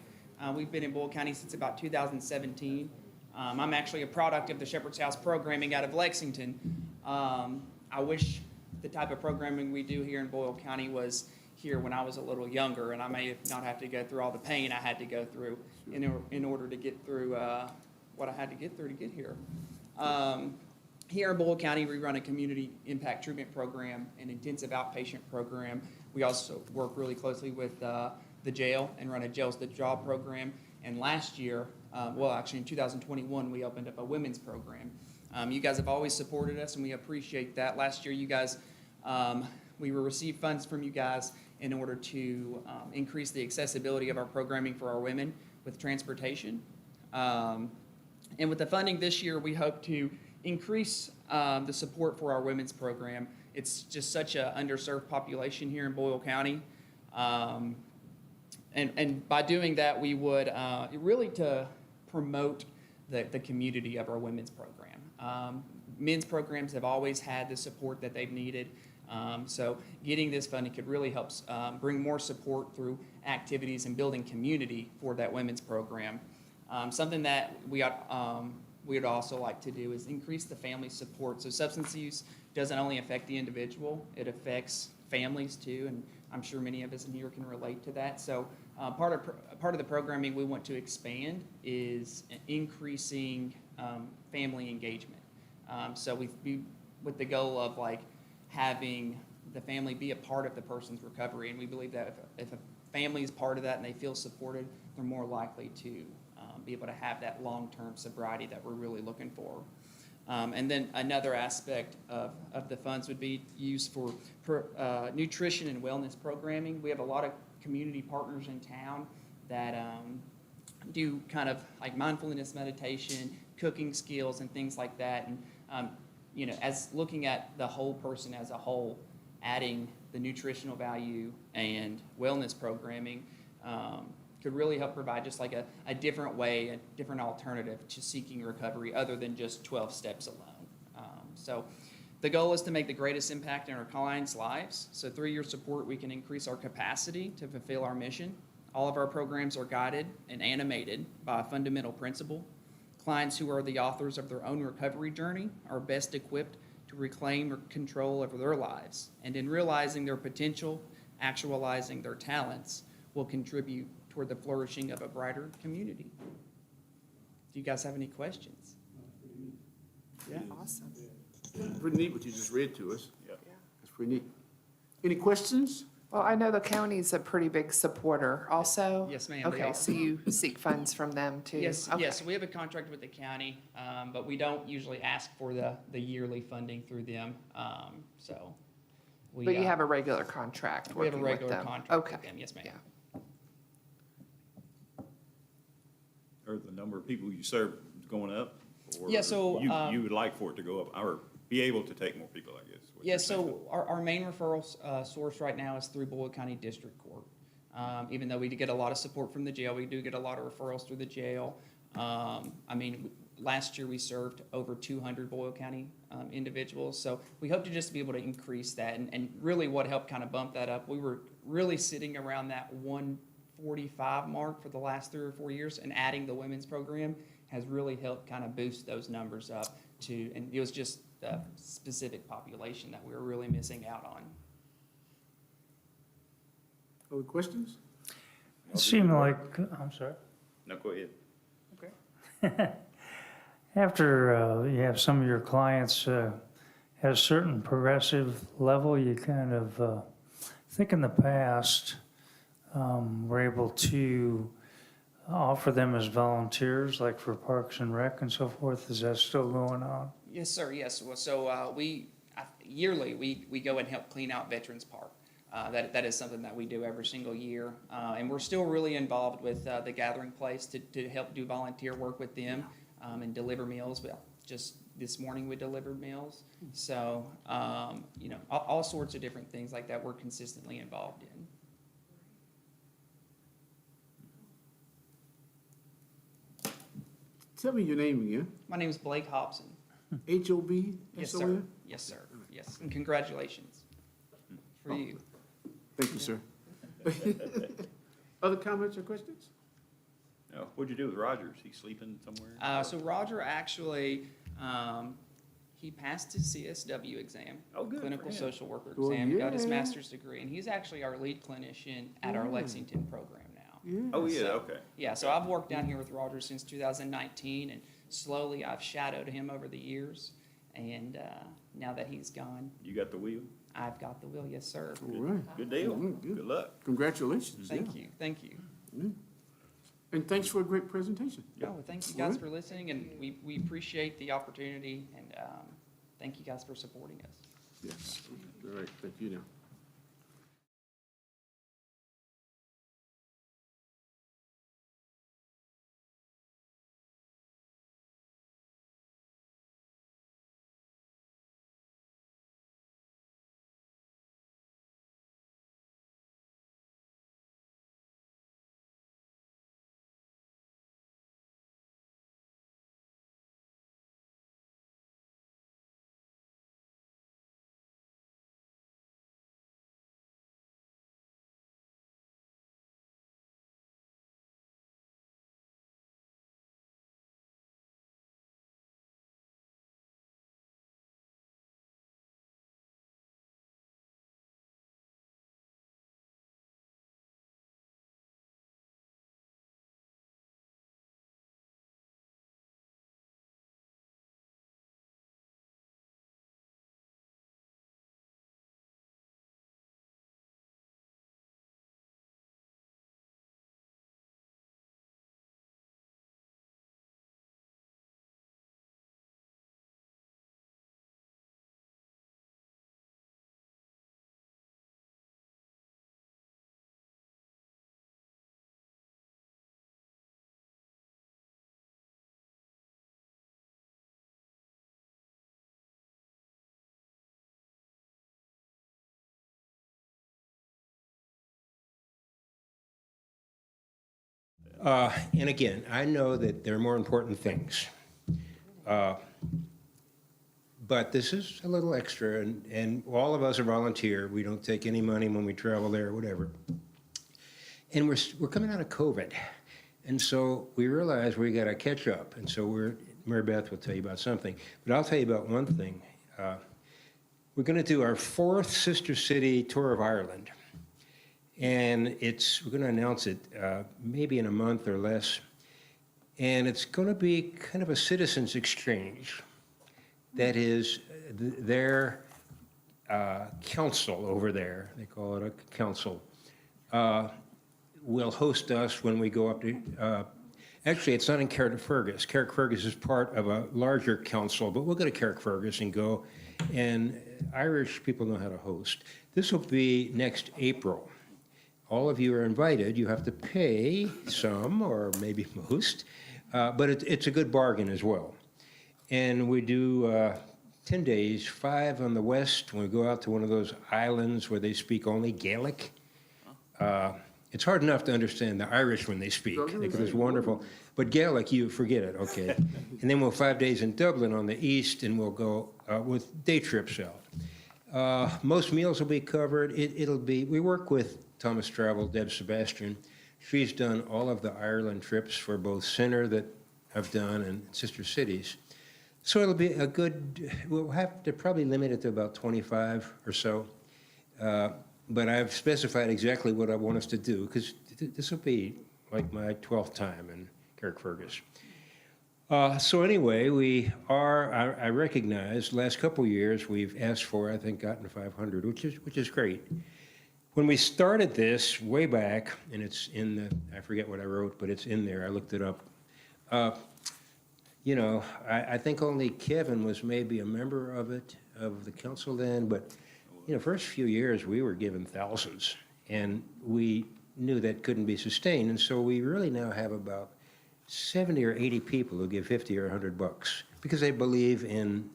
Speaker 15: We've been in Boyle County since about 2017. I'm actually a product of the Shepherd's House programming out of Lexington. I wish the type of programming we do here in Boyle County was here when I was a little younger, and I may not have to go through all the pain I had to go through in order to get through what I had to get through to get here. Here in Boyle County, we run a community impact treatment program, an intensive outpatient program. We also work really closely with the jail and run a Jails to Job program. And last year, actually in 2021, we opened up a women's program. You guys have always supported us, and we appreciate that. Last year, you guys, we received funds from you guys in order to increase the accessibility of our programming for our women with transportation. And with the funding this year, we hope to increase the support for our women's program. It's just such an underserved population here in Boyle County. And by doing that, we would really to promote the community of our women's program. Men's programs have always had the support that they've needed. So getting this funding could really help bring more support through activities and building community for that women's program. Something that we would also like to do is increase the family support. So substance use doesn't only affect the individual, it affects families too, and I'm sure many of us in here can relate to that. So part of the programming we want to expand is increasing family engagement. So we with the goal of having the family be a part of the person's recovery, and we believe that if a family is part of that and they feel supported, they're more likely to be able to have that long-term sobriety that we're really looking for. And then another aspect of the funds would be used for nutrition and wellness programming. We have a lot of community partners in town that do kind of like mindfulness meditation, cooking skills, and things like that. And as looking at the whole person as a whole, adding the nutritional value and wellness programming could really help provide just like a different way, a different alternative to seeking recovery other than just 12 steps alone. So the goal is to make the greatest impact in our clients' lives. So through your support, we can increase our capacity to fulfill our mission. All of our programs are guided and animated by a fundamental principle. Clients who are the authors of their own recovery journey are best equipped to reclaim control over their lives, and in realizing their potential, actualizing their talents, will contribute toward the flourishing of a brighter community. Do you guys have any questions?
Speaker 4: Yeah. Awesome.
Speaker 1: Pretty neat what you just read to us. Yeah. That's pretty neat. Any questions?
Speaker 4: Well, I know the county's a pretty big supporter also.
Speaker 15: Yes, ma'am, they
Speaker 4: Okay,
Speaker 15: are.
Speaker 4: so you seek funds from them too?
Speaker 15: Yes,
Speaker 4: Okay.
Speaker 15: yes, we have a contract with the county, but we don't usually ask for the yearly funding through them, so. we,
Speaker 4: But you have a regular contract
Speaker 15: We have a
Speaker 4: working with
Speaker 15: regular
Speaker 4: them?
Speaker 15: contract
Speaker 4: Okay.
Speaker 15: with them, yes, ma'am.
Speaker 4: Yeah.
Speaker 5: Or the number of people you serve going up? Or
Speaker 15: Yeah, so,
Speaker 5: You would like for it to go up, or be able to take more people, I guess. what
Speaker 15: Yeah,
Speaker 5: you're saying.
Speaker 15: so our main referral source right now is through Boyle County District Court. Even though we do get a lot of support from the jail, we do get a lot of referrals through the jail. I mean, last year we served over 200 Boyle County individuals, so we hope to just be able to increase that. And really what helped kind of bump that up, we were really sitting around that 145 mark for the last 3 or 4 years, and adding the women's program has really helped kind of boost those numbers up to, and it was just a specific population that we were really missing out on.
Speaker 1: Other questions?
Speaker 16: It seemed like, I'm sorry.
Speaker 5: No, go ahead.
Speaker 15: Okay.
Speaker 16: After you have some of your clients have a certain progressive level, you kind of think in the past were able to offer them as volunteers, like for Parks and Rec and so forth. Is that still going on?
Speaker 15: Yes, sir, yes. Well, so yearly, we go and help clean out Veterans Park. That is something that we do every single year. And we're still really involved with the Gathering Place to help do volunteer work with them and deliver meals. Well, just this morning we delivered meals. So, all sorts of different things like that we're consistently involved in.
Speaker 1: Tell me your name again.
Speaker 15: My name is Blake Hobson.
Speaker 1: H-O-B?
Speaker 15: Yes, sir. Yes, sir. Yes, and congratulations for you.
Speaker 1: Thank you, sir. Other comments or questions?
Speaker 5: No, what'd you do with Rogers? He sleeping somewhere?
Speaker 15: So Roger actually, he passed his CSW exam.
Speaker 5: Oh, good for
Speaker 15: Clinical
Speaker 5: him.
Speaker 15: social worker
Speaker 1: Well,
Speaker 15: exam, got his
Speaker 1: yeah.
Speaker 15: master's degree, and he's actually our lead clinician at our Lexington program now.
Speaker 5: Oh, yeah,
Speaker 15: So-
Speaker 5: okay.
Speaker 15: Yeah, so I've worked down here with Roger since 2019, and slowly I've shadowed him over the years. And now that he's gone,
Speaker 5: You got the wheel?
Speaker 15: I've got the will, yes, sir.
Speaker 1: All right.
Speaker 5: Good deal.
Speaker 1: Mm, good.
Speaker 5: Good luck.
Speaker 1: Congratulations.
Speaker 15: Thank
Speaker 1: yeah.
Speaker 15: you, thank you.
Speaker 1: And thanks for a great presentation.
Speaker 15: Oh, well, thank you guys for listening, and we appreciate the opportunity, and thank you guys for supporting us.
Speaker 1: Yes. All right. Thank you now.
Speaker 17: And again, I know that there are more important things. But this is a little extra, and all of us are volunteer. We don't take any money when we travel there, whatever. And we're coming out of COVID. And so we realize we got to catch up. And so Mary Beth will tell you about something. But I'll tell you about one thing. We're going to do our 4th sister city tour of Ireland. And we're going to announce it maybe in a month or less. And it's going to be kind of a citizens exchange. That is, their council over there, they call it a council, will host us when we go up to, actually, it's not in Carrickfergus. Carrickfergus is part of a larger council, but we'll go to Carrickfergus and go, and Irish people know how to host. This will be next April. All of you are invited. You have to pay some, or maybe most, but it's a good bargain as well. And we do 10 days, 5 on the west. We go out to one of those islands where they speak only Gaelic. It's hard enough to understand the Irish when they speak, because it's wonderful. But Gaelic, you forget it, okay. And then we'll 5 days in Dublin on the east, and we'll go with day trips out. Most meals will be covered. It'll be, we work with Thomas Travel, Deb Sebastian. She's done all of the Ireland trips for both Center that I've done and Sister Cities. So it'll be a good, we'll have to probably limit it to about 25 or so. But I've specified exactly what I want us to do, because this will be like my 12th time in Carrickfergus. So anyway, we are, I recognize, last couple of years, we've asked for, I think, gotten 500, which is great. When we started this way back, and it's in the, I forget what I wrote, but it's in there, I looked it up. You know, I think only Kevin was maybe a member of it, of the council then, but, you know, first few years, we were given thousands, and we knew that couldn't be sustained, and so we really now have about 70 or 80 people who give 50 or 100 bucks, because they believe in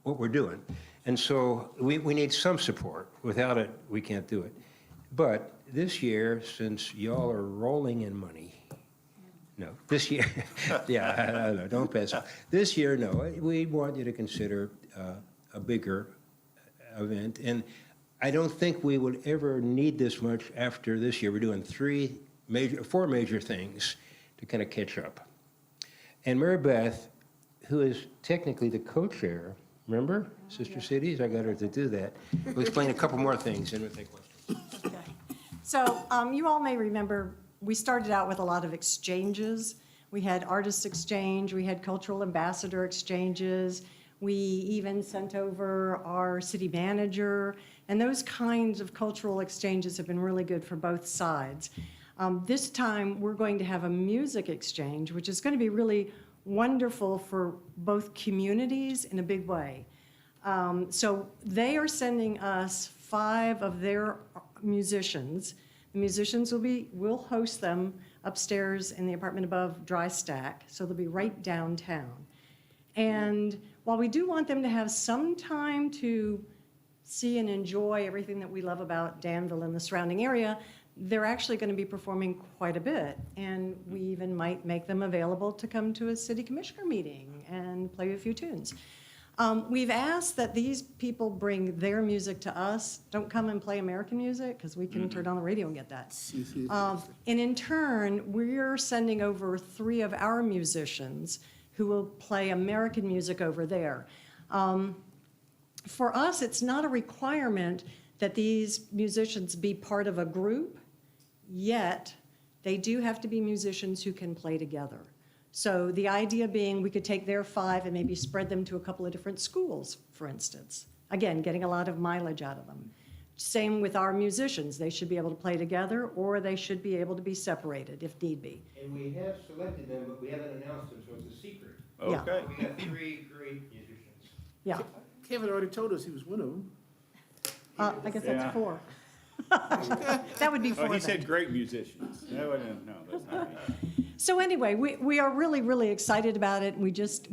Speaker 17: what we're doing. And so we need some support. Without it, we can't do it. But this year, since y'all are rolling in money, no, this year, yeah, I don't know, don't pass up. This year, no, we want you to consider a bigger event. And I don't think we would ever need this much after this year. We're doing 4 major things to kind of catch up. And Mary Beth, who is technically the co-chair, remember, Sister Cities? I got her to do that. We'll explain a couple more things and we'll take questions.
Speaker 13: Okay. So you all may remember, we started out with a lot of exchanges. We had artist exchange, we had cultural ambassador exchanges, we even sent over our city manager, and those kinds of cultural exchanges have been really good for both sides. This time, we're going to have a music exchange, which is going to be really wonderful for both communities in a big way. So they are sending us 5 of their musicians. The musicians we'll host them upstairs in the apartment above Dry Stack, so they'll be right downtown. And while we do want them to have some time to see and enjoy everything that we love about Danville and the surrounding area, they're actually going to be performing quite a bit. And we even might make them available to come to a city commissioner meeting and play a few tunes. We've asked that these people bring their music to us. Don't come and play American music, because we can turn on the radio and get that. And in turn, we're sending over 3 of our musicians who will play American music over there. For us, it's not a requirement that these musicians be part of a group, yet they do have to be musicians who can play together. So the idea being we could take their 5 and maybe spread them to a couple of different schools, for instance. Again, getting a lot of mileage out of them. Same with our musicians. They should be able to play together, or they should be able to be separated if need be.
Speaker 17: And we have selected them, but we haven't announced them, so it's a secret.
Speaker 1: Okay.
Speaker 17: We got 3 great musicians.
Speaker 13: Yeah.
Speaker 1: Kevin already told us he was one of them.
Speaker 13: I guess that's 4. That would be 4
Speaker 5: Oh, he
Speaker 13: then.
Speaker 5: said great musicians. No, that's not me.
Speaker 13: So anyway, we are really, really excited about it. We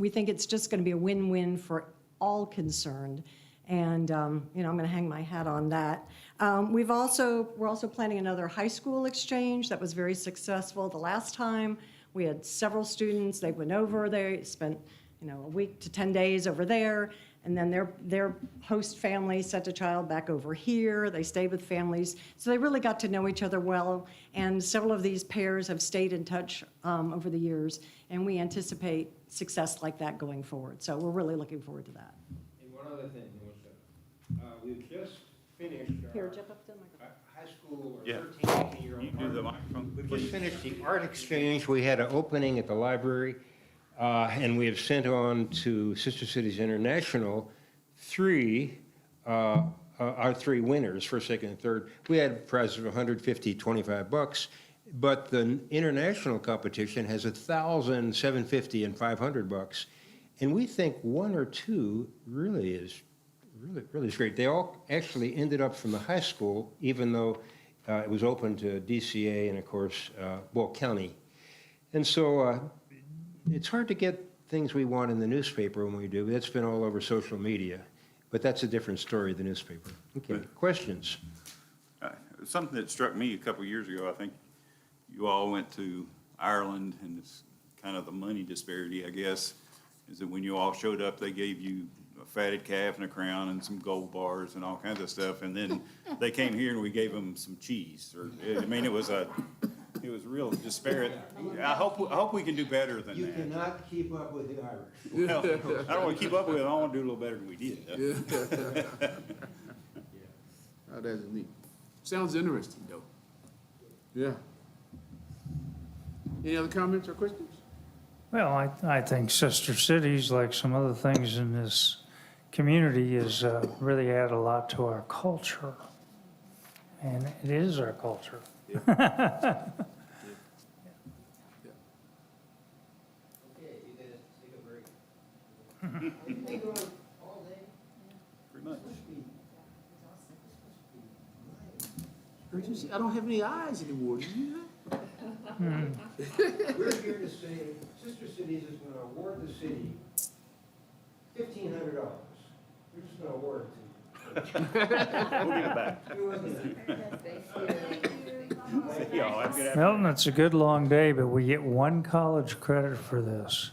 Speaker 13: think it's just going to be a win-win for all concerned. And, I'm going to hang my hat on that. We're also planning another high school exchange that was very successful the last time. We had several students. They went over, they spent, a week to 10 days over there. And then their host family sent a child back over here. They stayed with families. So they really got to know each other well. And several of these pairs have stayed in touch over the years. And we anticipate success like that going forward. So we're really looking forward to that.
Speaker 17: And one other thing, we've just finished
Speaker 13: Here,
Speaker 17: our
Speaker 13: jump up to the microphone.
Speaker 17: high school or
Speaker 5: Yeah.
Speaker 17: 13, 18-year-old.
Speaker 5: You do the microphone,
Speaker 17: We've
Speaker 5: please.
Speaker 17: just finished the art exchange. We had an opening at the library, and we have sent on to Sister Cities International our three winners, first, second, and third. We had a prize of $150, $25, but the international competition has 1,000, $750, and $500. And we think one or two really is great. They all actually ended up from the high school, even though it was open to DCA and, of course, Boyle County. And so it's hard to get things we want in the newspaper when we do. That's been all over social media. But that's a different story, the newspaper. Okay, questions?
Speaker 5: Something that struck me a couple of years ago, I think you all went to Ireland, and it's kind of the money disparity, I guess, is that when you all showed up, they gave you a fatted calf and a crown and some gold bars and all kinds of stuff, and then they came here and we gave them some cheese. I mean, it was real disparate. I hope we can do better than that.
Speaker 17: You cannot keep up with the Irish.
Speaker 5: Well, I don't want to keep up with it. I want to do a little better than we did.
Speaker 1: Oh, that's neat. Sounds interesting, though. Yeah. Any other comments or questions?
Speaker 16: Well, I think sister cities, like some other things in this community, is really add a lot to our culture. And it is our culture.
Speaker 5: Pretty much.
Speaker 1: Urgency? I don't have any eyes anymore, do you?
Speaker 17: We're here to say, Sister Cities is going to award the city $1,500. We're just going to award it to you.
Speaker 5: We'll give it back. Y'all have a good afternoon.
Speaker 16: Milton, it's a good long day, but we get one college credit for this.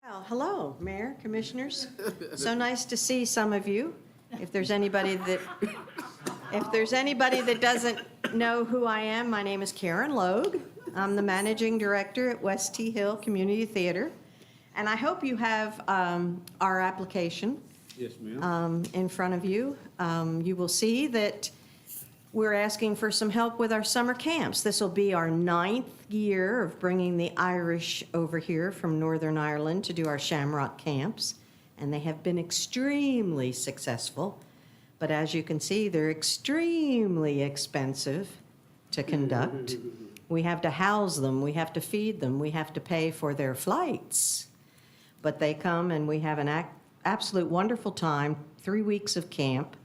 Speaker 13: Well, hello, Mayor, Commissioners. So nice to see some of you. If there's anybody that doesn't know who I am, my name is Karen Logue. I'm the Managing Director at West T Hill Community Theater. And I hope you have our application
Speaker 1: Yes, ma'am.
Speaker 13: in front of you. You will see that we're asking for some help with our summer camps. This will be our 9th year of bringing the Irish over here from Northern Ireland to do our Shamrock camps, and they have been extremely successful. But as you can see, they're extremely expensive to conduct. We have to house them, we have to feed them, we have to pay for their flights. But they come and we have an absolute wonderful time, 3 weeks of camp.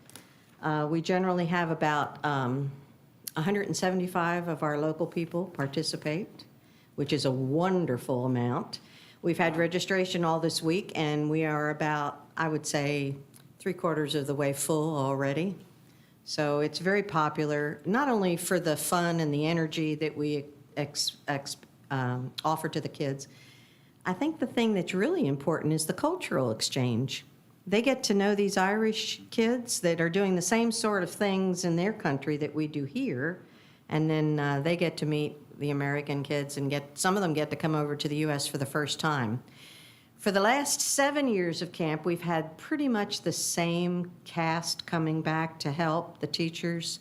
Speaker 13: We generally have about 175 of our local people participate, which is a wonderful amount. We've had registration all this week, and we are about, I would say, 3/4 of the way full already. So it's very popular, not only for the fun and the energy that we offer to the kids. I think the thing that's really important is the cultural exchange. They get to know these Irish kids that are doing the same sort of things in their country that we do here, and then they get to meet the American kids and some of them get to come over to the U.S. for the first time. For the last 7 years of camp, we've had pretty much the same cast coming back to help the teachers.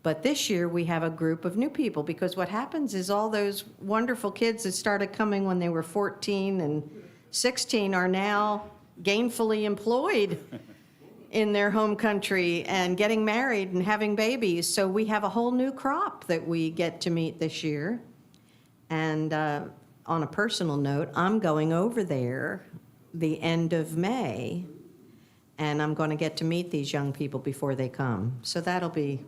Speaker 13: But this year, we have a group of new people, because what happens is all those wonderful kids that started coming when they were 14 and 16 are now gainfully employed in their home country and getting married and having babies. So we have a whole new crop that we get to meet this year. And on a personal note, I'm going over there the end of May, and I'm going to get to meet these young people before they come. So that'll be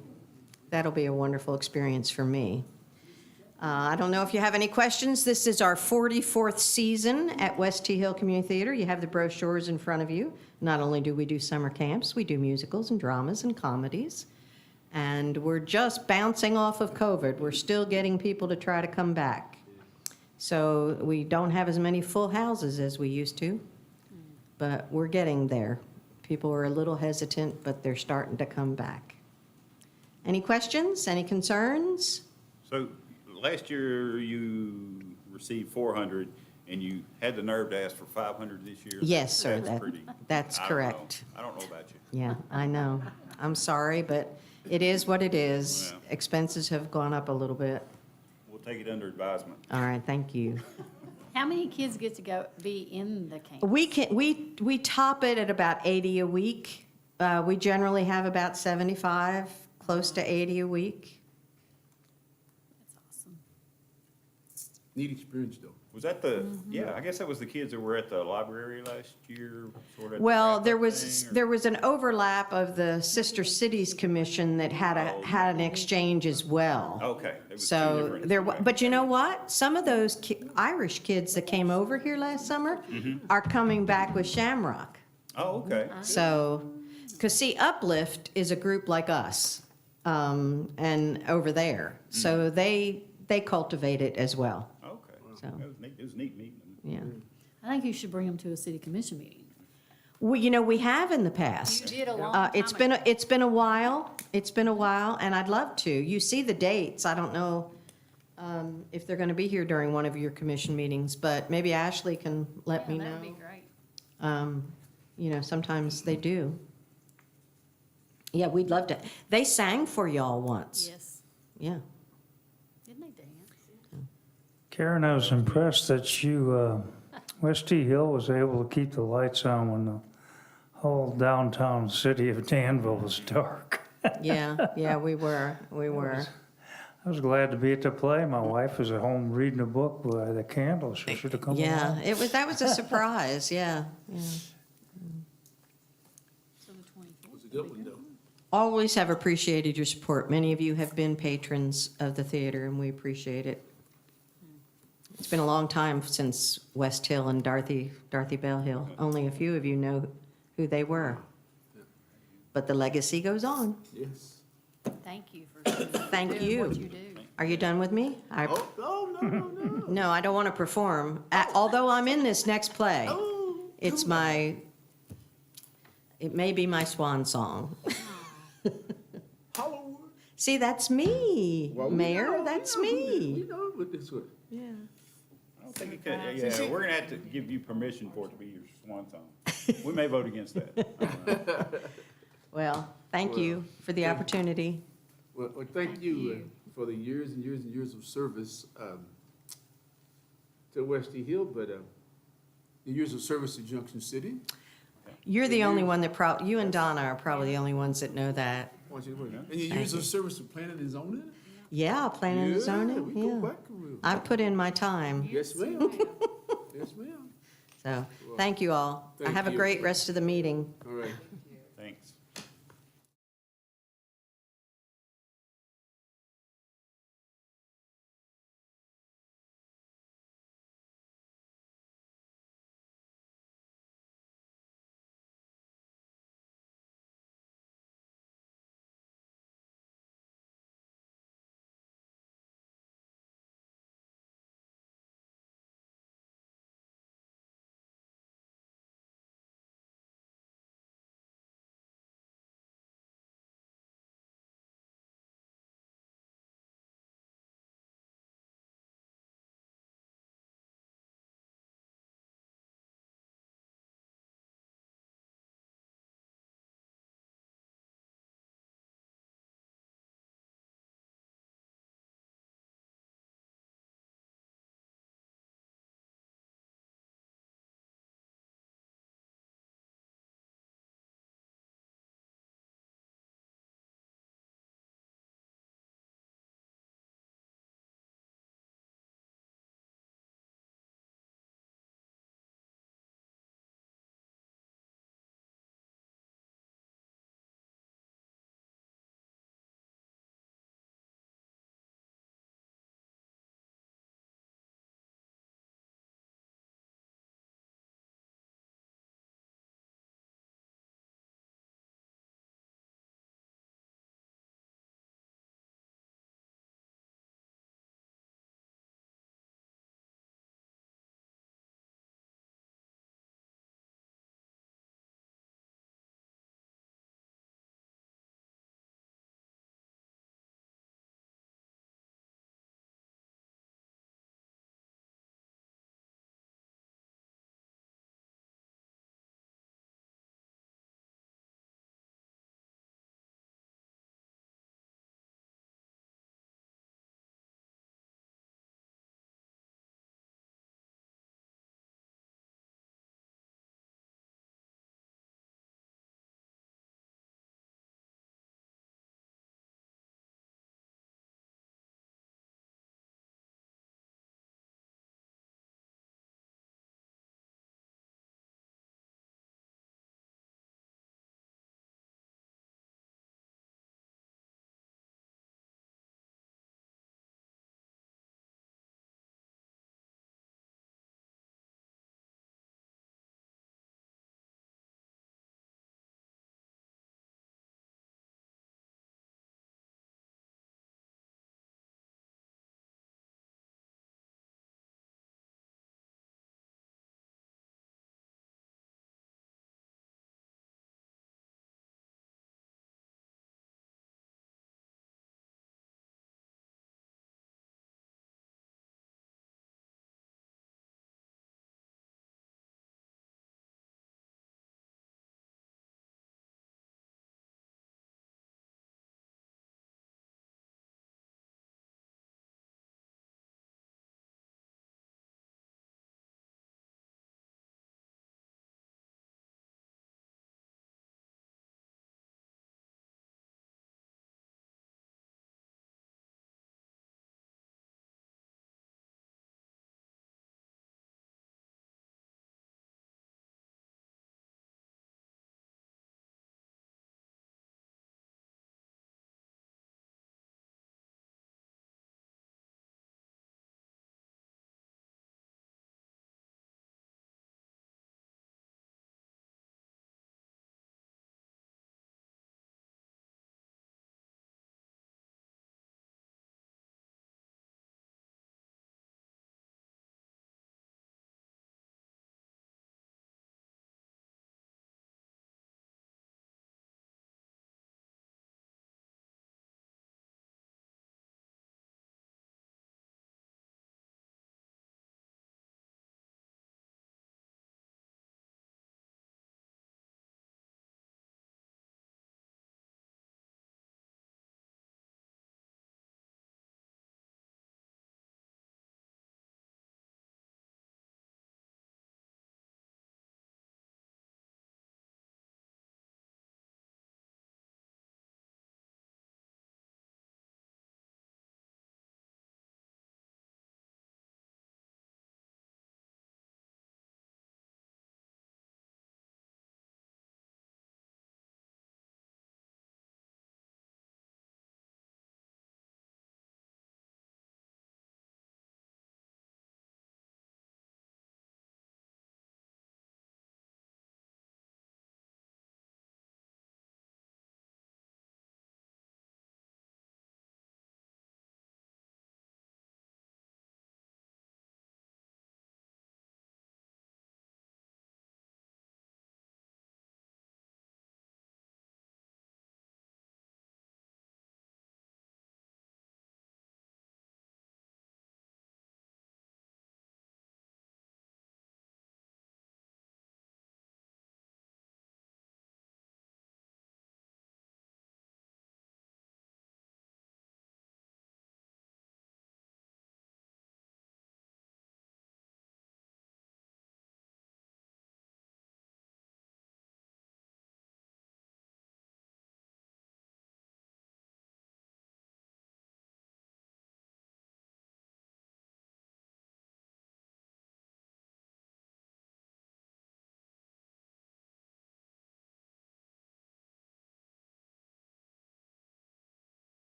Speaker 13: a wonderful experience for me. I don't know if you have any questions. This is our 44th season at West T Hill Community Theater. You have the brochures in front of you. Not only do we do summer camps, we do musicals and dramas and comedies. And we're just bouncing off of COVID. We're still getting people to try to come back. So we don't have as many full houses as we used to, but we're getting there. People are a little hesitant, but they're starting to come back. Any questions? Any concerns?
Speaker 5: So last year you received 400 and you had the nerve to ask for 500 this year?
Speaker 13: Yes, sir.
Speaker 5: I
Speaker 13: That's
Speaker 5: don't
Speaker 13: correct.
Speaker 5: know. I don't know about you.
Speaker 13: Yeah, I know. I'm sorry, but it is what it is.
Speaker 5: Well.
Speaker 13: Expenses have gone up a little bit.
Speaker 5: We'll take it under advisement.
Speaker 13: All right, thank you.
Speaker 7: How many kids get to be in the camp?
Speaker 13: We top it at about 80 a week. We generally have about 75, close to 80 a week.
Speaker 7: That's awesome.
Speaker 1: Neat experience, though.
Speaker 5: Was that yeah, I guess that was the kids that were at the library last year, sort of.
Speaker 13: Well,
Speaker 5: wrap-up
Speaker 13: there
Speaker 5: thing, or-
Speaker 13: was an overlap of the Sister Cities Commission that had an exchange as well.
Speaker 5: Okay. It was two
Speaker 13: So
Speaker 5: different-
Speaker 13: there,
Speaker 5: okay.
Speaker 13: but you know what? Some of those Irish kids that came over here last summer are coming back with Shamrock.
Speaker 5: Oh, okay.
Speaker 13: So, because see, Uplift is a group like us, and over there. So they cultivate it as well.
Speaker 5: Okay.
Speaker 13: So.
Speaker 5: It was neat meeting them.
Speaker 13: Yeah.
Speaker 7: I think you should bring them to a city commission meeting.
Speaker 13: We have in the past.
Speaker 7: You did a long time
Speaker 13: It's been a while. It's been a while, and I'd love to. You see the dates. I don't know if they're going to be here during one of your commission meetings, but maybe Ashley can let me know.
Speaker 7: That would be great.
Speaker 13: Sometimes they do. Yeah, we'd love to. They sang for y'all once.
Speaker 7: Yes.
Speaker 13: Yeah.
Speaker 7: Didn't they dance?
Speaker 16: Karen, I was impressed that you, West T Hill was able to keep the lights on when the whole downtown city of Danville was dark.
Speaker 13: Yeah, we were.
Speaker 16: I was glad to be at the play. My wife was at home reading a book by the candles. She should have come
Speaker 13: Yeah,
Speaker 16: along.
Speaker 13: that was a surprise. Yeah.
Speaker 7: So the 24th.
Speaker 1: It was a good one, though.
Speaker 13: Always have appreciated your support. Many of you have been patrons of the theater, and we appreciate it. It's been a long time since West Hill and Dorothy Bell Hill. Only a few of you know who they were. But the legacy goes on.
Speaker 1: Yes.
Speaker 7: Thank you for
Speaker 13: Thank
Speaker 7: doing
Speaker 13: you.
Speaker 7: what you do.
Speaker 18: Are you done with me?
Speaker 1: Oh, no.
Speaker 18: No, I don't want to perform. Although I'm in this next play. It's it may be my swan song.
Speaker 1: Hollywood.
Speaker 18: See, that's me,
Speaker 1: Well, we
Speaker 18: Mayor,
Speaker 1: know-
Speaker 18: that's
Speaker 1: we
Speaker 18: me.
Speaker 1: know what this was.
Speaker 18: Yeah.
Speaker 5: I don't think it could, yeah, we're gonna have to give you permission for it to be your swan song. We may vote against that.
Speaker 18: Well, thank you for the opportunity.
Speaker 1: Well, thank you for the years and years and years of service to Westy Hill, but the years of service to Junction City.
Speaker 18: You're the only one that you and Donna are probably the only ones that know that.
Speaker 1: And your years of service to planning and zoning?
Speaker 18: Yeah, planning and
Speaker 1: Yeah,
Speaker 18: zoning,
Speaker 1: we go
Speaker 18: yeah.
Speaker 1: back a little.
Speaker 18: I've put in my time,
Speaker 1: Yes, ma'am. Yes, ma'am.
Speaker 18: so, thank you all.
Speaker 1: Thank
Speaker 18: Have a
Speaker 1: you.
Speaker 18: great rest of the meeting.
Speaker 1: All right.
Speaker 5: Thanks.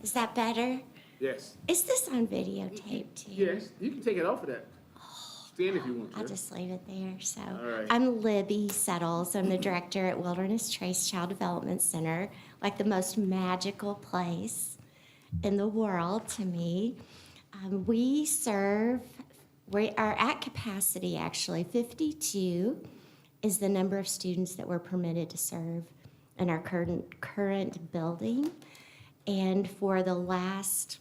Speaker 12: Is that better?
Speaker 1: Yes.
Speaker 12: Is this on videotape too?
Speaker 1: Yes, you can take it off of that. Stand if you want to.
Speaker 12: I'll just leave it there. So
Speaker 1: All right.
Speaker 12: I'm Libby Settles. I'm the director at Wilderness Trace Child Development Center, like the most magical place in the world to me. We are at capacity actually. 52 is the number of students that we're permitted to serve in our current building. And for the last,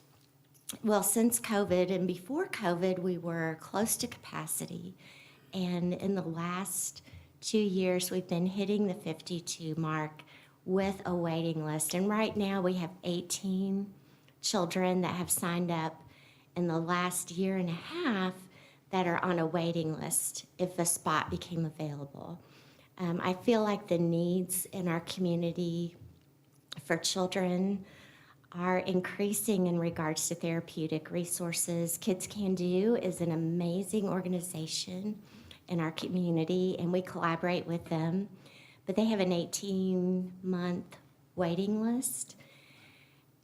Speaker 12: well, since COVID and before COVID, we were close to capacity. And in the last 2 years, we've been hitting the 52 mark with a waiting list. And right now, we have 18 children that have signed up in the last year and a half that are on a waiting list if a spot became available. I feel like the needs in our community for children are increasing in regards to therapeutic resources. Kids Can Do is an amazing organization in our community, and we collaborate with them. But they have an 18-month waiting list.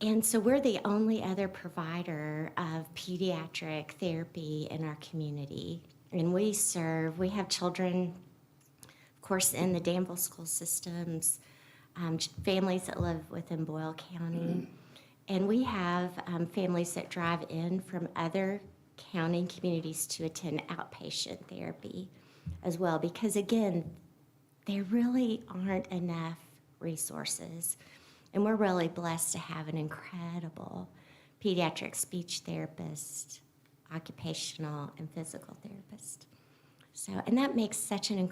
Speaker 12: And so we're the only other provider of pediatric therapy in our community. And we have children, of course, in the Danville school systems, families that live within Boyle County. And we have families that drive in from other county communities to attend outpatient therapy as well, because again, there really aren't enough resources. And we're really blessed to have an incredible pediatric speech therapist, occupational and physical therapist. So, and that makes such a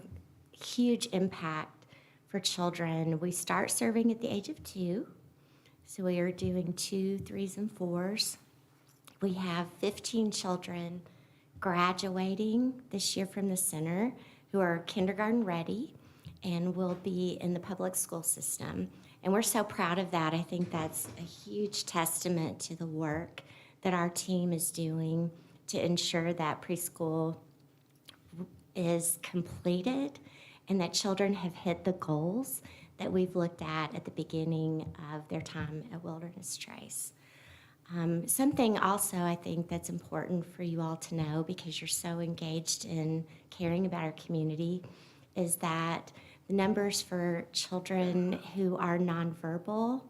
Speaker 12: huge impact for children. We start serving at the age of 2. So we are doing 2, 3s, and 4s. We have 15 children graduating this year from the center who are kindergarten ready and will be in the public school system. And we're so proud of that. I think that's a huge testament to the work that our team is doing to ensure that preschool is completed and that children have hit the goals that we've looked at the beginning of their time at Wilderness Trace. Something also I think that's important for you all to know, because you're so engaged in caring about our community, is that the numbers for children who are nonverbal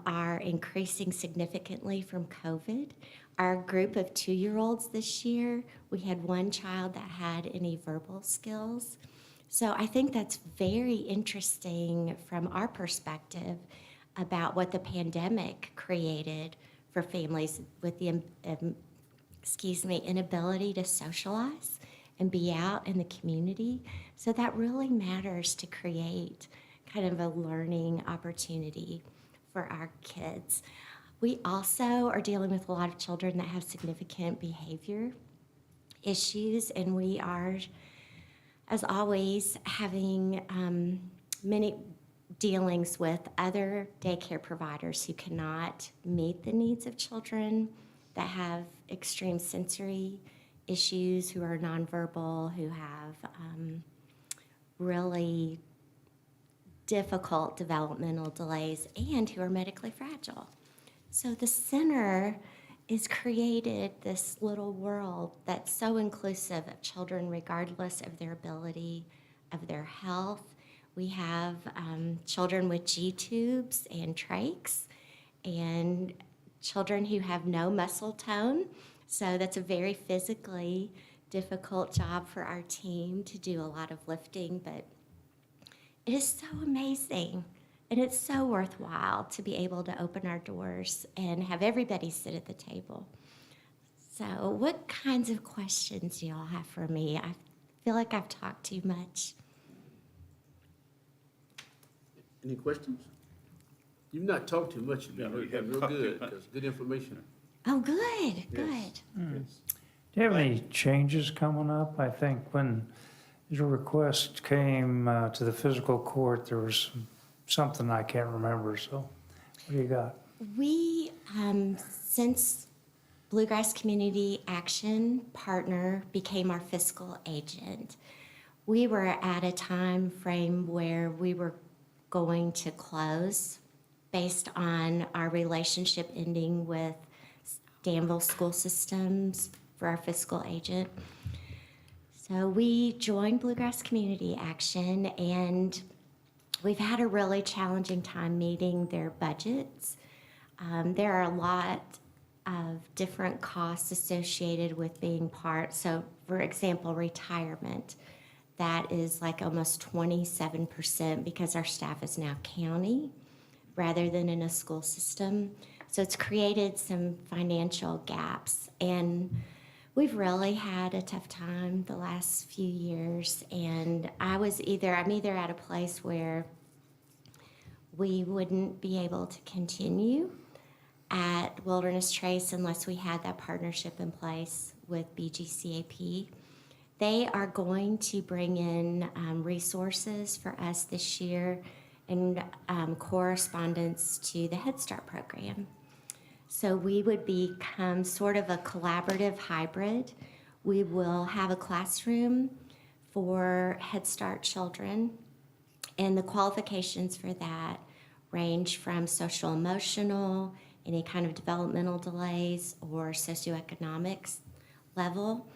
Speaker 12: are increasing significantly from COVID. Our group of 2-year-olds this year, we had 1 child that had any verbal skills. So I think that's very interesting from our perspective about what the pandemic created for families with the inability to socialize and be out in the community. So that really matters to create kind of a learning opportunity for our kids. We also are dealing with a lot of children that have significant behavior issues, and we are, as always, having many dealings with other daycare providers who cannot meet the needs of children that have extreme sensory issues, who are nonverbal, who have really difficult developmental delays, and who are medically fragile. So the center is created this little world that's so inclusive of children regardless of their ability, of their health. We have children with G-tubes and trachs, and children who have no muscle tone. So that's a very physically difficult job for our team to do a lot of lifting, but it is so amazing. And it's so worthwhile to be able to open our doors and have everybody sit at the table. So what kinds of questions do y'all have for me? I feel like I've talked too much.
Speaker 1: Any questions? You've not talked too much. You've been real good. That's good information.
Speaker 12: Oh, good, good.
Speaker 1: Yes.
Speaker 16: Do you have any changes coming up? I think when your request came to the physical court, there was something I can't remember, so what do you got?
Speaker 12: We, since Bluegrass Community Action Partner became our fiscal agent, we were at a time frame where we were going to close based on our relationship ending with Danville School Systems for our fiscal agent. So we joined Bluegrass Community Action, and we've had a really challenging time meeting their budgets. There are a lot of different costs associated with being part. So, for example, retirement. That is like almost 27% because our staff is now county rather than in a school system. So it's created some financial gaps. And we've really had a tough time the last few years. And I'm either at a place where we wouldn't be able to continue at Wilderness Trace unless we had that partnership in place with BGCAP. They are going to bring in resources for us this year and correspondence to the Head Start program. So we would become sort of a collaborative hybrid. We will have a classroom for Head Start children, and the qualifications for that range from social emotional, any kind of developmental delays, or socioeconomics level.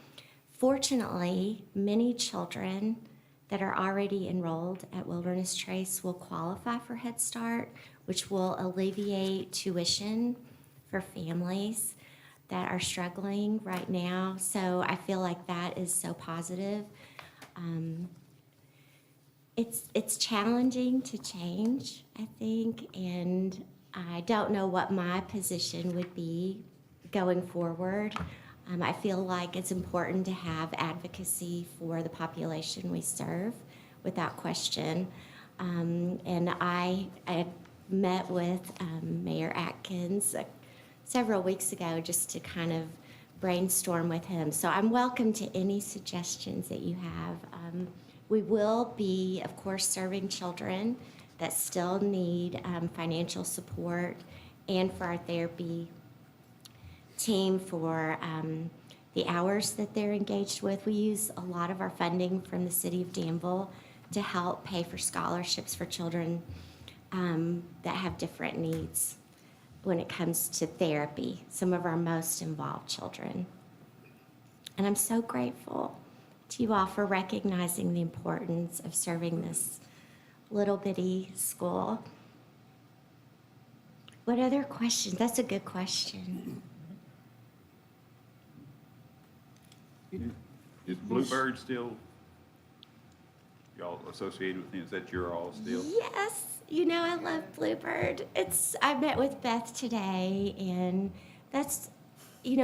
Speaker 12: Fortunately, many children that are already enrolled at Wilderness Trace will qualify for Head Start, which will alleviate tuition for families that are struggling right now. So I feel like that is so positive. It's challenging to change, I think, and I don't know what my position would be going forward. I feel like it's important to have advocacy for the population we serve, without question. And I met with Mayor Atkins several weeks ago just to kind of brainstorm with him. So I'm welcome to any suggestions that you have. We will be, of course, serving children that still need financial support, and for our therapy team for the hours that they're engaged with. We use a lot of our funding from the city of Danville to help pay for scholarships for children that have different needs when it comes to therapy, some of our most involved children. And I'm so grateful to you all for recognizing the importance of serving this little bitty school. What other questions? That's a good question.
Speaker 5: Is Bluebird still, y'all associated with him? Is that your all still?
Speaker 12: Yes, you know I love Bluebird. I met with Beth today, and that's, we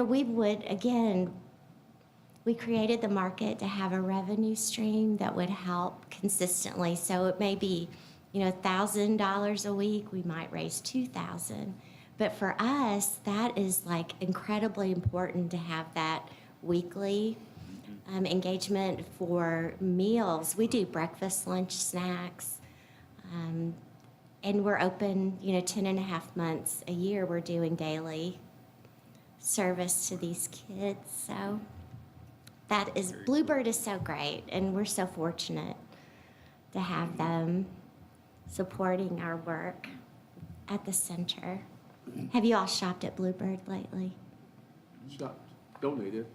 Speaker 12: created the market to have a revenue stream that would help consistently. So it may be, $1,000 a week, we might raise $2,000. But for us, that is like incredibly important to have that weekly engagement for meals. We do breakfast, lunch, snacks, and we're open, 10 and a half months a year. We're doing daily service to these kids. So Bluebird is so great, and we're so fortunate to have them supporting our work at the center. Have you all shopped at Bluebird lately?
Speaker 1: Shopped, donated.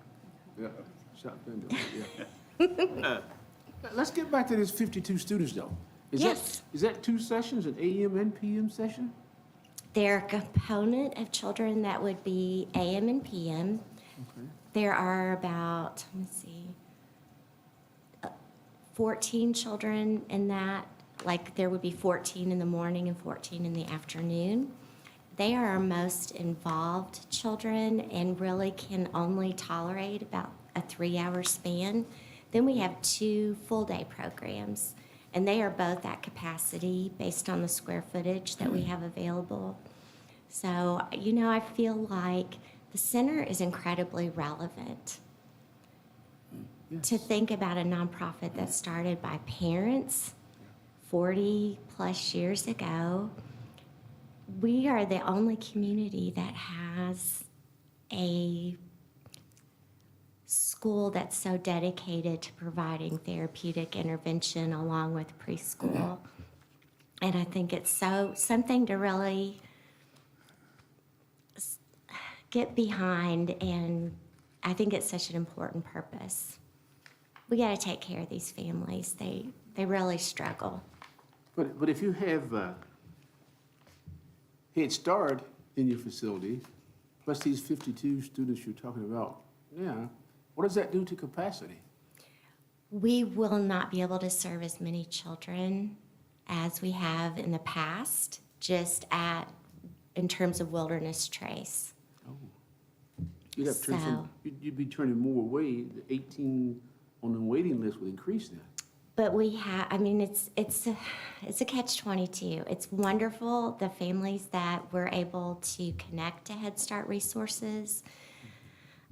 Speaker 1: Yeah, shopped and donated, yeah. Let's get back to this 52 students, though.
Speaker 12: Yes.
Speaker 1: Is that two sessions, an AM and PM session?
Speaker 12: They're a component of children that would be AM and PM.
Speaker 1: Okay.
Speaker 12: There are about, 14 children in that. Like, there would be 14 in the morning and 14 in the afternoon. They are our most involved children and really can only tolerate about a 3-hour span. Then we have 2 full-day programs, and they are both at capacity based on the square footage that we have available. So, I feel like the center is incredibly relevant.
Speaker 1: Yes.
Speaker 12: To think about a nonprofit that started by parents 40 plus years ago, we are the only community that has a school that's so dedicated to providing therapeutic intervention along with preschool. And I think it's something to really get behind, and I think it's such an important purpose. We got to take care of these families. They really struggle.
Speaker 1: But if you have Head Start in your facility, plus these 52 students you're talking about, yeah, what does that do to capacity?
Speaker 12: We will not be able to serve as many children as we have in the past, just in terms of Wilderness Trace.
Speaker 1: You'd have to turn
Speaker 12: So-
Speaker 1: you'd be turning more away. The 18 on the waiting list would increase that.
Speaker 12: But we have, I mean, it's a catch-22. It's wonderful, the families that we're able to connect to Head Start resources.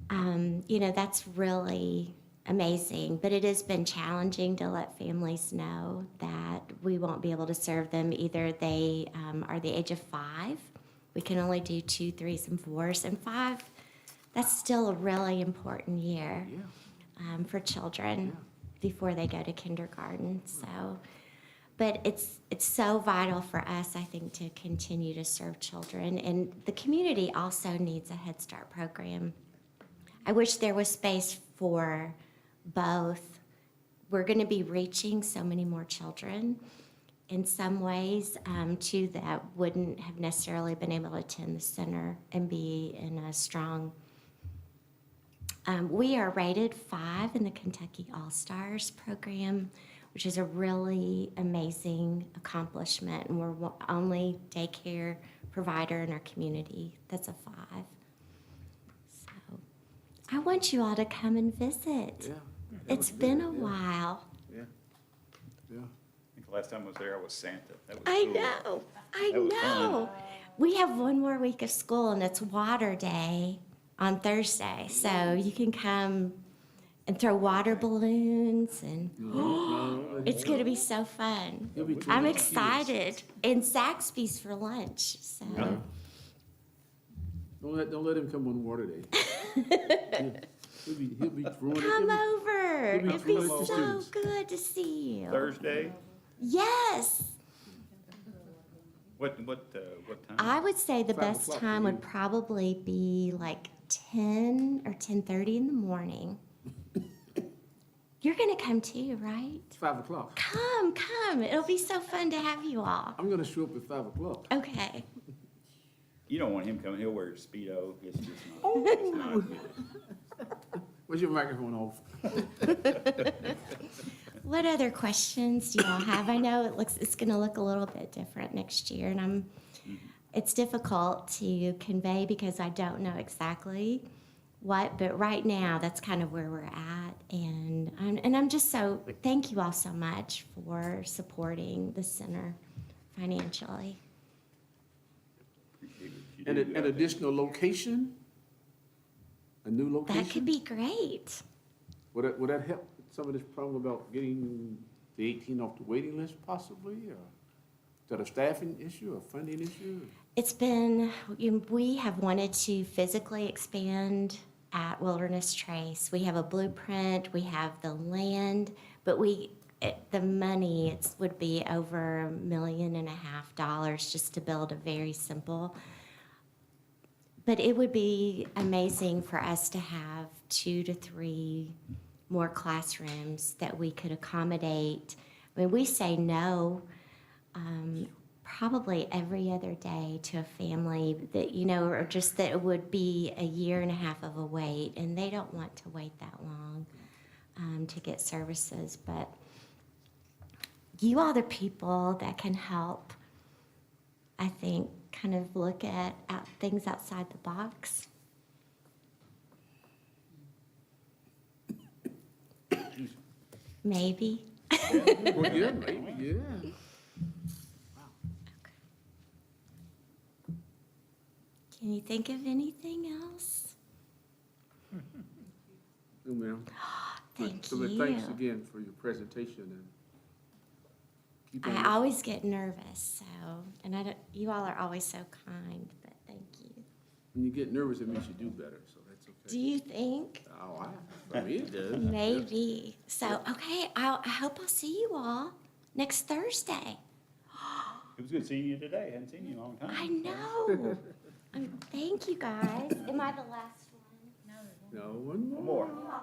Speaker 12: That's really amazing, but it has been challenging to let families know that we won't be able to serve them. Either they are the age of 5, we can only do 2, 3s, and 4s, and 5, that's still a really important year for children before they go to kindergarten. So, but it's so vital for us, I think, to continue to serve children, and the community also needs a Head Start program. I wish there was space for both. We're going to be reaching so many more children in some ways, too, that wouldn't have necessarily been able to attend the center and be in a strong. We are rated 5 in the Kentucky All-Stars program, which is a really amazing accomplishment, and we're only daycare provider in our community that's a 5. So I want you all to come and visit.
Speaker 1: Yeah.
Speaker 12: It's been a while.
Speaker 1: Yeah. Yeah.
Speaker 5: I think the last time I was there, I was Santa. That was
Speaker 12: I
Speaker 5: cool.
Speaker 12: know, I
Speaker 5: That was
Speaker 12: know. We have one more week of school, and it's Water Day on Thursday, so you can come and throw water balloons, and it's going to be so fun.
Speaker 1: You'll be
Speaker 12: I'm
Speaker 1: 20 kids.
Speaker 12: excited. And Zaxby's for lunch, so.
Speaker 1: Don't let him come on Water Day. He'll be throwing it.
Speaker 12: Come over.
Speaker 1: We'll be
Speaker 12: It'd be
Speaker 1: throwing it to
Speaker 12: so
Speaker 1: students.
Speaker 12: good to see you.
Speaker 5: Thursday?
Speaker 12: Yes.
Speaker 5: What time?
Speaker 12: I would say the
Speaker 1: 5
Speaker 12: best
Speaker 1: o'clock
Speaker 12: time
Speaker 1: for
Speaker 12: would
Speaker 1: you.
Speaker 12: probably be like 10 or 10:30 in the morning. You're gonna come too, right?
Speaker 1: 5 o'clock.
Speaker 12: Come. It'll be so fun to have you all.
Speaker 1: I'm gonna show up at 5 o'clock.
Speaker 12: Okay.
Speaker 5: You don't want him coming, he'll wear a Speedo. It's just it's not good.
Speaker 1: Where's your microphone off?
Speaker 12: What other questions do y'all have? I know it's gonna look a little bit different next year, and it's difficult to convey because I don't know exactly what, but right now, that's kind of where we're at. And I'm just thank you all so much for supporting the center financially.
Speaker 5: Appreciate what you
Speaker 1: And
Speaker 5: do
Speaker 1: an
Speaker 5: out there.
Speaker 1: additional location? A new location?
Speaker 12: That could be great.
Speaker 1: Would that help with some of this problem about getting the 18 off the waiting list possibly? Or is that a staffing issue, a funding issue?
Speaker 12: We have wanted to physically expand at Wilderness Trace. We have a blueprint, we have the land, but the money, would be over $1.5 million just to build a very simple. But it would be amazing for us to have 2 to 3 more classrooms that we could accommodate. I mean, we say no probably every other day to a family that, or just that it would be a 1.5 years of a wait, and they don't want to wait that long to get services. But you are the people that can help, I think, kind of look at things outside the box. Maybe.
Speaker 1: Well, yeah, maybe, yeah.
Speaker 12: Can you think of anything else?
Speaker 1: No, ma'am.
Speaker 12: Thank
Speaker 1: So
Speaker 12: you.
Speaker 1: thanks again for your presentation and keep on.
Speaker 12: I always get nervous, and you all are always so kind, but thank you.
Speaker 1: When you get nervous, it means you do better, so that's okay.
Speaker 12: Do you think?
Speaker 1: Oh, for me it does.
Speaker 12: Maybe. So, okay, I hope I'll see you all next Thursday.
Speaker 5: It was good seeing you today. Hadn't seen you in a long time.
Speaker 12: I know. Thank you, guys. Am I the last one?
Speaker 1: No, one more.
Speaker 5: One more.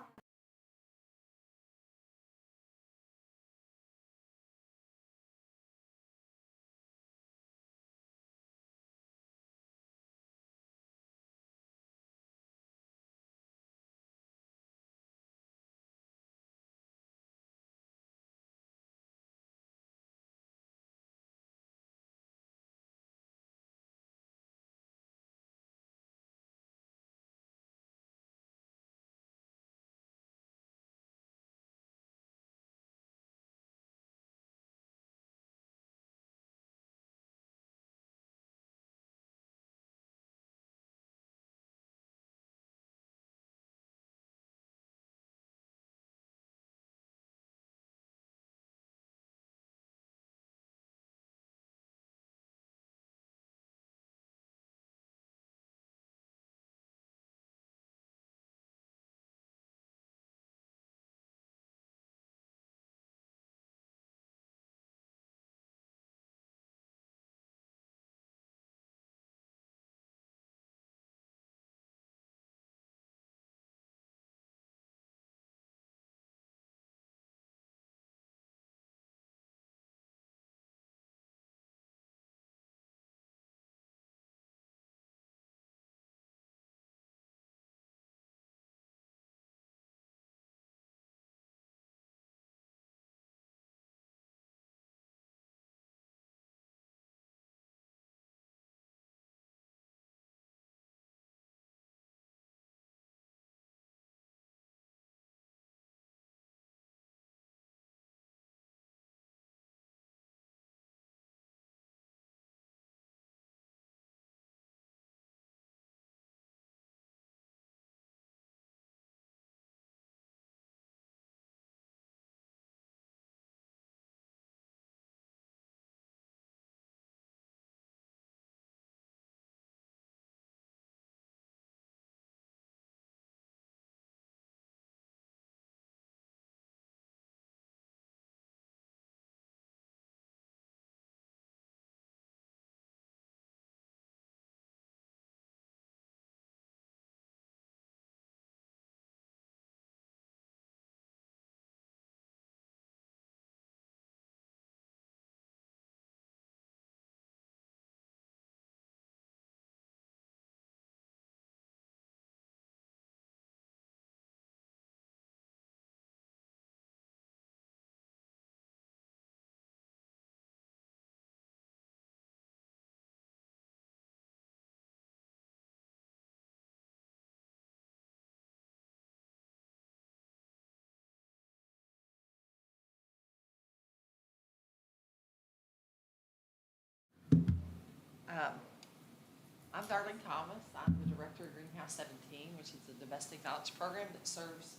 Speaker 2: I'm Darlene Thomas. I'm the director of Greenhouse 17, which is a domestic violence program that serves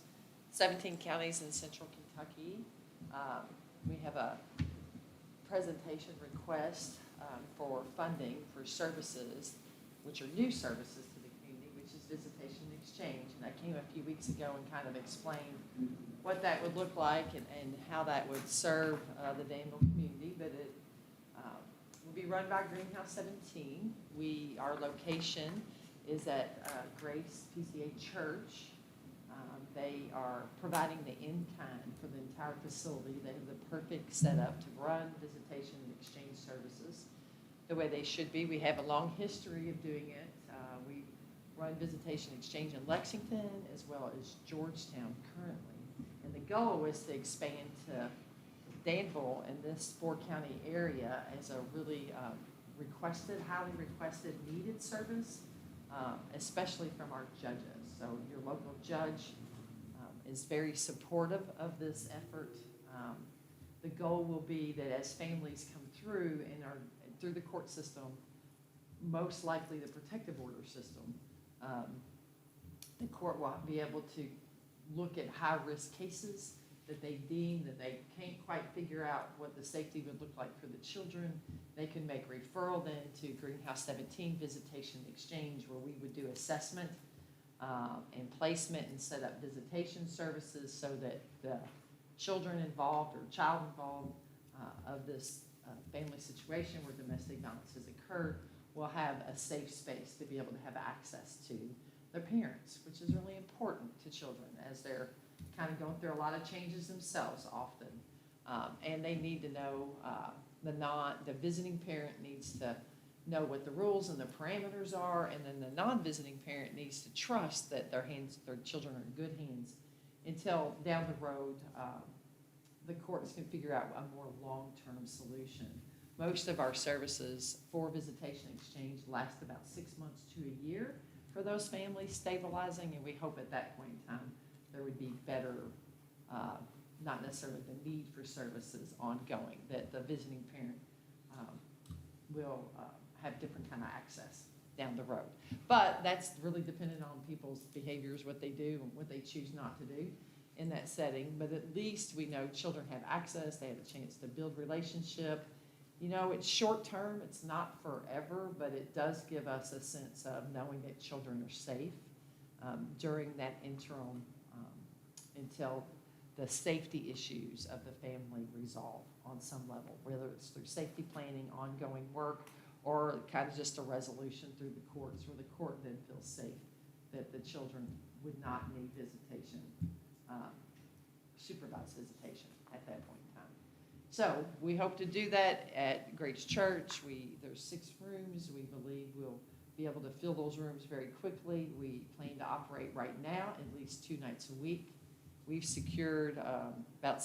Speaker 2: 17 counties in central Kentucky. We have a presentation request for funding for services, which are new services to the community, which is visitation and exchange. And I came a few weeks ago and kind of explained what that would look like and how that would serve the Danville community. But it will be run by Greenhouse 17. Our location is at Grace PCA Church. They are providing the in-kind for the entire facility. They have the perfect setup to run visitation and exchange services the way they should be. We have a long history of doing it. We run visitation exchange in Lexington as well as Georgetown currently. And the goal is to expand to Danville and this four-county area as a really highly requested, needed service, especially from our judges. So your local judge is very supportive of this effort. The goal will be that as families come through and are through the court system, most likely the protective order system, the court will be able to look at high-risk cases that they deem that they can't quite figure out what the safety would look like for the children. They can make referral then to Greenhouse 17 Visitation Exchange, where we would do assessment and placement and set up visitation services so that the children involved or child involved of this a family situation where domestic violence has occurred will have a safe space to be able to have access to their parents, which is really important to children as they're kind of going through a lot of changes themselves often. And they need to know, the visiting parent needs to know what the rules and the parameters are, and then the non-visiting parent needs to trust that their children are in good hands until down the road, the courts can figure out a more long-term solution. Most of our services for visitation exchange last about 6 months to a year for those families stabilizing, and we hope at that point in time there would be better, not necessarily the need for services ongoing, that the visiting parent will have different kind of access down the road. But that's really dependent on people's behaviors, what they do and what they choose not to do in that setting. But at least we know children have access, they have a chance to build relationship. You know, it's short term, it's not forever, but it does give us a sense of knowing that children are safe during that interim until the safety issues of the family resolve on some level, whether it's through safety planning, ongoing work, or kind of just a resolution through the courts where the court then feels safe that the children would not need visitation, supervised visitation at that point in time. So we hope to do that at Grace Church. There's 6 rooms. We believe we'll be able to fill those rooms very quickly. We plan to operate right now at least 2 nights a week. We've secured about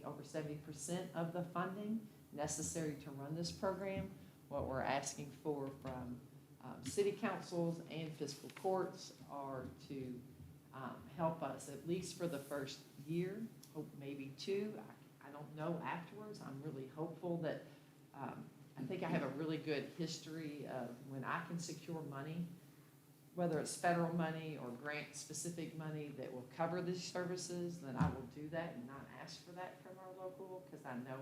Speaker 2: over 70% of the funding necessary to run this program. What we're asking for from city councils and fiscal courts are to help us at least for the first year, hope maybe 2. I don't know afterwards. I'm really hopeful that I think I have a really good history of when I can secure money, whether it's federal money or grant-specific money that will cover these services, then I will do that and not ask for that from our local, because I know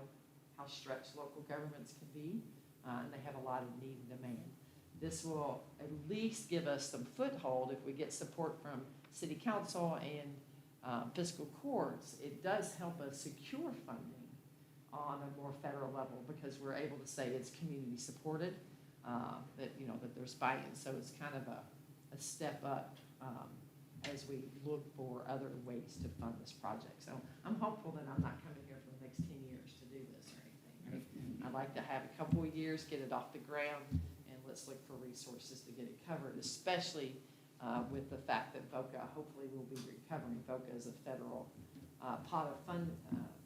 Speaker 2: how stretched local governments can be, and they have a lot of need and demand. This will at least give us some foothold if we get support from city council and fiscal courts. It does help us secure funding on a more federal level because we're able to say it's community supported, that there's buy-in. So it's kind of a step up as we look for other ways to fund this project. So I'm hopeful that I'm not coming here for the next 10 years to do this or anything, right? I'd like to have a couple of years, get it off the ground, and let's look for resources to get it covered, especially with the fact that VOCA hopefully will be recovering. VOCA is a federal pot of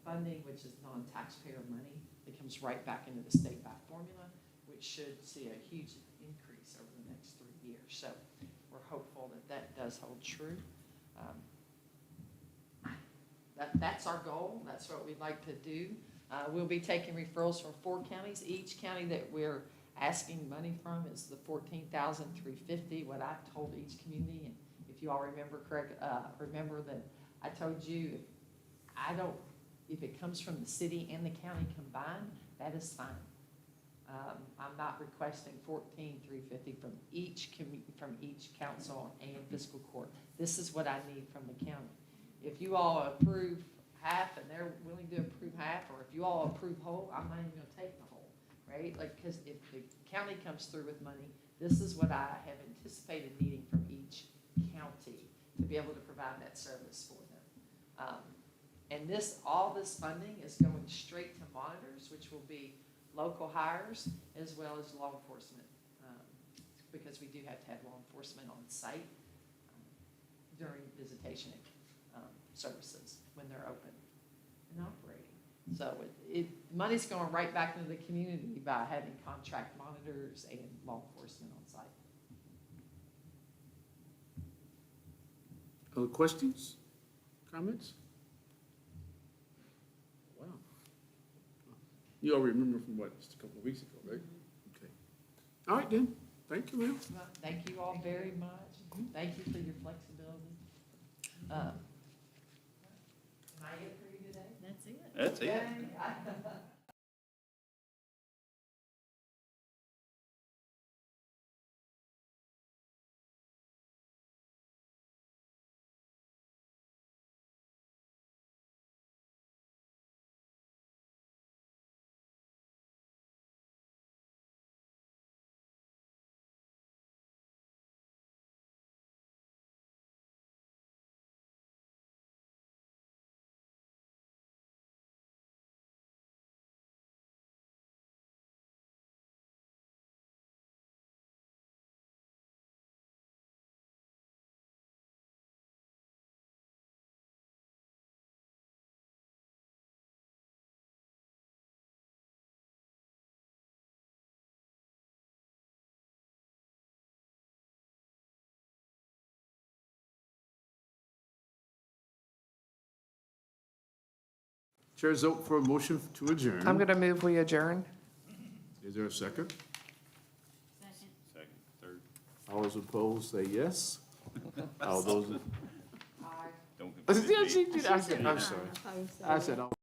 Speaker 2: funding, which is non-taxpayer money that comes right back into the state back formula, which should see a huge increase over the next 3 years. So we're hopeful that that does hold true. That's our goal. That's what we'd like to do. We'll be taking referrals from 4 counties. Each county that we're asking money from is the $14,350. What I've told each community, and if you all remember remember that I told you if it comes from the city and the county combined, that is fine. I'm not requesting $14,350 from each council and fiscal court. This is what I need from the county. If you all approve half and they're willing to approve half, or if you all approve whole, I'm not even going to take the whole, right? Because if the county comes through with money, this is what I have anticipated needing from each county to be able to provide that service for them. And all this funding is going straight to monitors, which will be local hires as well as law enforcement, because we do have to have law enforcement on site during visitation services when they're open and operating. So money's going right back into the community by having contract monitors and law enforcement on site.
Speaker 1: Other questions, comments? Wow. You all remember from just a couple of weeks ago, right? Okay. All right then. Thank you, ma'am.
Speaker 2: Well, thank you all very much. Thank you for your flexibility. Can I get it for you today?
Speaker 7: That's it.
Speaker 5: That's it.
Speaker 2: Okay.
Speaker 1: Chair's open for a motion to adjourn.
Speaker 4: I'm going to move we adjourn.
Speaker 1: Is there a second?
Speaker 5: Second, third.
Speaker 1: All those opposed, say yes. All those.
Speaker 5: Don't.
Speaker 1: Yeah, she did. I'm sorry. I said all.